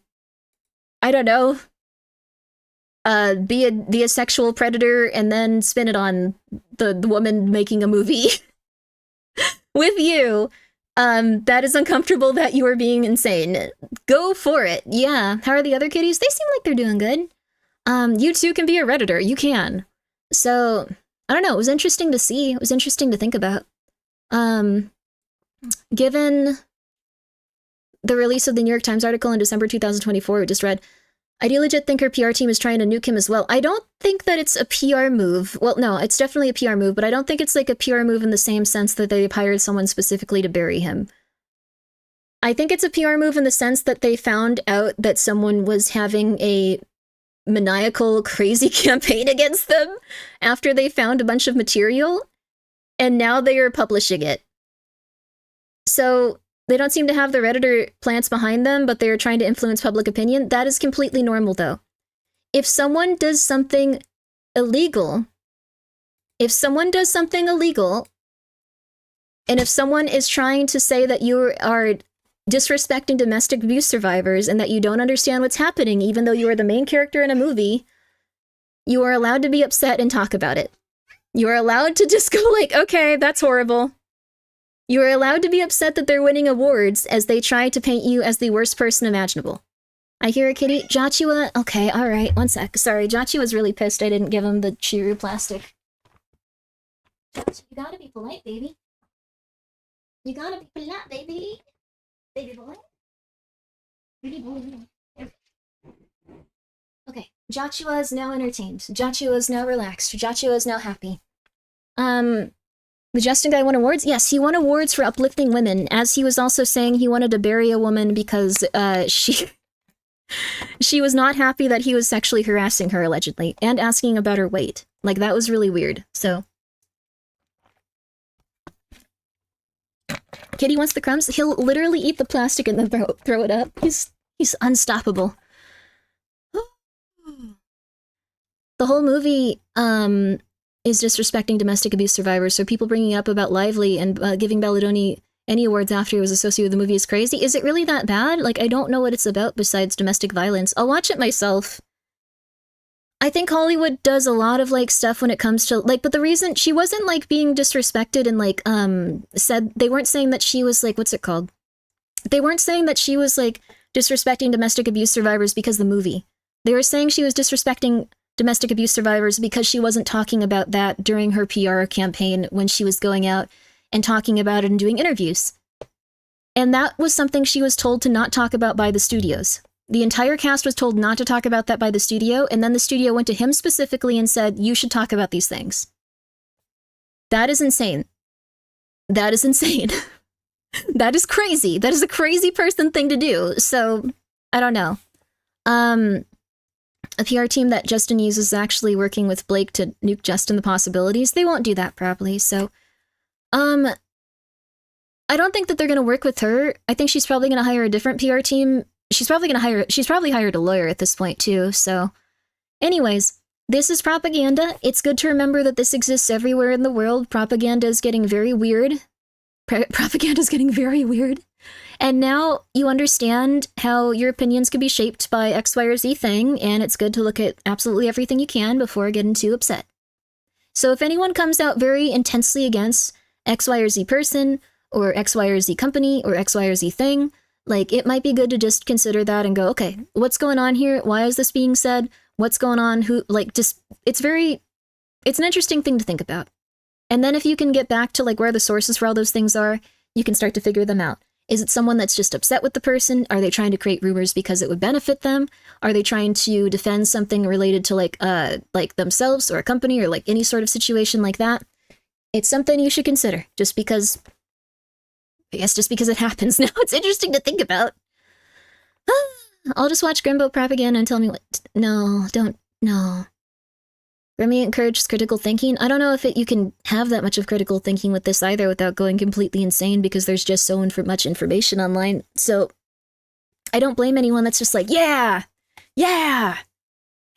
I don't know, be a sexual predator and then spin it on the woman making a movie. with you. That is uncomfortable that you are being insane. Go for it. Yeah. How are the other kitties? They seem like they're doing good. You too can be a Redditor. You can. So, I don't know. It was interesting to see. It was interesting to think about. Given the release of the New York Times article in December 2024, we just read, I do legit think her PR team is trying to nuke him as well. I don't think that it's a PR move. Well, no, it's definitely a PR move, but I don't think it's like a PR move in the same sense that they've hired someone specifically to bury him. I think it's a PR move in the sense that they found out that someone was having a maniacal, crazy campaign against them after they found a bunch of material, and now they are publishing it. So they don't seem to have the Redditor plants behind them, but they are trying to influence public opinion. That is completely normal, though. If someone does something illegal, and if someone is trying to say that you are disrespecting domestic abuse survivors and that you don't understand what's happening, even though you are the main character in a movie, you are allowed to be upset and talk about it. You are allowed to just go like, okay, that's horrible. You are allowed to be upset that they're winning awards as they try to paint you as the worst person imaginable. I hear a kitty. Joshua. Okay, alright, one sec. Sorry, Joshua's really pissed I didn't give him the Chiru plastic. Joshua, you gotta be polite, baby. You gotta be polite, baby. Baby boy. Baby boy. Okay, Joshua is now entertained. Joshua is now relaxed. Joshua is now happy. The Justin guy won awards? Yes, he won awards for uplifting women, as he was also saying he wanted to bury a woman because she was not happy that he was sexually harassing her, allegedly, and asking about her weight. Like, that was really weird, so. Kitty wants the crumbs? He'll literally eat the plastic and then throw it up. He's unstoppable. The whole movie, is disrespecting domestic abuse survivors, so people bringing up about Lively and giving Belladoni any awards after he was associated with the movie is crazy. Is it really that bad? Like, I don't know what it's about besides domestic violence. I'll watch it myself. I think Hollywood does a lot of, like, stuff when it comes to, like, but the reason she wasn't, like, being disrespected and, like, said, they weren't saying that she was, like, what's it called? They weren't saying that she was, like, disrespecting domestic abuse survivors because of the movie. They were saying she was disrespecting domestic abuse survivors because she wasn't talking about that during her PR campaign when she was going out and talking about it and doing interviews. And that was something she was told to not talk about by the studios. The entire cast was told not to talk about that by the studio, and then the studio went to him specifically and said, you should talk about these things. That is insane. That is insane. That is crazy. That is a crazy person thing to do. So, I don't know. A PR team that Justin uses is actually working with Blake to nuke Justin the possibilities. They won't do that probably, so... I don't think that they're gonna work with her. I think she's probably gonna hire a different PR team. She's probably hired a lawyer at this point too, so... Anyways, this is propaganda. It's good to remember that this exists everywhere in the world. Propaganda is getting very weird. Propaganda is getting very weird. And now you understand how your opinions can be shaped by X, Y, or Z thing, and it's good to look at absolutely everything you can before getting too upset. So if anyone comes out very intensely against X, Y, or Z person, or X, Y, or Z company, or X, Y, or Z thing, like, it might be good to just consider that and go, okay, what's going on here? Why is this being said? What's going on? Who, like, just, it's an interesting thing to think about. And then if you can get back to, like, where the sources for all those things are, you can start to figure them out. Is it someone that's just upset with the person? Are they trying to create rumors because it would benefit them? Are they trying to defend something related to like themselves or a company or like any sort of situation like that? It's something you should consider just because it happens now. It's interesting to think about. I'll just watch Grimbo propaganda and tell me what. No, don't. No. Grimmi encourages critical thinking. I don't know if you can have that much of critical thinking with this either without going completely insane because there's just so much information online. So I don't blame anyone that's just like, yeah,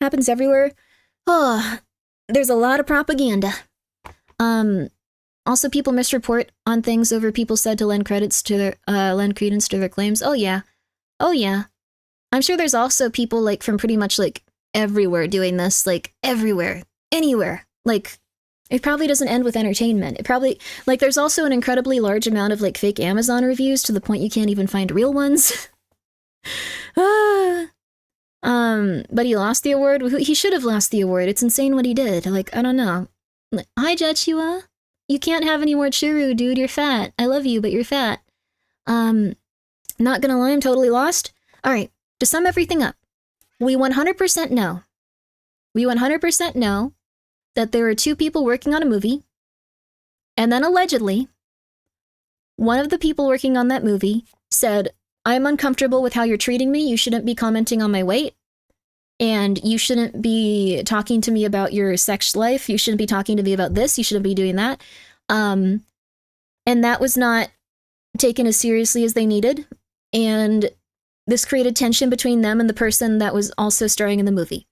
happens everywhere. Oh, there's a lot of propaganda. Also, people misreport on things over people said to lend credence to their claims. Oh yeah. I'm sure there's also people like from pretty much like everywhere doing this, like everywhere, anywhere. Like, It probably doesn't end with entertainment. It probably, like, there's also an incredibly large amount of, like, fake Amazon reviews to the point you can't even find real ones. But he lost the award. He should have lost the award. It's insane what he did. Like, I don't know. Hi, Jachua. You can't have any more churu, dude. You're fat. I love you, but you're fat. Not gonna lie, I'm totally lost. Alright, to sum everything up, we 100% know. We 100% know that there are two people working on a movie, and then allegedly, one of the people working on that movie said, I'm uncomfortable with how you're treating me, you shouldn't be commenting on my weight, and you shouldn't be talking to me about your sex life, you shouldn't be talking to me about this, you shouldn't be doing that. And that was not taken as seriously as they needed, and this created tension between them and the person that was also starring in the movie.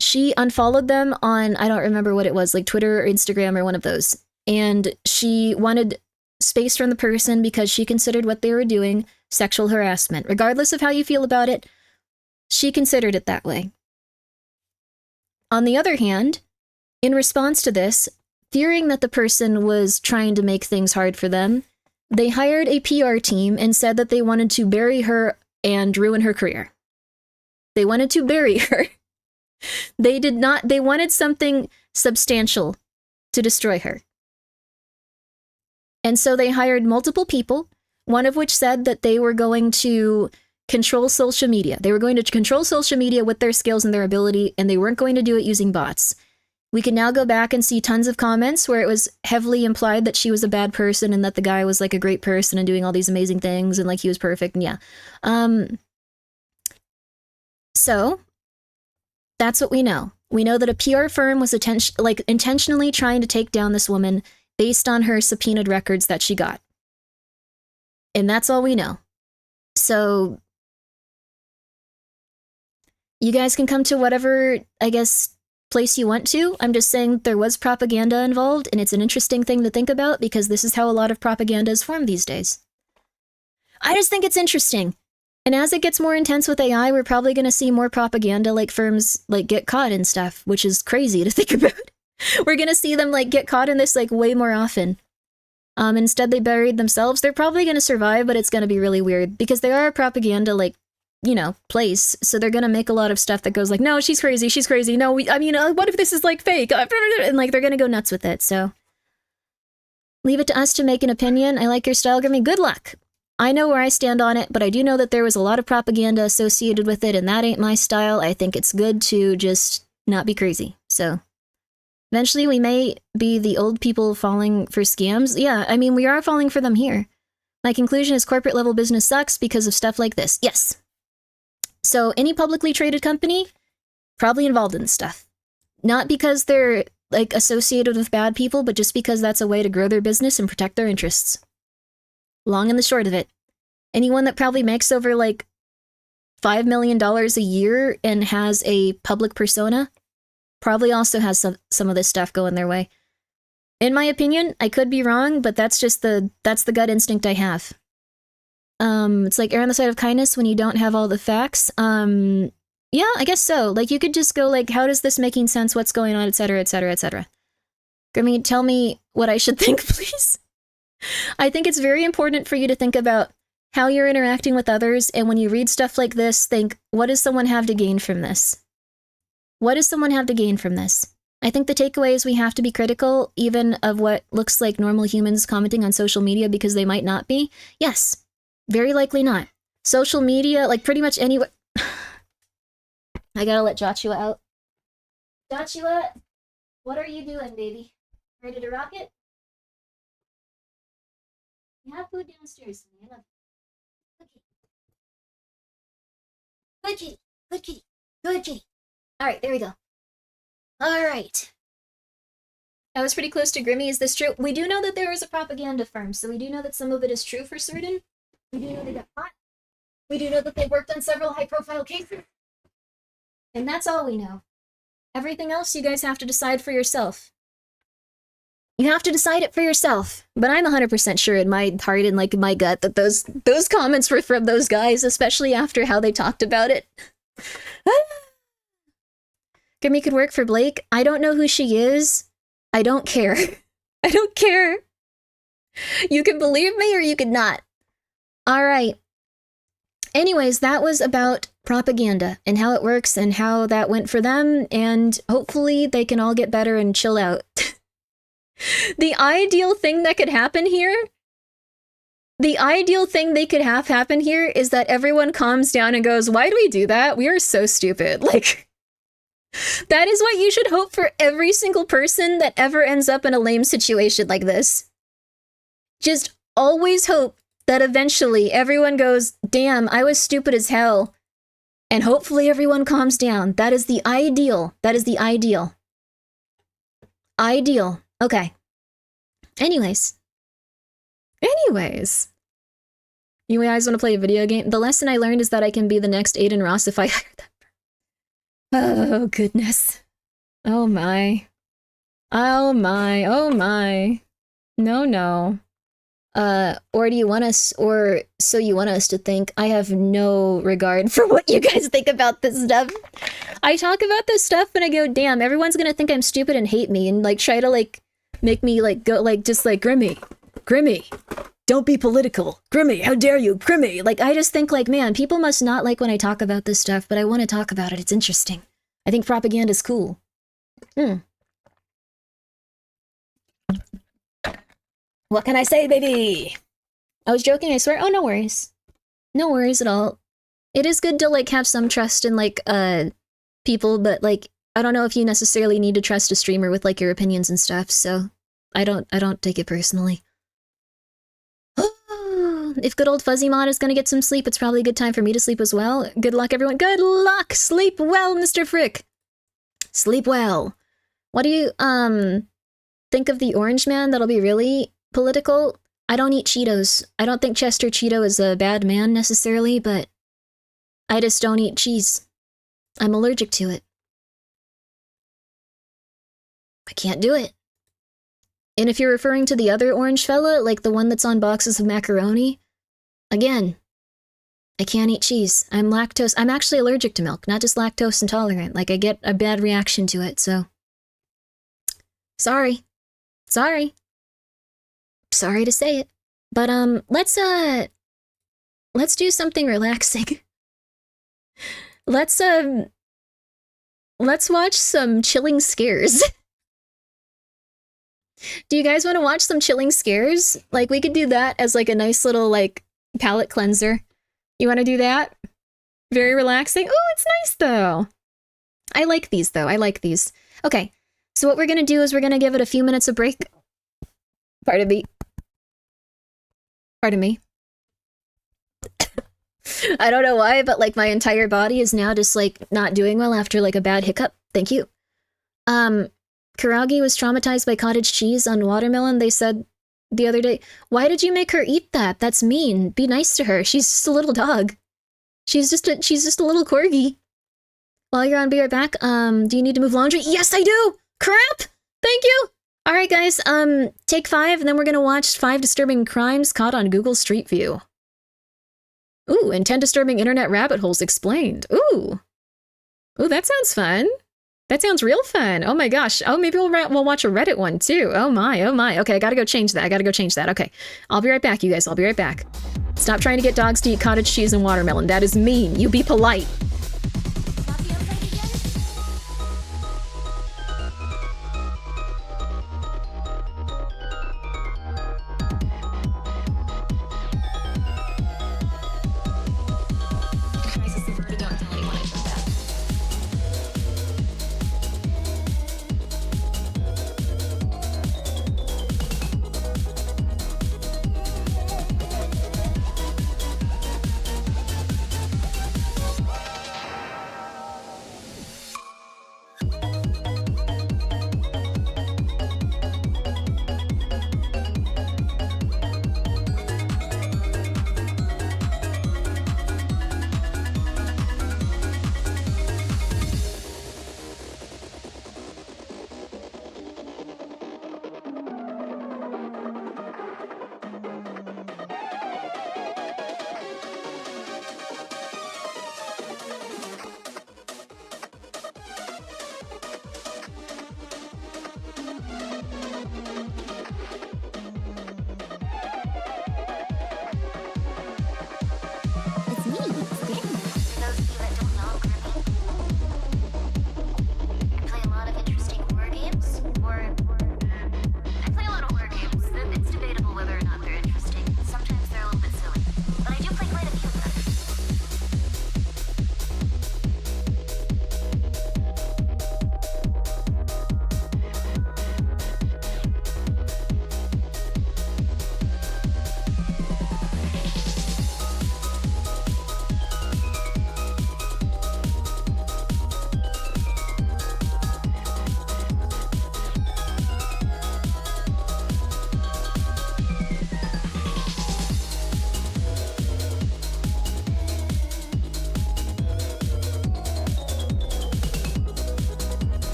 She unfollowed them on, I don't remember what it was, like Twitter or Instagram or one of those, and she wanted space from the person because she considered what they were doing sexual harassment. Regardless of how you feel about it, she considered it that way. On the other hand, in response to this, fearing that the person was trying to make things hard for them, they hired a PR team and said that they wanted to bury her and ruin her career. They wanted to bury her. They wanted something substantial to destroy her. And so they hired multiple people, one of which said that they were going to control social media. They were going to control social media with their skills and their ability, and they weren't going to do it using bots. We can now go back and see tons of comments where it was heavily implied that she was a bad person and that the guy was like a great person and doing all these amazing things and like he was perfect and yeah. So that's what we know. We know that a PR firm was intentionally trying to take down this woman based on her subpoenaed records that she got. And that's all we know. So you guys can come to whatever, I guess, place you want to. I'm just saying there was propaganda involved, and it's an interesting thing to think about because this is how a lot of propaganda is formed these days. I just think it's interesting. And as it gets more intense with AI, we're probably going to see more propaganda like firms like get caught and stuff, which is crazy to think about. We're going to see them like get caught in this like way more often. Instead they buried themselves. They're probably going to survive, but it's going to be really weird because they are a propaganda like, you know, place. So they're going to make a lot of stuff that goes like, no, she's crazy. She's crazy. No, what if this is like fake? And like, they're going to go nuts with it. So leave it to us to make an opinion. I like your style, Grimmi. Good luck. I know where I stand on it, but I do know that there was a lot of propaganda associated with it, and that ain't my style. I think it's good to just not be crazy. So eventually we may be the old people falling for scams. Yeah, I mean, we are falling for them here. My conclusion is corporate level business sucks because of stuff like this. Yes. So any publicly traded company, probably involved in this stuff. Not because they're like associated with bad people, but just because that's a way to grow their business and protect their interests. Long and the short of it. Anyone that probably makes over like $5 million a year and has a public persona probably also has some of this stuff going their way. In my opinion, I could be wrong, but that's the gut instinct I have. It's like err on the side of kindness when you don't have all the facts. Yeah, I guess so. Like you could just go like, how does this making sense? What's going on, etc., etc., etc. Grimmi, tell me what I should think, please. I think it's very important for you to think about how you're interacting with others, and when you read stuff like this, think, what does someone have to gain from this? What does someone have to gain from this? I think the takeaway is we have to be critical, even of what looks like normal humans commenting on social media because they might not be. Yes, very likely not. Social media, like pretty much anywhere. I gotta let Joshua out. Joshua, what are you doing, baby? Ready to rock it? You have food downstairs, honey. I love it. Good kitty. Good kitty. Good kitty. Alright, there we go. Alright. That was pretty close to Grimmi. Is this true? We do know that there is a propaganda firm, so we do know that some of it is true for certain. We do know they got caught. We do know that they worked on several high-profile cases. And that's all we know. Everything else you guys have to decide for yourself. You have to decide it for yourself. But I'm 100% sure in my heart and like my gut that those comments were from those guys, especially after how they talked about it. Grimmi could work for Blake. I don't know who she is. I don't care. I don't care. You can believe me or you could not. All right. Anyways, that was about propaganda and how it works and how that went for them, and hopefully they can all get better and chill out. The ideal thing that could happen here, the ideal thing they could have happen here is that everyone calms down and goes, why do we do that? We are so stupid. Like, that is what you should hope for every single person that ever ends up in a lame situation like this. Just always hope that eventually everyone goes, damn, I was stupid as hell. And hopefully everyone calms down. That is the ideal. That is the ideal. Ideal. Okay. Anyways. You guys want to play a video game? The lesson I learned is that I can be the next Aiden Ross if I hire them. Oh, goodness. Oh, my. Oh, my. Oh, my. No. Or do you want us, or so you want us to think? I have no regard for what you guys think about this stuff. I talk about this stuff and I go, damn, everyone's gonna think I'm stupid and hate me and like try to like make me like go like just like Grimmi, don't be political. Grimmi, how dare you? Grimmi. Like I just think like, man, people must not like when I talk about this stuff, but I want to talk about it. It's interesting. I think propaganda's cool. What can I say, baby? I was joking, I swear. Oh, no worries. No worries at all. It is good to, like, have some trust in, like, people, but, like, I don't know if you necessarily need to trust a streamer with, like, your opinions and stuff, so I don't take it personally. If good old Fuzzy Mod is gonna get some sleep, it's probably a good time for me to sleep as well. Good luck, everyone. Good luck! Sleep well, Mr. Frick! Sleep well. What do you, think of the Orange Man? That'll be really political. I don't eat Cheetos. I don't think Chester Cheeto is a bad man necessarily, but I just don't eat cheese. I'm allergic to it. I can't do it. And if you're referring to the other orange fella, like the one that's on boxes of macaroni, again, I can't eat cheese. I'm actually allergic to milk, not just lactose intolerant. Like I get a bad reaction to it, so sorry to say it, but let's do something relaxing. Let's watch some chilling scares. Do you guys want to watch some chilling scares? Like we could do that as like a nice little like palate cleanser. You want to do that? Very relaxing. Oh, it's nice though. I like these though. I like these. Okay, so what we're gonna do is we're gonna give it a few minutes of break. Pardon me. I don't know why, but like my entire body is now just like not doing well after like a bad hiccup. Thank you. Karagi was traumatized by cottage cheese on watermelon, they said the other day. Why did you make her eat that? That's mean. Be nice to her. She's just a little dog. She's just a little corgi. While you're on, be right back. Do you need to move laundry? Yes, I do! Crap! Thank you! Alright guys, take 5, and then we're gonna watch 5 disturbing crimes caught on Google Street View. Ooh, and 10 disturbing internet rabbit holes explained. Ooh, that sounds fun. That sounds real fun. Oh my gosh. Oh, maybe we'll watch a Reddit one too. Oh my. Okay, I gotta go change that. Okay, I'll be right back, you guys. I'll be right back. Stop trying to get dogs to eat cottage cheese and watermelon. That is mean. You be polite.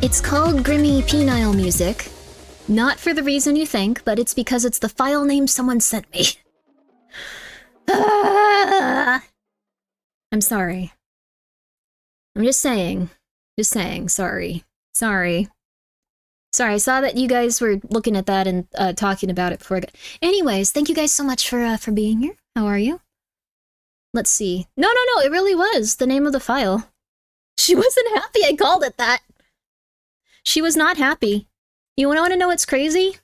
It's called Grimmi Penile Music. Not for the reason you think, but it's because it's the file name someone sent me. I'm sorry. I'm just saying. Just saying. Sorry. Sorry. Sorry, I saw that you guys were looking at that and talking about it before I got... Anyways, thank you guys so much for being here. How are you? Let's see. No, it really was the name of the file. She wasn't happy I called it that. She was not happy. You want to know what's crazy?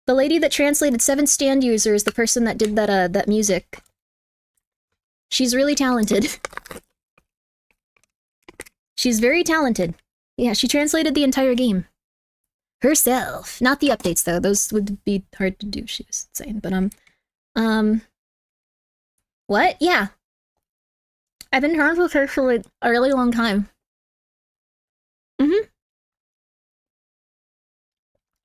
The lady that translated 7 stand user is the person that did that music. She's really talented. She's very talented. Yeah, she translated the entire game. Herself. Not the updates, though. Those would be hard to do, she was saying. But, what? Yeah. I've been friends with her for, like, a really long time. Mm-hmm.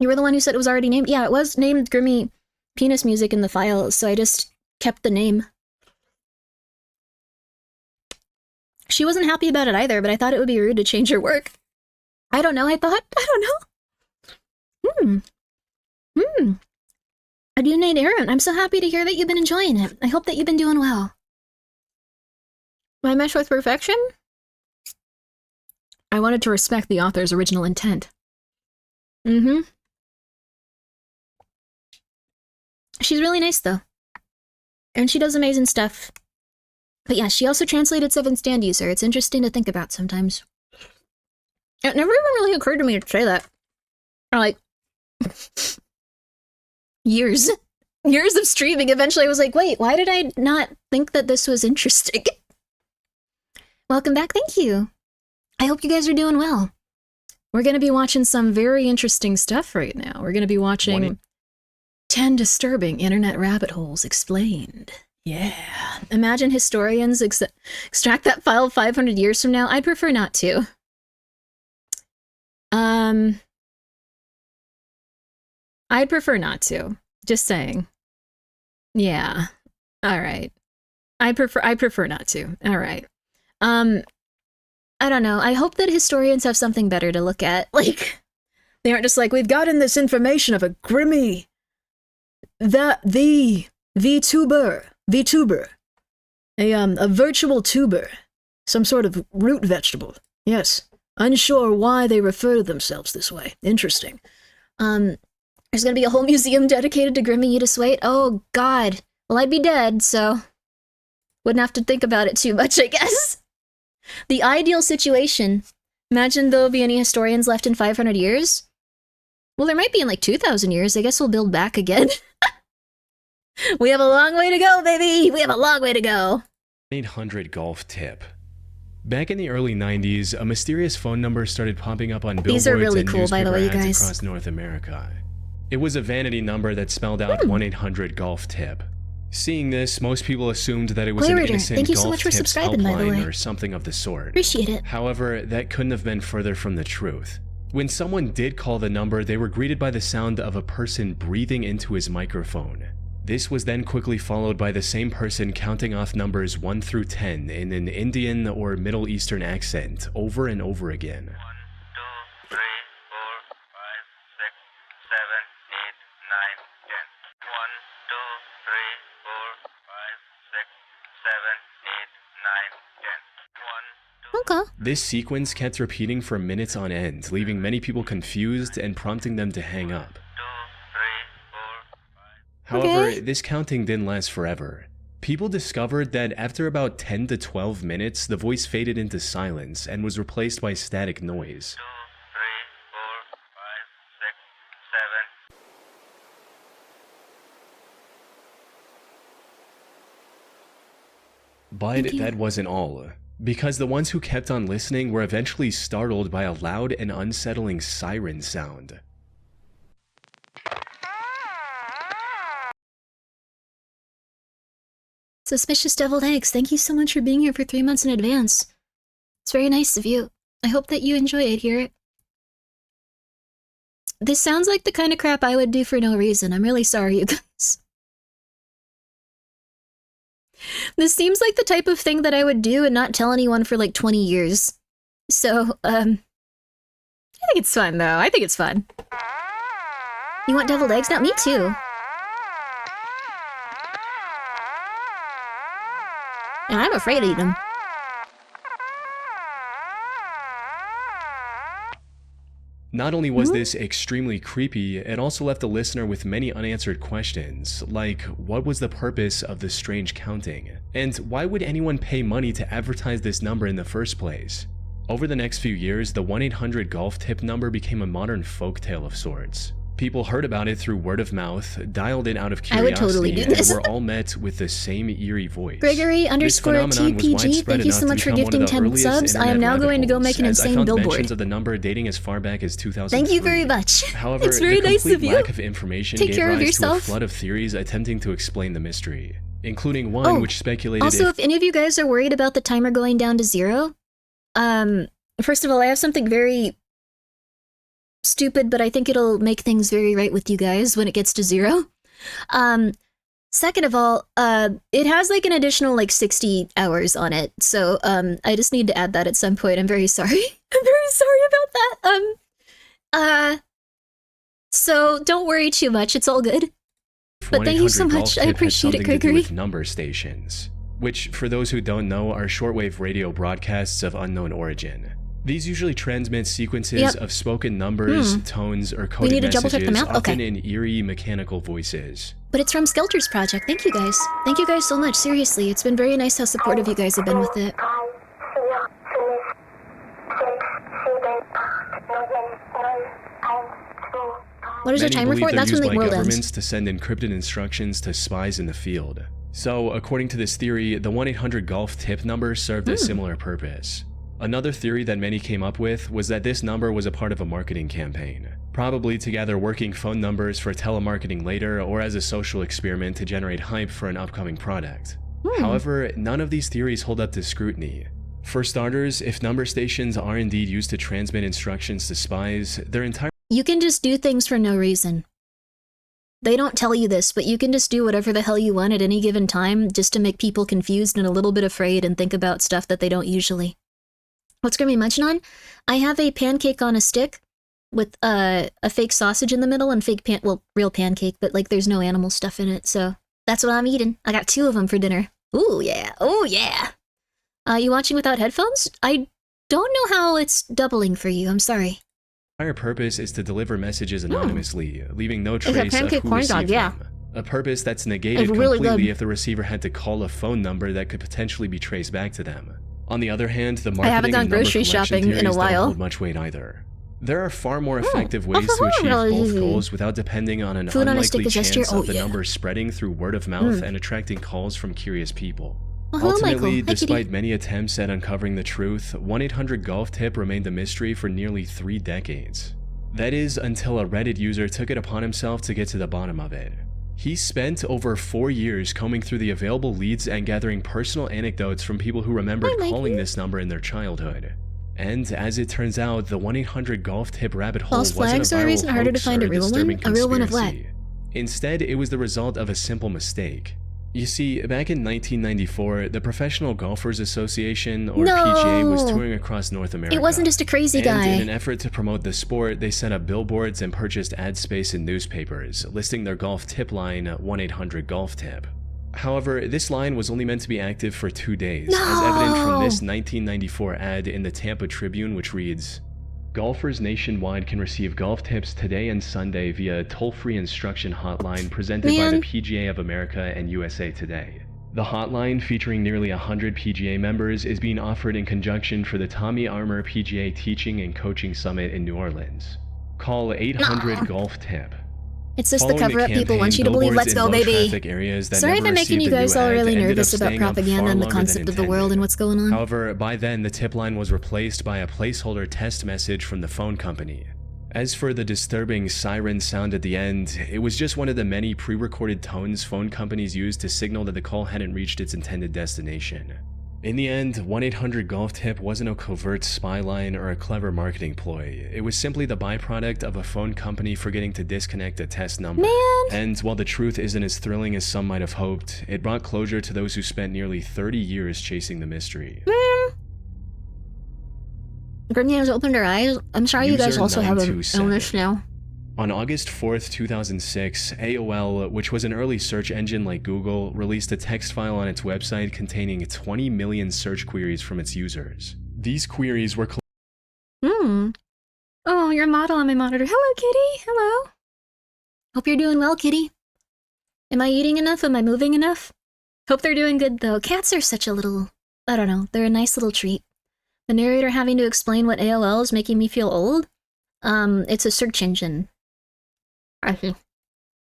You were the one who said it was already named? Yeah, it was named Grimmi Penis Music in the file, so I just kept the name. She wasn't happy about it either, but I thought it would be rude to change her work. I don't know, I don't know. I do need Aaron. I'm so happy to hear that you've been enjoying it. I hope that you've been doing well. My mesh with perfection? I wanted to respect the author's original intent. Mm-hmm. She's really nice, though. And she does amazing stuff. But yeah, she also translated 7 stand user. It's interesting to think about sometimes. It never even really occurred to me to say that. Or like... years of streaming. Eventually I was like, wait, why did I not think that this was interesting? Welcome back, thank you. I hope you guys are doing well. We're going to be watching some very interesting stuff right now. We're going to be watching 10 disturbing internet rabbit holes explained. Yeah. Imagine historians extract that file 500 years from now. I'd prefer not to. I'd prefer not to. Just saying. Yeah. Alright. I prefer not to. Alright. I don't know. I hope that historians have something better to look at. Like, they aren't just like, we've gotten this information of a Grimmi. VTuber. A virtual tuber. Some sort of root vegetable. Yes. Unsure why they refer to themselves this way. Interesting. There's gonna be a whole museum dedicated to Grimmi Eat Wait. Oh, God. Well, I'd be dead, so... wouldn't have to think about it too much, I guess. The ideal situation. Imagine there'll be any historians left in 500 years? Well, there might be in like 2,000 years. I guess we'll build back again. We have a long way to go, baby! We have a long way to go! 800 golf tip. Back in the early 90s, a mysterious phone number started popping up on billboards really and cool, by the newspaper way, you ads guys. across North America. It was a vanity number that spelled out 1-800-GOLF-TIP. Seeing this, most people assumed that it was an innocent thank you so golf much for tips subscribing, by the helpline way. or something of the sort. Appreciate it. However, that couldn't have been further from the truth. When someone did call the number, they were greeted by the sound of a person breathing into his microphone. This was then quickly followed by the same person counting off numbers 1 through 10 in an Indian or Middle Eastern accent over and over again. 1, 2, 3, 4, 5, 6, 7, 8, 9, 10. 1, 2, 3, 4, 5, 6, 7, 8, 9, 10. 1, 2. Okay. This sequence kept repeating for minutes on end, leaving many people confused and prompting them to hang up. However, this counting didn't last forever. People discovered that after about 10 to 12 minutes, the voice faded into silence and was replaced by static noise. 2, 3, 4, 5, 6, 7. But that wasn't all, because the ones who kept on listening were eventually startled by a loud and unsettling siren sound. Suspicious deviled eggs, thank you so much for being here for 3 months in advance. It's very nice of you. I hope that you enjoy it here. This sounds like the kind of crap I would do for no reason. I'm really sorry, you guys. This seems like the type of thing that I would do and not tell anyone for like 20 years. So, think it's fun, though. I think it's fun. You want deviled eggs now? Me too. And I'm afraid to eat them. Not only was this extremely creepy, it also left the listener with many unanswered questions, like what was the purpose of the strange counting? And why would anyone pay money to advertise this number in the first place? Over the next few years, the 1-800-GOLF tip number became a modern folktale of sorts. People heard about it through word of mouth, dialed in out of curiosity, I would totally do this. and were all met with the same eerie voice. Gregory_TPG, thank you so much for gifting 10 subs. I am now going to go make an insane billboard. Mentions of the number dating as far back as 2003. Thank you very much. However, it's very the nice complete of you. lack of information Take gave care of rise to a yourself. flood of theories attempting to explain the mystery, including one which speculated also, if any of you guys are worried about the timer going down to 0, first of all, I have something very stupid, but I think it'll make things very right with you guys when it gets to 0. Second of all, it has like an additional like 60 hours on it, so I just need to add that at some point. I'm very sorry. I'm very sorry about that. So don't worry too much. It's all good. But thank you so much. I appreciate it, Gregory. With number stations, which, for those who don't know, are shortwave radio broadcasts of unknown origin. These usually transmit sequences of spoken numbers, tones, or coded need to double-check them messages, out? often Okay. in eerie mechanical voices. But it's from Skelter's project. Thank you guys. Thank you guys so much. Seriously, it's been very nice how supportive you guys have been with it. What is your timer for? That's when the world governments ends. to send encrypted instructions to spies in the field. So, according to this theory, the 1-800-GOLF tip number served a similar purpose. Another theory that many came up with was that this number was a part of a marketing campaign, probably to gather working phone numbers for telemarketing later or as a social experiment to generate hype for an upcoming product. However, none of these theories hold up to scrutiny. For starters, if number stations are indeed used to transmit instructions to spies, they're entirely You can just do things for no reason. They don't tell you this, but you can just do whatever the hell you want at any given time just to make people confused and a little bit afraid and think about stuff that they don't usually. What's Grimmi munching on? I have a pancake on a stick with a fake sausage in the middle and real pancake, but like there's no animal stuff in it, so that's what I'm eating. I got 2 of them for dinner. Ooh yeah, oh yeah. You watching without headphones? I don't know how it's doubling for you, I'm sorry. entire purpose is to deliver messages anonymously, leaving no trace of pancake who corn received dog, yeah. them. A purpose that's negated It's really completely good. if the receiver had to call a phone number that could potentially be traced back to them. On the other hand, the marketing haven't gone and number grocery collection shopping in a theories while. don't hold much weight either. There are far more effective ways to achieve both goals without depending on an Food on a unlikely stick is chance gesture? Oh, of the yeah. number spreading through word of mouth and attracting calls from curious people. Well, hello, Ultimately, Michael. Hi, despite kitty. many attempts at uncovering the truth, 1-800-GOLF tip remained a mystery for nearly 3 decades. That is, until a Reddit user took it upon himself to get to the bottom of it. He spent over 4 years combing through the available leads and gathering personal anecdotes from people who remembered calling this number in their childhood. And as it turns out, the 1-800-GOLF tip rabbit hole False wasn't flags a are a viral reason harder to hoax find or a real one? disturbing A real one of what? conspiracy. Instead, it was the result of a simple mistake. You see, back in 1994, the Professional Golfers Association, or PGA, was No! touring across North America. It wasn't just a crazy And guy. in an effort to promote the sport, they set up billboards and purchased ad space in newspapers, listing their golf tip line 1-800-GOLF tip. However, this line was only meant to be active for 2 days, as evident from this 1994 ad in the Tampa Tribune, which reads, "Golfers nationwide can receive golf tips today and Sunday via a toll-free instruction hotline presented by the Man. PGA of America and USA Today. The hotline, featuring nearly 100 PGA members, is being offered in conjunction for the Tommy Armour PGA Teaching and Coaching Summit in New Orleans. Call 800-GOLF-TIP." It's just the Following cover-up people campaign, want you to believe, billboards let's go, in baby. low-traffic areas that Sorry if never I'm making received you a new guys all ad really ended nervous up about staying up propaganda far and the longer than concept of the world intended. and what's going on. However, by then, the tip line was replaced by a placeholder test message from the phone company. As for the disturbing siren sound at the end, it was just one of the many pre-recorded tones phone companies used to signal that the call hadn't reached its intended destination. In the end, 1-800-GOLF tip wasn't a covert spy line or a clever marketing ploy. It was simply the byproduct of a phone company forgetting to disconnect a test number. Man! And while the truth isn't as thrilling as some might have hoped, it brought closure to those who spent nearly 30 years chasing the mystery. Grimmi has opened her eyes. I'm sorry you guys User also have an 927. illness now. On August 4th, 2006, AOL, which was an early search engine like Google, released a text file on its website containing 20 million search queries from its users. These queries were Oh, you're a model on my monitor. Hello, kitty. Hello. Hope you're doing well, kitty. Am I eating enough? Am I moving enough? Hope they're doing good, though. Cats are such a little... I don't know. They're a nice little treat. The narrator having to explain what AOL is making me feel old? It's a search engine. I see.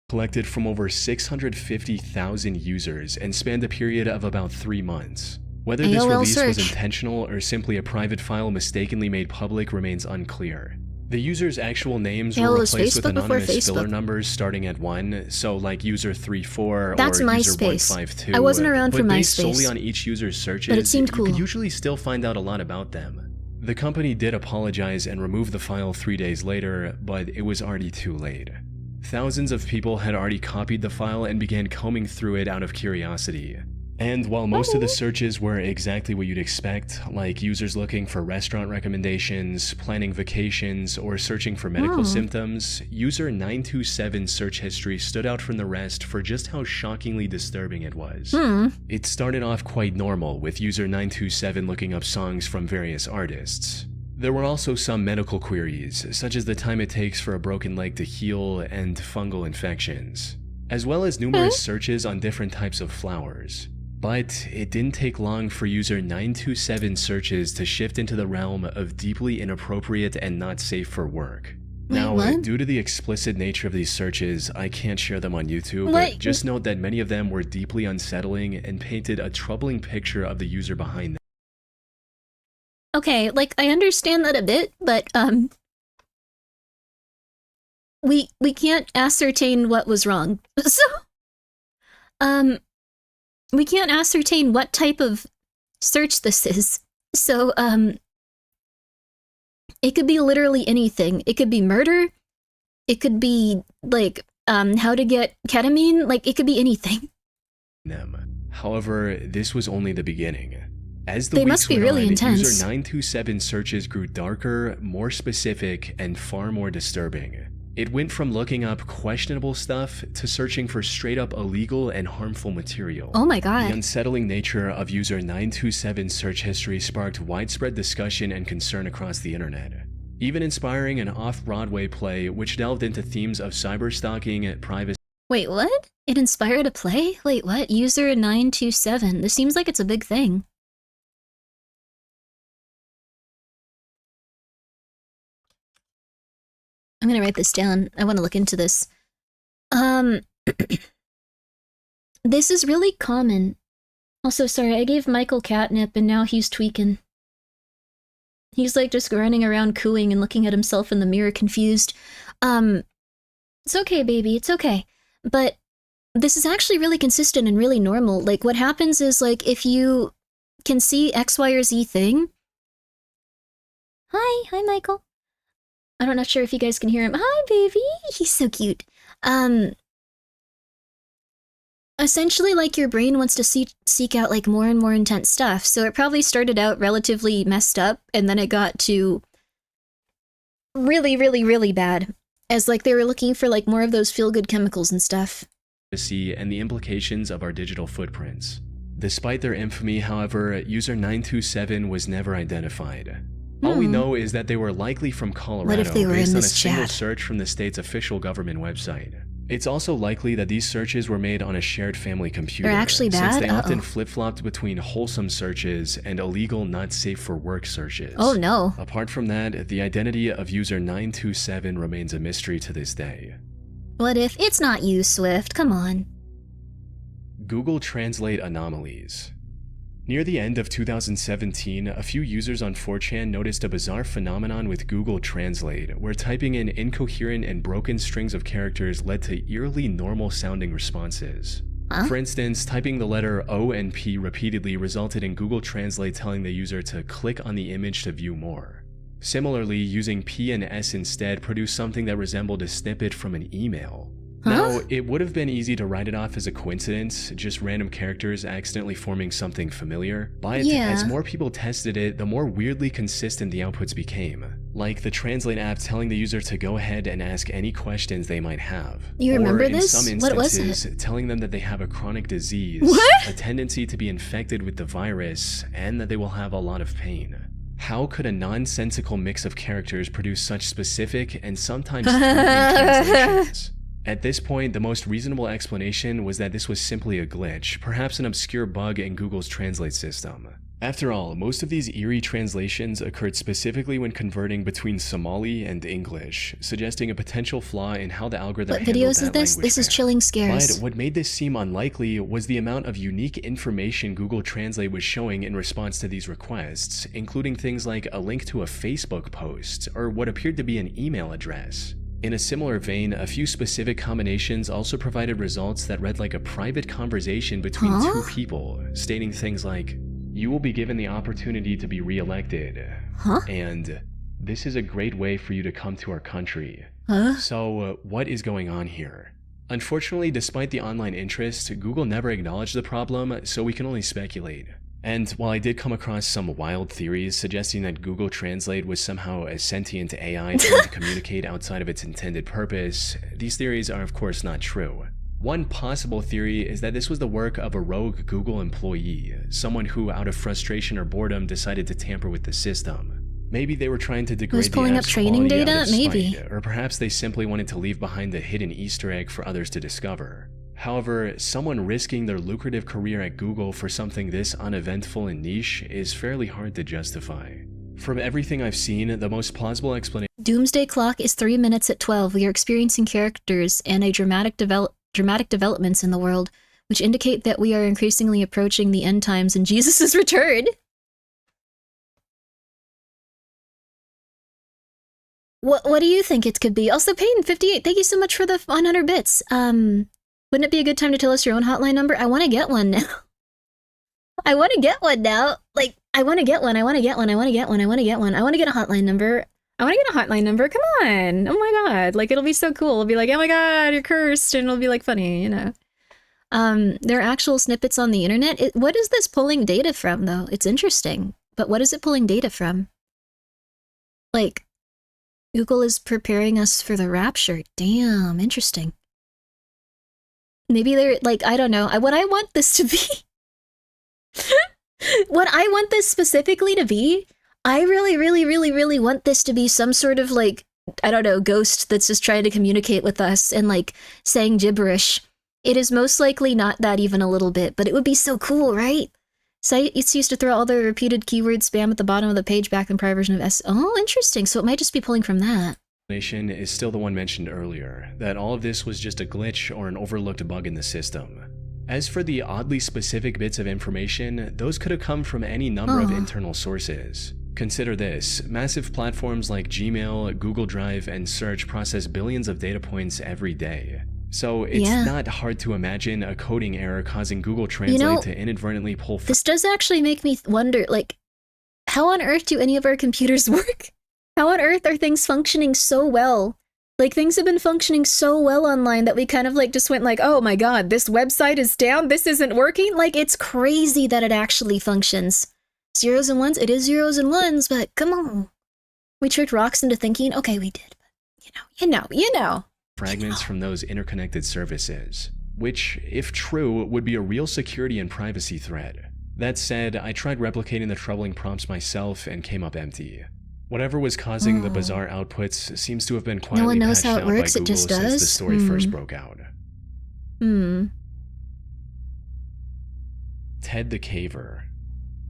collected from over 650,000 users and spanned a period of about 3 months. Whether this AOL release was search. intentional or simply a private file mistakenly made public remains unclear. The users' actual names AOL were was replaced with Facebook before anonymous filler Facebook. numbers starting at 1, so like user 34 That's or user MySpace. 152. I wasn't around for but based MySpace. solely on each user's searches, But it seemed you cool. could usually still find out a lot about them. The company did apologize and remove the file 3 days later, but it was already too late. Thousands of people had already copied the file and began combing through it out of curiosity. And while most of the searches were exactly what you'd expect, like users looking for restaurant recommendations, planning vacations, or searching for medical symptoms, user 927's search history stood out from the rest for just how shockingly disturbing it was. It started off quite normal, with user 927 looking up songs from various artists. There were also some medical queries, such as the time it takes for a broken leg to heal and fungal infections, as well as numerous searches on different types of flowers. But it didn't take long for user 927 searches to shift into the realm of deeply inappropriate and not safe for work. Now, what? due to the explicit nature of these searches, I can't share them on YouTube, What? but just note that many of them were deeply unsettling and painted a troubling picture of the user behind them. Okay, like, I understand that a bit, but, we can't ascertain what was wrong. So, we can't ascertain what type of search this is. So, it could be literally anything. It could be murder. It could be, like, how to get ketamine. Like, it could be anything. However, this was only the beginning. As the They weeks must be went really on, intense. user 927 searches grew darker, more specific, and far more disturbing. It went from looking up questionable stuff to searching for straight-up illegal and harmful material. Oh my The god. unsettling nature of user 927's search history sparked widespread discussion and concern across the internet, even inspiring an off-Broadway play which delved into themes of cyberstalking, privacy, Wait, what? It inspired a play? Wait, what? User 927. This seems like it's a big thing. I'm gonna write this down. I want to look into this. This is really common. Also, sorry, I gave Michael catnip and now he's tweaking. He's like just running around cooing and looking at himself in the mirror confused. It's okay, baby, it's okay. But this is actually really consistent and really normal. Like, what happens is, like, if you can see X, Y, or Z thing... Hi, Michael. I'm not sure if you guys can hear him. Hi, baby! He's so cute. Essentially, like, your brain wants to seek out, like, more and more intense stuff. So it probably started out relatively messed up, and then it got to really, really, really bad. As, like, they were looking for, like, more of those feel-good chemicals and stuff. and the implications of our digital footprints. Despite their infamy, however, user 927 was never identified. All we know is that they were likely from Colorado they were based in on a this single chat? search from the state's official government website. It's also likely that these searches were made on a shared family computer, actually since bad? they often Uh-oh. flip-flopped between wholesome searches and illegal not safe for work searches. Oh no. Apart from that, the identity of user 927 remains a mystery to this day. What if it's not you, Swift? Come on. Google Translate anomalies. Near the end of 2017, a few users on 4chan noticed a bizarre phenomenon with Google Translate, where typing in incoherent and broken strings of characters led to eerily normal-sounding responses. Huh? For instance, typing the letter O and P repeatedly resulted in Google Translate telling the user to click on the image to view more. Similarly, using P and S instead produced something that resembled a snippet from an email. Now, it would have been easy to write it off as a coincidence, just random characters accidentally forming something familiar, but as more people tested it, the more weirdly consistent the outputs became. Like the Translate app telling the user to go ahead and ask any questions they might have. You remember or in this? some What was instances, telling them that they have a chronic disease, What? a tendency to be infected with the virus, and that they will have a lot of pain. How could a nonsensical mix of characters produce such specific and sometimes threatening translations? At this point, the most reasonable explanation was that this was simply a glitch, perhaps an obscure bug in Google's Translate system. After all, most of these eerie translations occurred specifically when converting between Somali and English, suggesting a potential flaw in how the algorithm What handled videos that is this? language This is pair. chilling scares. But what made this seem unlikely was the amount of unique information Google Translate was showing in response to these requests, including things like a link to a Facebook post, or what appeared to be an email address. In a similar vein, a few specific combinations also provided results that read like a private conversation between two people, stating things like, "You will be given the opportunity to be re-elected," and "This is a great way for you to come to our country." So, what is going on here? Unfortunately, despite the online interest, Google never acknowledged the problem, so we can only speculate. And while I did come across some wild theories suggesting that Google Translate was somehow a sentient AI trying to communicate outside of its intended purpose, these theories are of course not true. One possible theory is that this was the work of a rogue Google employee, someone who out of frustration or boredom decided to tamper with the system. Maybe they were trying to degrade the pulling up app's training quality out data? of spite, Maybe. or perhaps they simply wanted to leave behind a hidden Easter egg for others to discover. However, someone risking their lucrative career at Google for something this uneventful and niche is fairly hard to justify. From everything I've seen, the most plausible explanation Doomsday clock is 3 minutes at 12. We are experiencing characters and a dramatic developments in the world, which indicate that we are increasingly approaching the end times and Jesus' return. What do you think it could be? Also, Payton58, thank you so much for the 100 bits. Wouldn't it be a good time to tell us your own hotline number? I want to get one now. I want to get one now. Like, I want to get one. I want to get one. I want to get one. I want to get one. I want to get a hotline number. I want to get a hotline number. Come on. Oh my God. Like, it'll be so cool. It'll be like, oh my God, you're cursed. And it'll be like funny, you know. There are actual snippets on the internet. What is this pulling data from, though? It's interesting. But what is it pulling data from? Like, Google is preparing us for the rapture. Damn, interesting. Maybe they're, like, I don't know. What I want this to be... what I want this specifically to be, I really want this to be some sort of, like, I don't know, ghost that's just trying to communicate with us and, like, saying gibberish. It is most likely not that even a little bit, but it would be so cool, right? Sites used to throw all the repeated keyword spam at the bottom of the page back in prior version of S. Oh, interesting. So it might just be pulling from that. Is still the one mentioned earlier, that all of this was just a glitch or an overlooked bug in the system. As for the oddly specific bits of information, those could have come from any number of internal sources. Consider this, massive platforms like Gmail, Google Drive, and Search process billions of data points every day. So it's not hard to imagine a coding error causing Google Translate to inadvertently pull... This does actually make me wonder, like, how on earth do any of our computers work? How on earth are things functioning so well? Like, things have been functioning so well online that we kind of, like, just went like, oh my God, this website is down, this isn't working? Like, it's crazy that it actually functions. Zeros and ones, it is zeros and ones, but come on. We tricked rocks into thinking, okay, we did, but you know. Fragments from those interconnected services, which, if true, would be a real security and privacy threat. That said, I tried replicating the troubling prompts myself and came up empty. Whatever was causing the bizarre outputs seems to have been quietly no one knows patched how it out works, by it Google just since does? the story first broke out. Ted the Caver.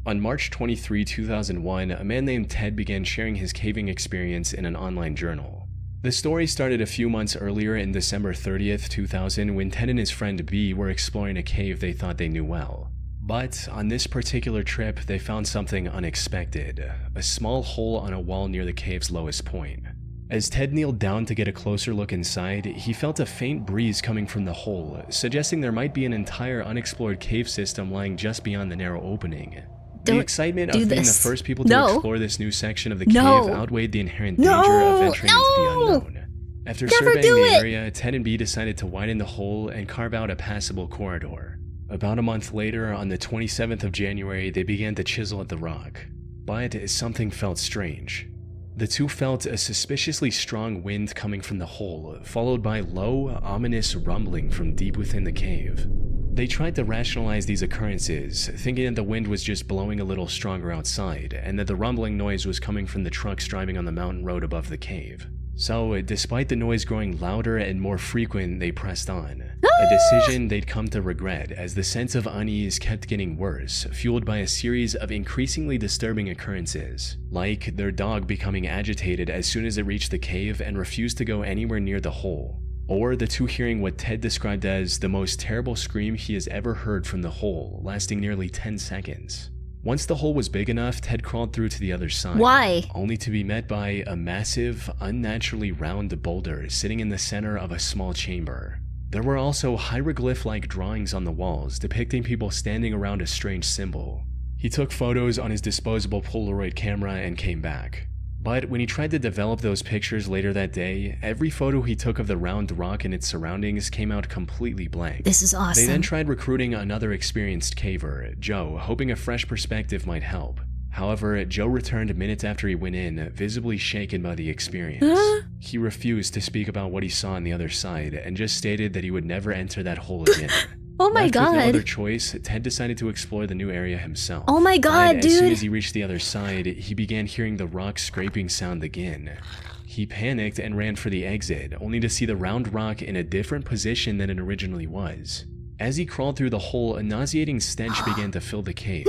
On March 23, 2001, a man named Ted began sharing his caving experience in an online journal. The story started a few months earlier in December 30th, 2000, when Ted and his friend B were exploring a cave they thought they knew well. But on this particular trip, they found something unexpected, a small hole on a wall near the cave's lowest point. As Ted kneeled down to get a closer look inside, he felt a faint breeze coming from the hole, suggesting there might be an entire unexplored cave system lying just beyond the narrow opening. The excitement of being the first people to explore this new section of the cave outweighed the inherent danger of venturing into the unknown. After Never surveying do the it! area, Ted and B decided to widen the hole and carve out a passable corridor. About a month later, on the 27th of January, they began to chisel at the rock. But something felt strange. The two felt a suspiciously strong wind coming from the hole, followed by low, ominous rumbling from deep within the cave. They tried to rationalize these occurrences, thinking that the wind was just blowing a little stronger outside, and that the rumbling noise was coming from the trucks driving on the mountain road above the cave. So, despite the noise growing louder and more frequent, they pressed on. A decision they'd come to regret, as the sense of unease kept getting worse, fueled by a series of increasingly disturbing occurrences, like their dog becoming agitated as soon as it reached the cave and refused to go anywhere near the hole, or the two hearing what Ted described as the most terrible scream he has ever heard from the hole, lasting nearly 10 seconds. Once the hole was big enough, Ted crawled through to the other side. Why? Only to be met by a massive, unnaturally round boulder sitting in the center of a small chamber. There were also hieroglyph-like drawings on the walls depicting people standing around a strange symbol. He took photos on his disposable Polaroid camera and came back. But when he tried to develop those pictures later that day, every photo he took of the round rock and its surroundings came out completely blank. This is awesome. They then tried recruiting another experienced caver, Joe, hoping a fresh perspective might help. However, Joe returned minutes after he went in, visibly shaken by the experience. He refused to speak about what he saw on the other side, and just stated that he would never enter that hole again. Oh my Left with no god. other choice, Ted decided to explore the new area himself. Oh my god, But dude. as soon as he reached the other side, he began hearing the rock scraping sound again. He panicked and ran for the exit, only to see the round rock in a different position than it originally was. As he crawled through the hole, a nauseating stench began to fill the cave.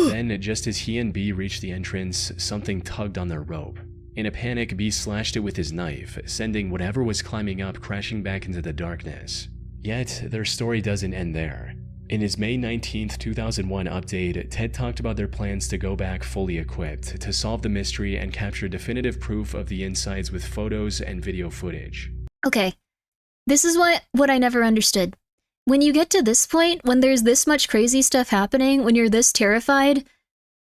Then, just as he and B reached the entrance, something tugged on their rope. In a panic, B slashed it with his knife, sending whatever was climbing up crashing back into the darkness. Yet, their story doesn't end there. In his May 19th, 2001 update, Ted talked about their plans to go back fully equipped, to solve the mystery and capture definitive proof of the insides with photos and video footage. Okay. This is what I never understood. When you get to this point, when there's this much crazy stuff happening, when you're this terrified,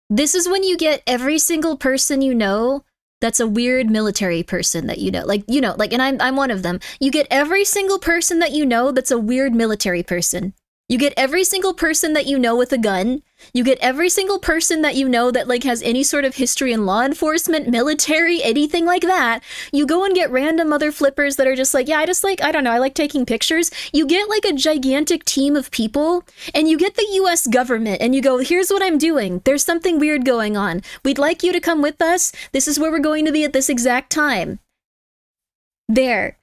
this is when you get every single person you know that's a weird military person that you know. And I'm one of them. You get every single person that you know that's a weird military person. You get every single person that you know with a gun. You get every single person that you know that like has any sort of history in law enforcement, military, anything like that. You go and get random other flippers that are just like, yeah, I don't know, I like taking pictures. You get like a gigantic team of people, and you get the US government, and you go, here's what I'm doing. There's something weird going on. We'd like you to come with us. This is where we're going to be at this exact time. There.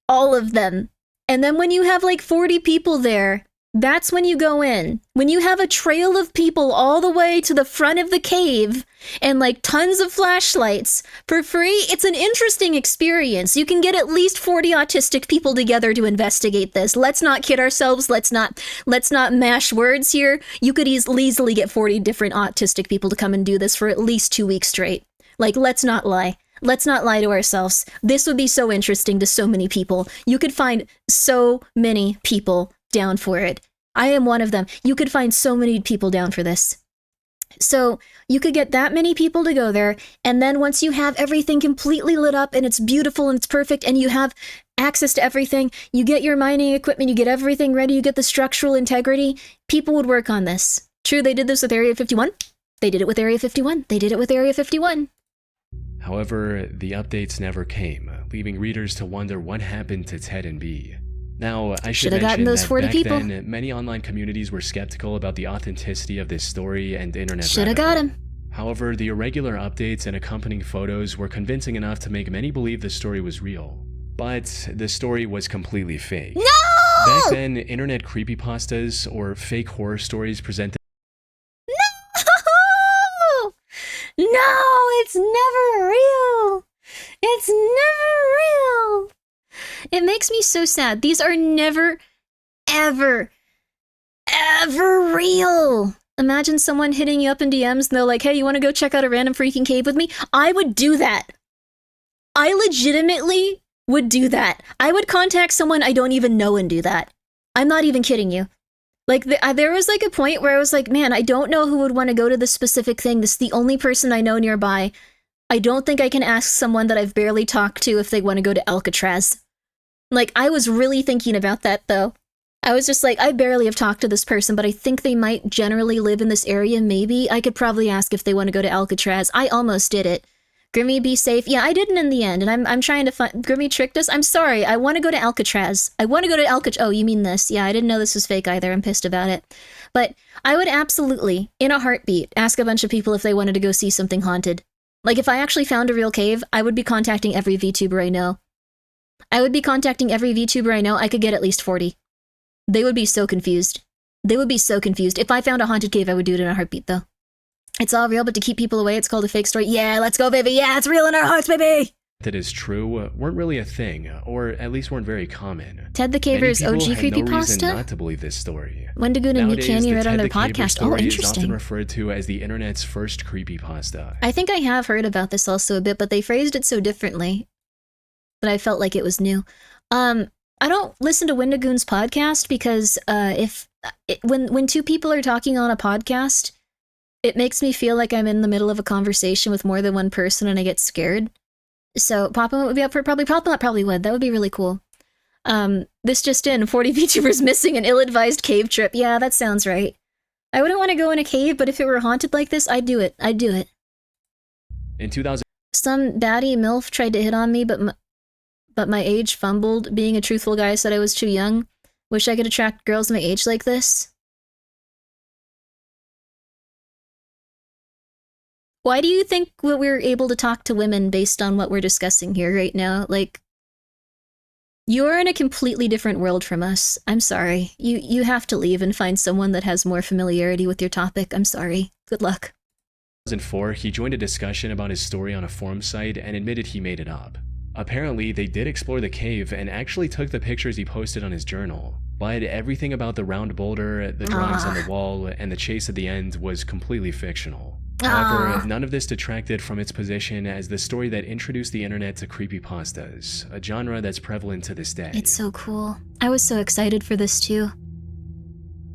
All of them. And then when you have like 40 people there, that's when you go in. When you have a trail of people all the way to the front of the cave and like tons of flashlights for free, it's an interesting experience. You can get at least 40 autistic people together to investigate this. Let's not kid ourselves. Let's not mash words here. You could easily get 40 different autistic people to come and do this for at least 2 weeks straight. Like, let's not lie. Let's not lie to ourselves. This would be so interesting to so many people. You could find so many people down for it. I am one of them. You could find so many people down for this. So you could get that many people to go there, and then once you have everything completely lit up and it's beautiful and it's perfect and you have access to everything, you get your mining equipment, you get everything ready, you get the structural integrity, people would work on this. True, they did this with Area 51. They did it with Area 51. They did it with Area 51. However, the updates never came, leaving readers to wonder what happened to Ted and B. Now, I should Should've gotten mention those that 40 back people. then, many online communities were skeptical about the authenticity of this story and internet Should've rabbit got hole. him. However, the irregular updates and accompanying photos were convincing enough to make many believe the story was real. But the story was completely fake. No! Back then, internet creepypastas or fake horror stories presented No, it's never real. It's never real. It makes me so sad. These are never, ever, ever real. Imagine someone hitting you up in DMs and they're like, hey, you want to go check out a random freaking cave with me? I would do that. I legitimately would do that. I would contact someone I don't even know and do that. I'm not even kidding you. Like, there was like a point where I was like, man, I don't know who would want to go to this specific thing. This is the only person I know nearby. I don't think I can ask someone that I've barely talked to if they want to go to Alcatraz. Like, I was really thinking about that, though. I was just like, I barely have talked to this person, but I think they might generally live in this area, maybe. I could probably ask if they want to go to Alcatraz. I almost did it. Grimmi, be safe. Yeah, I didn't in the end, and I'm trying to find... Grimmi tricked us? I'm sorry, I want to go to Alcatraz. I want to go to Alcatraz. Oh, you mean this. Yeah, I didn't know this was fake either. I'm pissed about it. But I would absolutely, in a heartbeat, ask a bunch of people if they wanted to go see something haunted. Like, if I actually found a real cave, I would be contacting every VTuber I know. I would be contacting every VTuber I know. I could get at least 40. They would be so confused. They would be so confused. If I found a haunted cave, I would do it in a heartbeat, though. It's all real, but to keep people away, it's called a fake story. Yeah, let's go, baby. Yeah, it's real in our hearts, baby. That is true weren't really a thing, or at least weren't very common. Ted the Caver's OG creepypasta? No reason not to believe this story. Wendigoon and Nowadays, Nicanny the read on Ted their the Caver podcast. Oh, story interesting. is often referred to as the internet's first creepypasta. I think I have heard about this also a bit, but they phrased it so differently that I felt like it was new. I don't listen to Wendigoon's podcast because when two people are talking on a podcast, it makes me feel like I'm in the middle of a conversation with more than one person and I get scared. So Papa would be up for Papa probably would. That would be really cool. This just in, 40 VTubers missing an ill-advised cave trip. Yeah, that sounds right. I wouldn't want to go in a cave, but if it were haunted like this, I'd do it. I'd do it. In 2000, some baddie MILF tried to hit on me, but my age fumbled. Being a truthful guy, said I was too young. Wish I could attract girls my age like this. Why do you think we're able to talk to women based on what we're discussing here right now? Like, you're in a completely different world from us. I'm sorry. You have to leave and find someone that has more familiarity with your topic. I'm sorry. Good luck. In 2004, he joined a discussion about his story on a forum site and admitted he made it up. Apparently, they did explore the cave and actually took the pictures he posted on his journal, but everything about the round boulder, the drawings on the wall, and the chase at the end was completely fictional. However, none of this detracted from its position as the story that introduced the internet to creepypastas, a genre that's prevalent to this day. It's so cool. I was so excited for this too.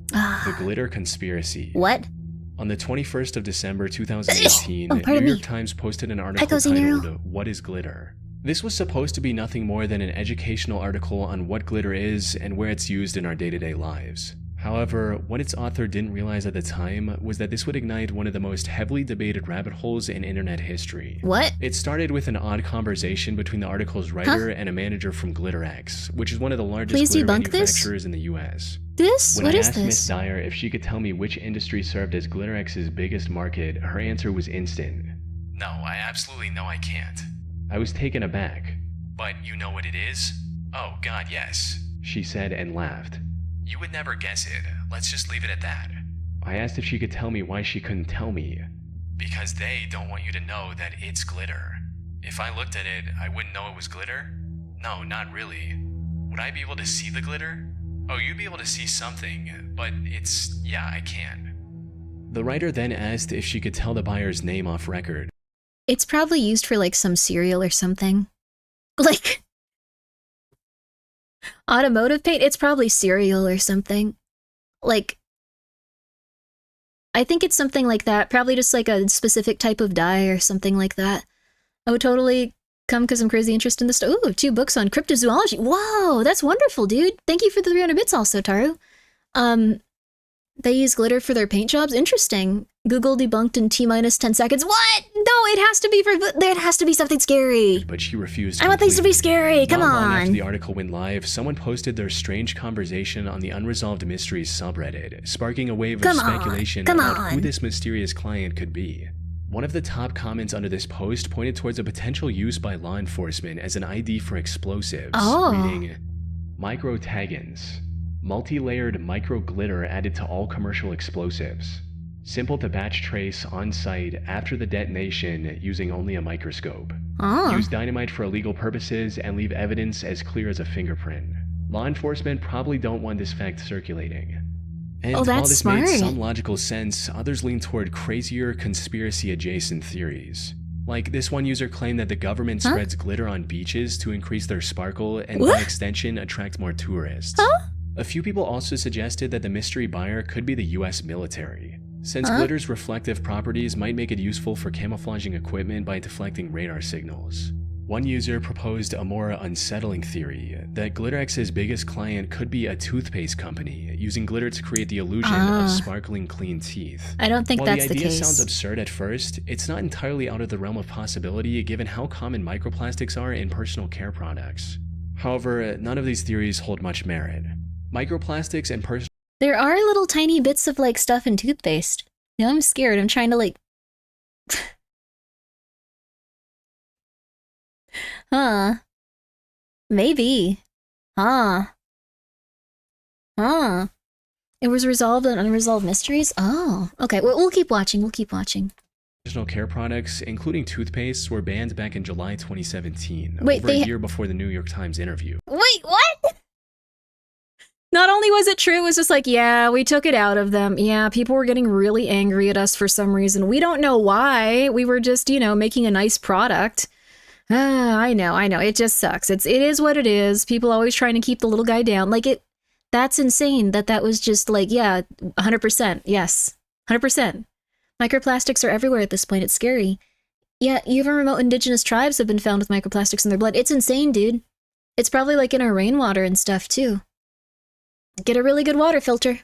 The Glitter Conspiracy. What? On the 21st of December 2018, New York Times posted an article titled, "What is Glitter?" This was supposed to be nothing more than an educational article on what glitter is and where it's used in our day-to-day lives. However, what its author didn't realize at the time was that this would ignite one of the most heavily debated rabbit holes in internet history. What? It started with an odd conversation between the article's writer and a manager from GlitterX, which is one of the largest glitter manufacturers in the US. When I asked Miss Dyer if she could tell me which industry served as GlitterX's biggest market, her answer was instant. No, I absolutely know I can't. I was taken aback. But you know what it is? Oh god, yes, she said and laughed. You would never guess it. Let's just leave it at that. I asked if she could tell me why she couldn't tell me. Because they don't want you to know that it's glitter. If I looked at it, I wouldn't know it was glitter? No, not really. Would I be able to see the glitter? Oh, you'd be able to see something, but yeah, I can. The writer then asked if she could tell the buyer's name off record. It's probably used for like some cereal or something. Like automotive paint? It's probably cereal or something. Like, I think it's something like that. Probably just like a specific type of dye or something like that. I would totally come because I'm crazy interested in this stuff. Ooh, 2 books on cryptozoology. Whoa, that's wonderful, dude. Thank you for the 300 bits also, Taru. They use glitter for their paint jobs? Interesting. Google debunked in T-minus 10 seconds. What? No, it has to be there has to be something scary. But she refused. I want things to be scary. Come Not long on. after the article went live, someone posted their strange conversation on the Unresolved Mysteries subreddit, sparking a wave of speculation about who this mysterious client could be. One of the top comments under this post pointed towards a potential use by law enforcement as an ID for explosives, reading, "Micro-taggins. Multi-layered micro-glitter added to all commercial explosives. Simple to batch trace on-site after the detonation using only a microscope. Use dynamite for illegal purposes and leave evidence as clear as a fingerprint. Law enforcement probably don't want this fact circulating." And while this made some logical sense, others lean toward crazier conspiracy-adjacent theories. Like, this one user claimed that the government spreads glitter on beaches to increase their sparkle and by extension attract more tourists. A few people also suggested that the mystery buyer could be the US military. since glitter's reflective properties might make it useful for camouflaging equipment by deflecting radar signals. One user proposed a more unsettling theory that GlitterX's biggest client could be a toothpaste company, using glitter to create the illusion of sparkling clean teeth. I don't think While that's the case. the idea sounds absurd at first, it's not entirely out of the realm of possibility given how common microplastics are in personal care products. However, none of these theories hold much merit. Microplastics and personal... There are little tiny bits of like stuff in toothpaste. Now I'm scared. I'm trying to like... Huh. Maybe. Huh. Huh. It was resolved on unresolved mysteries? Oh. Okay, we'll keep watching. We'll keep watching. Personal care products, including toothpastes, were banned back in July 2017, Wait, over a year before the New York Times interview. Wait, what? Not only was it true, it was just like, yeah, we took it out of them. Yeah, people were getting really angry at us for some reason. We don't know why. We were just, you know, making a nice product. I know. It just sucks. It is what it is. People always trying to keep the little guy down. Like, that's insane that was just like, yeah, 100%. Yes, 100%. Microplastics are everywhere at this point. It's scary. Yeah, even remote indigenous tribes have been found with microplastics in their blood. It's insane, dude. It's probably like in our rainwater and stuff, too. Get a really good water filter.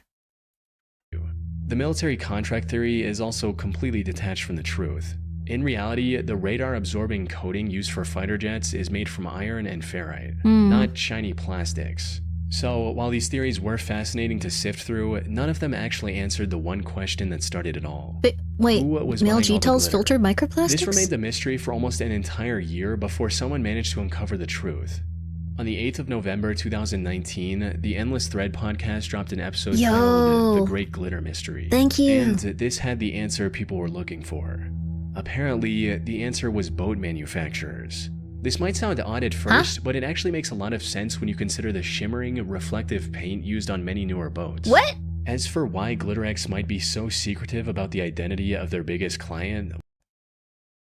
The military contract theory is also completely detached from the truth. In reality, the radar-absorbing coating used for fighter jets is made from iron and ferrite, not shiny plastics. So, while these theories were fascinating to sift through, none of them actually answered the one question that started it all. But wait, male G G-Tells filtered microplastics? This remained a mystery for almost an entire year before someone managed to uncover the truth. On the 8th of November 2019, the Endless Thread podcast dropped an episode titled The Great Glitter Mystery. Thank you. And this had the answer people were looking for. Apparently, the answer was boat manufacturers. This might sound odd at first, but it actually makes a lot of sense when you consider the shimmering, reflective paint used on many newer boats. What? As for why GlitterX might be so secretive about the identity of their biggest client...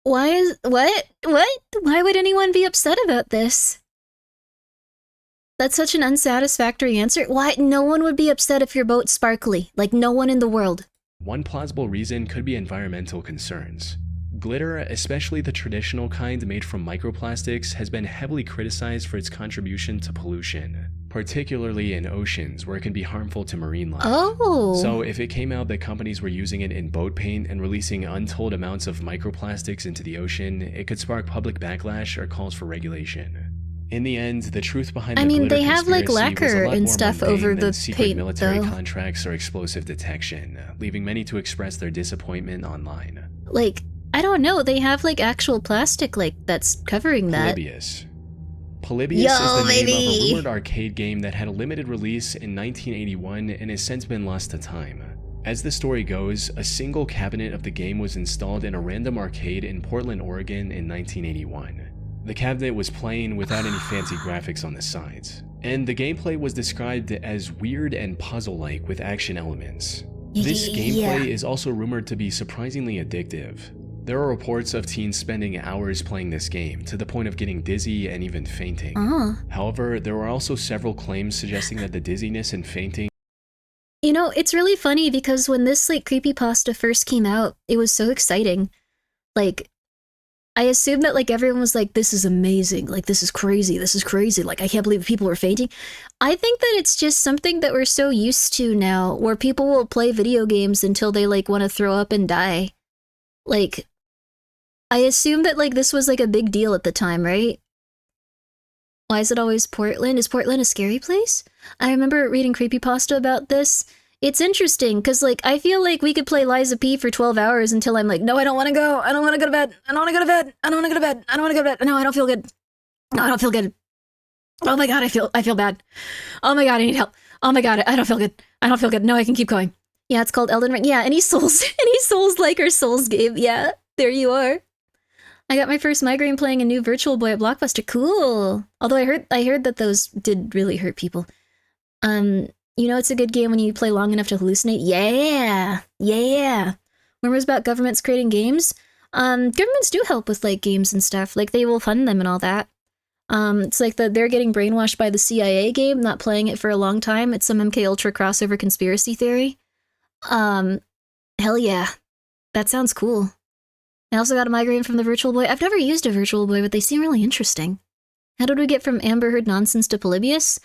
What? Why would anyone be upset about this? That's such an unsatisfactory answer. Why? No one would be upset if your boat's sparkly. Like, no one in the world. One plausible reason could be environmental concerns. Glitter, especially the traditional kind made from microplastics, has been heavily criticized for its contribution to pollution, particularly in oceans where it can be harmful to marine life. Oh. So if it came out that companies were using it in boat paint and releasing untold amounts of microplastics into the ocean, it could spark public backlash or calls for regulation. In the end, the truth behind the glitter they have like conspiracy was lacquer a lot and more stuff mundane over than the secret paint, military though. contracts or explosive detection, leaving many to express their disappointment online. Like, I don't know, they have like actual plastic like that's covering that. Polybius. Polybius is the name of a rumored arcade game that had a limited release in 1981 and has since been lost to time. As the story goes, a single cabinet of the game was installed in a random arcade in Portland, Oregon in 1981. The cabinet was plain without any fancy graphics on the sides, and the gameplay was described as weird and puzzle-like with action elements. This gameplay is also rumored to be surprisingly addictive. There are reports of teens spending hours playing this game, to the point of getting dizzy and even fainting. However, there were also several claims suggesting that the dizziness and fainting... You know, it's really funny because when this like creepypasta first came out, it was so exciting. Like, I assumed that like everyone was like, this is amazing, like this is crazy, like I can't believe people are fainting. I think that it's just something that we're so used to now, where people will play video games until they like want to throw up and die. Like, I assume that like this was like a big deal at the time, right? Why is it always Portland? Is Portland a scary place? I remember reading creepypasta about this. It's interesting, because, like, I feel like we could play Liza P for 12 hours until I'm like, no, I don't want to go. I don't want to go to bed. I don't want to go to bed. I don't want to go to bed. I don't want to go to bed. No, I don't feel good. No, I don't feel good. Oh my god, I feel bad. Oh my god, I need help. Oh my god, I don't feel good. I don't feel good. No, I can keep going. Yeah, it's called Elden Ring. Yeah, any souls like our Souls game. Yeah, there you are. I got my first migraine playing a new Virtual Boy at Blockbuster. Cool. Although I heard that those did really hurt people. You know it's a good game when you play long enough to hallucinate? Yeah. Rumors about governments creating games? Governments do help with, like, games and stuff. Like, they will fund them and all that. It's like they're getting brainwashed by the CIA game, not playing it for a long time. It's some MK Ultra crossover conspiracy theory. Hell yeah. That sounds cool. I also got a migraine from the Virtual Boy. I've never used a Virtual Boy, but they seem really interesting. How did we get from Amber Heard nonsense to Polybius?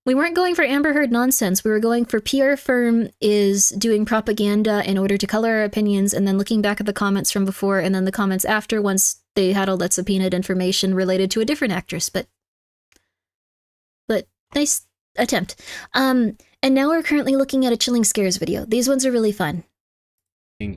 We weren't going for Amber Heard nonsense. We were going for PR firm is doing propaganda in order to color our opinions, and then looking back at the comments from before and then the comments after once they had all that subpoenaed information related to a different actress. But nice attempt. And now we're currently looking at a Chilling Scares video. These ones are really fun.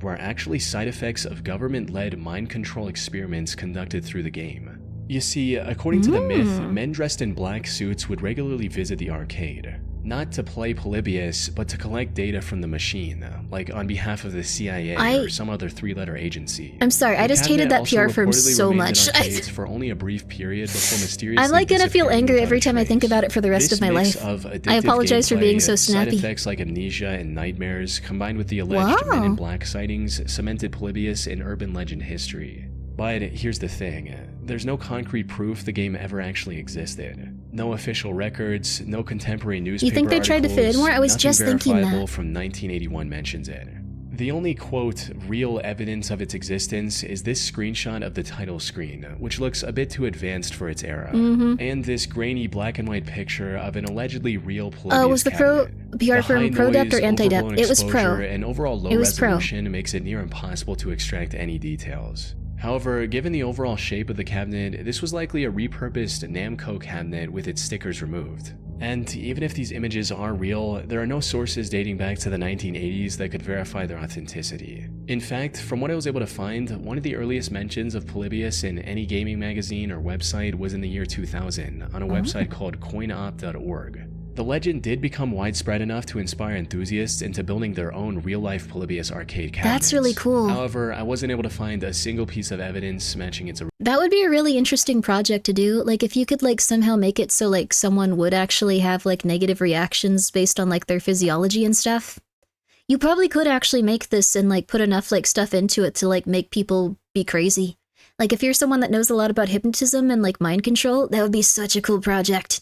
Were actually side effects of government-led mind control experiments conducted through the game. You see, according to the myth, men dressed in black suits would regularly visit the arcade, not to play Polybius, but to collect data from the machine, like on behalf of the CIA or some other three-letter agency. I'm sorry, I just hated that PR firm so much. For only a brief period before mysteriously I'm like gonna feel angry every time I think about it for the rest of my life. I apologize for being so snappy. Side effects like amnesia and nightmares, combined with the alleged Men in Black sightings, cemented Polybius in urban legend history. But here's the thing, there's no concrete proof the game ever actually existed. No official records, no contemporary newspaper You think they tried to fit in more? I was just thinking that. From 1981 mentions it. The only, quote, real evidence of its existence is this screenshot of the title screen, which looks a bit too advanced for its era, and this grainy black and white picture of an allegedly real Polybius was the PR firm pro-depth or anti-depth? It was pro. And overall low resolution makes it near impossible to extract any details. However, given the overall shape of the cabinet, this was likely a repurposed Namco cabinet with its stickers removed. And even if these images are real, there are no sources dating back to the 1980s that could verify their authenticity. In fact, from what I was able to find, one of the earliest mentions of Polybius in any gaming magazine or website was in the year 2000 on a website called coinop.org. The legend did become widespread enough to inspire enthusiasts into building their own real-life Polybius arcade cabinets. That's really cool. However, I wasn't able to find a single piece of evidence matching its. That would be a really interesting project to do. Like, if you could, like, somehow make it so, like, someone would actually have, like, negative reactions based on, like, their physiology and stuff. You probably could actually make this and, like, put enough, like, stuff into it to, like, make people be crazy. Like, if you're someone that knows a lot about hypnotism and, like, mind control, that would be such a cool project.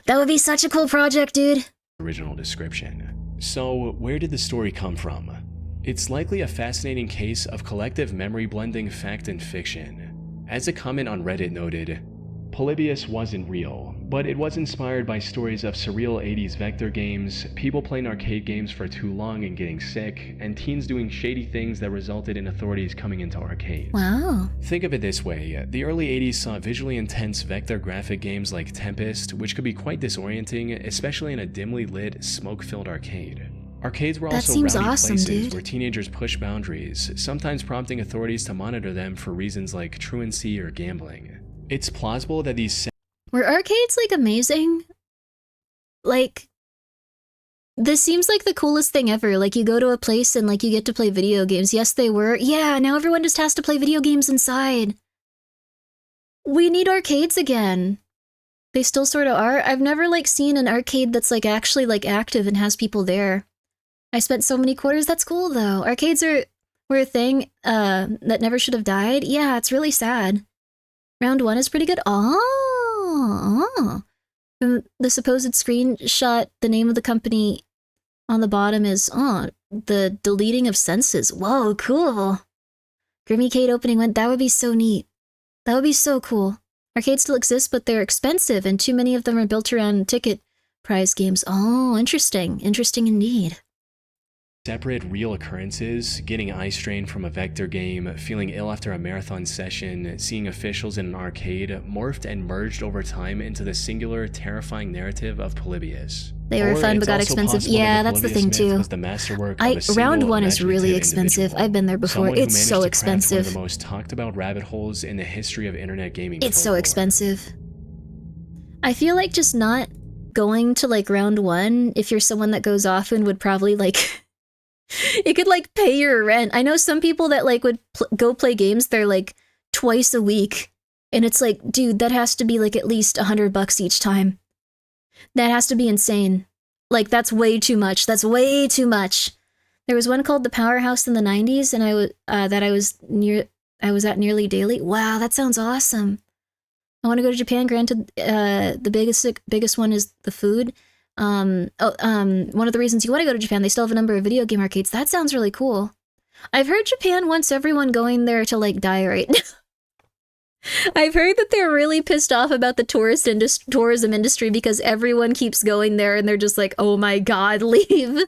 That would be such a cool project, dude. Original description. So, where did the story come from? It's likely a fascinating case of collective memory blending fact and fiction. As a comment on Reddit noted, Polybius wasn't real, but it was inspired by stories of surreal 80s vector games, people playing arcade games for too long and getting sick, and teens doing shady things that resulted in authorities coming into arcades. Wow. Think of it this way, the early 80s saw visually intense vector graphic games like Tempest, which could be quite disorienting, especially in a dimly lit, smoke-filled arcade. Arcades were also rowdy places where teenagers pushed boundaries, sometimes prompting authorities to monitor them for reasons like truancy or gambling. It's plausible that these. Were arcades, like, amazing? Like, this seems like the coolest thing ever. Like, you go to a place and, like, you get to play video games. Yes, they were. Yeah, now everyone just has to play video games inside. We need arcades again. They still sort of are. I've never, like, seen an arcade that's, like, actually, like, active and has people there. I spent so many quarters. That's cool, though. Arcades were a thing that never should have died. Yeah, it's really sad. Round 1 is pretty good. Oh. From the supposed screenshot, the name of the company on the bottom is, the deleting of senses. Whoa, cool. Grimmi Cade opening went, that would be so neat. That would be so cool. Arcades still exist, but they're expensive, and too many of them are built around ticket prize games. Oh, interesting. Interesting indeed. Separate real occurrences, getting eye strain from a vector game, feeling ill after a marathon session, seeing officials in an arcade, morphed and merged over time into the singular, terrifying narrative of Polybius. They were fun but got expensive. Yeah, that's the thing too. Round 1 is really expensive. I've been there before. It's so expensive. One of the most talked about rabbit holes in the history of internet gaming. It's so expensive. I feel like just not going to, like, round 1, if you're someone that goes often, would probably, like, it could, like, pay your rent. I know some people that, like, would go play games there, like, twice a week. And it's like, dude, that has to be, like, at least $100 each time. That has to be insane. Like, that's way too much. That's way too much. There was one called the Powerhouse in the 90s, and I was at nearly daily. Wow, that sounds awesome. I want to go to Japan. Granted, the biggest one is the food. One of the reasons you want to go to Japan, they still have a number of video game arcades. That sounds really cool. I've heard Japan wants everyone going there to, like, die right now. I've heard that they're really pissed off about the tourism industry because everyone keeps going there and they're just like, oh my god, leave.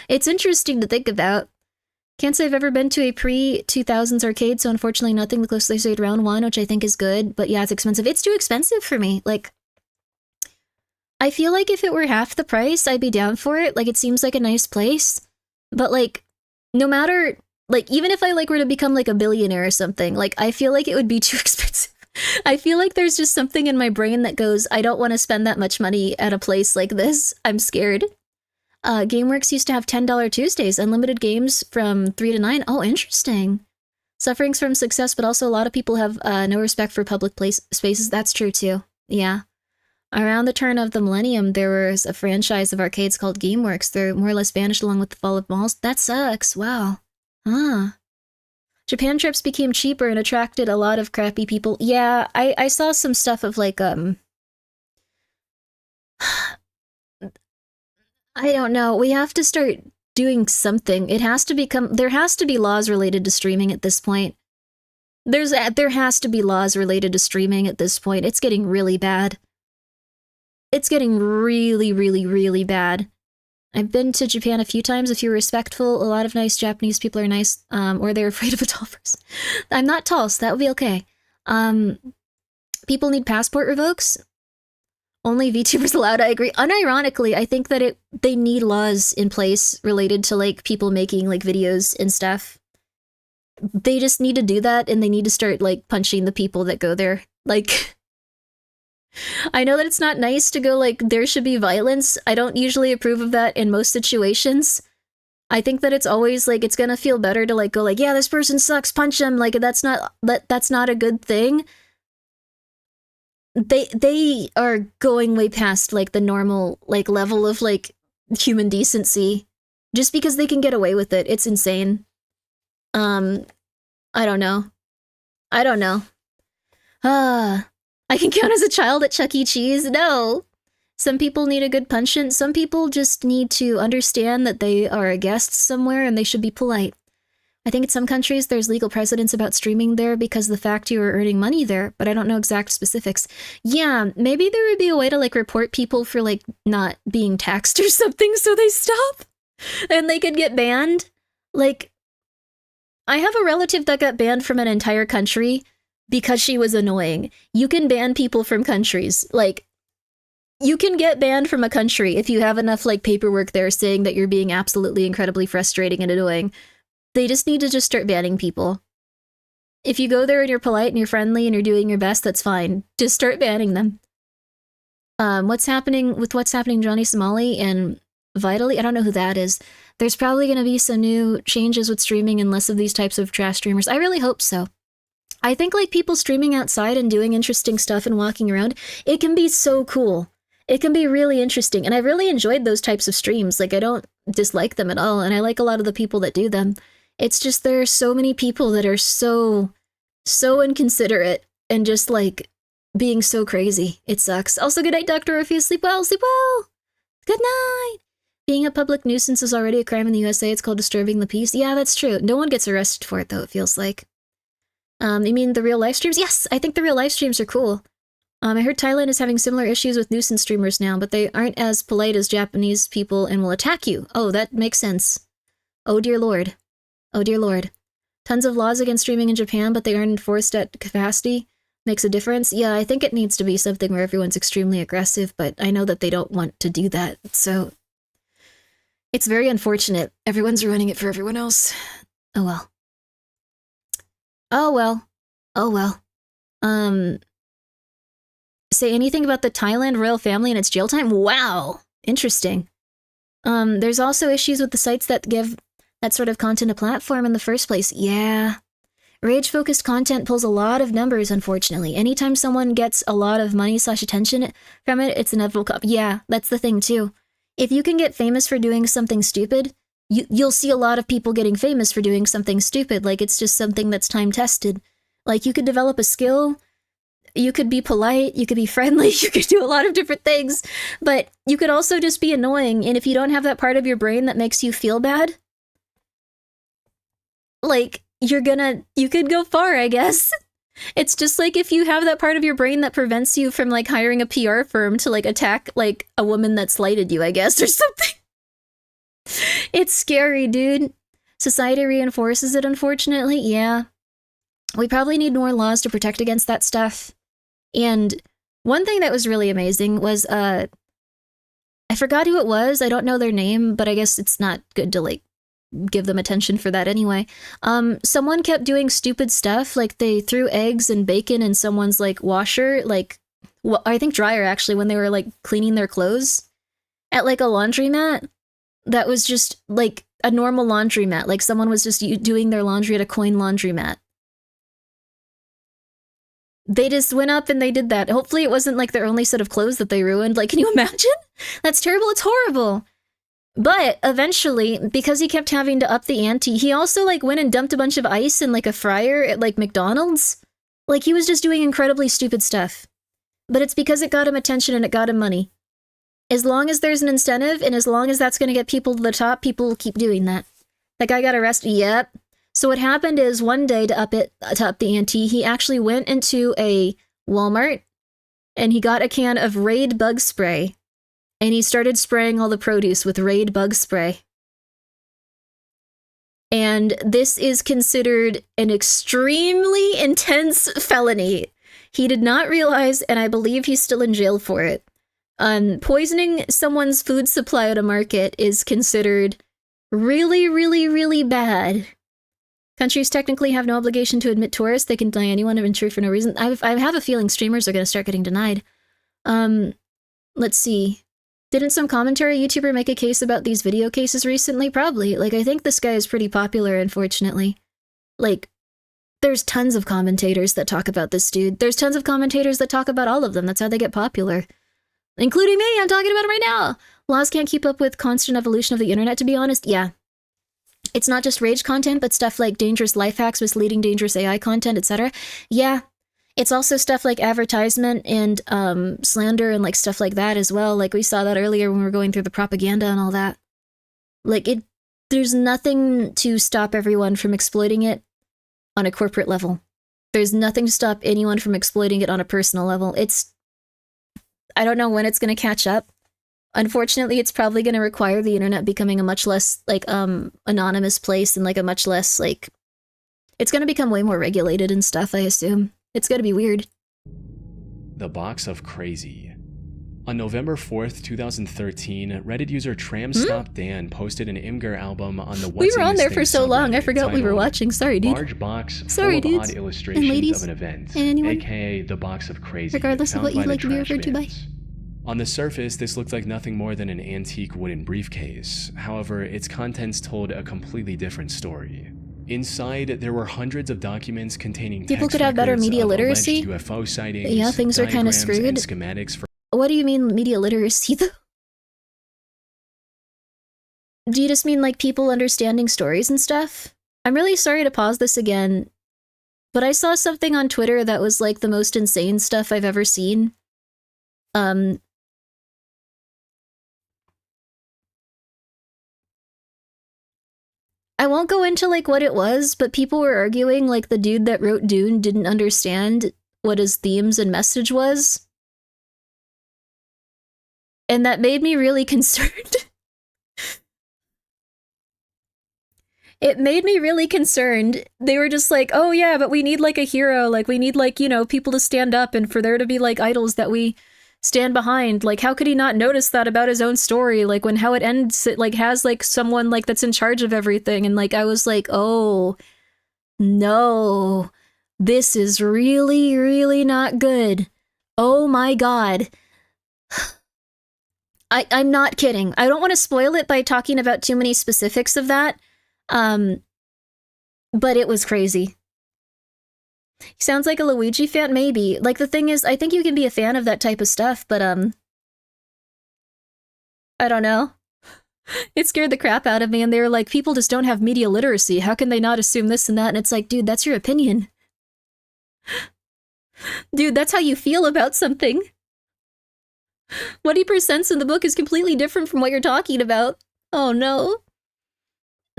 It's interesting to think about. Can't say I've ever been to a pre-2000s arcade, so unfortunately nothing. The closest I stayed round one, which I think is good, but yeah, it's expensive. It's too expensive for me. Like, I feel like if it were half the price, I'd be down for it. Like, it seems like a nice place, but like, no matter... Like, even if I, like, were to become, like, a billionaire or something, like, I feel like it would be too expensive. I feel like there's just something in my brain that goes, I don't want to spend that much money at a place like this. I'm scared. GameWorks used to have $10 Tuesdays, unlimited games from 3 to 9. Oh, interesting. Sufferings from success, but also a lot of people have no respect for public spaces. That's true, too. Yeah. Around the turn of the millennium, there was a franchise of arcades called GameWorks. They're more or less vanished along with the fall of malls. That sucks. Wow. Japan trips became cheaper and attracted a lot of crappy people. Yeah, I saw some stuff of like, I don't know. We have to start doing something. There has to be laws related to streaming at this point. There has to be laws related to streaming at this point. It's getting really bad. It's getting really, really, really bad. I've been to Japan a few times. If you're respectful, a lot of nice Japanese people are nice, or they're afraid of a tall person. I'm not tall, so that would be okay. People need passport revokes. Only VTubers allowed, I agree. Unironically, I think that they need laws in place related to, like, people making, like, videos and stuff. They just need to do that, and they need to start, like, punching the people that go there. Like... I know that it's not nice to go, like, there should be violence. I don't usually approve of that in most situations. I think that it's always, like, it's gonna feel better to, like, go, like, yeah, this person sucks, punch him. Like, that's not a good thing. They are going way past, like, the normal, like, level of, like, human decency. Just because they can get away with it. It's insane. I don't know. I can count as a child at Chuck E. Cheese? No. Some people need a good punishment. Some people just need to understand that they are a guest somewhere and they should be polite. I think in some countries there's legal precedents about streaming there because of the fact you are earning money there, but I don't know exact specifics. Yeah, maybe there would be a way to, like, report people for, like, not being taxed or something so they stop. And they could get banned. Like, I have a relative that got banned from an entire country because she was annoying. You can ban people from countries. Like, you can get banned from a country if you have enough, like, paperwork there saying that you're being absolutely incredibly frustrating and annoying. They just need to just start banning people. If you go there and you're polite and you're friendly and you're doing your best, that's fine. Just start banning them. What's happening Johnny Somali and Vitally? I don't know who that is. There's probably going to be some new changes with streaming and less of these types of trash streamers. I really hope so. I think, like, people streaming outside and doing interesting stuff and walking around, it can be so cool. It can be really interesting, and I really enjoyed those types of streams. Like, I don't dislike them at all, and I like a lot of the people that do them. It's just there are so many people that are so inconsiderate and just, like, being so crazy. It sucks. Also, good night, Dr. Orpheus. Sleep well, sleep well! Good night! Being a public nuisance is already a crime in the USA. It's called disturbing the peace. Yeah, that's true. No one gets arrested for it, though, it feels like. You mean the real live streams? Yes, I think the real live streams are cool. I heard Thailand is having similar issues with nuisance streamers now, but they aren't as polite as Japanese people and will attack you. Oh, that makes sense. Oh dear lord. Oh dear lord. Tons of laws against streaming in Japan, but they aren't enforced at capacity. Makes a difference? Yeah, I think it needs to be something where everyone's extremely aggressive, but I know that they don't want to do that, so... It's very unfortunate. Everyone's ruining it for everyone else. Oh well. Oh well. Oh well. Say anything about the Thailand royal family and its jail time? Wow! Interesting. There's also issues with the sites that give that sort of content a platform in the first place. Yeah. Rage-focused content pulls a lot of numbers, unfortunately. Anytime someone gets a lot of money/attention from it, it's inevitable. Yeah, that's the thing, too. If you can get famous for doing something stupid, you'll see a lot of people getting famous for doing something stupid. Like, it's just something that's time-tested. Like, you could develop a skill you could be polite, you could be friendly, you could do a lot of different things, but you could also just be annoying, and if you don't have that part of your brain that makes you feel bad, like, you could go far, I guess. It's just like if you have that part of your brain that prevents you from, like, hiring a PR firm to, like, attack, like, a woman that slighted you, I guess, or something. It's scary, dude. Society reinforces it, unfortunately, yeah. We probably need more laws to protect against that stuff. And one thing that was really amazing was, I forgot who it was, I don't know their name, but I guess it's not good to, like, give them attention for that anyway. Someone kept doing stupid stuff, like they threw eggs and bacon in someone's, like, washer, like, well, I think dryer, actually, when they were, like, cleaning their clothes at, like, a laundromat that was just, like, a normal laundromat, like someone was just doing their laundry at a coin laundromat. They just went up and they did that. Hopefully it wasn't, like, their only set of clothes that they ruined. Like, can you imagine? That's terrible, it's horrible. But eventually, because he kept having to up the ante, he also, like, went and dumped a bunch of ice in, like, a fryer at, like, McDonald's. Like, he was just doing incredibly stupid stuff. But it's because it got him attention and it got him money. As long as there's an incentive, and as long as that's going to get people to the top, people will keep doing that. That guy got arrested, yep. So what happened is, one day, to up the ante, he actually went into a Walmart, and he got a can of Raid bug spray, and he started spraying all the produce with Raid bug spray. And this is considered an extremely intense felony. He did not realize, and I believe he's still in jail for it. Poisoning someone's food supply at a market is considered really, really, really bad. Countries technically have no obligation to admit tourists. They can deny anyone of entry for no reason. I have a feeling streamers are going to start getting denied. Let's see. Didn't some commentary YouTuber make a case about these video cases recently? Probably. Like, I think this guy is pretty popular, unfortunately. Like, there's tons of commentators that talk about this dude. There's tons of commentators that talk about all of them. That's how they get popular. Including me, I'm talking about it right now. Laws can't keep up with constant evolution of the internet, to be honest. Yeah. It's not just rage content, but stuff like dangerous life hacks, misleading dangerous AI content, etc. Yeah. It's also stuff like advertisement and slander and, like, stuff like that as well. Like, we saw that earlier when we were going through the propaganda and all that. Like, there's nothing to stop everyone from exploiting it on a corporate level. There's nothing to stop anyone from exploiting it on a personal level. I don't know when it's going to catch up. Unfortunately, it's probably going to require the internet becoming a much less, like, anonymous place and, like, a much less, like... It's going to become way more regulated and stuff, I assume. It's going to be weird. The Box of Crazy. On November 4th, 2013, Reddit user TramStopDan posted an Imgur album on the We were on there for so long, I forgot we were watching. Sorry, dude. Large box Sorry, full of dudes. odd illustrations And ladies. of an event, And anyone. aka The Box of Crazy, Regardless of found what by you the like to be Trash referred to by. Bins. On the surface, this looked like nothing more than an antique wooden briefcase. However, its contents told a completely different story. Inside, there were hundreds of documents containing People text could have better records media of literacy. alleged UFO sightings, Yeah, things are kinda diagrams, screwed. and schematics for What do you mean media literacy, though? Do you just mean, like, people understanding stories and stuff? I'm really sorry to pause this again, but I saw something on Twitter that was, like, the most insane stuff I've ever seen. I won't go into, like, what it was, but people were arguing, like, the dude that wrote Dune didn't understand what his themes and message was. And that made me really concerned. It made me really concerned. They were just like, oh yeah, but we need, like, a hero. Like, we need, like, you know, people to stand up and for there to be, like, idols that we stand behind. Like, how could he not notice that about his own story? Like, when how it ends, it, like, has, like, someone, like, that's in charge of everything. And, like, I was like, oh, no. This is really, really not good. Oh my god. I'm not kidding. I don't want to spoil it by talking about too many specifics of that. But it was crazy. He sounds like a Luigi fan, maybe. Like, the thing is, I think you can be a fan of that type of stuff, but, I don't know. It scared the crap out of me, and they were like, people just don't have media literacy. How can they not assume this and that? And it's like, dude, that's your opinion. Dude, that's how you feel about something. What he presents in the book is completely different from what you're talking about. Oh no.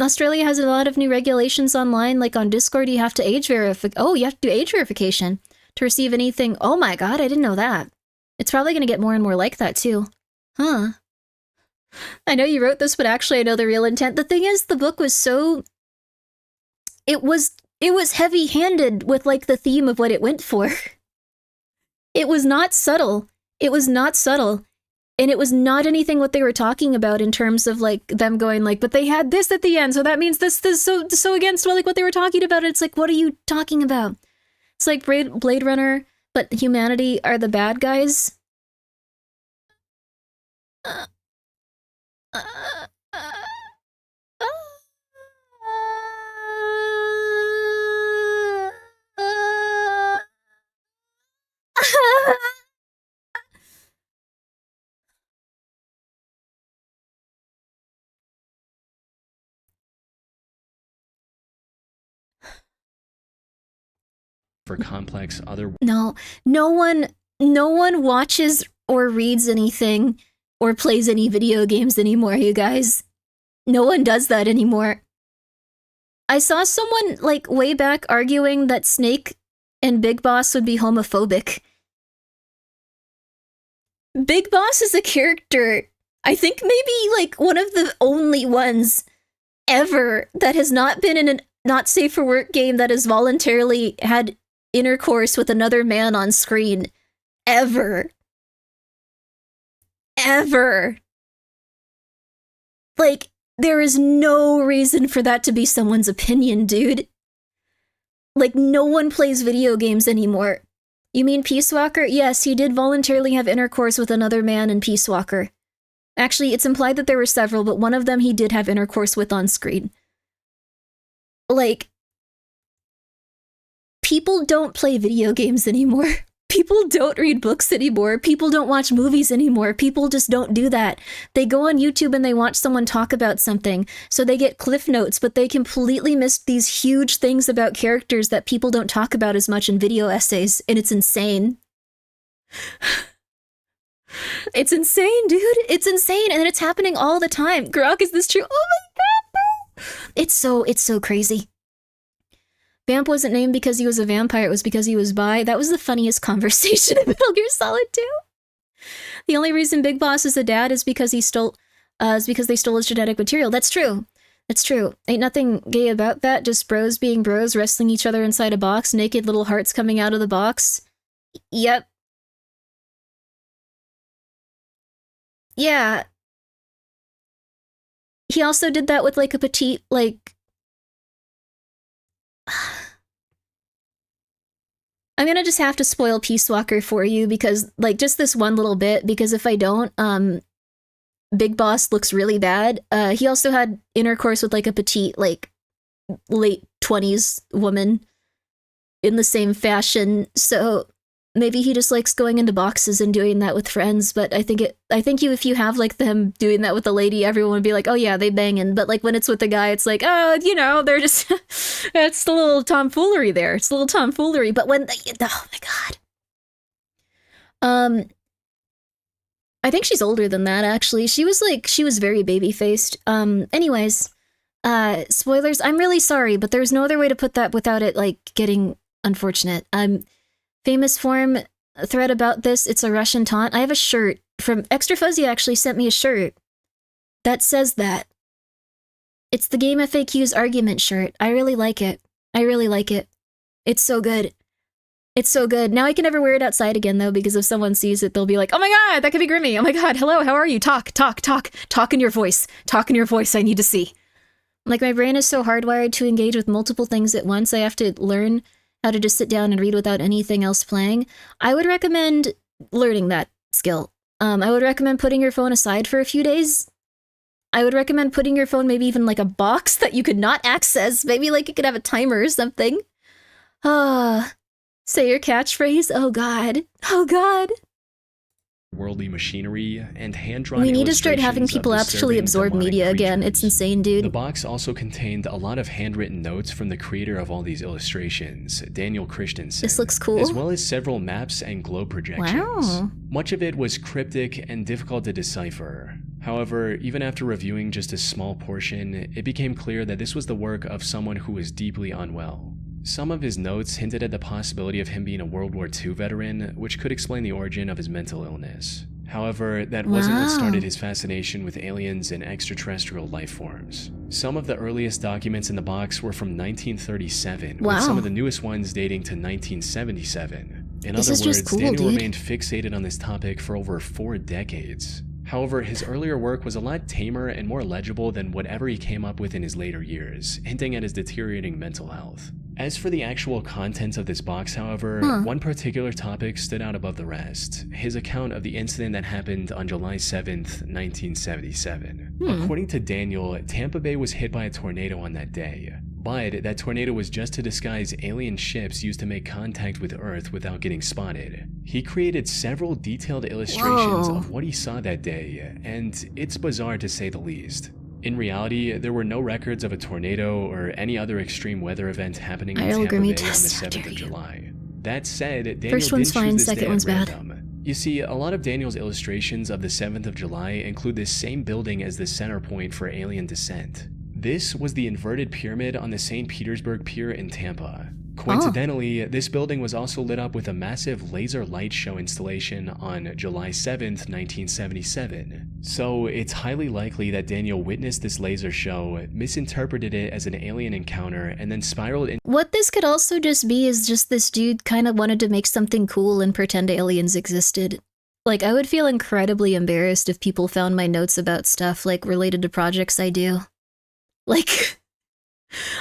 Australia has a lot of new regulations online, like on Discord you have to age verify. Oh, you have to do age verification to receive anything. Oh my god, I didn't know that. It's probably gonna get more and more like that too. Huh. I know you wrote this, but actually I know the real intent. The thing is, the book was so... It was heavy-handed with, like, the theme of what it went for. It was not subtle. It was not subtle. And it was not anything what they were talking about in terms of, like, them going, like, but they had this at the end, so that means this so against, well, like, what they were talking about. It's like, what are you talking about? It's like Blade Runner, but humanity are the bad guys. For complex other... No one watches or reads anything or plays any video games anymore, you guys. No one does that anymore. I saw someone, like, way back arguing that Snake and Big Boss would be homophobic. Big Boss is a character, I think maybe, like, one of the only ones ever that has not been in a not safe for work game that has voluntarily had intercourse with another man on screen. Ever. Ever. Like, there is no reason for that to be someone's opinion, dude. Like, no one plays video games anymore. You mean Peace Walker? Yes, he did voluntarily have intercourse with another man in Peace Walker. Actually, it's implied that there were several, but one of them he did have intercourse with on screen. Like, people don't play video games anymore. People don't read books anymore. People don't watch movies anymore. People just don't do that. They go on YouTube and they watch someone talk about something, so they get cliff notes, but they completely missed these huge things about characters that people don't talk about as much in video essays, and it's insane. It's insane, dude. It's insane, and it's happening all the time. Grok, is this true? Oh my god, bro! It's so crazy. Vamp wasn't named because he was a vampire, it was because he was bi. That was the funniest conversation in Metal Gear Solid 2. The only reason Big Boss is a dad is because they stole his genetic material. That's true. That's true. Ain't nothing gay about that, just bros being bros, wrestling each other inside a box, naked little hearts coming out of the box. Yep. Yeah. He also did that with, like, a petite, like... I'm gonna just have to spoil Peace Walker for you because, like, just this one little bit, because if I don't, Big Boss looks really bad. He also had intercourse with, like, a petite, like, late 20s woman in the same fashion, so maybe he just likes going into boxes and doing that with friends, but I think if you have, like, them doing that with a lady, everyone would be like, oh yeah, they banging, but, like, when it's with a guy, it's like, oh, you know, they're just, it's the little tomfoolery there, it's a little tomfoolery, but when, oh my god. I think she's older than that, actually. She was very baby-faced. Anyways, spoilers, I'm really sorry, but there's no other way to put that without it, like, getting unfortunate. Famous forum thread about this, it's a Russian taunt. I have a shirt from Extra Fuzzy actually sent me a shirt that says that. It's the Game FAQ's argument shirt. I really like it. I really like it. It's so good. It's so good. Now I can never wear it outside again, though, because if someone sees it, they'll be like, oh my god, that could be Grimmi. Oh my god, hello, how are you? Talk. Talk in your voice. Talk in your voice, I need to see. Like, my brain is so hardwired to engage with multiple things at once, I have to learn how to just sit down and read without anything else playing. I would recommend learning that skill. I would recommend putting your phone aside for a few days. I would recommend putting your phone maybe even like a box that you could not access. Maybe like you could have a timer or something. Say your catchphrase. Oh god. Oh god. worldly machinery, and hand-drawn We need to start having illustrations of people actually disturbing absorb demonic media again. creatures. It's insane, dude. The box also contained a lot of handwritten notes from the creator of all these illustrations, Daniel Christensen. This looks cool. As well as several maps and globe projections. Wow. Much of it was cryptic and difficult to decipher. However, even after reviewing just a small portion, it became clear that this was the work of someone who was deeply unwell. Some of his notes hinted at the possibility of him being a World War II veteran, which could explain the origin of his mental illness. However, that wasn't what started his fascination with aliens and extraterrestrial life forms. Some of the earliest documents in the box were from 1937, with some of the newest ones dating to 1977. In other words, Daniel remained fixated on this topic for over 4 decades. However, his earlier work was a lot tamer and more legible than whatever he came up with in his later years, hinting at his deteriorating mental health. As for the actual contents of this box, however, one particular topic stood out above the rest: his account of the incident that happened on July 7th, 1977. According to Daniel, Tampa Bay was hit by a tornado on that day, but that tornado was just to disguise alien ships used to make contact with Earth without getting spotted. He created several detailed illustrations of what he saw that day, and it's bizarre to say the least. In reality, there were no records of a tornado or any other extreme weather event happening in Tampa Bay on the 7th of July. That said, Daniel didn't choose this day at random. You see, a lot of Daniel's illustrations of the 7th of July include this same building as the center point for alien descent. This was the inverted pyramid on the St. Petersburg Pier in Tampa. Coincidentally, this building was also lit up with a massive laser light show installation on July 7th, 1977. So it's highly likely that Daniel witnessed this laser show, misinterpreted it as an alien encounter, and then spiraled in. What this could also just be is just this dude kind of wanted to make something cool and pretend aliens existed. Like, I would feel incredibly embarrassed if people found my notes about stuff, like, related to projects I do. Like,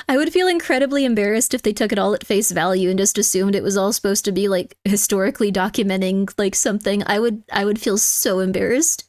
I would feel incredibly embarrassed if they took it all at face value and just assumed it was all supposed to be, like, historically documenting, like, something. I would feel so embarrassed.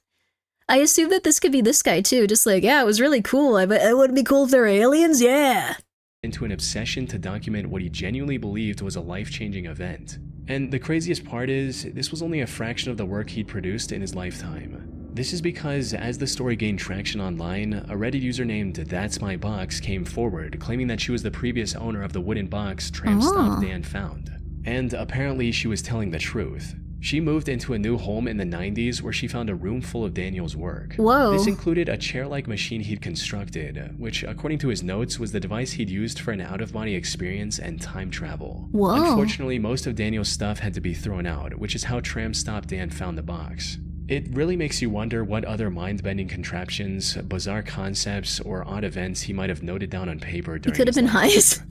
I assume that this could be this guy, too. Just like, yeah, it was really cool. It would be cool if there were aliens, yeah. Into an obsession to document what he genuinely believed was a life-changing event. And the craziest part is, this was only a fraction of the work he'd produced in his lifetime. This is because as the story gained traction online, a Reddit user named That's My Box came forward, claiming that she was the previous owner of the wooden box Tramp Stop Dan found. And apparently she was telling the truth. She moved into a new home in the 90s where she found a room full of Daniel's work. Whoa. This included a chair-like machine he'd constructed, which, according to his notes, was the device he'd used for an out-of-body experience and time travel. Whoa. Unfortunately, most of Daniel's stuff had to be thrown out, which is how Tramp Stop Dan found the box. It really makes you wonder what other mind-bending contraptions, bizarre concepts, or odd events he might have noted down on paper during his life. It could have been highs.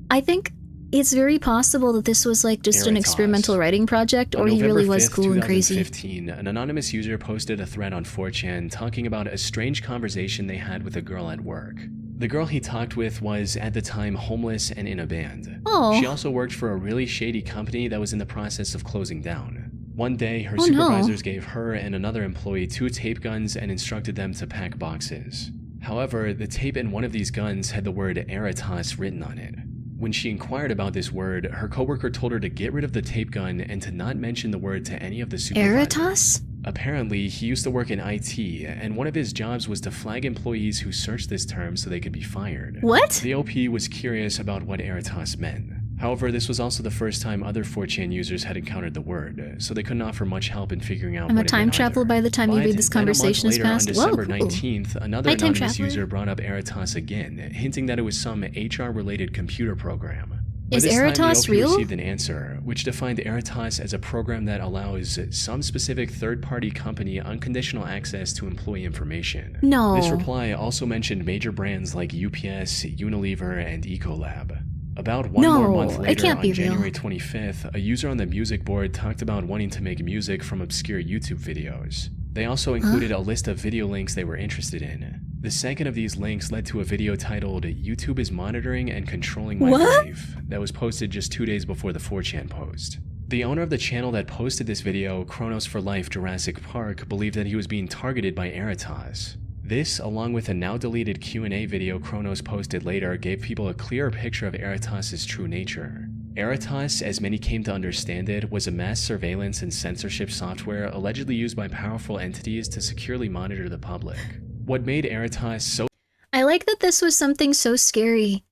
I think it's very possible that this was like just an experimental writing project, or he really was cool and crazy. On November 5th, 2015, an anonymous user posted a thread on 4chan talking about a strange conversation they had with a girl at work. The girl he talked with was, at the time, homeless and in a band. Oh. She also worked for a really shady company that was in the process of closing down. One day, her supervisors gave her and another employee 2 tape guns and instructed them to pack boxes. However, the tape in one of these guns had the word Eratas written on it. When she inquired about this word, her coworker told her to get rid of the tape gun and to not mention the word to any of the supervisors. Eratas? Apparently, he used to work in IT, and one of his jobs was to flag employees who searched this term so they could be fired. What? The OP was curious about what Eratas meant. However, this was also the first time other 4chan users had encountered the word, so they couldn't offer much help in figuring out what it meant. I'm a time traveler by the time you read this conversation has passed. On December 19th, another anonymous user brought up Eratas again, hinting that it was some HR-related computer program. Is Eratas real? We received an answer, which defined Eratas as a program that allows some specific third-party company unconditional access to employee information. No. This reply also mentioned major brands like UPS, Unilever, and Ecolab. About one more month later, on January 25th, a user on the music board talked about wanting to make music from obscure YouTube videos. They also included a list of video links they were interested in. The second of these links led to a video titled "YouTube is monitoring and controlling my life" that was posted just 2 days before the 4chan post. The owner of the channel that posted this video, Chronos for Life Jurassic Park, believed that he was being targeted by Eratas. This, along with a now-deleted Q&A video Chronos posted later, gave people a clearer picture of Eratas' true nature. Veritas, as many came to understand it, was a mass surveillance and censorship software allegedly used by powerful entities to securely monitor the public. What made Veritas so— I like that this was something so scary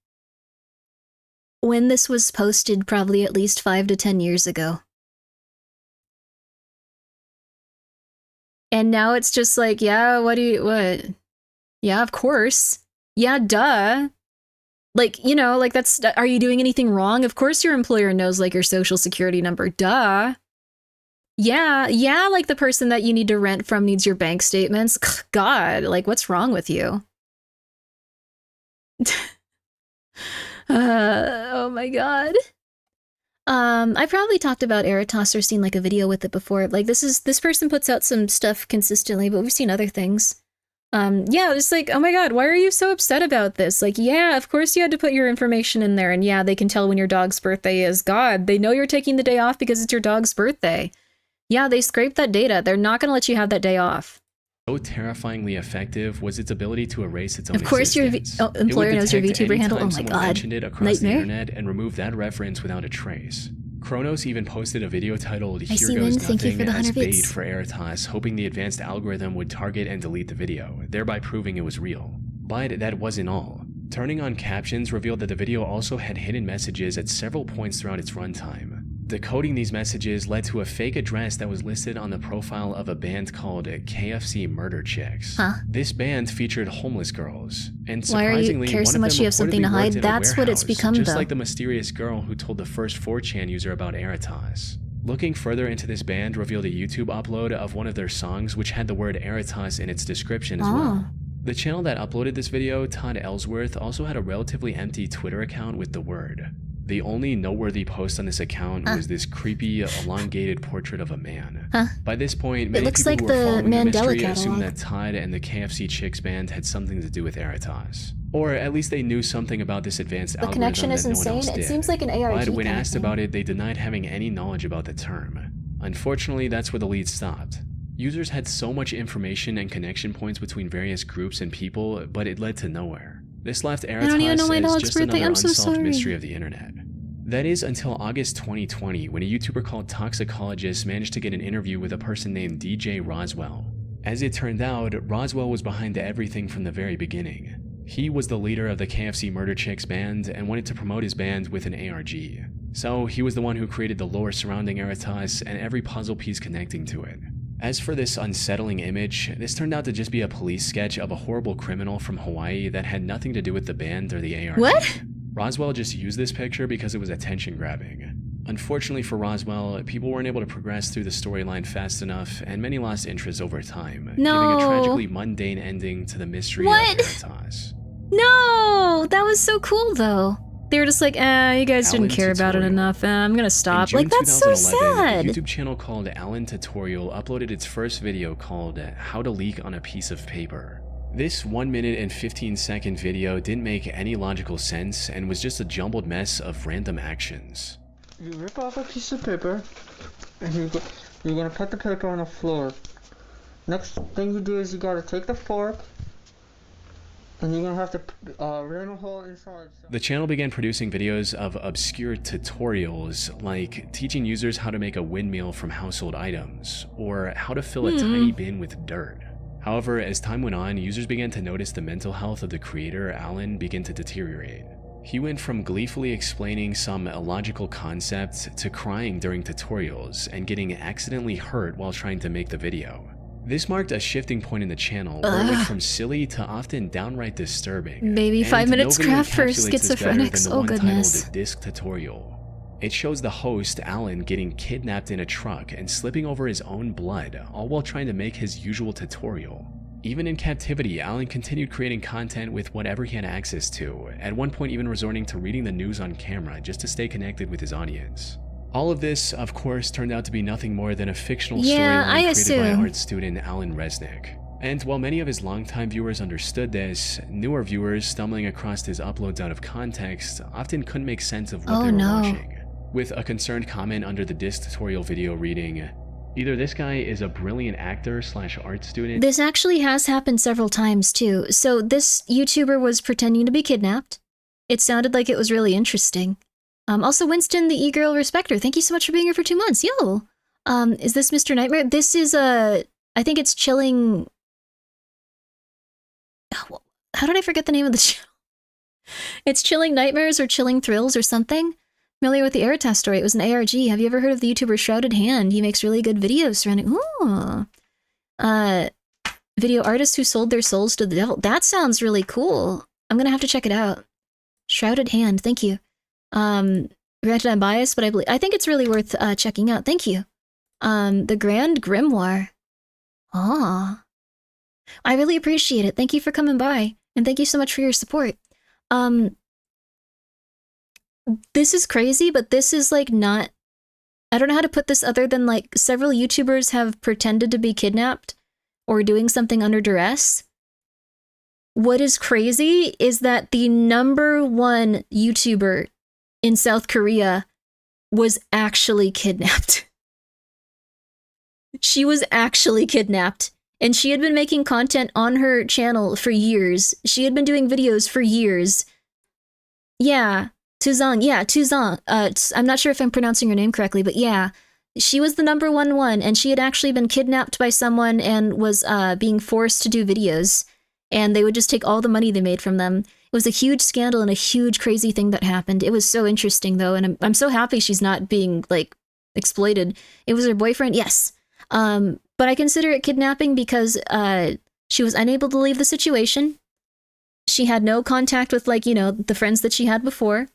when this was posted probably at least 5 to 10 years ago. And now it's just like, yeah, what? Yeah, of course. Yeah, duh. Like, you know, like that's, are you doing anything wrong? Of course your employer knows like your social security number, duh. Yeah, like the person that you need to rent from needs your bank statements. God, like what's wrong with you? Oh my god. I probably talked about Eritos or seen like a video with it before. Like this person puts out some stuff consistently, but we've seen other things. Yeah, just like, oh my god, why are you so upset about this? Like, yeah, of course you had to put your information in there, and yeah, they can tell when your dog's birthday is. God, they know you're taking the day off because it's your dog's birthday. Yeah, they scraped that data. They're not gonna let you have that day off. so terrifyingly effective was its ability to erase its own Of course existence. your employer knows your detect VTuber handle. Oh anytime my someone god. mentioned it across the Nightmare? internet and remove that reference without a trace. Kronos even posted a video titled I "Here see, Goes Lynn. Thank you Nothing" for the as 100 bait bits. for Eritas, hoping the advanced algorithm would target and delete the video, thereby proving it was real. But that wasn't all. Turning on captions revealed that the video also had hidden messages at several points throughout its runtime. Decoding these messages led to a fake address that was listed on the profile of a band called KFC Murder Chicks. Huh? This band featured homeless girls, and Why are you surprisingly, care one so of much them you have something to reportedly hide? worked in a That's what it's warehouse, become, just though. like the mysterious girl who told the first 4chan user about Eritas. Looking further into this band revealed a YouTube upload of one of their songs which had the word Eritas in its description as well. The channel that uploaded this video, Todd Ellsworth, also had a relatively empty Twitter account with the word. The only noteworthy post on this account was this creepy, elongated portrait of a man. By this point, many looks people like who were the following the Mandela mystery assumed catalog. that Todd and the KFC Chicks band had something to do with Eritas. Or at least they knew something about this advanced The algorithm connection is that no one insane. else It did. seems like an ARG But when kind of asked thing. about it, they denied having any knowledge about the term. Unfortunately, that's where the lead stopped. Users had so much information and connection points between various groups and people, but it led to nowhere. This left don't even know Eritas my as dog's just birthday. another I'm so unsolved sorry. mystery of the internet. That is until August 2020, when a YouTuber called Toxicologist managed to get an interview with a person named DJ Roswell. As it turned out, Roswell was behind everything from the very beginning. He was the leader of the KFC Murder Chicks band and wanted to promote his band with an ARG. So he was the one who created the lore surrounding Eritas and every puzzle piece connecting to it. As for this unsettling image, this turned out to just be a police sketch of a horrible criminal from Hawaii that had nothing to do with the band or the ARG. What? Roswell just used this picture because it was attention grabbing. Unfortunately for Roswell, people weren't able to progress through the storyline fast enough, and many lost interest over time, giving No. a tragically mundane ending to the mystery What? of Eritas. No! That was so cool, though. They were just like, you guys didn't Alan care about it Tutorial. enough. I'm gonna In stop. June Like, that's so 2011, sad. a YouTube channel called Alan Tutorial uploaded its first video called How to Leak on a Piece of Paper. This 1 minute and 15-second video didn't make any logical sense and was just a jumbled mess of random actions. You rip off a piece of paper, and you're gonna put the paper on the floor. Next thing you do is you gotta take the fork, and you're gonna have to ram a hole inside. The channel began producing videos of obscure tutorials, like teaching users how to make a windmill from household items, or how to fill a tiny bin with dirt. However, as time went on, users began to notice the mental health of the creator, Alan, begin to deteriorate. He went from gleefully explaining some illogical concept to crying during tutorials and getting accidentally hurt while trying to make the video. This marked a shifting point in the channel where it went from silly to often downright disturbing. Maybe And 5 minutes nobody craft for encapsulates this better than schizophrenics. the Oh, one goodness. titled Disc Tutorial. It shows the host, Alan, getting kidnapped in a truck and slipping over his own blood, all while trying to make his usual tutorial. Even in captivity, Alan continued creating content with whatever he had access to, at one point even resorting to reading the news on camera just to stay connected with his audience. All of this, of course, turned out to be nothing more than a fictional Yeah, I storyline created assume. by art student Alan Resnick. And while many of his longtime viewers understood this, newer viewers stumbling across his uploads out of context often couldn't make sense of what Oh, they were no. watching. With a concerned comment under the disc tutorial video reading, "Either this guy is a brilliant actor / art student." This actually has happened several times, too. So this YouTuber was pretending to be kidnapped. It sounded like it was really interesting. Also, Winston, the e-girl respecter, thank you so much for being here for 2 months. Yo! Is this Mr. Nightmare? This is, I think it's Chilling... How did I forget the name of the show? It's Chilling Nightmares or Chilling Thrills or something. Familiar with the Aerotest story? It was an ARG. Have you ever heard of the YouTuber Shrouded Hand? He makes really good videos surrounding... Ooh! Video artists who sold their souls to the devil. That sounds really cool. I'm gonna have to check it out. Shrouded Hand, thank you. Granted I'm biased, but I think it's really worth checking out. Thank you. The Grand Grimoire. Ah. I really appreciate it. Thank you for coming by. And thank you so much for your support. This is crazy, but this is like not... I don't know how to put this other than like several YouTubers have pretended to be kidnapped or doing something under duress. What is crazy is that the #1 YouTuber in South Korea was actually kidnapped. She was actually kidnapped. And she had been making content on her channel for years. She had been doing videos for years. Yeah, Tuzong. Yeah, Tuzong. I'm not sure if I'm pronouncing her name correctly, but yeah. She was the #1 one, and she had actually been kidnapped by someone and was being forced to do videos. And they would just take all the money they made from them. It was a huge scandal and a huge crazy thing that happened. It was so interesting, though, and I'm so happy she's not being, like, exploited. It was her boyfriend, yes. But I consider it kidnapping because she was unable to leave the situation. She had no contact with, like, you know, the friends that she had before.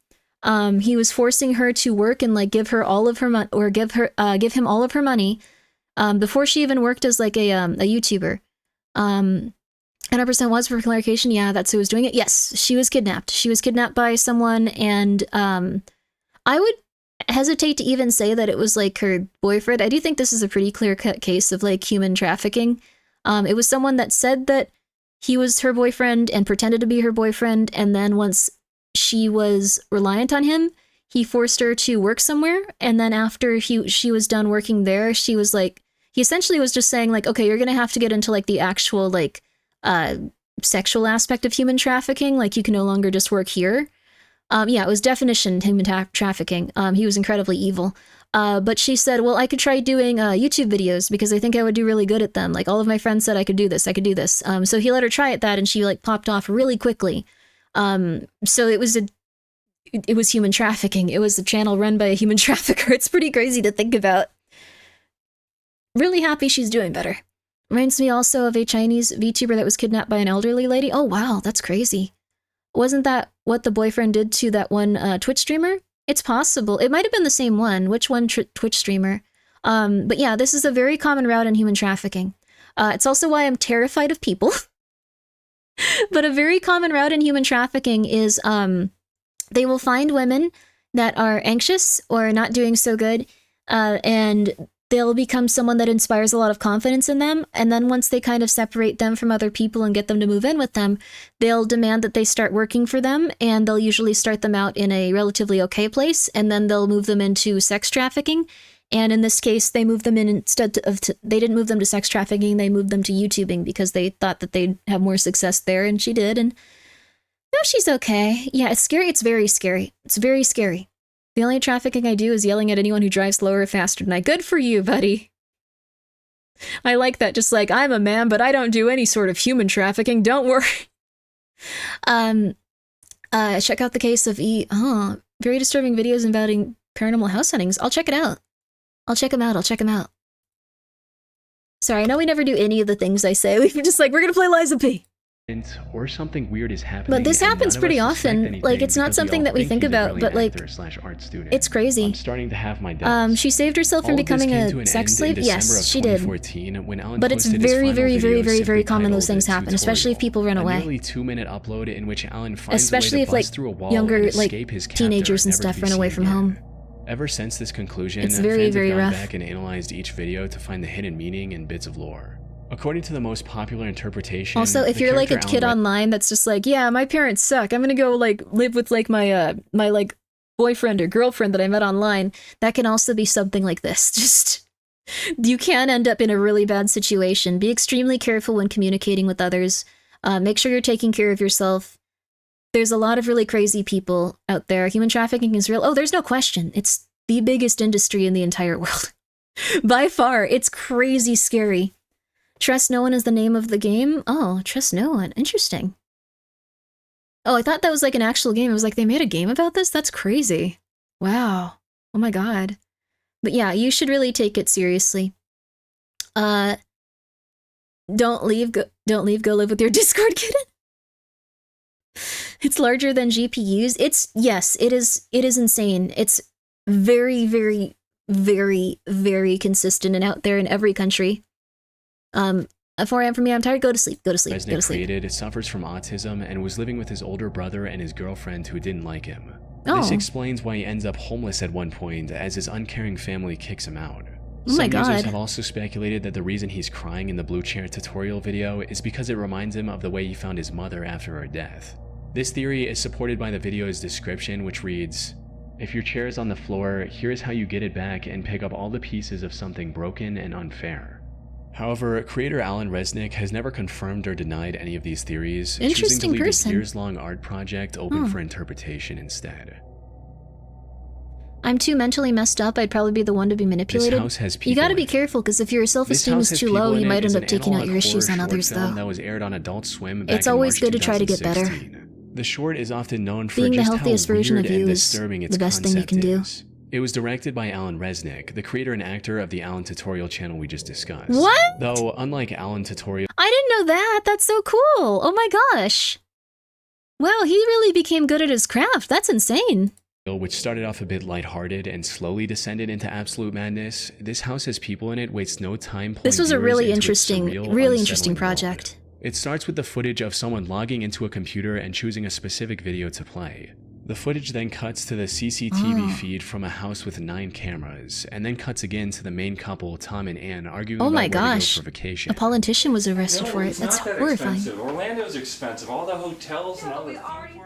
He was forcing her to work and like give her all of her money, or give him all of her money, before she even worked as like a YouTuber. 100% was, for clarification. Yeah, that's who was doing it. Yes, she was kidnapped. She was kidnapped by someone, and I would hesitate to even say that it was like her boyfriend. I do think this is a pretty clear-cut case of like human trafficking. It was someone that said that he was her boyfriend and pretended to be her boyfriend, and then once she was reliant on him, he forced her to work somewhere, and then after she was done working there, she was like, he essentially was just saying like, okay, you're gonna have to get into like the actual like sexual aspect of human trafficking, like you can no longer just work here. Yeah, it was definition human trafficking. He was incredibly evil. But she said, well, I could try doing YouTube videos because I think I would do really good at them. Like all of my friends said I could do this, I could do this. So he let her try at that, and she like popped off really quickly. So it was human trafficking. It was a channel run by a human trafficker. It's pretty crazy to think about. Really happy she's doing better. Reminds me also of a Chinese VTuber that was kidnapped by an elderly lady. Oh wow, that's crazy. Wasn't that what the boyfriend did to that one Twitch streamer? It's possible. It might have been the same one. Which one Twitch streamer? But yeah, this is a very common route in human trafficking. It's also why I'm terrified of people. But a very common route in human trafficking is they will find women that are anxious or not doing so good, and they'll become someone that inspires a lot of confidence in them. And then once they kind of separate them from other people and get them to move in with them, they'll demand that they start working for them, and they'll usually start them out in a relatively okay place, and then they'll move them into sex trafficking. And in this case, they moved them in instead of they didn't move them to sex trafficking, they moved them to YouTubing because they thought that they'd have more success there, and she did, and no, she's okay. Yeah, it's scary. It's very scary. It's very scary. The only trafficking I do is yelling at anyone who drives slower or faster than I. Good for you, buddy. I like that. Just like, I'm a man, but I don't do any sort of human trafficking. Don't worry. Check out the case of very disturbing videos involving paranormal house huntings. I'll check it out. I'll check them out. I'll check them out. Sorry, I know we never do any of the things I say. We're just like, we're gonna play Liza P. Or something weird is happening. But this happens pretty often. Like, it's not something that we think about, but like, it's crazy. I'm starting to have my doubts. She saved herself from becoming a sex slave? Yes, she did. But it's very, very, very, very, very common those things happen, especially if people run away. Nearly 2-minute upload in which Alan finds especially if like younger, like teenagers and stuff run away from home. Ever since this conclusion, it's very, very rough. Back and analyzed each video to find the hidden meaning and bits of lore. According to the most popular interpretation, also, if you're like a kid online that's just like, yeah, my parents suck, I'm gonna go like live with like my my like boyfriend or girlfriend that I met online, that can also be something like this. Just, you can end up in a really bad situation. Be extremely careful when communicating with others. Make sure you're taking care of yourself. There's a lot of really crazy people out there. Human trafficking is real. Oh, there's no question. It's the biggest industry in the entire world. By far, it's crazy scary. Trust No One is the name of the game? Oh, Trust No One. Interesting. Oh, I thought that was like an actual game. It was like they made a game about this? That's crazy. Wow. Oh my god. But yeah, you should really take it seriously. Don't leave, go live with your Discord kitten. It's larger than GPUs. Yes, it is insane. It's very, very, very, very consistent and out there in every country. At 4 a.m. for me, I'm tired. Go to sleep. Resnick created suffers from autism and was living with his older brother and his girlfriend who didn't like him. Oh. This explains why he ends up homeless at one point, as his uncaring family kicks him out. Oh my Some god. users have also speculated that the reason he's crying in the blue chair tutorial video is because it reminds him of the way he found his mother after her death. This theory is supported by the video's description, which reads, "If your chair is on the floor, here's how you get it back and pick up all the pieces of something broken and unfair." However, creator Alan Resnick has never confirmed or denied any of these theories, choosing to leave his years-long art project open for interpretation instead. I'm too mentally messed up. I'd probably be the one to be manipulated. This house has people you gotta in be it. careful, because if your self-esteem is too low, you might end up taking out your issues on others, though. That was aired on Adult Swim back It's in always March good to try to get better. 2016. The short is often known for Being the just healthiest how version weird of you and is disturbing its the best thing you concept can do. is. It was directed by Alan Resnick, the creator and actor of the Alan Tutorial channel we just discussed. What? Though, unlike Alan Tutorial, I didn't know that. That's so cool. Oh my gosh. Wow, he really became good at his craft. That's insane. which started off a bit lighthearted and slowly descended into absolute madness, This House Has People in It wastes no time pulling This was a viewers really into its interesting, surreal, really unsettling interesting world. project. It starts with the footage of someone logging into a computer and choosing a specific video to play. The footage then cuts to the CCTV feed from a house with 9 cameras, and then cuts again to the main couple, Tom and Ann, arguing Oh about my where to go gosh. for vacation. A politician was arrested for it. It's That's not that horrifying. expensive. Orlando's expensive. All the hotels and all the.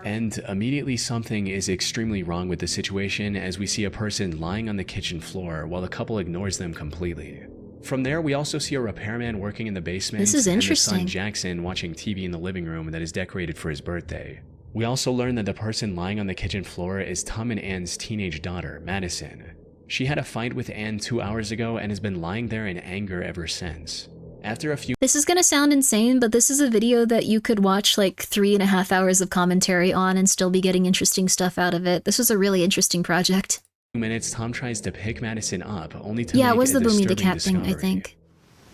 And immediately something is extremely wrong with the situation as we see a person lying on the kitchen floor while the couple ignores them completely. From there, we also see a repairman working in the basement This is and the interesting. son Jackson watching TV in the living room that is decorated for his birthday. We also learn that the person lying on the kitchen floor is Tom and Ann's teenage daughter, Madison. She had a fight with Ann 2 hours ago and has been lying there in anger ever since. After a few This is gonna sound insane, but this is a video that you could watch like 3.5 hours of commentary on and still be getting interesting stuff out of it. This was a really interesting project. minutes, Tom tries to pick Madison up, only to Yeah, make it was a the Boomy the disturbing Cat thing, I discovery. think.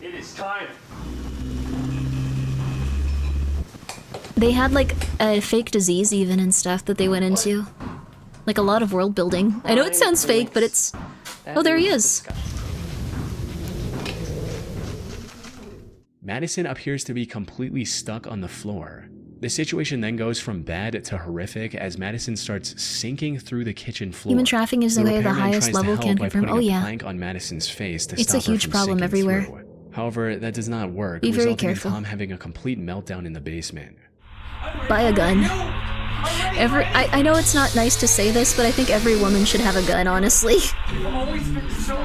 It is time. They had like a fake disease even and stuff that they went into. Like a lot of world building. I know it sounds fake, but it's... Oh, there he is. Madison appears to be completely stuck on the floor. The situation then goes from bad to horrific as Madison starts sinking through the kitchen floor. Human trafficking is the way the repairman highest tries to level help can by confirm. putting Oh a yeah. plank on Madison's face to It's stop a huge her from problem sinking everywhere. through. However, that does not work, Be very resulting in careful. Tom having a complete meltdown in the basement. Buy a gun. I know it's not nice to say this, but I think every woman should have a gun, honestly. You've always been so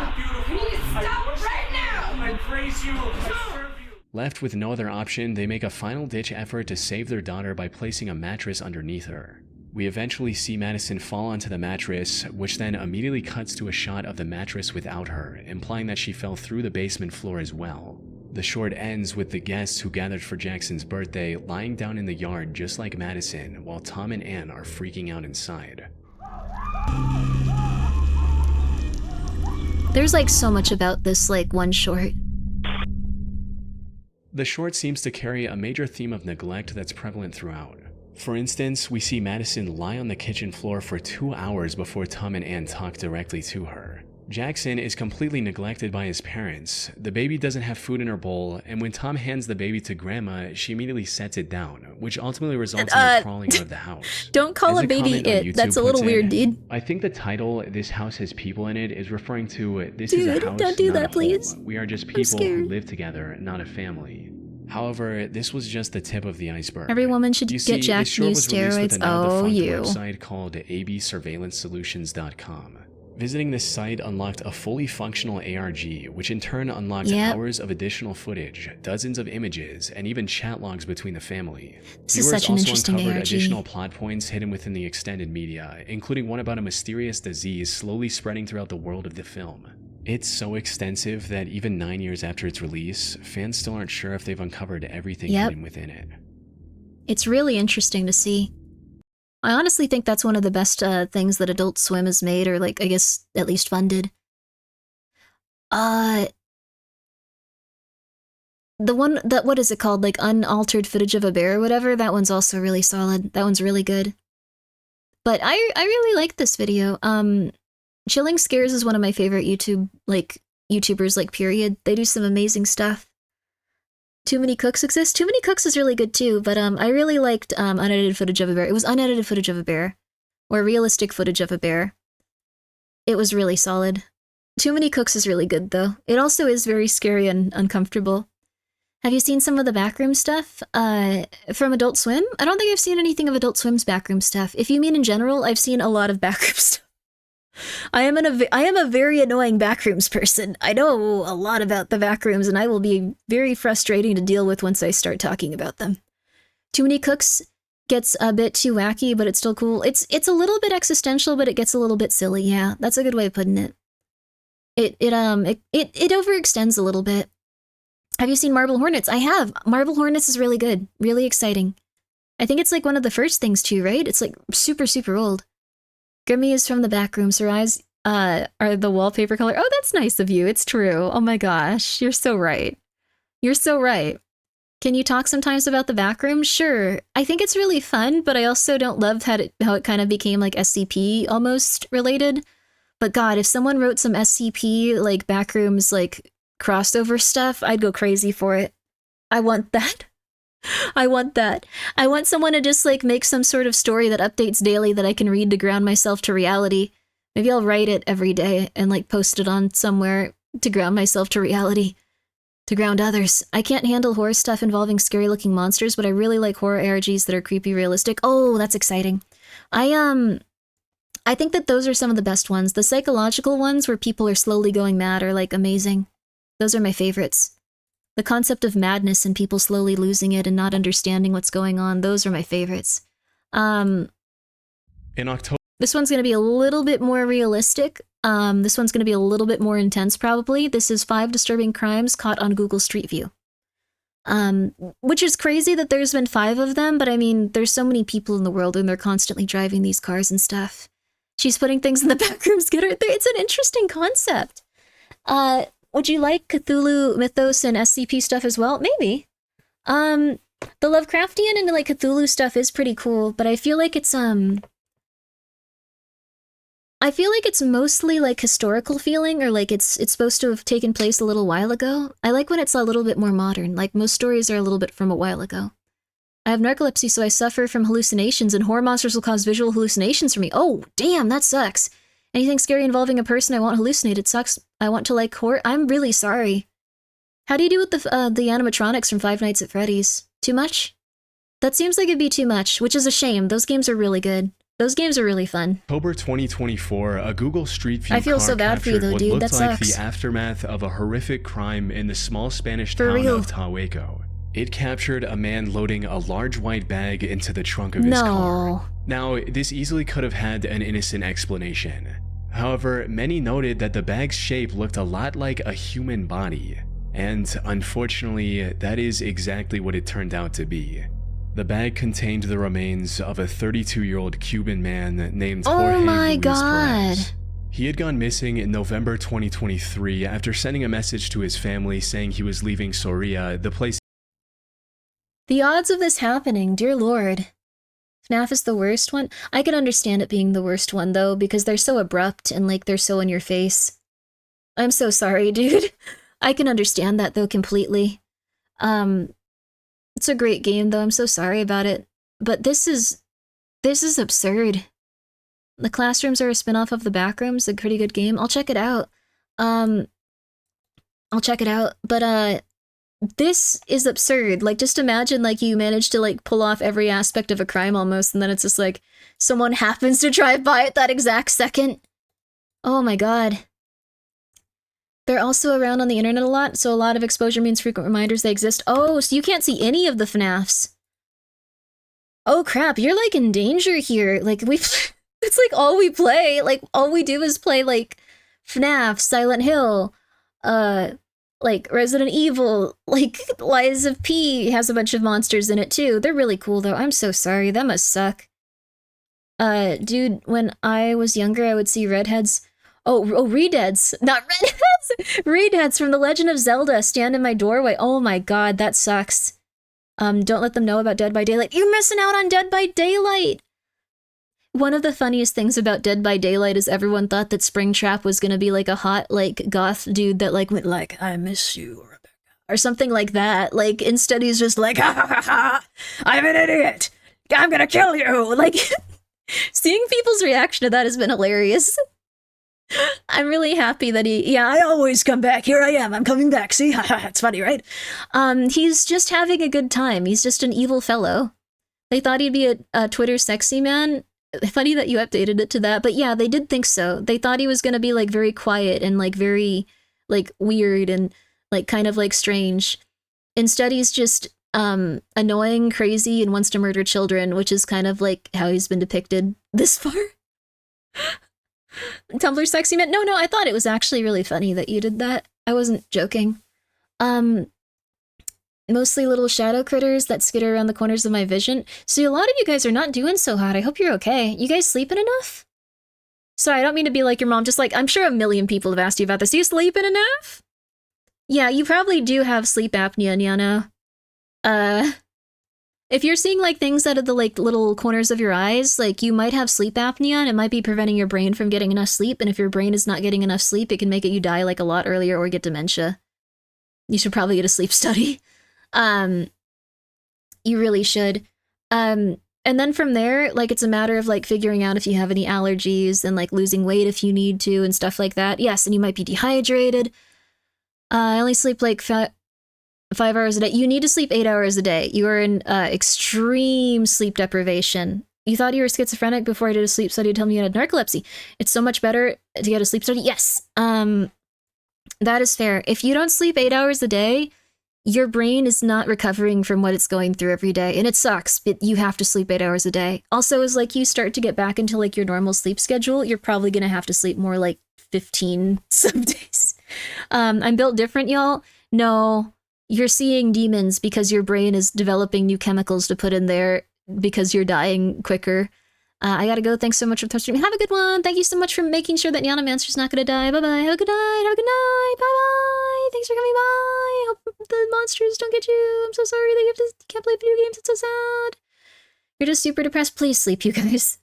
beautiful. Stop right now! I praise you. I serve you. Left with no other option, they make a final-ditch effort to save their daughter by placing a mattress underneath her. We eventually see Madison fall onto the mattress, which then immediately cuts to a shot of the mattress without her, implying that she fell through the basement floor as well. The short ends with the guests who gathered for Jackson's birthday lying down in the yard just like Madison, while Tom and Ann are freaking out inside. There's like so much about this like one short. The short seems to carry a major theme of neglect that's prevalent throughout. For instance, we see Madison lie on the kitchen floor for 2 hours before Tom and Ann talk directly to her. Jackson is completely neglected by his parents. The baby doesn't have food in her bowl, and when Tom hands the baby to Grandma, she immediately sets it down, which ultimately results in her crawling out of the house. Don't call As a baby comment on it. YouTube That's a little puts weird, in, dude. I think the title, This House Has People in It, is referring to, this is Dude, a house, don't do not that, a home. please. We are just people who scared. live together, not a family. However, this was just the tip of the iceberg. Every woman should You get see, jacked this and short use was released with steroids. a now Oh, defunct you. website called absurveillancesolutions.com. Visiting this site unlocked a fully functional ARG, which in turn unlocked Yep. hours of additional footage, dozens of images, and even chat logs between the family. This is Viewers such an also interesting uncovered ARG. additional plot points hidden within the extended media, including one about a mysterious disease slowly spreading throughout the world of the film. It's so extensive that even 9 years after its release, fans still aren't sure if they've uncovered everything Yep. hidden within it. It's really interesting to see. I honestly think that's one of the best things that Adult Swim has made, or like, I guess, at least funded. The one that, what is it called? Like unaltered footage of a bear or whatever? That one's also really solid. That one's really good. But I really like this video. Chilling Scares is one of my favorite YouTubers, like, period. They do some amazing stuff. Too Many Cooks Exist. Too Many Cooks is really good too, but I really liked unedited footage of a bear. It was unedited footage of a bear, or realistic footage of a bear. It was really solid. Too Many Cooks is really good though. It also is very scary and uncomfortable. Have you seen some of the backroom stuff from Adult Swim? I don't think I've seen anything of Adult Swim's backroom stuff. If you mean in general, I've seen a lot of backroom stuff. I am a very annoying backrooms person. I know a lot about the backrooms, and I will be very frustrating to deal with once I start talking about them. Too Many Cooks gets a bit too wacky, but it's still cool. It's a little bit existential, but it gets a little bit silly. Yeah, that's a good way of putting it. It overextends a little bit. Have you seen Marble Hornets? I have. Marble Hornets is really good, really exciting. I think it's like one of the first things too, right? It's like super, super old. Grimmi is from the backrooms. Her eyes are the wallpaper color. Oh, that's nice of you. It's true. Oh my gosh, you're so right. You're so right. Can you talk sometimes about the backroom? Sure. I think it's really fun, but I also don't love how it kind of became like SCP almost related. But God, if someone wrote some SCP like backrooms like crossover stuff, I'd go crazy for it. I want that. I want that. I want someone to just like make some sort of story that updates daily that I can read to ground myself to reality. Maybe I'll write it every day and like post it on somewhere to ground myself to reality. To ground others. I can't handle horror stuff involving scary looking monsters, but I really like horror ARGs that are creepy realistic. Oh, that's exciting. I think that those are some of the best ones. The psychological ones where people are slowly going mad are like amazing. Those are my favorites. The concept of madness and people slowly losing it and not understanding what's going on, those are my favorites. In October, this one's going to be a little bit more realistic. This one's going to be a little bit more intense, probably. This is 5 disturbing crimes caught on Google Street View. Which is crazy that there's been 5 of them, but I mean, there's so many people in the world and they're constantly driving these cars and stuff. She's putting things in the back room. It's an interesting concept. Would you like Cthulhu mythos and SCP stuff as well? Maybe. The Lovecraftian and like Cthulhu stuff is pretty cool, but I feel like it's mostly like historical feeling, or like it's supposed to have taken place a little while ago. I like when it's a little bit more modern, like most stories are a little bit from a while ago. I have narcolepsy, so I suffer from hallucinations, and horror monsters will cause visual hallucinations for me. Oh, damn, that sucks. Anything scary involving a person I won't hallucinate. It sucks. I want to like horror. I'm really sorry. How do you do with the animatronics from Five Nights at Freddy's? Too much? That seems like it'd be too much, which is a shame. Those games are really good. Those games are really fun. October 2024, a Google Street View I feel car so bad for you captured though, what dude. looked That like sucks. the aftermath of a horrific crime in the small Spanish For town real. of Tahueco. It captured a man loading a large white bag into the trunk of his No. car. Now, this easily could have had an innocent explanation. However, many noted that the bag's shape looked a lot like a human body. And unfortunately, that is exactly what it turned out to be. The bag contained the remains of a 32-year-old Cuban man named Jorge Oh my Luis God. Perez. He had gone missing in November 2023 after sending a message to his family saying he was leaving Soria, the place. The odds of this happening, dear lord. FNAF is the worst one? I can understand it being the worst one, though, because they're so abrupt and, like, they're so in your face. I'm so sorry, dude. I can understand that, though, completely. It's a great game, though. I'm so sorry about it. But this is absurd. The Classrooms are a spin-off of the Backrooms, a pretty good game. I'll check it out. I'll check it out. But, this is absurd. Like, just imagine, like, you manage to, like, pull off every aspect of a crime almost, and then it's just, like, someone happens to drive by at that exact second. Oh my god. They're also around on the internet a lot, so a lot of exposure means frequent reminders they exist. Oh, so you can't see any of the FNAFs. Oh crap, you're like in danger here. Like it's like all we play. Like all we do is play like FNAF, Silent Hill, like Resident Evil, like Lies of P has a bunch of monsters in it too. They're really cool though. I'm so sorry. That must suck. Dude, when I was younger, I would see redheads. Oh, redeads, not redheads. Redeads from The Legend of Zelda stand in my doorway. Oh my god, that sucks. Don't let them know about Dead by Daylight. You're missing out on Dead by Daylight. One of the funniest things about Dead by Daylight is everyone thought that Springtrap was gonna be like a hot, like, goth dude that like went like, I miss you, Rebecca, or something like that. Like, instead he's just like, ha ha ha ha, I'm an idiot. I'm gonna kill you. Like, seeing people's reaction to that has been hilarious. I'm really happy that I always come back. Here I am. I'm coming back. See? It's funny, right? He's just having a good time. He's just an evil fellow. They thought he'd be a Twitter sexy man. Funny that you updated it to that. But yeah, they did think so. They thought he was going to be like very quiet and like very like weird and like kind of like strange. Instead, he's just annoying, crazy, and wants to murder children, which is kind of like how he's been depicted this far. Tumblr sexy man? No, I thought it was actually really funny that you did that. I wasn't joking. Mostly little shadow critters that skitter around the corners of my vision. See, a lot of you guys are not doing so hot. I hope you're okay. You guys sleeping enough? Sorry, I don't mean to be like your mom, just like, I'm sure a million people have asked you about this. Do you sleeping enough? Yeah, you probably do have sleep apnea, Nyano. If you're seeing like things out of the like little corners of your eyes, like you might have sleep apnea and it might be preventing your brain from getting enough sleep. And if your brain is not getting enough sleep, it can make you die like a lot earlier or get dementia. You should probably get a sleep study. You really should. And then from there, like it's a matter of like figuring out if you have any allergies and like losing weight if you need to and stuff like that. Yes, and you might be dehydrated. I only sleep like 5 hours a day. You need to sleep 8 hours a day. You are in extreme sleep deprivation. You thought you were schizophrenic before I did a sleep study to tell me you had narcolepsy. It's so much better to get a sleep study. Yes, that is fair. If you don't sleep 8 hours a day, your brain is not recovering from what it's going through every day. And it sucks, but you have to sleep 8 hours a day. Also, as like you start to get back into like your normal sleep schedule, you're probably going to have to sleep more like 15 some days. I'm built different, y'all. No. You're seeing demons because your brain is developing new chemicals to put in there because you're dying quicker. I gotta go. Thanks so much for touching me. Have a good one. Thank you so much for making sure that Nyanamancer's not gonna die. Bye-bye. Have a good night. Have a good night. Bye-bye. Thanks for coming by. Hope the monsters don't get you. I'm so sorry that you can't play video games. It's so sad. You're just super depressed. Please sleep, you guys.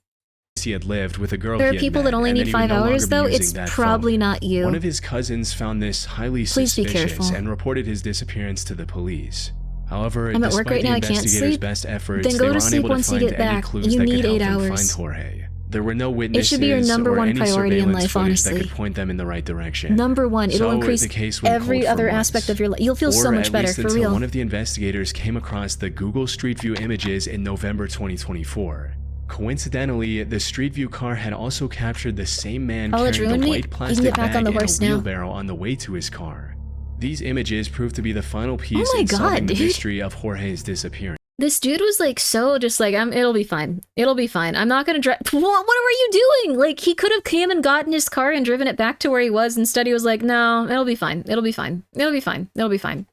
He had lived with a girl. There are people that only need 5 hours, though. It's probably not you. One of his cousins found this highly suspicious and reported his disappearance to the police. However, I'm at work right now. I can't sleep. Best efforts, then go to sleep once you get back. You need 8 hours. Find Jorge. There were no witnesses it should be your number or one any priority in life, footage honestly. that could point them in the right direction. Number one, it'll increase every other aspect of your life. You'll feel so much better, for real. One of the investigators came across the Google Street View images in November 2024. Coincidentally, the Street View car had also captured the same man carrying the white plastic bag and a wheelbarrow on the way to his car. These images proved to be the final piece in solving the mystery of Jorge's disappearance. This dude was like so just like, it'll be fine. It'll be fine. I'm not gonna drive. What were you doing? Like, he could have came and gotten his car and driven it back to where he was. Instead, he was like, no, it'll be fine. It'll be fine. It'll be fine. It'll be fine.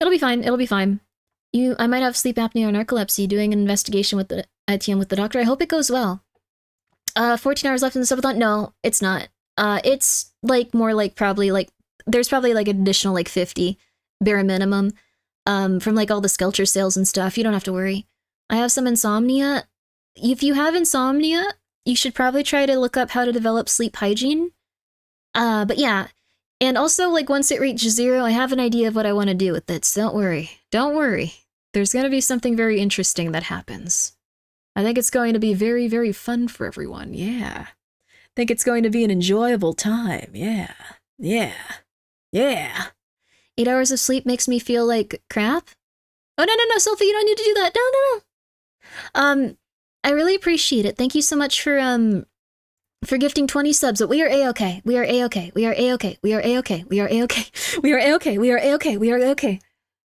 It'll be fine. It'll be fine. I might have sleep apnea or narcolepsy. Doing an investigation with the ITM with the doctor. I hope it goes well. 14 hours left in the subathon. No, it's not. It's like more like probably like there's probably like an additional like 50 bare minimum. From like all the Skelter sales and stuff. You don't have to worry. I have some insomnia. If you have insomnia, you should probably try to look up how to develop sleep hygiene. But yeah. And also, like, once it reaches 0, I have an idea of what I want to do with it, so don't worry. Don't worry. There's going to be something very interesting that happens. I think it's going to be very, very fun for everyone, yeah. I think it's going to be an enjoyable time, yeah. Yeah. Yeah. 8 hours of sleep makes me feel like crap? Oh, no, Sophie, you don't need to do that. No. I really appreciate it. Thank you so much for for gifting 20 subs, but we are A-okay. We are A-okay. We are A-okay. We are A-okay. We are A-okay. We are A-okay. We are A-okay. We are A-okay.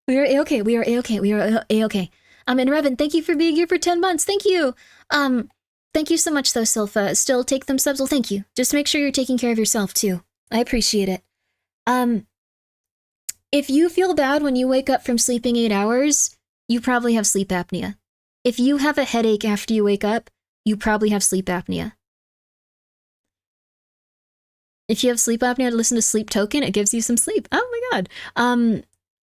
We are A-okay. We are A-okay. We are A-okay. And Revan, thank you for being here for 10 months. Thank you. Thank you so much, though, Silpha. Still take them subs? Well, thank you. Just make sure you're taking care of yourself, too. I appreciate it. If you feel bad when you wake up from sleeping 8 hours, you probably have sleep apnea. If you have a headache after you wake up, you probably have sleep apnea. If you have sleep apnea, listen to Sleep Token. It gives you some sleep. Oh my god.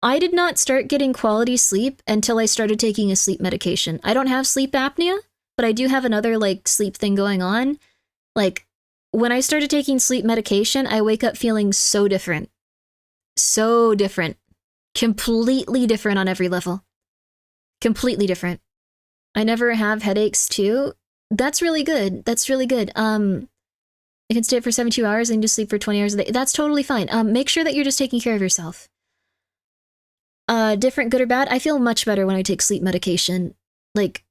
I did not start getting quality sleep until I started taking a sleep medication. I don't have sleep apnea, but I do have another, like, sleep thing going on. Like, when I started taking sleep medication, I wake up feeling so different. So different. Completely different on every level. Completely different. I never have headaches, too. That's really good. That's really good. I can stay up for 72 hours and just sleep for 20 hours a day. That's totally fine. Make sure that you're just taking care of yourself. Different, good or bad, I feel much better when I take sleep medication. Like,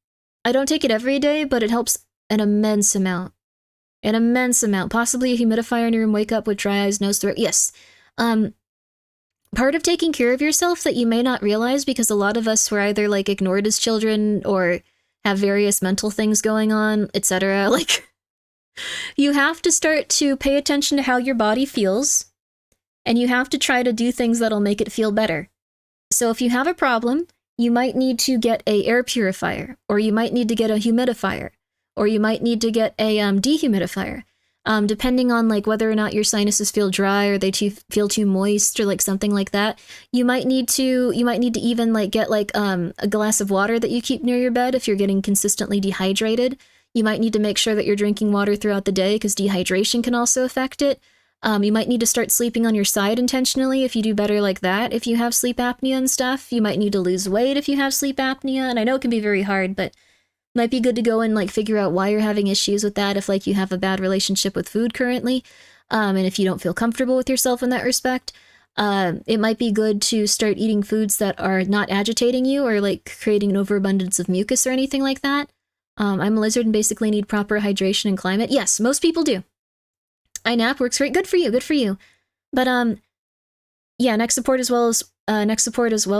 I don't take it every day, but it helps an immense amount. An immense amount. Possibly a humidifier in your room, wake up with dry eyes, nose, throat. Yes. Part of taking care of yourself that you may not realize, because a lot of us were either, like, ignored as children or have various mental things going on, etc. Like, you have to start to pay attention to how your body feels, and you have to try to do things that'll make it feel better. So if you have a problem, you might need to get a air purifier, or you might need to get a humidifier, or you might need to get a dehumidifier, depending on like whether or not your sinuses feel dry or they feel too moist or like something like that. You might need to even like get like a glass of water that you keep near your bed if you're getting consistently dehydrated. You might need to make sure that you're drinking water throughout the day because dehydration can also affect it. You might need to start sleeping on your side intentionally if you do better like that. If you have sleep apnea and stuff, you might need to lose weight if you have sleep apnea. And I know it can be very hard, but it might be good to go and like figure out why you're having issues with that if like you have a bad relationship with food currently. And if you don't feel comfortable with yourself in that respect, it might be good to start eating foods that are not agitating you or like creating an overabundance of mucus or anything like that. I'm a lizard and basically need proper hydration and climate. Yes, most people do. I nap, works great. Good for you, good for you. But yeah, neck support as well,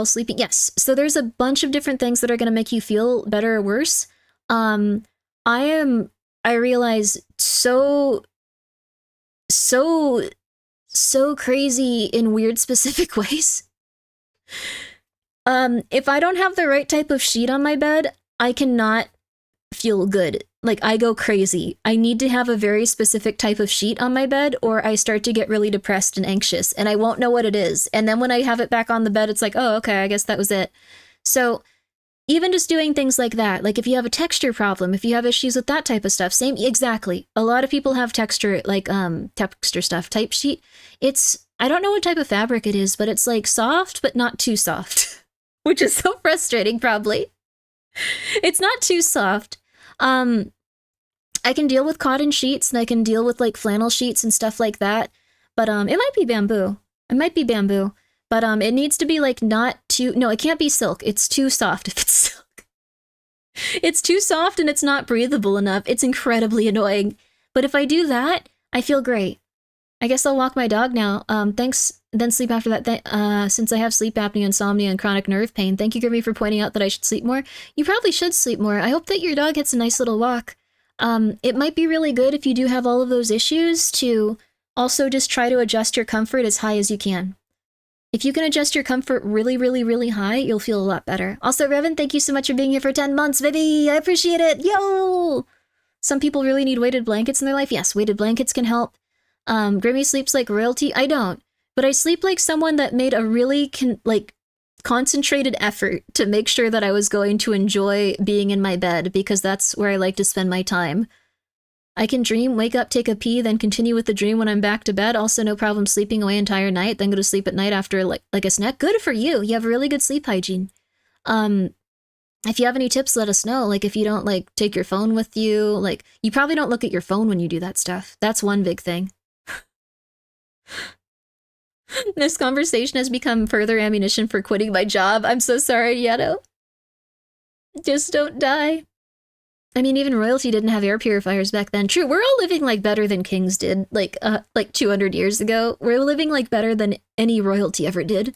sleeping. Yes. So there's a bunch of different things that are going to make you feel better or worse. I realize so crazy in weird specific ways. If I don't have the right type of sheet on my bed, I cannot feel good. Like, I go crazy. I need to have a very specific type of sheet on my bed, or I start to get really depressed and anxious, and I won't know what it is. And then when I have it back on the bed, it's like, oh, okay, I guess that was it. So, even just doing things like that, like if you have a texture problem, if you have issues with that type of stuff, same, exactly. A lot of people have texture, like, texture stuff, type sheet. I don't know what type of fabric it is, but it's like soft, but not too soft, which is so frustrating, probably. It's not too soft. I can deal with cotton sheets and I can deal with like flannel sheets and stuff like that. But it might be bamboo. It might be bamboo. But it needs to be like not too, no, it can't be silk. It's too soft if it's silk. It's too soft and it's not breathable enough. It's incredibly annoying. But if I do that, I feel great. I guess I'll walk my dog now. Thanks. Then sleep after that. Since I have sleep apnea, insomnia, and chronic nerve pain. Thank you, Grimmi, for pointing out that I should sleep more. You probably should sleep more. I hope that your dog gets a nice little walk. It might be really good if you do have all of those issues to also just try to adjust your comfort as high as you can. If you can adjust your comfort really, really, really high, you'll feel a lot better. Also, Revan, thank you so much for being here for 10 months, baby! I appreciate it! Yo! Some people really need weighted blankets in their life. Yes, weighted blankets can help. Grimmi sleeps like royalty. I don't. But I sleep like someone that made a really, concentrated effort to make sure that I was going to enjoy being in my bed, because that's where I like to spend my time. I can dream, wake up, take a pee, then continue with the dream when I'm back to bed. Also, no problem sleeping away entire night, then go to sleep at night after, like a snack. Good for you! You have really good sleep hygiene. If you have any tips, let us know. Like, if you don't, take your phone with you, you probably don't look at your phone when you do that stuff. That's one big thing. This conversation has become further ammunition for quitting my job. I'm so sorry, Yeto. Just don't die. I mean, even royalty didn't have air purifiers back then. True, we're all living like better than kings did, like 200 years ago. We're living like better than any royalty ever did.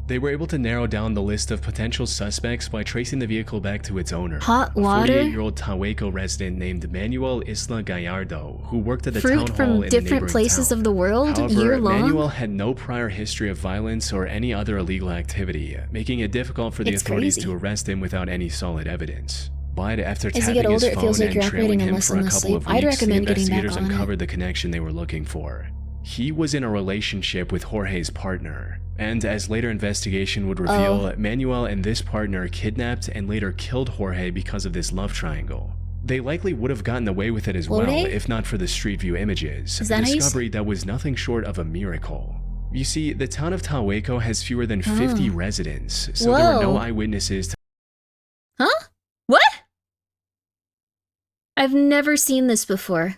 They were able to narrow down the list of potential suspects by tracing the vehicle back to its owner, Hot a water? 48-year-old Tahueco resident named Manuel Isla Gallardo, who worked at the Fruit town hall from in a different neighboring places town. of the world, However, year-long? Manuel had no prior history of violence or any other illegal activity, making it difficult for the It's authorities crazy. to arrest him without any solid evidence. But after As you tapping get older, his it phone feels like and you're trailing operating on him less for and a less couple sleep. of I'd weeks, the recommend getting back investigators on it. uncovered the connection they were looking for. He was in a relationship with Jorge's partner, and as later investigation would reveal, Manuel and this partner kidnapped and later killed Jorge because of this love triangle. They likely would have gotten away with it as well Jorge? if not for the Street View images, Is a that how you discovery that was nothing short of a miracle. You see, the town of Tahueco has fewer than 50 residents, so there were no Whoa. eyewitnesses to Huh? What? I've never seen this before.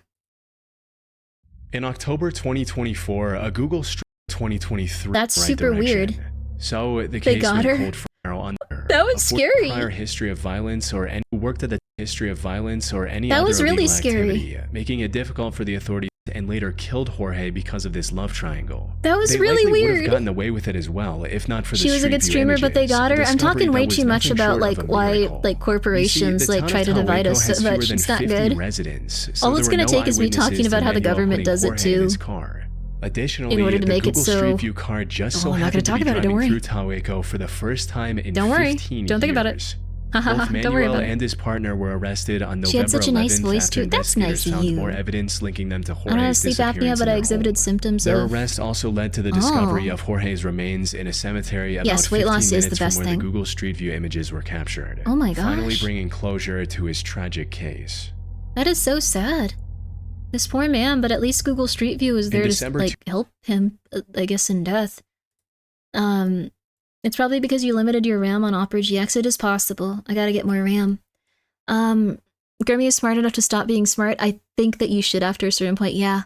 In October 2024, a Google Street 2023 That's right super direction. weird. So the They case got went her? cold for Carol Under. That was a scary. prior history of violence or any who worked at the history of violence or any That other was really illegal scary. activity, making it difficult for the authorities and later killed Jorge because of this love triangle. That was They really likely would weird. have gotten away with it as well if not for the She was a Street good View streamer, but they images, got a her. I'm discovery talking way that was too much nothing about short like of a why miracle. like corporations You see, like the try to town of divide Tahueco us, has but fewer she's than not 50 good. residents, so All there it's were gonna no take is me eyewitnesses talking to about how the Manuel government putting does it Jorge in too. his car. Additionally, In order to the make it Google so- Street View car just Oh, so I'm not happened to gonna be talk about it, don't driving worry. through Tahueco for the first time in Don't worry. 15 Don't think about it. years. Haha, Both don't worry Manuel about it. and his partner were arrested on She had November such a nice 11th voice, after too. That's investigators nice of found you. more evidence linking them to I don't have Jorge's sleep apnea, disappearance but in I their exhibited home. symptoms Their of... arrest also led to the discovery Oh. of Jorge's remains in a cemetery about Yes, weight 15 loss is the minutes from best where thing. the Google Street View images were captured. Oh my Finally gosh. bringing closure to his tragic case. That is so sad. This poor man, but at least Google Street View is there to December like help him, I guess, in death. It's probably because you limited your RAM on Opera GX. It is possible. I gotta get more RAM. Grimmi is smart enough to stop being smart. I think that you should after a certain point, yeah.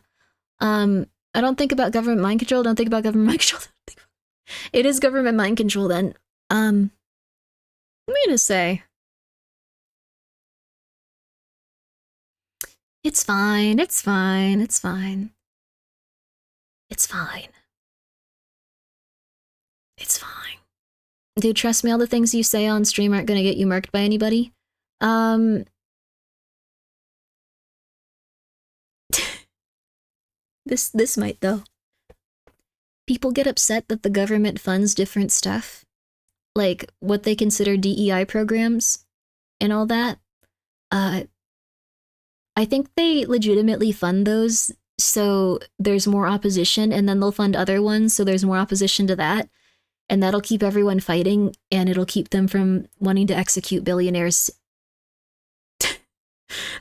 I don't think about government mind control. Don't think about government mind control. It is government mind control then. I'm gonna say... It's fine, it's fine, it's fine. It's fine. It's fine. Dude, trust me, all the things you say on stream aren't gonna get you marked by anybody. This might, though. People get upset that the government funds different stuff. Like, what they consider DEI programs and all that. I think they legitimately fund those so there's more opposition, and then they'll fund other ones so there's more opposition to that. And that'll keep everyone fighting, and it'll keep them from wanting to execute billionaires.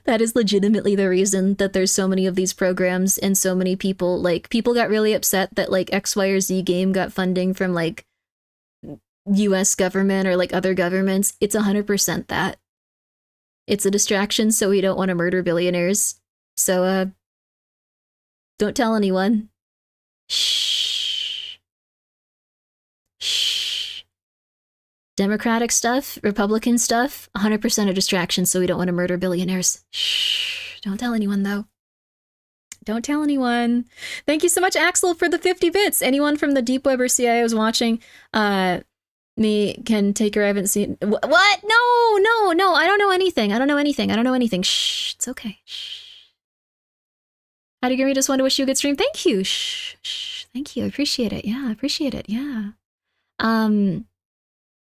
That is legitimately the reason that there's so many of these programs and so many people, like, people got really upset that, like, X, Y, or Z game got funding from, like, US government or, like, other governments. It's 100% that. It's a distraction so we don't want to murder billionaires. So, don't tell anyone. Shh. Shh. Democratic stuff, Republican stuff, 100% a distraction so we don't want to murder billionaires. Shh. Don't tell anyone, though. Don't tell anyone. Thank you so much, Axel, for the 50 bits. Anyone from the Deep Web or CIOs watching, me can take her. I haven't seen... What? No, I don't know anything. Shh, it's okay. Shh. How do you Grimmi? Just want to wish you a good stream. Thank you. Shh. Thank you. I appreciate it. Yeah, I appreciate it. Yeah.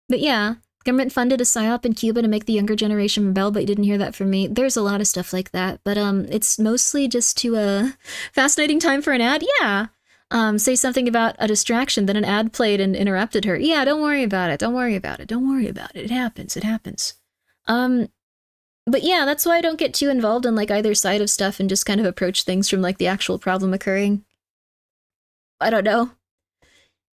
But yeah, government funded a psyop in Cuba to make the younger generation rebel, but you didn't hear that from me. There's a lot of stuff like that, but it's mostly just to fascinating time for an ad. Yeah. Say something about a distraction, then an ad played and interrupted her. Yeah, don't worry about it. It happens. But yeah, that's why I don't get too involved in like either side of stuff and just kind of approach things from like the actual problem occurring. I don't know.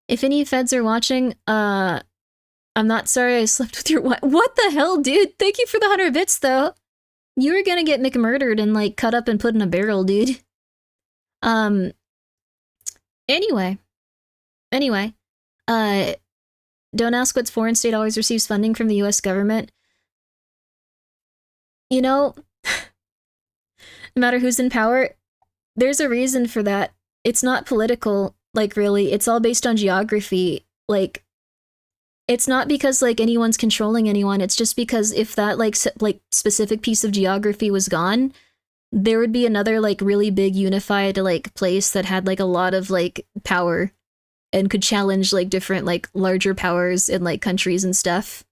If any feds are watching, I'm not sorry I slept with your wife. What the hell, dude? Thank you for the 100 bits, though. You were gonna get McMurdered and like cut up and put in a barrel, dude. Anyway, don't ask what foreign state always receives funding from the US government. You know, no matter who's in power, there's a reason for that. It's not political, like, really. It's all based on geography. Like, it's not because, like, anyone's controlling anyone. It's just because if that, like, specific piece of geography was gone, there would be another, like, really big unified, like, place that had, like, a lot of, like, power and could challenge, like, different, like, larger powers in, like, countries and stuff.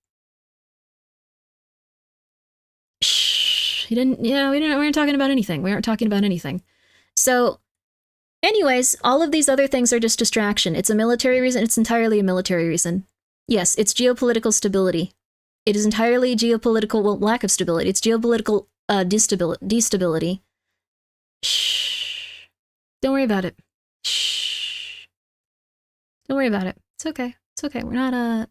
Shh. We weren't talking about anything. We aren't talking about anything. So, anyways, all of these other things are just distraction. It's a military reason. It's entirely a military reason. Yes, it's geopolitical stability. It is entirely geopolitical, well, lack of stability. It's geopolitical destability. Shh. Don't worry about it. Shh. Don't worry about it. It's okay. It's okay. We're not,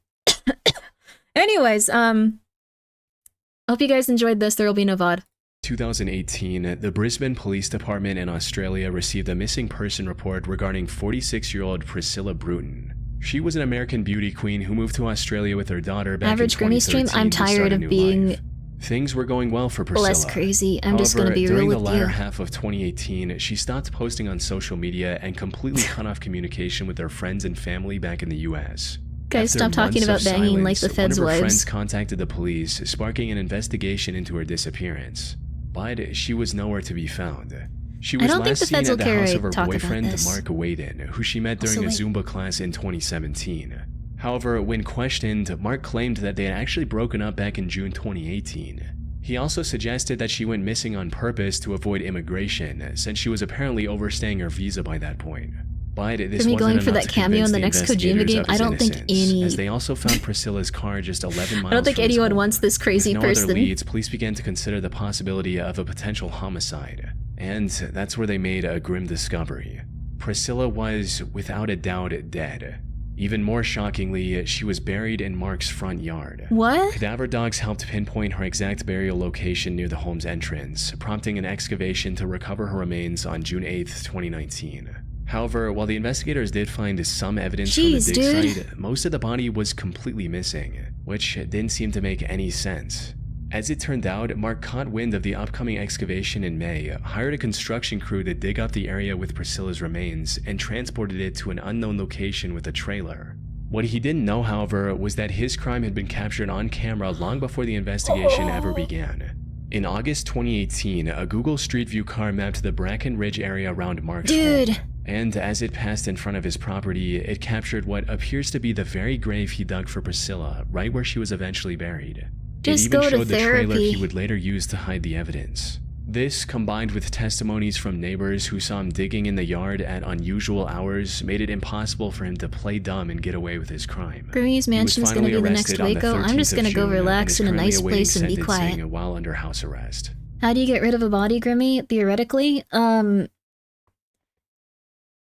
Anyways, hope you guys enjoyed this. There will be no VOD. 2018, the Brisbane Police Department in Australia received a missing person report regarding 46-year-old Priscilla Bruton. She was an American beauty queen who moved to Australia with her daughter back Average in Grimmi 2013 stream, I'm to start tired a of new being life. Things were going well for Priscilla. less crazy. I'm just gonna However, be real during the with latter you. half of 2018, she stopped posting on social media and completely cut off communication with her friends and family back in the US. Guys, After stop talking months about of banging like the silence, feds' one of her wives. friends contacted the police, sparking an investigation into her disappearance. But she was nowhere to be found. She was don't think last the seen feds at will the care house I of her talk about boyfriend, this. Mark Waden, who she met during a Also, Zumba class in 2017. However, when questioned, Mark claimed that they had actually broken up back in June 2018. He also suggested that she went missing on purpose to avoid immigration, since she was apparently overstaying her visa by that point. But this For me wasn't going for enough that to cameo in convince the the next Kojima investigators game, of I his don't think innocence, any- as they also found Priscilla's car just 11 miles I don't think from his anyone home. wants this crazy With no person. other leads, police began to consider the possibility of a potential homicide. And that's where they made a grim discovery. Priscilla was, without a doubt, dead. Even more shockingly, she was buried in Mark's front yard. What? Cadaver dogs helped pinpoint her exact burial location near the home's entrance, prompting an excavation to recover her remains on June 8, 2019. However, while the investigators did find some evidence from the Jeez, dig dude. site, most of the body was completely missing, which didn't seem to make any sense. As it turned out, Mark caught wind of the upcoming excavation in May, hired a construction crew to dig up the area with Priscilla's remains, and transported it to an unknown location with a trailer. What he didn't know, however, was that his crime had been captured on camera long before the investigation ever began. In August 2018, a Google Street View car mapped the Bracken Ridge area around Mark's Dude. home. And as it passed in front of his property, it captured what appears to be the very grave he dug for Priscilla, right where she was eventually buried. Just It even go to showed the trailer therapy. he would later use to hide the evidence. This, combined with testimonies from neighbors who saw him digging in the yard at unusual hours, made it impossible for him to play dumb and get away with his crime. Grimmi's mansion is gonna be the next He was finally arrested on Waco. the I'm just 13th gonna of go June and relax is in a currently nice awaiting place and be quiet. sentencing while under house arrest. How do you get rid of a body, Grimmi? Theoretically?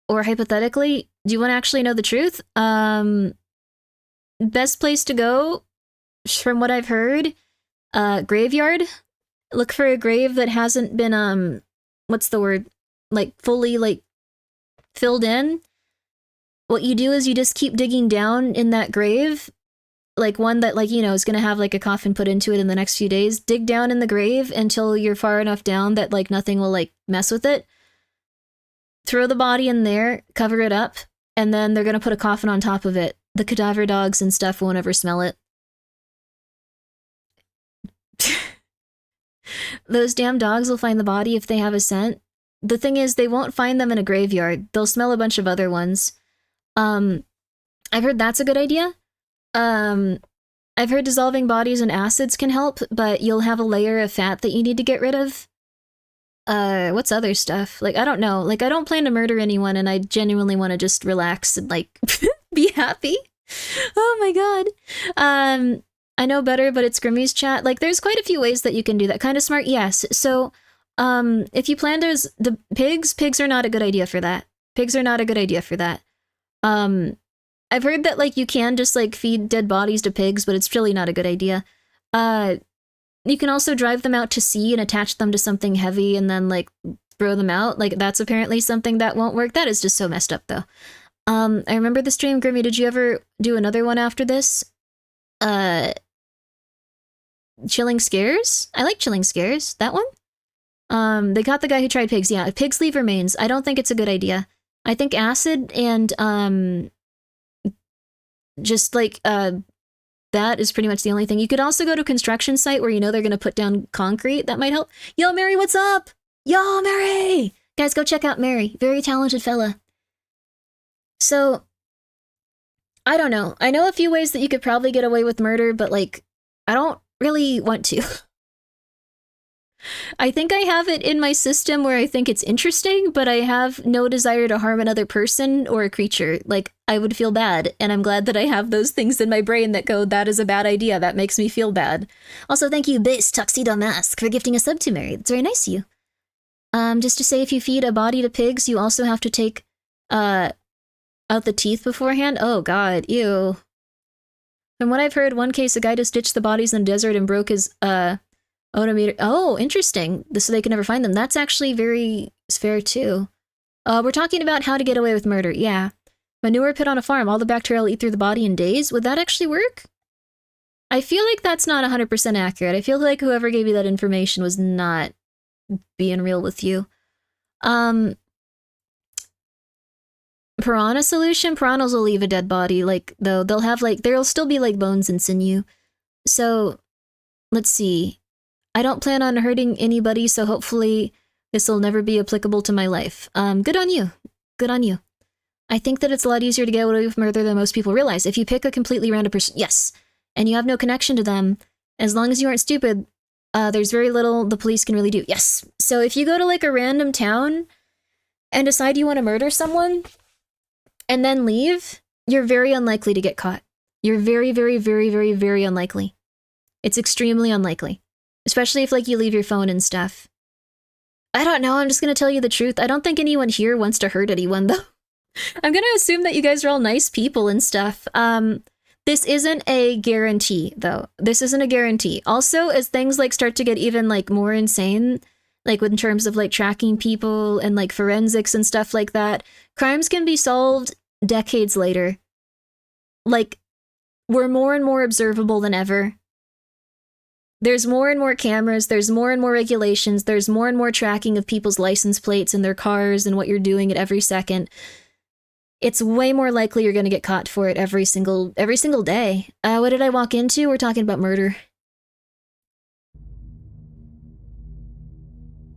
Or hypothetically? Do you want to actually know the truth? Best place to go, from what I've heard, graveyard. Look for a grave that hasn't been, what's the word? Like, fully, like, filled in. What you do is you just keep digging down in that grave, like one that, like, you know, is gonna have, like, a coffin put into it in the next few days. Dig down in the grave until you're far enough down that, like, nothing will, like, mess with it. Throw the body in there, cover it up, and then they're gonna put a coffin on top of it. The cadaver dogs and stuff won't ever smell it. Those damn dogs will find the body if they have a scent. The thing is, they won't find them in a graveyard. They'll smell a bunch of other ones. I've heard that's a good idea. I've heard dissolving bodies in acids can help, but you'll have a layer of fat that you need to get rid of. What's other stuff? Like, I don't know. Like, I don't plan to murder anyone, and I genuinely want to just relax and, like, be happy. Oh my god. I know better, but it's Grimmi's chat. Like, there's quite a few ways that you can do that. Kind of smart, yes. So, if you plan to... The pigs are not a good idea for that. Pigs are not a good idea for that. I've heard that, like, you can just, like, feed dead bodies to pigs, but it's really not a good idea. You can also drive them out to sea and attach them to something heavy and then, like, throw them out. Like, that's apparently something that won't work. That is just so messed up, though. I remember the stream, Grimmi. Did you ever do another one after this? Chilling Scares? I like Chilling Scares. That one? They got the guy who tried pigs. Yeah, pigs leave remains. I don't think it's a good idea. I think acid and, just like, that is pretty much the only thing. You could also go to a construction site where you know they're going to put down concrete. That might help. Yo, Mary, what's up? Yo, Mary! Guys, go check out Mary. Very talented fella. So, I don't know. I know a few ways that you could probably get away with murder, but, like, I don't really want to. I think I have it in my system where I think it's interesting, but I have no desire to harm another person or a creature. Like, I would feel bad, and I'm glad that I have those things in my brain that go, that is a bad idea, that makes me feel bad. Also, thank you, Base Tuxedo Mask, for gifting a sub to Mary. That's very nice of you. Just to say, if you feed a body to pigs, you also have to take, out the teeth beforehand. Oh god, ew. From what I've heard, one case, a guy just ditched the bodies in the desert and broke his, odometer. Oh, interesting. So they can never find them. That's actually very fair too. We're talking about how to get away with murder. Yeah. Manure pit on a farm. All the bacteria will eat through the body in days. Would that actually work? I feel like that's not 100% accurate. I feel like whoever gave you that information was not being real with you. Piranha solution? Piranhas will leave a dead body. Like, though, they'll have, like, there'll still be, like, bones and sinew. So, let's see. I don't plan on hurting anybody, so hopefully this will never be applicable to my life. Good on you. Good on you. I think that it's a lot easier to get away with murder than most people realize. If you pick a completely random person, yes, and you have no connection to them, as long as you aren't stupid, there's very little the police can really do. Yes. So if you go to like a random town and decide you want to murder someone and then leave, you're very unlikely to get caught. You're very, very, very, very, very unlikely. It's extremely unlikely. Especially if, like, you leave your phone and stuff. I don't know, I'm just gonna tell you the truth. I don't think anyone here wants to hurt anyone, though. I'm gonna assume that you guys are all nice people and stuff. This isn't a guarantee, though. This isn't a guarantee. Also, as things, like, start to get even, like, more insane, like, in terms of, like, tracking people and, like, forensics and stuff like that, crimes can be solved decades later. Like, we're more and more observable than ever. There's more and more cameras, there's more and more regulations, there's more and more tracking of people's license plates and their cars and what you're doing at every second. It's way more likely you're going to get caught for it every single day. What did I walk into? We're talking about murder.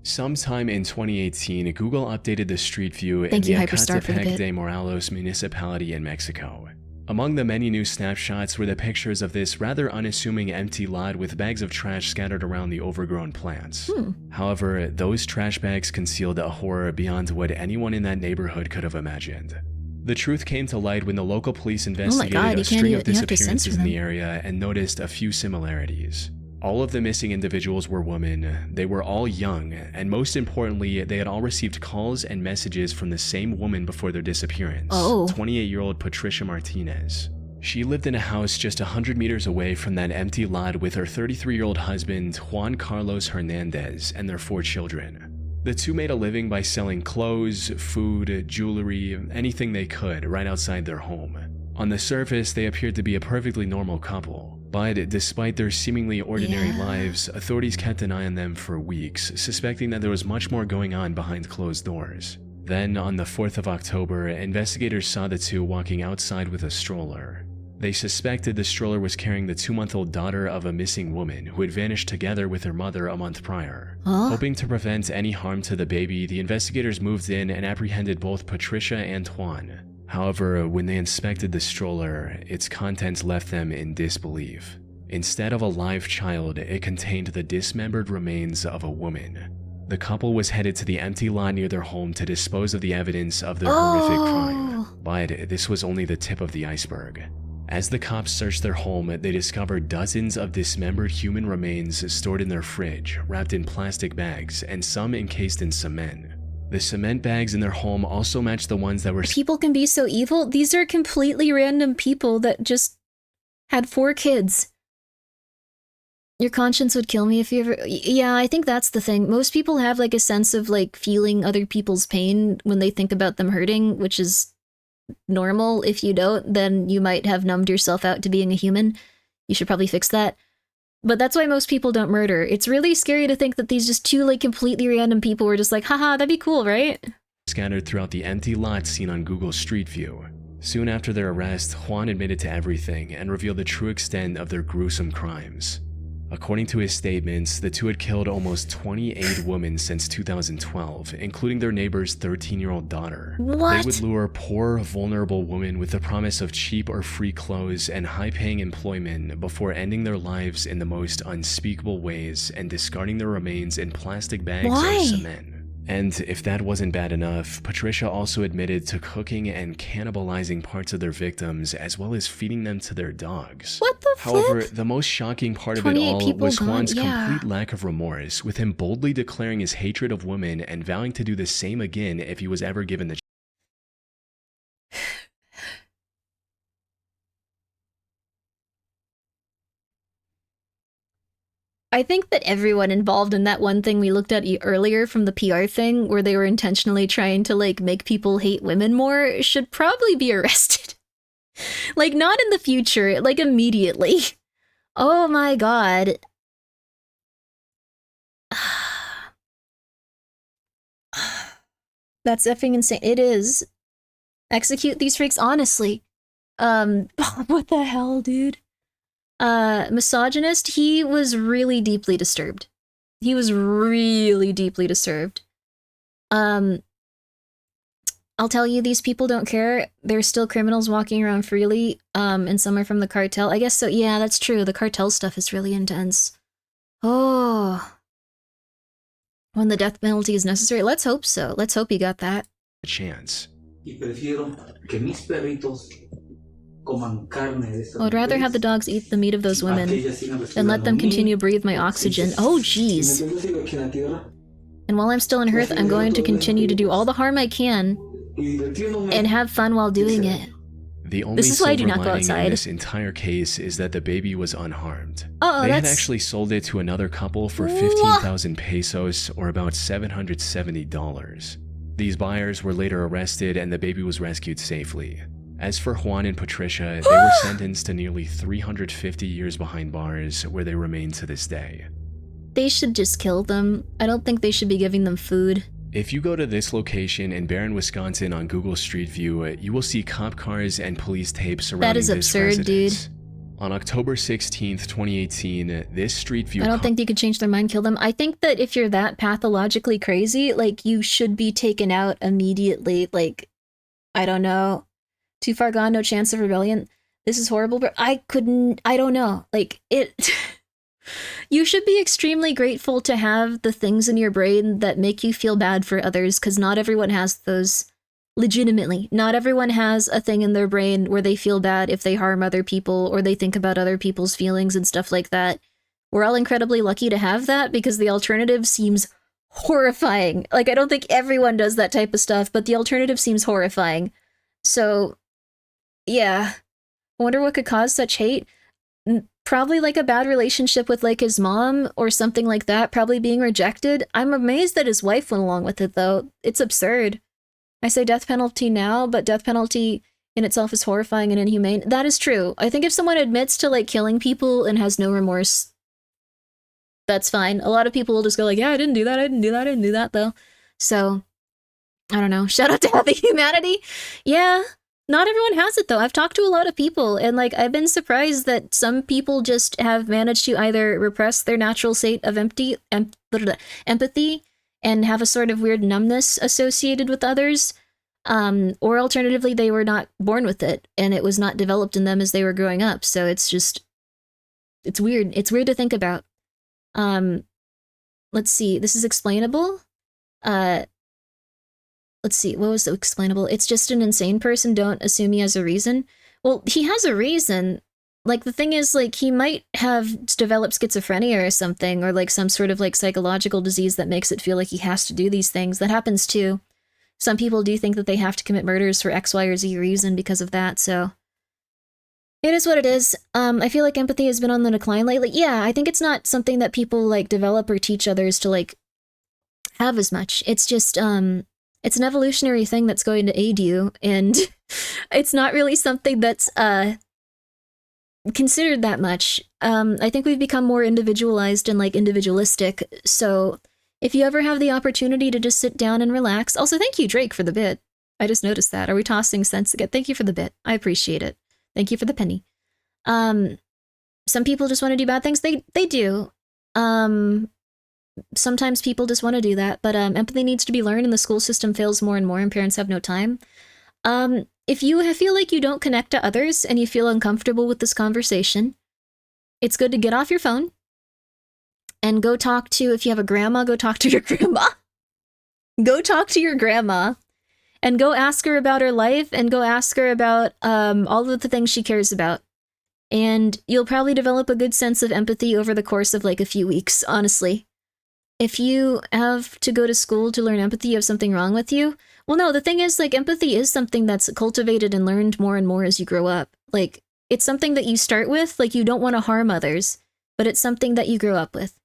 Sometime in 2018, Google updated the Street View in Thank the you, Hyperstar, for the Ecatepec bit. de Morelos municipality in Mexico. Among the many new snapshots were the pictures of this rather unassuming empty lot with bags of trash scattered around the overgrown plants. However, those trash bags concealed a horror beyond what anyone in that neighborhood could have imagined. The truth came to light when the local police investigated a string of disappearances in the area and noticed a few similarities. All of the missing individuals were women, they were all young, and most importantly, they had all received calls and messages from the same woman before their disappearance, 28-year-old Patricia Martinez. She lived in a house just 100 meters away from that empty lot with her 33-year-old husband, Juan Carlos Hernandez, and their 4 children. The two made a living by selling clothes, food, jewelry, anything they could right outside their home. On the surface, they appeared to be a perfectly normal couple, but despite their seemingly ordinary lives, authorities kept an eye on them for weeks, suspecting that there was much more going on behind closed doors. Then, on the 4th of October, investigators saw the two walking outside with a stroller. They suspected the stroller was carrying the 2-month-old daughter of a missing woman who had vanished together with her mother a month prior. Hoping to prevent any harm to the baby, the investigators moved in and apprehended both Patricia and Juan. However, when they inspected the stroller, its contents left them in disbelief. Instead of a live child, it contained the dismembered remains of a woman. The couple was headed to the empty lot near their home to dispose of the evidence of their horrific crime. But this was only the tip of the iceberg. As the cops searched their home, they discovered dozens of dismembered human remains stored in their fridge, wrapped in plastic bags, and some encased in cement. The cement bags in their home also matched the ones that were— People can be so evil. These are completely random people that just had 4 kids. Your conscience would kill me if you ever— Yeah, I think that's the thing. Most people have like a sense of like feeling other people's pain when they think about them hurting, which is normal. If you don't, then you might have numbed yourself out to being a human. You should probably fix that. But that's why most people don't murder. It's really scary to think that these just two, like, completely random people were just like, haha, that'd be cool, right? Scattered throughout the empty lot seen on Google Street View. Soon after their arrest, Juan admitted to everything and revealed the true extent of their gruesome crimes. According to his statements, the two had killed almost 28 women since 2012, including their neighbor's 13-year-old daughter. What? They would lure poor, vulnerable women with the promise of cheap or free clothes and high-paying employment before ending their lives in the most unspeakable ways and discarding their remains in plastic bags Why? of cement. And if that wasn't bad enough, Patricia also admitted to cooking and cannibalizing parts of their victims as well as feeding them to their dogs. What the However, flip? the most shocking part of it 28 all people was gone, Juan's yeah. complete lack of remorse, with him boldly declaring his hatred of women and vowing to do the same again if he was ever given the I think that everyone involved in that one thing we looked at earlier from the PR thing, where they were intentionally trying to, like, make people hate women more, should probably be arrested. Like, not in the future, like, immediately. Oh my god. That's effing insane. It is. Execute these freaks, honestly. What the hell, dude? Misogynist, he was really deeply disturbed. He was really deeply disturbed. I'll tell you, these people don't care. There's still criminals walking around freely, and some are from the cartel. I guess so, yeah, that's true. The cartel stuff is really intense. Oh. When the death penalty is necessary, let's hope so. Let's hope he got that. chance. Y prefiero que mis perritos coman carne de estas I would rather have the dogs eat the meat of those women than let them continue to breathe my oxygen. Oh, jeez. And while I'm still on Earth, I'm going to continue to do all the harm I can and have fun while doing it. The only This is why I do silver not go lining outside. in this entire case is that the baby was unharmed. Uh-oh, They had that's- actually sold it to another couple for Wha- 15,000 pesos, or about $770. These buyers were later arrested and the baby was rescued safely. As for Juan and Patricia, they were sentenced to nearly 350 years behind bars, where they remain to this day. They should just kill them. I don't think they should be giving them food. If you go to this location in Barron, Wisconsin on Google Street View, you will see cop cars and police tapes surrounding That is this absurd, dude. residence. On October 16th, 2018, this Street View I don't think you could change their mind, kill them. I think that if you're that pathologically crazy, like, you should be taken out immediately. Like, I don't know. Too far gone, no chance of rebellion. This is horrible, but I don't know. Like, it... You should be extremely grateful to have the things in your brain that make you feel bad for others, because not everyone has those. Legitimately. Not everyone has a thing in their brain where they feel bad if they harm other people or they think about other people's feelings and stuff like that. We're all incredibly lucky to have that, because the alternative seems horrifying. Like, I don't think everyone does that type of stuff, but the alternative seems horrifying. So, yeah. I wonder what could cause such hate. Probably like a bad relationship with like his mom or something like that, probably being rejected. I'm amazed that his wife went along with it though. It's absurd. I say death penalty now, but death penalty in itself is horrifying and inhumane. That is true. I think if someone admits to like killing people and has no remorse, that's fine. A lot of people will just go like, yeah, I didn't do that though. So, I don't know. Shout out to Happy Humanity. Yeah. Not everyone has it though. I've talked to a lot of people and like I've been surprised that some people just have managed to either repress their natural state of empathy and have a sort of weird numbness associated with others, or alternatively they were not born with it and it was not developed in them as they were growing up. So it's weird. It's weird to think about. Let's see. This is explainable. Let's see, what was so explainable? It's just an insane person, don't assume he has a reason. Well, he has a reason. Like, the thing is, like, he might have developed schizophrenia or something, or like some sort of like psychological disease that makes it feel like he has to do these things. That happens too. Some people do think that they have to commit murders for X, Y, or Z reason because of that, so... It is what it is. I feel like empathy has been on the decline lately. Yeah, I think it's not something that people, like, develop or teach others to, like, have as much. It's just, it's an evolutionary thing that's going to aid you, and it's not really something that's, considered that much. I think we've become more individualized and like individualistic. So if you ever have the opportunity to just sit down and relax. Also, thank you, Drake, for the bit. I just noticed that. Are we tossing cents again? Thank you for the bit. I appreciate it. Thank you for the penny. Some people just want to do bad things. They do. Sometimes people just want to do that, but empathy needs to be learned, and the school system fails more and more, and parents have no time. If you feel like you don't connect to others and you feel uncomfortable with this conversation, it's good to get off your phone and go talk to, if you have a grandma, go talk to your grandma. Go talk to your grandma and go ask her about her life and go ask her about all of the things she cares about. And you'll probably develop a good sense of empathy over the course of like a few weeks, honestly. If you have to go to school to learn empathy, you have something wrong with you. Well, no, the thing is, like, empathy is something that's cultivated and learned more and more as you grow up. Like, it's something that you start with, like, you don't want to harm others, but it's something that you grow up with.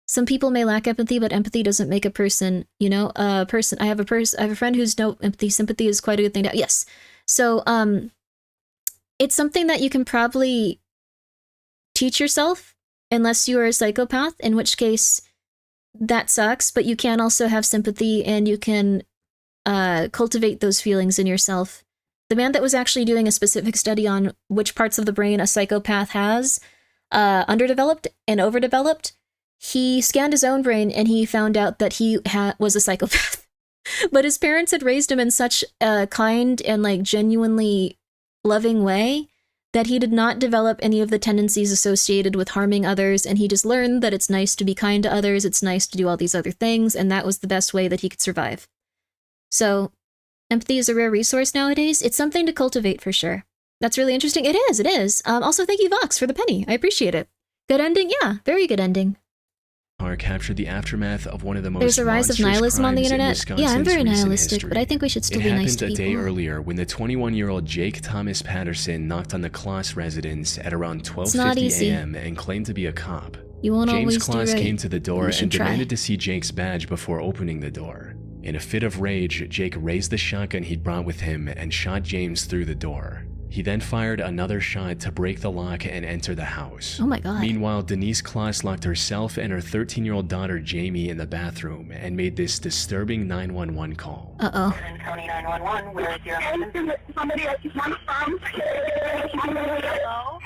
Some people may lack empathy, but empathy doesn't make a person, you know, a person. I have a friend who's no empathy. Sympathy is quite a good thing to, yes. So, it's something that you can probably teach yourself, unless you are a psychopath, in which case that sucks, but you can also have sympathy and you can cultivate those feelings in yourself. The man that was actually doing a specific study on which parts of the brain a psychopath has underdeveloped and overdeveloped, he scanned his own brain and he found out that he was a psychopath. But his parents had raised him in such a kind and like genuinely loving way that he did not develop any of the tendencies associated with harming others, and he just learned that it's nice to be kind to others, it's nice to do all these other things, and that was the best way that he could survive. So, empathy is a rare resource nowadays. It's something to cultivate for sure. That's really interesting. It is. Also, thank you, Vox, for the penny. I appreciate it. Good ending? Yeah, very good ending. Captured the aftermath of one of the most There's a rise of nihilism on the internet. Yeah, I'm very nihilistic, history. But I think we should still be nice to people. It people. happened a day earlier when the 21-year-old Jake Thomas Patterson knocked on the Kloss residence at around 12:50 a.m. and claimed to be a cop. You won't James always Kloss do right. came to the door and try. demanded to see Jake's badge before opening the door. In a fit of rage, Jake raised the shotgun he'd brought with him and shot James through the door. He then fired another shot to break the lock and enter the house. Oh my god. Meanwhile, Denise Kloss locked herself and her 13-year-old daughter Jamie in the bathroom and made this disturbing 911 call. Uh-oh. County 911, where is your husband? Somebody I just want from. Hello?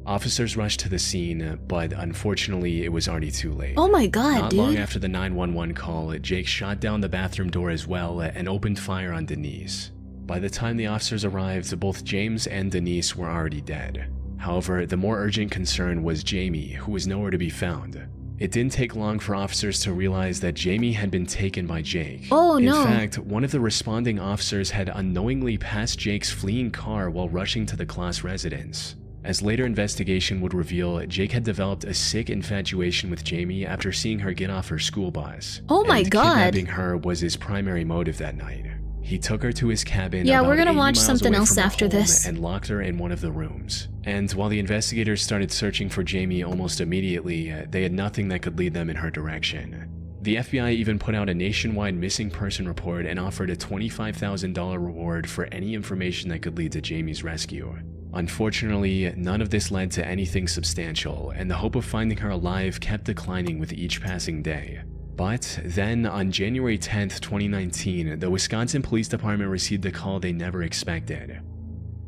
Officers rushed to the scene, but unfortunately it was already too late. Oh my god, Not dude. long after the 911 call, Jake shot down the bathroom door as well and opened fire on Denise. By the time the officers arrived, both James and Denise were already dead. However, the more urgent concern was Jamie, who was nowhere to be found. It didn't take long for officers to realize that Jamie had been taken by Jake. Oh no. In fact, one of the responding officers had unknowingly passed Jake's fleeing car while rushing to the Kloss residence. As later investigation would reveal, Jake had developed a sick infatuation with Jamie after seeing her get off her school bus. Oh my and god. Kidnapping her was his primary motive that night. He took her to his cabin Yeah, about we're gonna 80 watch miles something away else from her after home this. and locked her in one of the rooms. And while the investigators started searching for Jamie almost immediately, they had nothing that could lead them in her direction. The FBI even put out a nationwide missing person report and offered a $25,000 reward for any information that could lead to Jamie's rescue. Unfortunately, none of this led to anything substantial, and the hope of finding her alive kept declining with each passing day. But then, on January 10th, 2019, the Wisconsin Police Department received a call they never expected.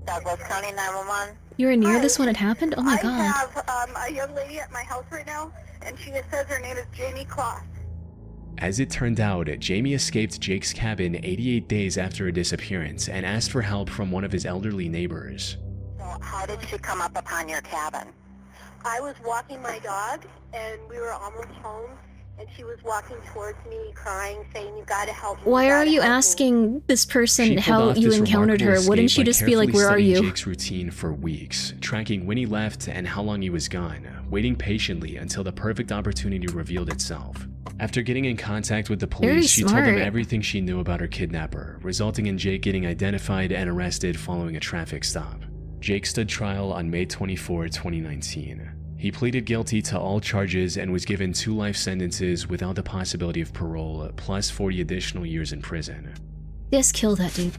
Douglas County 911. You were near this when it happened? Oh my god. I have a young lady at my house right now, and she says her name is Jamie Kloss. As it turned out, Jamie escaped Jake's cabin 88 days after her disappearance and asked for help from one of his elderly neighbors. So how did she come up upon your cabin? I was walking my dog, and we were almost home, and she was walking towards me, crying, saying, "You gotta help me." Why are you help me." asking this person She pulled how off you this encountered her? remarkable Wouldn't escape she by just be like, carefully where are studying you? Jake's routine for weeks, tracking when he left and how long he was gone, waiting patiently until the perfect opportunity revealed itself. After getting in contact with the Very police, she told them smart. everything she knew about her kidnapper, resulting in Jake getting identified and arrested following a traffic stop. Jake stood trial on May 24, 2019. He pleaded guilty to all charges and was given 2 life sentences without the possibility of parole, plus 40 additional years in prison. Just kill that dude.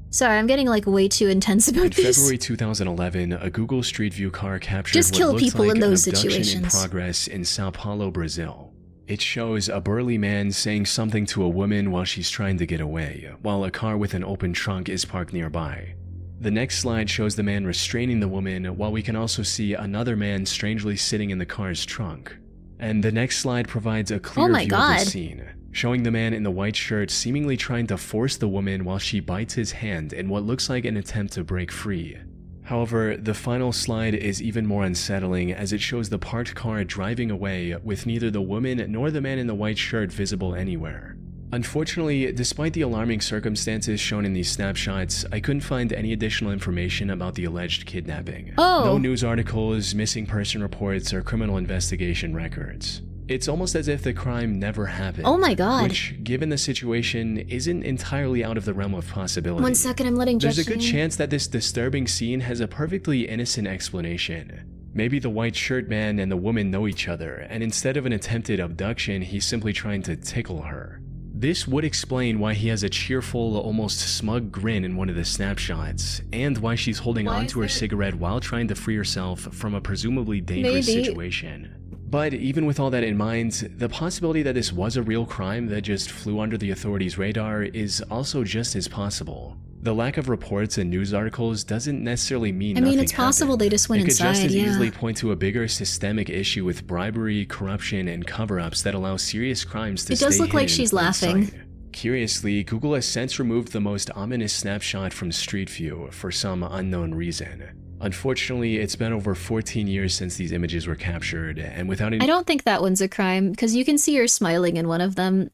Sorry, I'm getting like way too intense about In this. February 2011, a Google Street View car captured Just what kill looked people like in those an abduction situations. in progress in Sao Paulo, Brazil. It shows a burly man saying something to a woman while she's trying to get away, while a car with an open trunk is parked nearby. The next slide shows the man restraining the woman, while we can also see another man strangely sitting in the car's trunk. And the next slide provides a clear view of the scene, showing the man in the white shirt seemingly trying to force the woman while she bites his hand in what looks like an attempt to break free. However, the final slide is even more unsettling as it shows the parked car driving away with neither the woman nor the man in the white shirt visible anywhere. Unfortunately, despite the alarming circumstances shown in these snapshots, I couldn't find any additional information about the alleged kidnapping. No news articles, missing person reports, or criminal investigation records. It's almost as if the crime never happened. Oh my god. Which, given the situation, isn't entirely out of the realm of possibility. 1 second, I'm letting Judge There's a good in. chance that this disturbing scene has a perfectly innocent explanation. Maybe the white shirt man and the woman know each other, and instead of an attempted abduction, he's simply trying to tickle her. This would explain why he has a cheerful, almost smug grin in one of the snapshots, and why she's holding onto her cigarette while trying to free herself from a presumably dangerous situation. But even with all that in mind, the possibility that this was a real crime that just flew under the authorities' radar is also just as possible. The lack of reports and news articles doesn't necessarily mean nothing it's possible happened. they just went It could just inside, as yeah. easily point to a bigger systemic issue with bribery, corruption, and cover-ups that allow serious crimes to It stay does look like hidden in she's plain laughing. sight. Curiously, Google has since removed the most ominous snapshot from Street View for some unknown reason. Unfortunately, it's been over 14 years since these images were captured, and without any— I don't think that one's a crime, because you can see her smiling in one of them.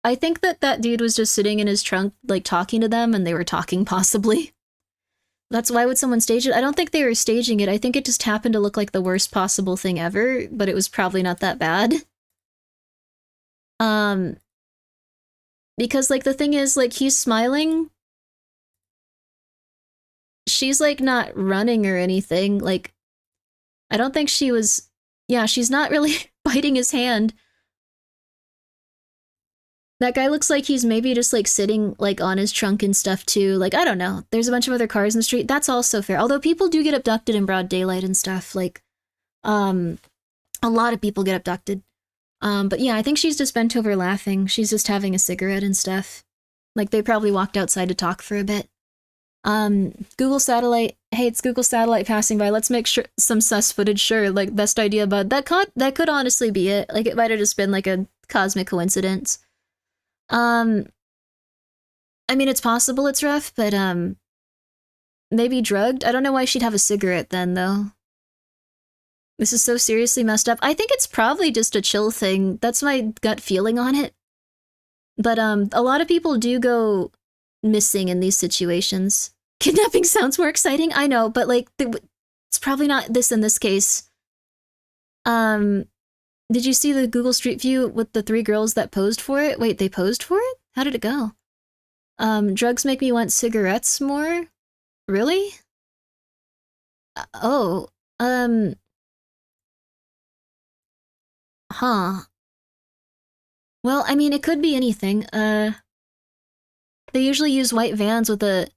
I think that dude was just sitting in his trunk, like, talking to them, and they were talking, possibly. That's why would someone stage it? I don't think they were staging it. I think it just happened to look like the worst possible thing ever, but it was probably not that bad. Because, like, the thing is, like, he's smiling. She's, like, not running or anything. Like, I don't think she was... Yeah, she's not really biting his hand. That guy looks like he's maybe just, like, sitting, like, on his trunk and stuff, too. Like, I don't know. There's a bunch of other cars in the street. That's also fair. Although people do get abducted in broad daylight and stuff. Like, a lot of people get abducted. But yeah, I think she's just bent over laughing. She's just having a cigarette and stuff. Like, they probably walked outside to talk for a bit. Google Satellite. Hey, it's Google Satellite passing by. Let's make sure some sus footage. Sure, like, best idea, but that could honestly be it. Like, it might have just been, like, a cosmic coincidence. I mean, it's possible it's rough, but, maybe drugged? I don't know why she'd have a cigarette then, though. This is so seriously messed up. I think it's probably just a chill thing. That's my gut feeling on it. But, a lot of people do go missing in these situations. Kidnapping sounds more exciting, I know, but, like, it's probably not this in this case. Did you see the Google Street View with the 3 girls that posed for it? Wait, they posed for it? How did it go? Drugs make me want cigarettes more? Really? Huh. Well, I mean, it could be anything. They usually use white vans with a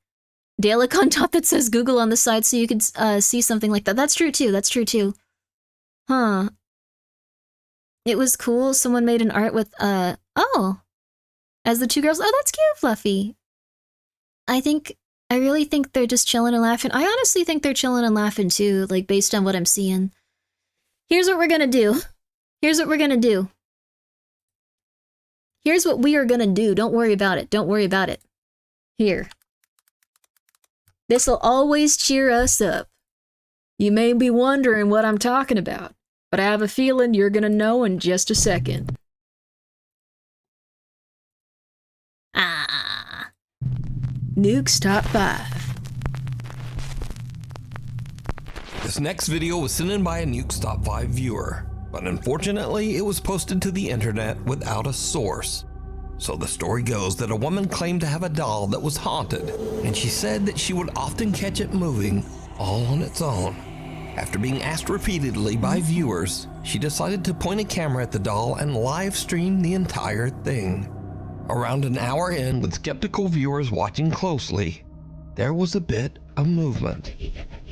Dalek on top that says Google on the side so you could see something like that. That's true too. Huh. It was cool. Someone made an art with, as the 2 girls. Oh, that's cute, Fluffy. I really think they're just chilling and laughing. I honestly think they're chilling and laughing too, like, based on what I'm seeing. Here's what we're gonna do. Here's what we are gonna do. Don't worry about it. Here. This'll always cheer us up. You may be wondering what I'm talking about, but I have a feeling you're gonna know in just a second. Nuke's Top 5. This next video was sent in by a Nuke's Top 5 viewer, but unfortunately it was posted to the internet without a source. So the story goes that a woman claimed to have a doll that was haunted, and she said that she would often catch it moving all on its own. After being asked repeatedly by viewers, she decided to point a camera at the doll and live stream the entire thing. Around an hour in, with skeptical viewers watching closely, there was a bit of movement.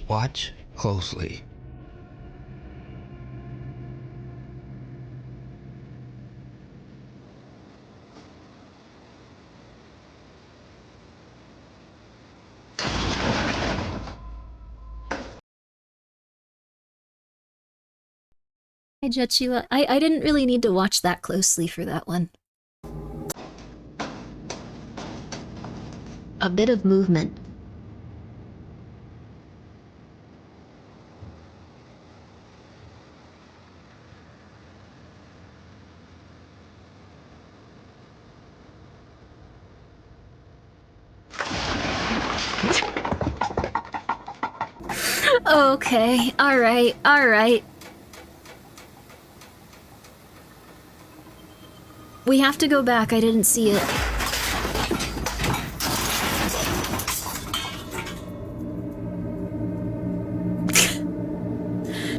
Watch closely. Hi, Jachua. I didn't really need to watch that closely for that one. A bit of movement. Okay, alright, alright. We have to go back, I didn't see it.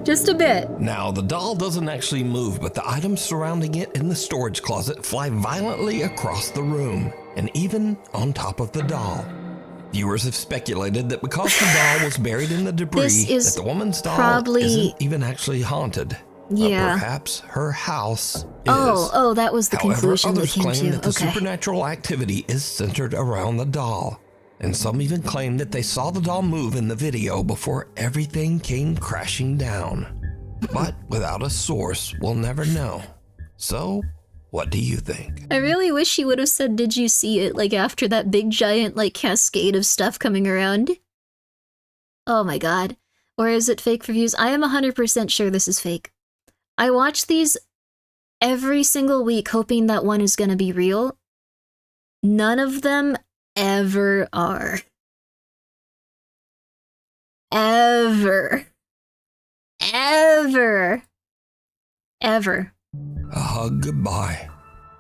Just a bit. Now, the doll doesn't actually move, but the items surrounding it in the storage closet fly violently across the room, and even on top of the doll. Viewers have speculated that because the doll was buried in the debris, that the woman's doll isn't even actually haunted. Yeah. But perhaps her house is. Oh, that was the conclusion we others came claim to. that the Okay. supernatural activity is centered around the doll. And some even claim that they saw the doll move in the video before everything came crashing down. But without a source, we'll never know. So, what do you think? I really wish he would have said, "Did you see it?" like after that big giant like cascade of stuff coming around. Oh my god. Or is it fake reviews? I am 100% sure this is fake. I watch these every single week hoping that one is gonna be real. None of them ever are. Ever. Ever. Ever. A hug goodbye.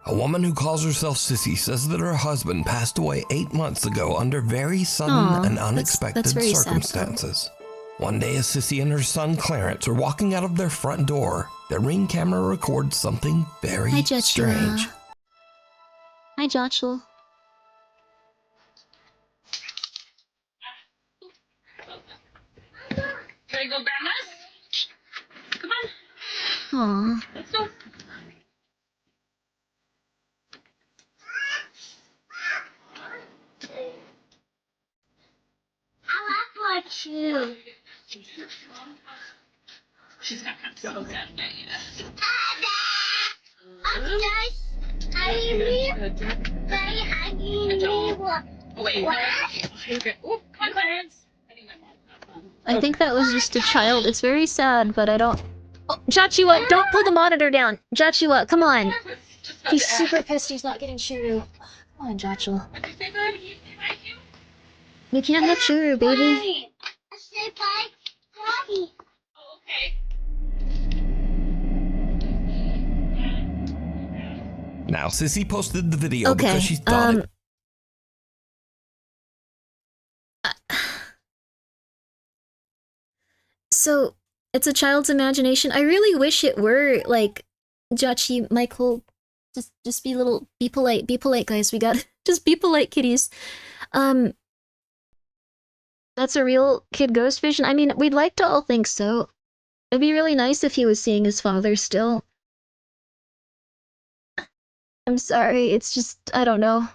A woman who calls herself Sissy says that her husband passed away 8 months ago under very sudden Aw, and that's unexpected very sad, circumstances. One day, as Sissy and her son Clarence are walking out of their front door, their Ring camera records something very Hi, Joshua. strange. Hi, Joshua. Can I go bananas? Come on. Aw. Let's go. I love what you. She's not gonna go that day. Wait. Okay. Oh, come on, Clarence. I think that was just a child. It's very sad, but I don't... Oh, Joshua, don't pull the monitor down! Joshua, come on! He's super pissed he's not getting Shuru. Come on, Joshua. You can't have Shuru, baby. Say bye, Daddy. Oh, okay. Now, Sissy posted the video Okay, because she thought it. So, it's a child's imagination. I really wish it were, like, Jachi, Michael, just be polite, guys, we got, just be polite, kitties. That's a real kid ghost vision? I mean, we'd like to all think so. It'd be really nice if he was seeing his father still. I'm sorry, it's just, I don't know.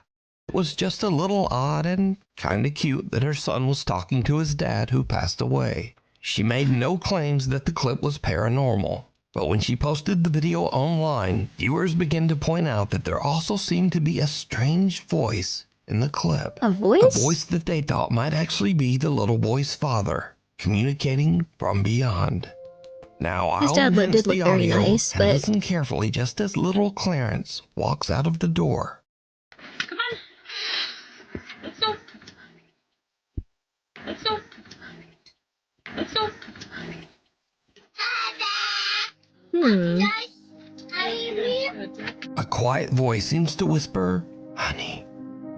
It was just a little odd and kinda cute that her son was talking to his dad who passed away. She made no claims that the clip was paranormal, but when she posted the video online, viewers began to point out that there also seemed to be a strange voice in the clip. A voice? A voice that they thought might actually be the little boy's father, communicating from beyond. Now, His I'll dad enhance did look the very audio nice, and but... listen carefully just as little Clarence walks out of the door. Come on. Let's go. Let's go. Let's go. A quiet voice seems to whisper, "Honey,"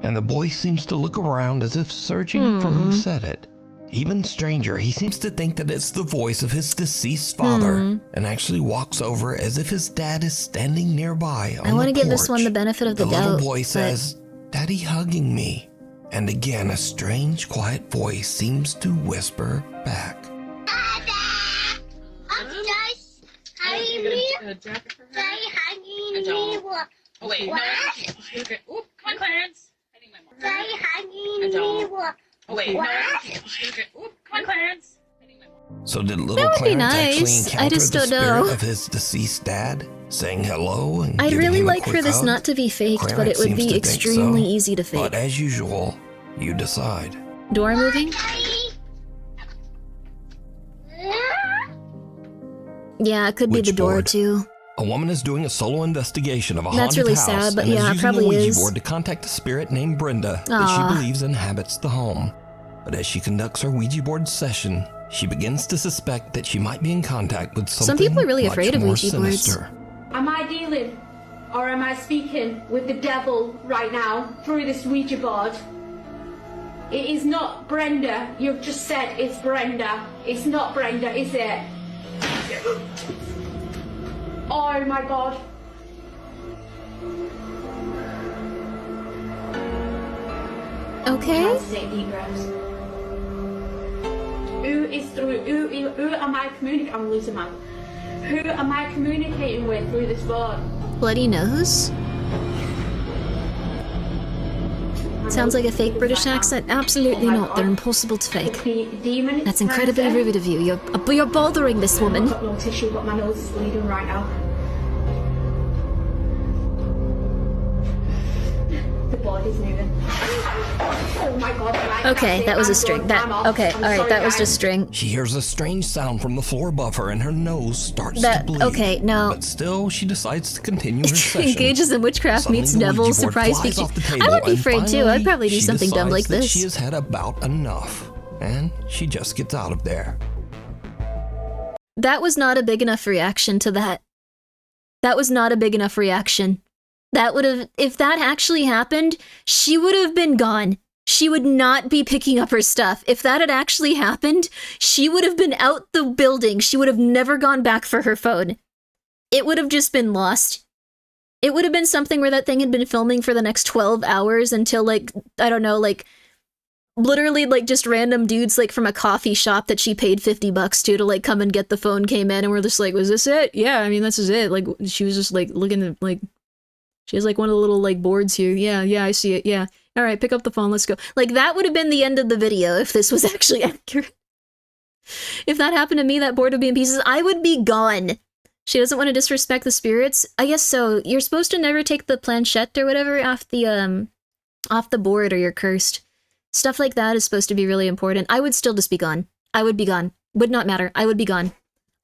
and the boy seems to look around as if searching for who said it. Even stranger, he seems to think that it's the voice of his deceased father and actually walks over as if his dad is standing nearby on I want the to give this porch. one the benefit of the The doubt. little boy but says, "Daddy hugging me." And again, a strange, quiet voice seems to whisper back. Oh wait, no. Okay. Oop, come on, Clarence. I need my more. Oh wait, no. Okay. Oop, come on, Clarence. So did little That would be Clarence actually nice. I encounter just the don't spirit know. of his deceased dad, saying hello and I'd giving really him a like for quick this hug? not to be faked, but Clarence it would seems to be think extremely so, easy to fake. But as usual, you decide. Door moving? Yeah, it could be the door Witchboard. too. A woman is doing a solo investigation of a That's haunted really house sad, but and yeah, is it using probably a Ouija is. board to contact a spirit named Brenda that Aw. she believes inhabits the home. But as she conducts her Ouija board session, she begins to suspect that she might be in contact with something Some people are really much afraid of more Ouija boards. sinister. Am I dealing or am I speaking with the devil right now through this Ouija board? It is not Brenda. You've just said it's Brenda. It's not Brenda, is it? Oh my god. Okay. Try to take deep breaths. Who am I communicating? I'm losing my. Who am I communicating with through this board? Bloody nose? Sounds like a fake British accent. Absolutely not. They're impossible to fake. Demon. That's incredibly rude of you. You're bothering this woman. I've got no tissue, but my nose is bleeding right now. The body's moving. Oh my god. Right, Okay, that was a string. Okay, alright, that was just string. She hears a strange sound from the floor above her and her nose starts to bleed. Okay, no. But still, she decides to continue her session. Engages in witchcraft, Suddenly, meets the devil, Ouija board surprise flies feature. off the table, I would be and afraid too. I'd finally, probably do she something dumb like decides that this. She has had about enough, and she just gets out of there. That was not a big enough reaction to that. That was not a big enough reaction. That would have, if that actually happened, she would have been gone. She would not be picking up her stuff. If that had actually happened, she would have been out the building. She would have never gone back for her phone. It would have just been lost. It would have been something where that thing had been filming for the next 12 hours until, like, I don't know, like, literally, like, just random dudes, like, from a coffee shop that she paid $50 to, like, come and get the phone came in, and we're just like, was this it? Yeah, I mean, this is it. Like, she was just, like, looking at, like, she has, like, one of the little, like, boards here. Yeah, I see it, yeah. All right, pick up the phone, let's go. Like, that would have been the end of the video if this was actually accurate. If that happened to me, that board would be in pieces. I would be gone. She doesn't want to disrespect the spirits. I guess so. You're supposed to never take the planchette or whatever off the board or you're cursed. Stuff like that is supposed to be really important. I would still just be gone. I would be gone. Would not matter. I would be gone.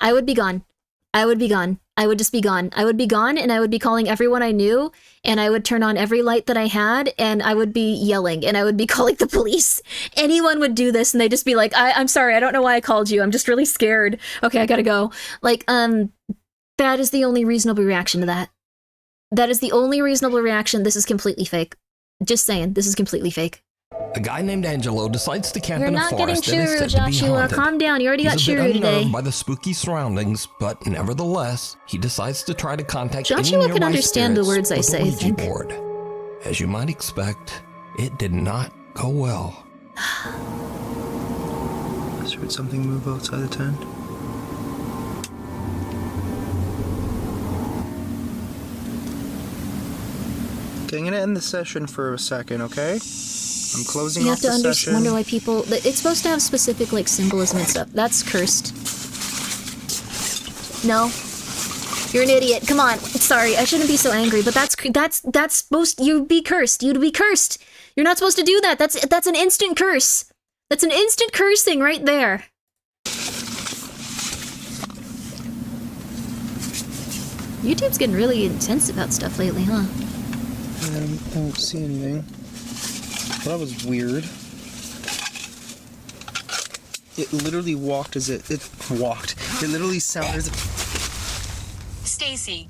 I would be gone. I would be gone. I would just be gone. I would be gone, and I would be calling everyone I knew, and I would turn on every light that I had, and I would be yelling, and I would be calling the police. Anyone would do this, and they'd just be like, I'm sorry, I don't know why I called you. I'm just really scared. Okay, I gotta go. Like, that is the only reasonable reaction to that. That is the only reasonable reaction. This is completely fake. Just saying, this is completely fake. A guy named Angelo decides to camp You're in a not getting forest that is Churu, said to be Joshua. haunted. Calm down. You already got He's a bit Churu today. unnerved by the spooky surroundings, but nevertheless, he decides to try to contact any Joshua can nearby understand the spirits words I with say, the I Ouija think. board. As you might expect, it did not go well. Just heard something move outside the tent. Okay, I'm gonna end the session for a second, okay? I'm closing You off have to the session. wonder why people... It's supposed to have specific, like, symbolism and stuff. That's cursed. No. You're an idiot. Come on. Sorry, I shouldn't be so angry, but that's supposed... You'd be cursed. You'd be cursed. You're not supposed to do that. That's an instant curse. That's an instant cursing right there. YouTube's getting really intense about stuff lately, huh? I don't see anything. Well, that was weird. It literally walked as it walked. It literally sounded as if... Stacy.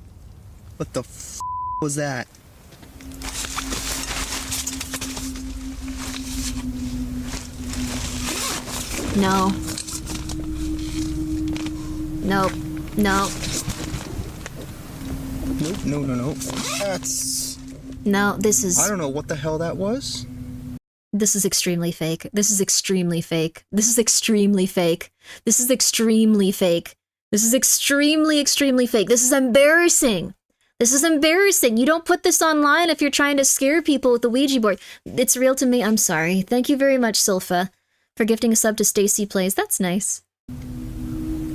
What the f*** was that? No. Nope. No. Nope, no. That's... No, this is... I don't know what the hell that was. This is extremely fake. This is extremely fake. This is extremely fake. This is extremely fake. This is extremely, extremely fake. This is embarrassing. This is embarrassing. You don't put this online if you're trying to scare people with the Ouija board. It's real to me. I'm sorry. Thank you very much, Silpha, for gifting a sub to Stacy Plays. That's nice. I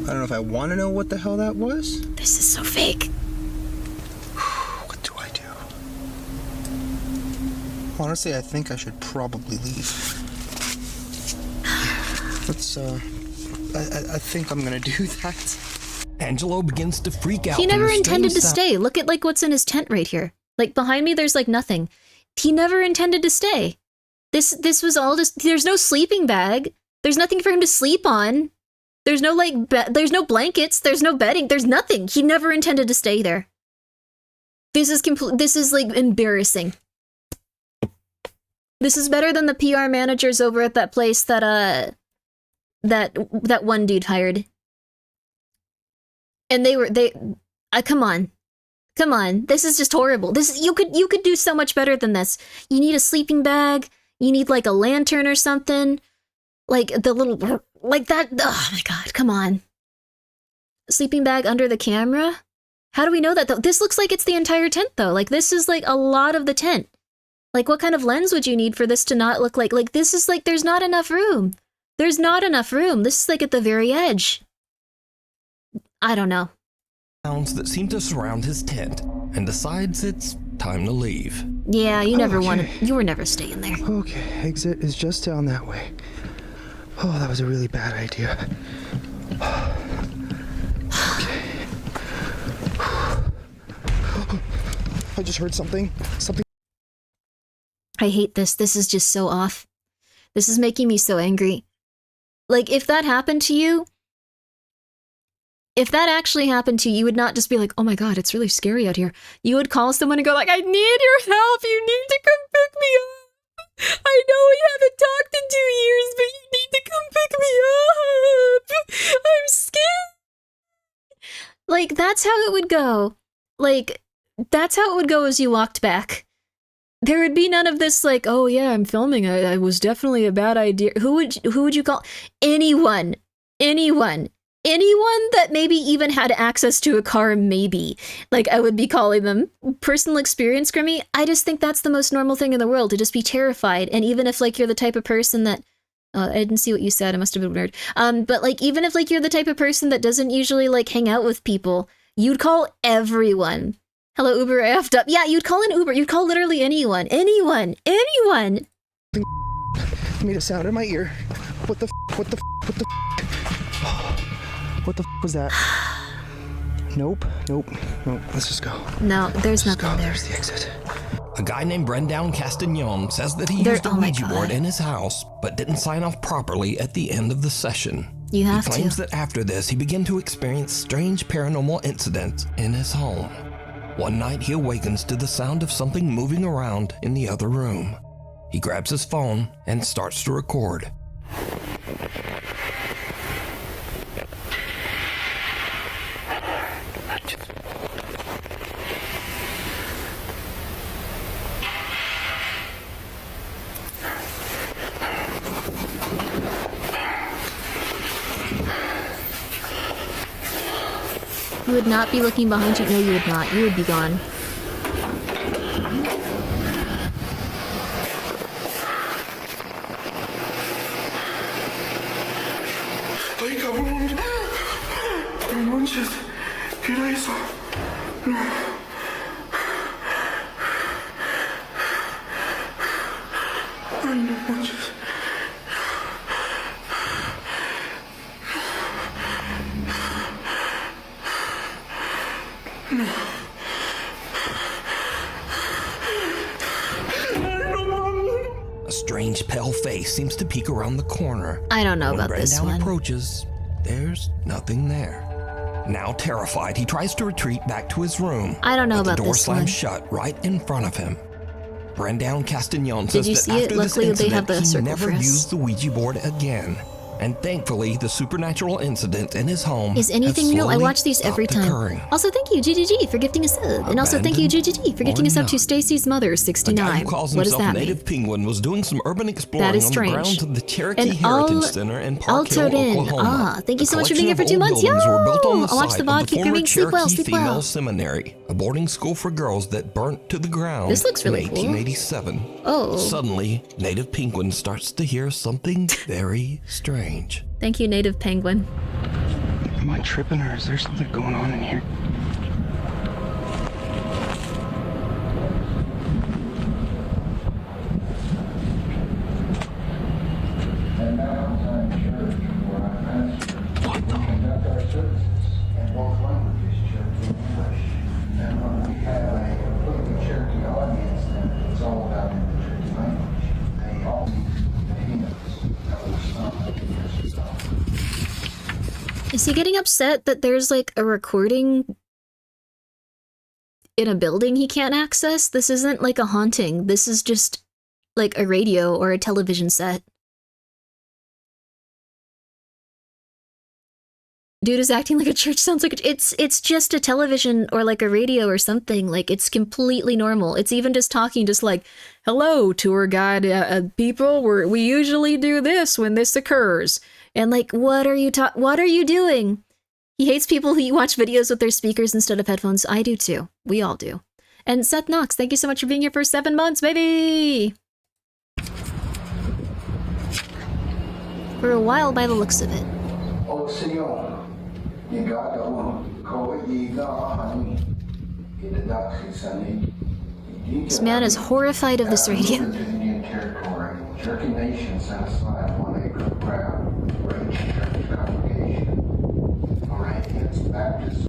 don't know if I want to know what the hell that was. This is so fake. What do I do? Honestly, I think I should probably leave. Let's, I think I'm gonna do that. Angelo begins to freak out. He never from the intended to strange stay. Look at like what's in his tent right here. Like behind me, there's like nothing. He never intended to stay. This was all just. There's no sleeping bag. There's nothing for him to sleep on. There's no like. There's no blankets. There's no bedding. There's nothing. He never intended to stay there. This is complete. This is like embarrassing. This is better than the PR managers over at that place that that one dude hired. And come on. This is just horrible. You could do so much better than this. You need a sleeping bag. You need like a lantern or something. Like the little, like that. Oh my God, come on. Sleeping bag under the camera? How do we know that though? This looks like it's the entire tent though. Like this is like a lot of the tent. Like what kind of lens would you need for this to not look like this is like, there's not enough room. There's not enough room. This is like at the very edge. I don't know. Sounds that seem to surround his tent and decides it's time to leave. Yeah, you were never staying there. Okay, exit is just down that way. Oh, that was a really bad idea. Okay. I just heard something. I hate this. This is just so off. This is making me so angry. Like, if that happened to you, if that actually happened to you, you would not just be like, oh my God, it's really scary out here. You would call someone and go like, I need your help. You need to come pick me up. I know we haven't talked in 2 years, but you need to come pick me up. I'm scared. Like, that's how it would go. Like, that's how it would go as you walked back. There would be none of this like, oh yeah, I'm filming. I was definitely a bad idea. Who would you call? Anyone that maybe even had access to a car, maybe. Like, I would be calling them. Personal experience, Grimmi, I just think that's the most normal thing in the world, to just be terrified. And even if, like, you're the type of person that... I didn't see what you said, I must have been weird. But, like, even if, like, you're the type of person that doesn't usually, like, hang out with people, you'd call everyone. Hello, Uber, I effed up. Yeah, you'd call an Uber. You'd call literally anyone. Anyone. Made a sound in my ear. What the was that? Nope. Let's just go. No, there's nothing there. There's the exit. A guy named Brendan Castagnon says that he used a Ouija board in his house, but didn't sign off properly at the end of the session. You have to. He claims that after this, he began to experience strange paranormal incidents in his home. One night, he awakens to the sound of something moving around in the other room. He grabs his phone and starts to record. You would not be looking behind you. No, you would not. You would be gone. Ay, cabrón. No manches. ¿Qué era eso? No. Ay, no manches. No. A strange pale face seems to peek around the corner. I don't know about this one. When Brendan approaches, there's nothing there. Now terrified, he tries to retreat back to his room. I don't know but about the door this slams one. shut right in front of him. Brendan Castagnon Did says you that see it? after this Luckily, they have incident, the he circle never for us. used the Ouija board again. And thankfully, the supernatural incident in his home Is anything real? I watch these every time. Occurring. Also, thank you, GGG, for gifting a sub. And also, thank you, GGG, for gifting a sub to Stacy's mother, 69. A guy who calls What does himself that mean? Native Penguin was doing some urban exploring That is on strange. the grounds of the Cherokee And Heritage Center in Park Hill, Altered in. Oklahoma. Thank you so much for The being here for 2 months. collection of old buildings were built on the I'll watch site the of VOD. Keep former grimming. Sleep well, Cherokee sleep Female well. Seminary, a boarding school for girls that burnt to the ground This looks really in cool. 1887. Oh. Suddenly, Native Penguin starts to hear something very strange. Thank you, Native Penguin. Am I tripping or is there something going on in here? What the? In both languages, Cherokee and English. And when we have a completely Cherokee audience, then it's all about in the Cherokee language. They all need the hymns that were sung years ago. Is he getting upset that there's like a recording in a building he can't access? This isn't like a haunting. This is just like a radio or a television set. Dude is acting like a church sounds like it's just a television or like a radio or something. Like it's completely normal. It's even just talking just like, hello tour guide people, we usually do this when this occurs. And like, what are you doing? He hates people who watch videos with their speakers instead of headphones. I do too. We all do. And Seth Knox, thank you so much for being here for 7 months, baby! For a while by the looks of it. This man is horrified of this radio. Indian territory. Cherokee Nation set aside 1 acre of ground for each church congregation. Alright, it's Baptist.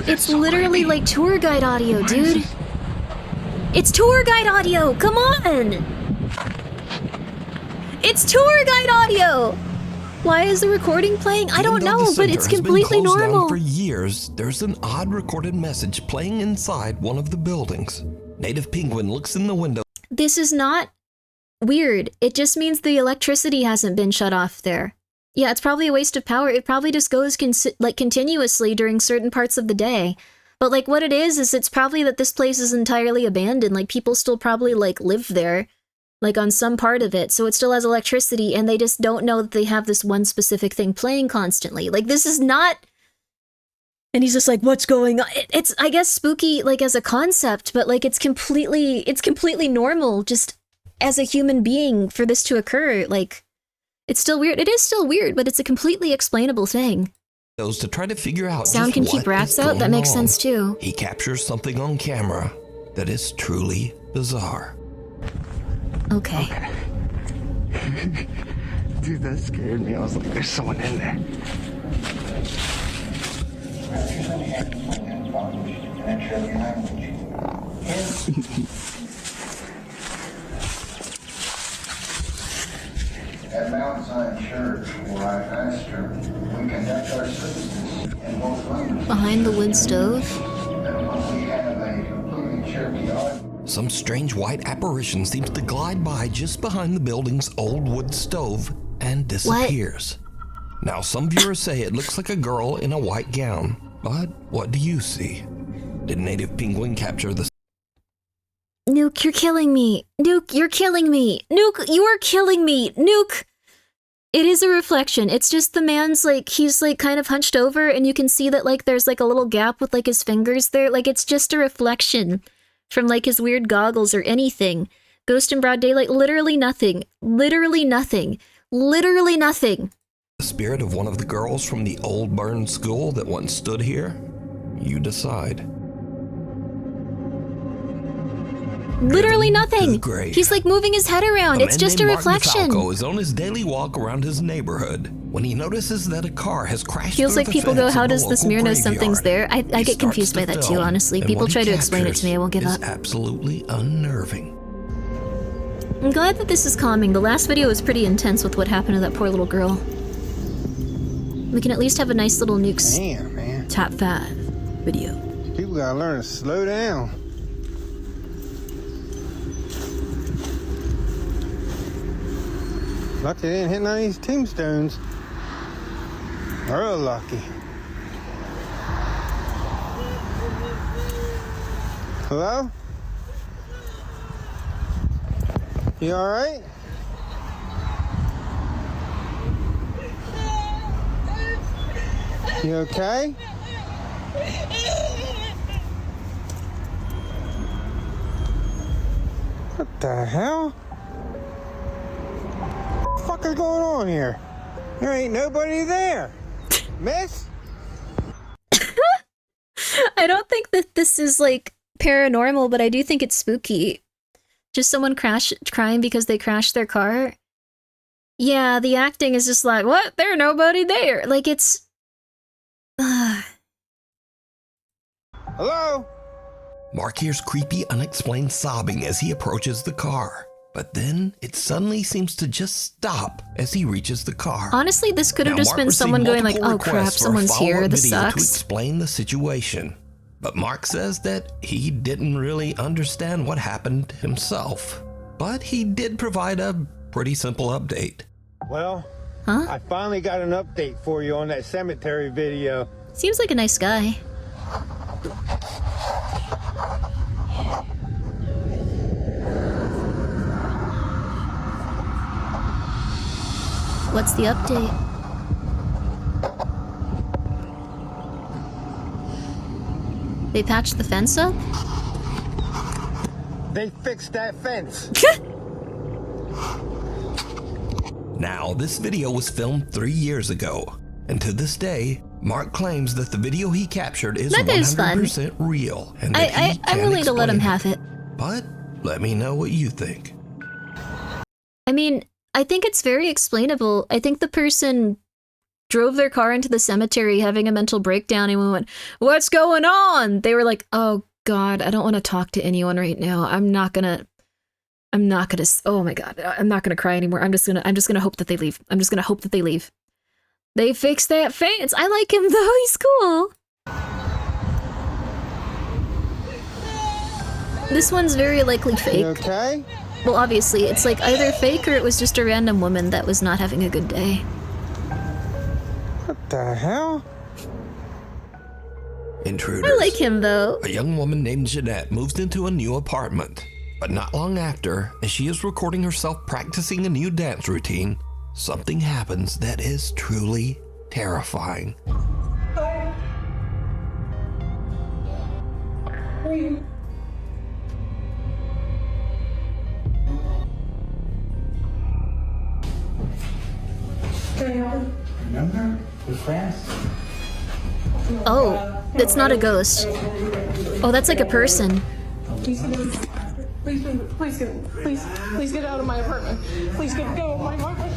It's literally like tour guide audio, dude. It's tour guide audio! Come on! It's tour guide audio! Why is the recording playing? I don't know, but it's completely normal. For years, there's an odd recorded message playing inside one of the buildings. Native Penguin looks in the window. This is not weird. It just means the electricity hasn't been shut off there. Yeah, it's probably a waste of power. It probably just goes continuously during certain parts of the day. But like what it is it's probably that this place is entirely abandoned. Like people still probably like live there. Like on some part of it, so it still has electricity, and they just don't know that they have this one specific thing playing constantly. Like, this is not... And he's just like, what's going on? It's, I guess, spooky, like, as a concept, but, like, it's completely normal, just as a human being, for this to occur. Like, it's still weird. It is still weird, but it's a completely explainable thing. To try to figure out sound can keep rats out? That makes sense, too. He captures something on camera that is truly bizarre. Okay. Dude, that scared me. I was like, there's someone in there. At Mount Zion Church, where I pastor, we conduct our services in both languages. Behind the wood stove? And when we have a completely Cherokee audience, some strange white apparition seems to glide by just behind the building's old wood stove and disappears. What? Now, some viewers say it looks like a girl in a white gown, but what do you see? Did Native Penguin capture the... Nuke, you're killing me. Nuke, you're killing me. Nuke, you're killing me. Nuke! It is a reflection. It's just the man's, like, he's, like, kind of hunched over, and you can see that, like, there's, like, a little gap with, like, his fingers there. Like, it's just a reflection from, like, his weird goggles or anything. Ghost in broad daylight, literally nothing. Literally nothing. Literally nothing. The spirit of one of the girls from the old burned school that once stood here? You decide. Literally nothing. He's like moving his head around. It's just a reflection. Martin is on his daily walk around his neighborhood when he notices that a car has crashed. Feels like people go, how does this mirror know something's there? I get confused by that too, honestly. People try to explain it to me. I won't give up. Absolutely unnerving. I'm glad that this is calming. The last video was pretty intense with what happened to that poor little girl. We can at least have a nice little Nukes top 5 video. People gotta learn to slow down. Lucky they didn't hit none of these tombstones. Real lucky. Hello? You alright? You okay? What the hell? What the fuck is going on here? There ain't nobody there. Miss? I don't think that this is like paranormal, but I do think it's spooky. Just someone crying because they crashed their car. Yeah, the acting is just like, what? There's nobody there. Like, it's... Hello? Mark hears creepy, unexplained sobbing as he approaches the car. But then, it suddenly seems to just stop as he reaches the car. Honestly, this could have Now, just Mark been received someone going like, multiple oh crap, requests for a someone's here, follow-up this video to sucks. explain the situation. But Mark says that he didn't really understand what happened himself. But he did provide a pretty simple update. Well, I finally got an update for you on that cemetery video. Seems like a nice guy. What's the update? They patched the fence up? They fixed that fence. Now, this video was filmed 3 years ago, and to this day, Mark claims that the video he captured is That is 100% real, and that I'm willing to let him have it. But let me know what you think. I mean, I think it's very explainable. I think the person drove their car into the cemetery having a mental breakdown and we went, what's going on? They were like, oh God, I don't want to talk to anyone right now. I'm not gonna, oh my God, I'm not gonna cry anymore. I'm just gonna hope that they leave. I'm just gonna hope that they leave. They fixed that fence. I like him though, he's cool. This one's very likely fake. You okay? Well, obviously, it's like either fake or it was just a random woman that was not having a good day. What the hell? Intruders. I like him though. A young woman named Jeanette moves into a new apartment. But not long after, as she is recording herself practicing a new dance routine, something happens that is truly terrifying. Remember? We're friends. Oh, that's not a ghost. Oh, that's like a person. Please get out of my apartment. Please get out of my apartment.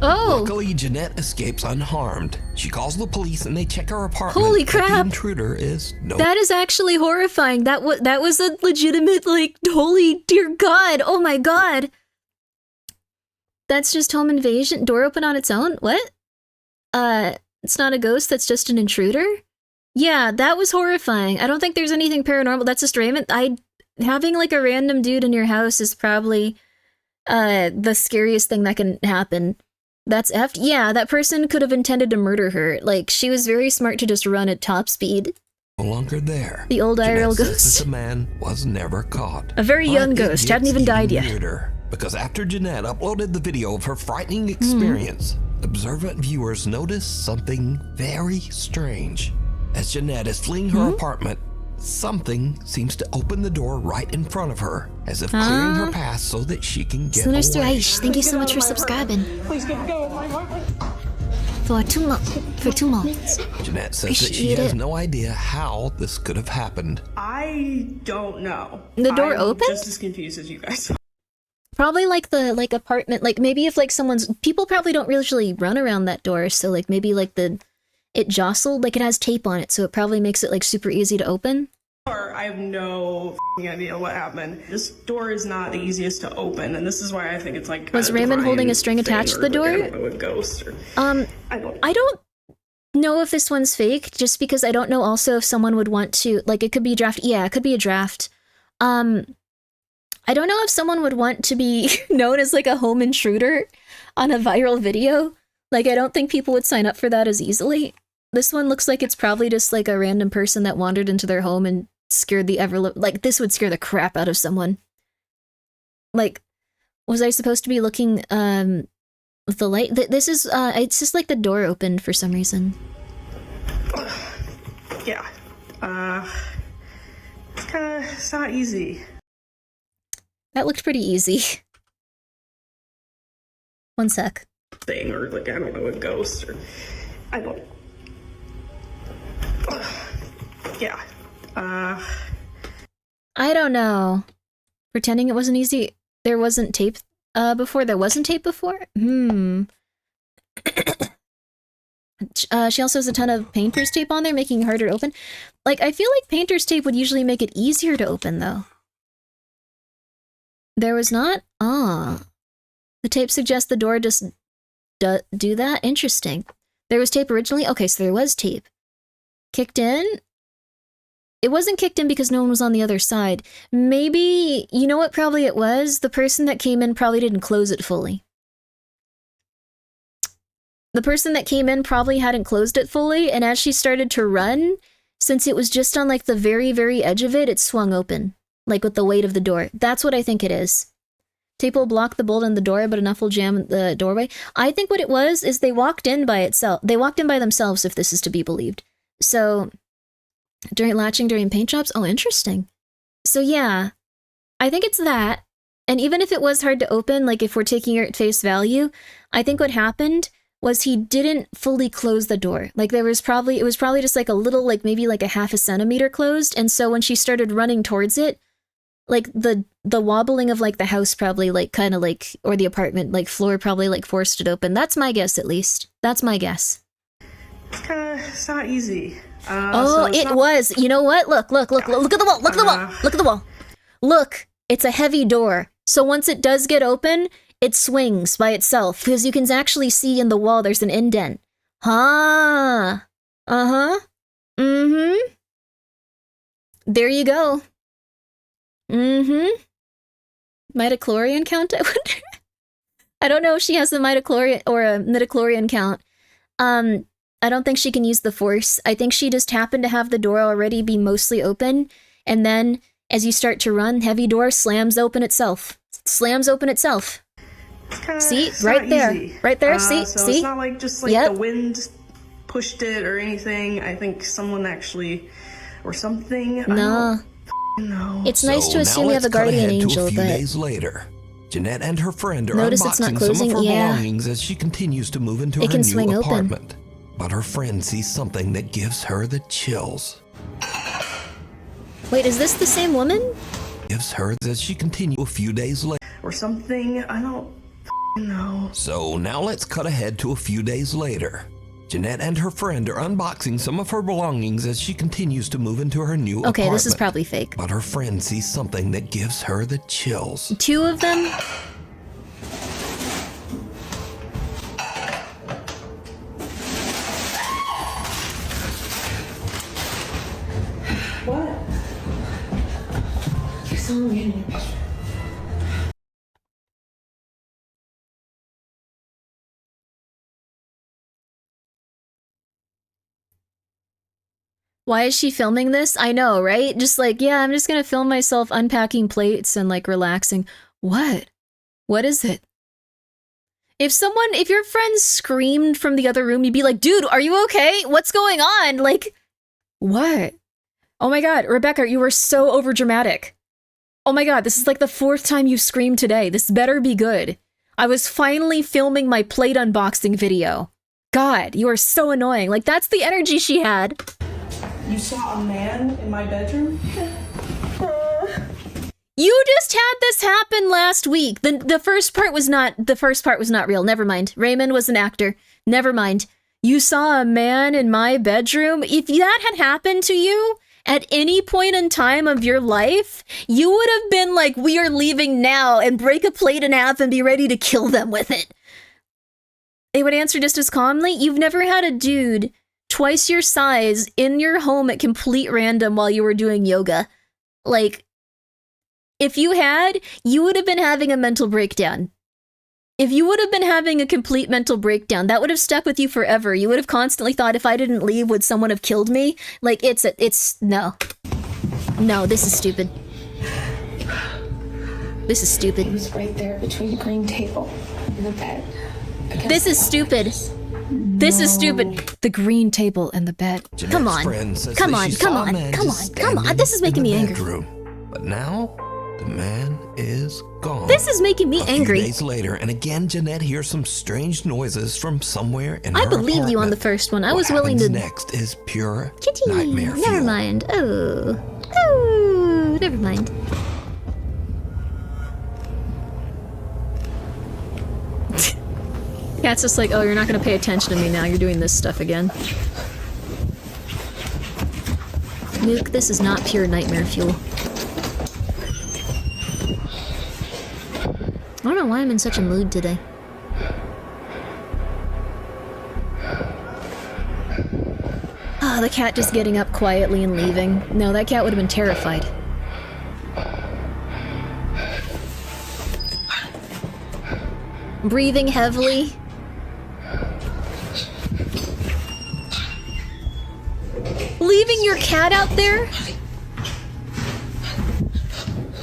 Oh! Luckily, Jeanette escapes unharmed. She calls the police and they check her apartment. Holy but the crap! intruder is no. That is actually horrifying. That was a legitimate, like, holy dear God. Oh my God. That's just home invasion. Door open on its own? What? It's not a ghost, that's just an intruder? Yeah, that was horrifying. I don't think there's anything paranormal. That's just Raymond. Having like a random dude in your house is probably the scariest thing that can happen. That's effed. Yeah, that person could have intended to murder her. Like, she was very smart to just run at top speed. No longer there. The old Jeanette IRL says ghost. that the man was never caught. A very young ghost, hadn't even died yet. Weirder, because after Jeanette uploaded the video of her frightening experience, observant viewers noticed something very strange. As Jeanette is fleeing her apartment, something seems to open the door right in front of her, as if clearing her path so that she can get away. Thank you so much for subscribing. Please get out of my apartment. For 2 months. Jeanette says that she has no idea how this could have happened. I don't know. The door I'm opened? just as confused as you guys. Probably like the apartment, like maybe if like people probably don't usually run around that door, so like maybe like it jostled, like it has tape on it, so it probably makes it like super easy to open. I have no idea what happened. This door is not the easiest to open, and this is why I think it's like. Was Raymond holding a string attached to the door? I don't know, a ghost or. I don't know if this one's fake, just because I don't know also if someone would want to, like, it could be a draft. Yeah, it could be a draft. I don't know if someone would want to be known as like a home intruder on a viral video. Like, I don't think people would sign up for that as easily. This one looks like it's probably just like a random person that wandered into their home and scared the like, this would scare the crap out of someone. Like, was I supposed to be looking, with the light? This is, it's just like the door opened for some reason. Yeah. It's not easy. That looked pretty easy. One sec. Thing, or like, I don't know, a ghost, or I don't. Yeah. I don't know. Pretending it wasn't easy. There wasn't tape before. There wasn't tape before? She also has a ton of painter's tape on there, making it harder to open. Like, I feel like painter's tape would usually make it easier to open, though. There was not? Ah. The tape suggests the door just do that? Interesting. There was tape originally? Okay, so there was tape. Kicked in? It wasn't kicked in because no one was on the other side. Maybe, you know what probably it was? The person that came in probably didn't close it fully. The person that came in probably hadn't closed it fully, and as she started to run, since it was just on like the very, very edge of it, it swung open. Like with the weight of the door. That's what I think it is. Tape will block the bolt on the door, but enough will jam the doorway. I think what it was is they walked in by itself. They walked in by themselves, if this is to be believed. So, during latching during paint jobs? Oh, interesting. So yeah, I think it's that. And even if it was hard to open, like if we're taking it at face value, I think what happened was he didn't fully close the door. Like it was probably just like a little, like maybe like a half a centimeter closed. And so when she started running towards it, like the wobbling of like the house probably like kind of like, or the apartment like floor probably like forced it open. That's my guess, at least. That's my guess. It's not easy. Oh, it was. You know what? Look at the wall. Look at the wall. Look at the wall. Look, it's a heavy door. So once it does get open, it swings by itself because you can actually see in the wall there's an indent. Huh. Uh-huh. Mm-hmm. There you go. Mm-hmm. Midichlorian count, I wonder? I don't know if she has the midichlorian or a midichlorian count. I don't think she can use the force. I think she just happened to have the door already be mostly open, and then as you start to run, heavy door slams open itself. Slams open itself. See? Right there. Easy. Right there. So See? it's not like just like the wind pushed it or anything. I think someone actually, or something. No. No. It's nice to assume you have a guardian angel, a few but days later, Jeanette and her friend are notice it's not unboxing closing. some of her Yeah. belongings as she continues to move into It her can new swing apartment. open. But her friend sees something that gives her the chills. Wait, is this the same woman? Gives her as she continues a few days later. Or something. I don't know. So now let's cut ahead to a few days later. Jeanette and her friend are unboxing some of her belongings as she continues to move into her new apartment. Okay, this is probably fake. But her friend sees something that gives her the chills. Two of them? What? There's someone in here. Why is she filming this? I know, right? Just like, yeah, I'm just gonna film myself unpacking plates and like relaxing. What? What is it? If your friend screamed from the other room, you'd be like, dude, are you okay? What's going on? Like, what? Oh my god, Rebecca, you were so overdramatic. Oh my god, this is like the 4th time you've screamed today. This better be good. I was finally filming my plate unboxing video. God, you are so annoying. Like, that's the energy she had. You saw a man in my bedroom? You just had this happen last week. The first part was not real. Never mind. Raymond was an actor. Never mind. You saw a man in my bedroom? If that had happened to you at any point in time of your life, you would have been like, we are leaving now, and break a plate in half and be ready to kill them with it. They would answer just as calmly. You've never had a dude twice your size in your home at complete random while you were doing yoga. Like, If you had, you would have been having a mental breakdown. If you would have been having a complete mental breakdown, that would have stuck with you forever. You would have constantly thought, if I didn't leave, would someone have killed me? Like, no. No, this is stupid. This is stupid. It was right there between the green table and the bed. This is stupid. This is stupid. The green table and the bed. Come on. Come on, come on, come on, come on. This is making me angry. But now, the man is gone. This is making me angry. A few days later, and again, Jeanette hears some strange noises from somewhere in her I believed apartment. you on the first one. I was What willing to. happens next is pure Kitty. nightmare Never fuel. mind. Oh, never mind. Cat's just like, oh, you're not gonna pay attention to me now. You're doing this stuff again. Nuke, this is not pure nightmare fuel. I don't know why I'm in such a mood today. Ah, the cat just getting up quietly and leaving. No, that cat would have been terrified. Breathing heavily. Leaving your cat out there?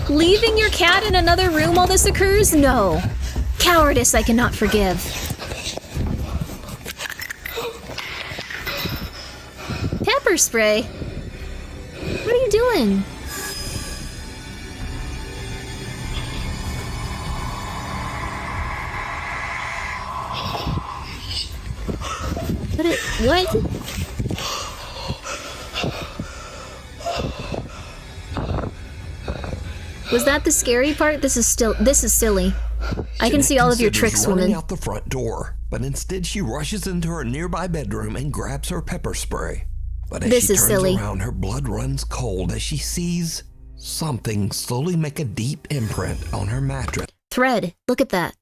Leaving your cat in another room while this occurs? No. Cowardice I cannot forgive. Pepper spray? What are you doing? What? Was that the scary part? This is silly. I can see all of your tricks, running woman. out the front door, but instead she rushes into her nearby bedroom and grabs her pepper spray. But as This she is turns silly. around, her blood runs cold as she sees something slowly make a deep imprint on her mattress. Thread. Look at that.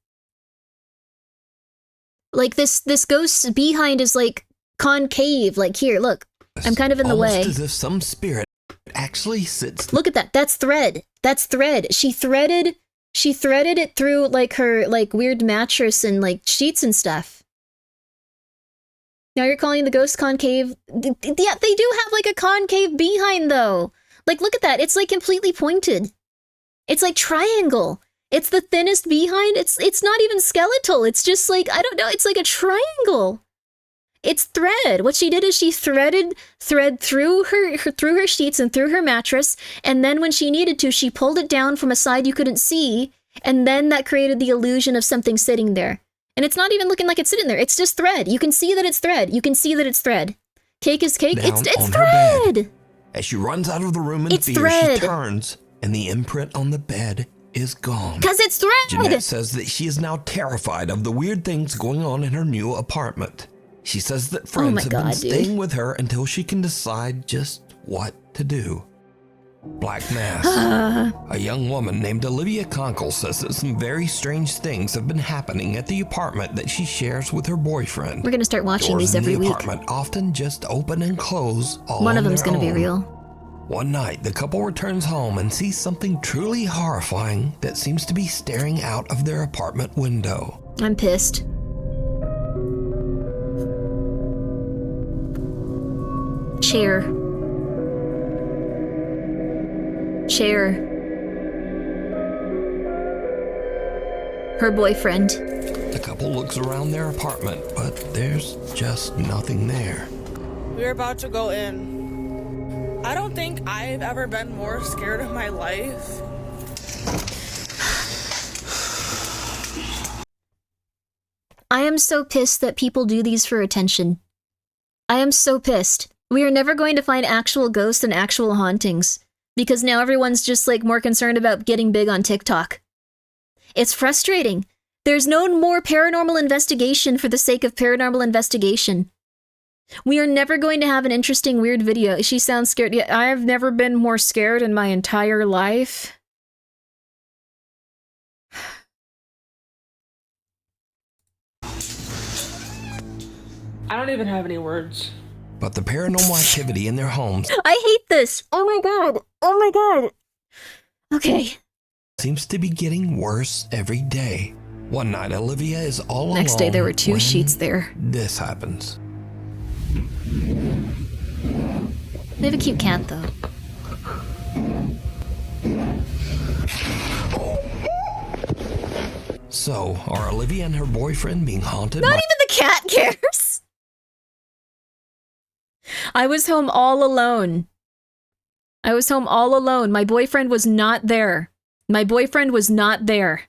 Like this ghost's behind is like concave. Like here, look. I'm kind of in the way. Almost as if some spirit actually sits. Look at that. That's thread. That's thread. She threaded it through like her like weird mattress and like sheets and stuff. Now you're calling the ghost concave? Yeah, they do have like a concave behind though. Like look at that. It's like completely pointed. It's like triangle. It's the thinnest behind. It's not even skeletal. It's just like, I don't know. It's like a triangle. It's thread. What she did is she thread through her sheets and through her mattress, and then when she needed to, she pulled it down from a side you couldn't see, and then that created the illusion of something sitting there. And it's not even looking like it's sitting there. It's just thread. You can see that it's thread. You can see that it's thread. Cake is cake. Down It's on her thread. bed. As she runs out of the room in It's fear, thread. she turns, and the imprint on the bed is gone. 'Cause it's thread. Jeanette says that she is now terrified of the weird things going on in her new apartment. She says that friends have been staying with her until she can decide just what to do. Black Mass. A young woman named Olivia Conkle says that some very strange things have been happening at the apartment that she shares with her boyfriend. We're gonna start watching Doors these every in the week. apartment often just open and close all One of on them's their gonna be own. real. One night, the couple returns home and sees something truly horrifying that seems to be staring out of their apartment window. I'm pissed. Chair. Her boyfriend. The couple looks around their apartment, but there's just nothing there. We're about to go in. I don't think I've ever been more scared of my life. I am so pissed that people do these for attention. I am so pissed. We are never going to find actual ghosts and actual hauntings, because now everyone's just like more concerned about getting big on TikTok. It's frustrating. There's no more paranormal investigation for the sake of paranormal investigation. We are never going to have an interesting weird video. She sounds scared. Yeah, I've never been more scared in my entire life. I don't even have any words. But the paranormal activity in their homes I hate this. Oh my god. Oh my god. Okay. seems to be getting worse every day. One night, Olivia is all alone. Next day, there were 2 when sheets there. This happens. They have a cute cat, though. So, are Olivia and her boyfriend being haunted Not by... even the cat cares! I was home all alone. I was home all alone. My boyfriend was not there. My boyfriend was not there.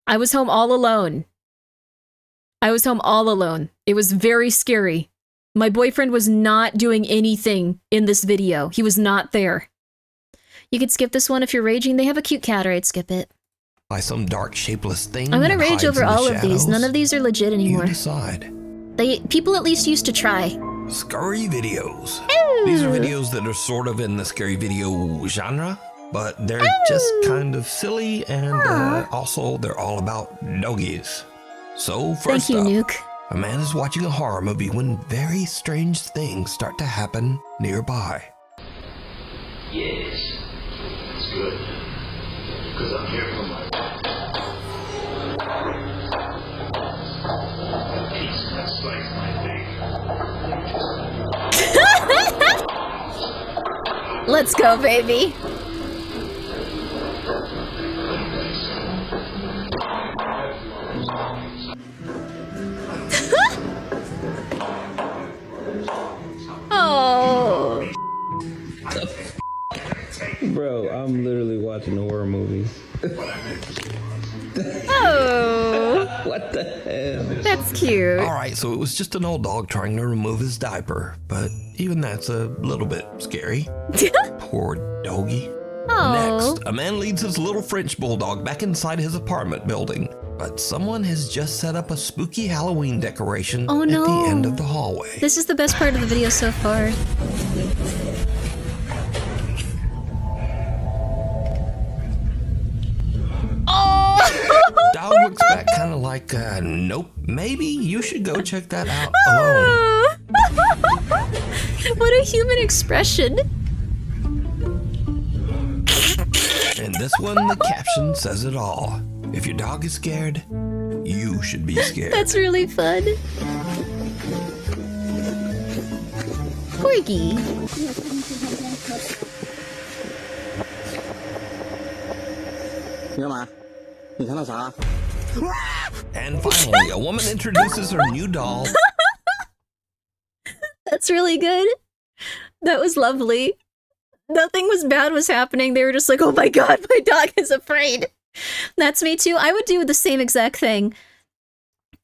I was home all alone. I was home all alone. It was very scary. My boyfriend was not doing anything in this video. He was not there. You could skip this one if you're raging. They have a cute cat, alright, skip it. by some dark, shapeless thing. I'm gonna that rage hides over in the all of these. shadows? None of these are legit anymore. You decide. People at least used to try. Scary videos. These are videos that are sort of in the scary video genre, but they're just kind of silly, and also they're all about doggies. So first Thank you, up, Nuke. a man is watching a horror movie when very strange things start to happen nearby. Yes, it's good. Because I'm here for my piece that slice my thing. Let's go, baby. Oh. Bro, I'm literally watching a horror movie. Oh. What the hell? That's cute. Alright, so it was just an old dog trying to remove his diaper, but even that's a little bit scary. Poor doggy. Oh. Next, a man leads his little French bulldog back inside his apartment building, but someone has just set up a spooky Halloween decoration Oh, no. at the end of the hallway. This is the best part of the video so far. The dog looks back kind of like, nope, maybe you should go check that out alone. What a human expression. And this one, the caption says it all. If your dog is scared, you should be scared. That's really fun. Corgi. And finally, a woman introduces her new doll. That's really good. That was lovely. Nothing was bad was happening. They were just like, oh my god, my dog is afraid. That's me too. I would do the same exact thing.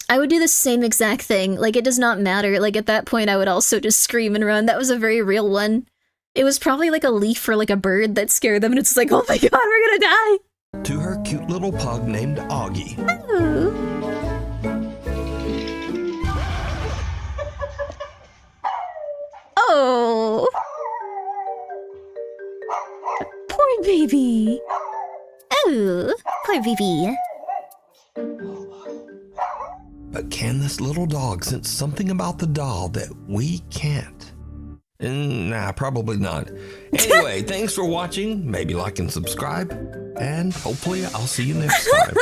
I would do the same exact thing. Like, it does not matter. Like, at that point, I would also just scream and run. That was a very real one. It was probably like a leaf or like a bird that scared them, and it's like, oh my god, we're gonna die. To her cute little pug named Augie. Oh. Poor baby. Oh, poor baby. But can this little dog sense something about the doll that we can't? Nah, probably not. Anyway, thanks for watching. Maybe like and subscribe. And hopefully I'll see you next time.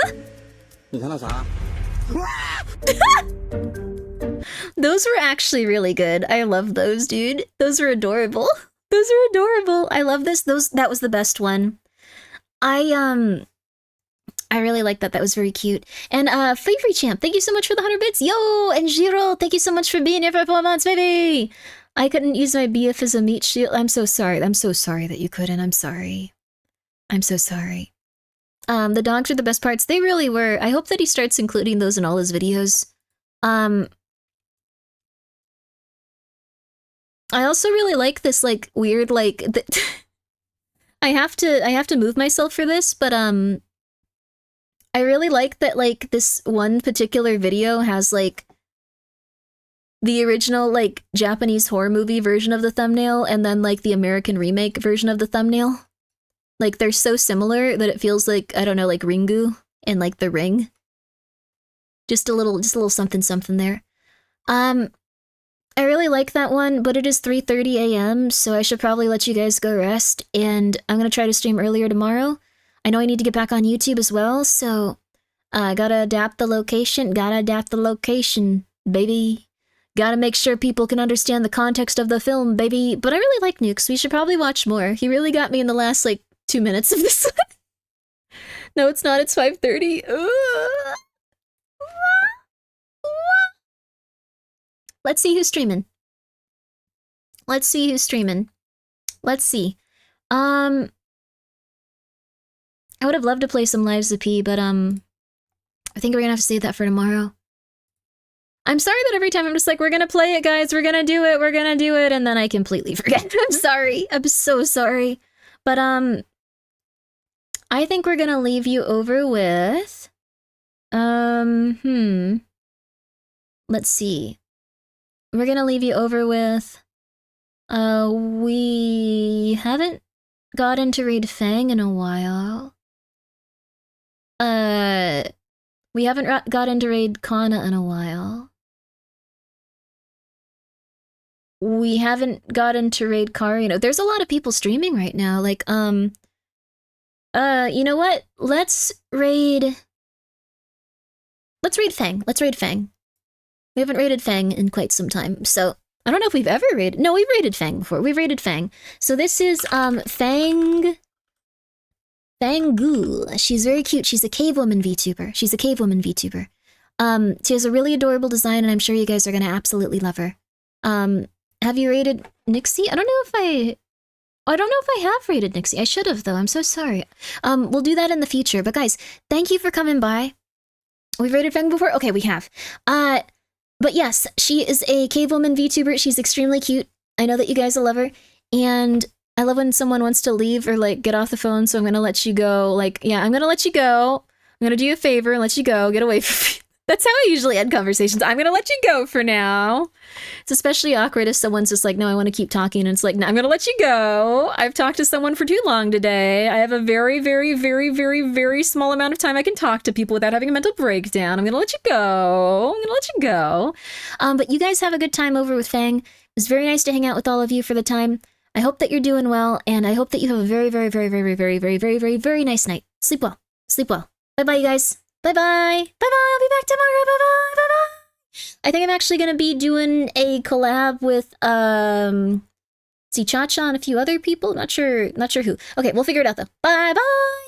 Those were actually really good. I love those, dude. Those are adorable. Those are adorable. I love this. That was the best one. I really like that. That was very cute. And Free Champ, thank you so much for the 100 bits. Yo, and Jiro, thank you so much for being here for 4 months, baby. I couldn't use my BF as a meat shield. I'm so sorry. I'm so sorry that you couldn't. I'm sorry. I'm so sorry. The dogs are the best parts. They really were. I hope that he starts including those in all his videos. I also really like this, like, weird, like, I have to move myself for this, but, I really like that, like, this one particular video has, like, the original, like, Japanese horror movie version of the thumbnail, and then, like, the American remake version of the thumbnail. Like, they're so similar that it feels like, I don't know, like Ringu in, like, The Ring. Just a little something there. I really like that one, but it is 3:30 a.m., so I should probably let you guys go rest, and I'm gonna try to stream earlier tomorrow. I know I need to get back on YouTube as well, so gotta adapt the location, baby. Gotta make sure people can understand the context of the film, baby. But I really like Nukes. We should probably watch more. He really got me in the last, like, 2 minutes of this. No, it's not. It's 5:30. Let's see who's streaming. Let's see. I would have loved to play some Lives of P, but, I think we're gonna have to save that for tomorrow. I'm sorry that every time I'm just like, we're gonna play it, guys, we're gonna do it, and then I completely forget. I'm sorry. I'm so sorry. But, I think we're gonna leave you over with... Let's see. We're gonna leave you over with... we haven't gotten to read Fang in a while. We haven't gotten to read Kana in a while. We haven't gotten to raid Karino. There's a lot of people streaming right now. Like, you know what? Let's raid Fang. We haven't raided Fang in quite some time, so I don't know if we've ever raided. No, we've raided Fang before. We've raided Fang. So this is Fangul. She's very cute. She's a cave woman VTuber. She has a really adorable design, and I'm sure you guys are gonna absolutely love her. Have you raided Nixie? I don't know if I have raided Nixie. I should have, though. I'm so sorry. We'll do that in the future. But guys, thank you for coming by. We've raided Fang before? Okay, we have. But yes, she is a cave woman VTuber. She's extremely cute. I know that you guys will love her. And I love when someone wants to leave or, like, get off the phone, so I'm gonna let you go. Like, yeah, I'm gonna let you go. I'm gonna do you a favor and let you go. Get away from me. That's how I usually end conversations. I'm gonna let you go for now. It's especially awkward if someone's just like, no, I want to keep talking. And it's like, no, I'm gonna let you go. I've talked to someone for too long today. I have a very, very, very, very, very small amount of time I can talk to people without having a mental breakdown. I'm gonna let you go. But you guys have a good time over with Fang. It was very nice to hang out with all of you for the time. I hope that you're doing well, and I hope that you have a very, very, very, very, very, very, very, very, very nice night. Sleep well. Bye-bye, you guys. Bye-bye. I'll be back tomorrow. Bye-bye. I think I'm actually going to be doing a collab with, Cha-Cha and a few other people. Not sure who. Okay, we'll figure it out, though. Bye-bye.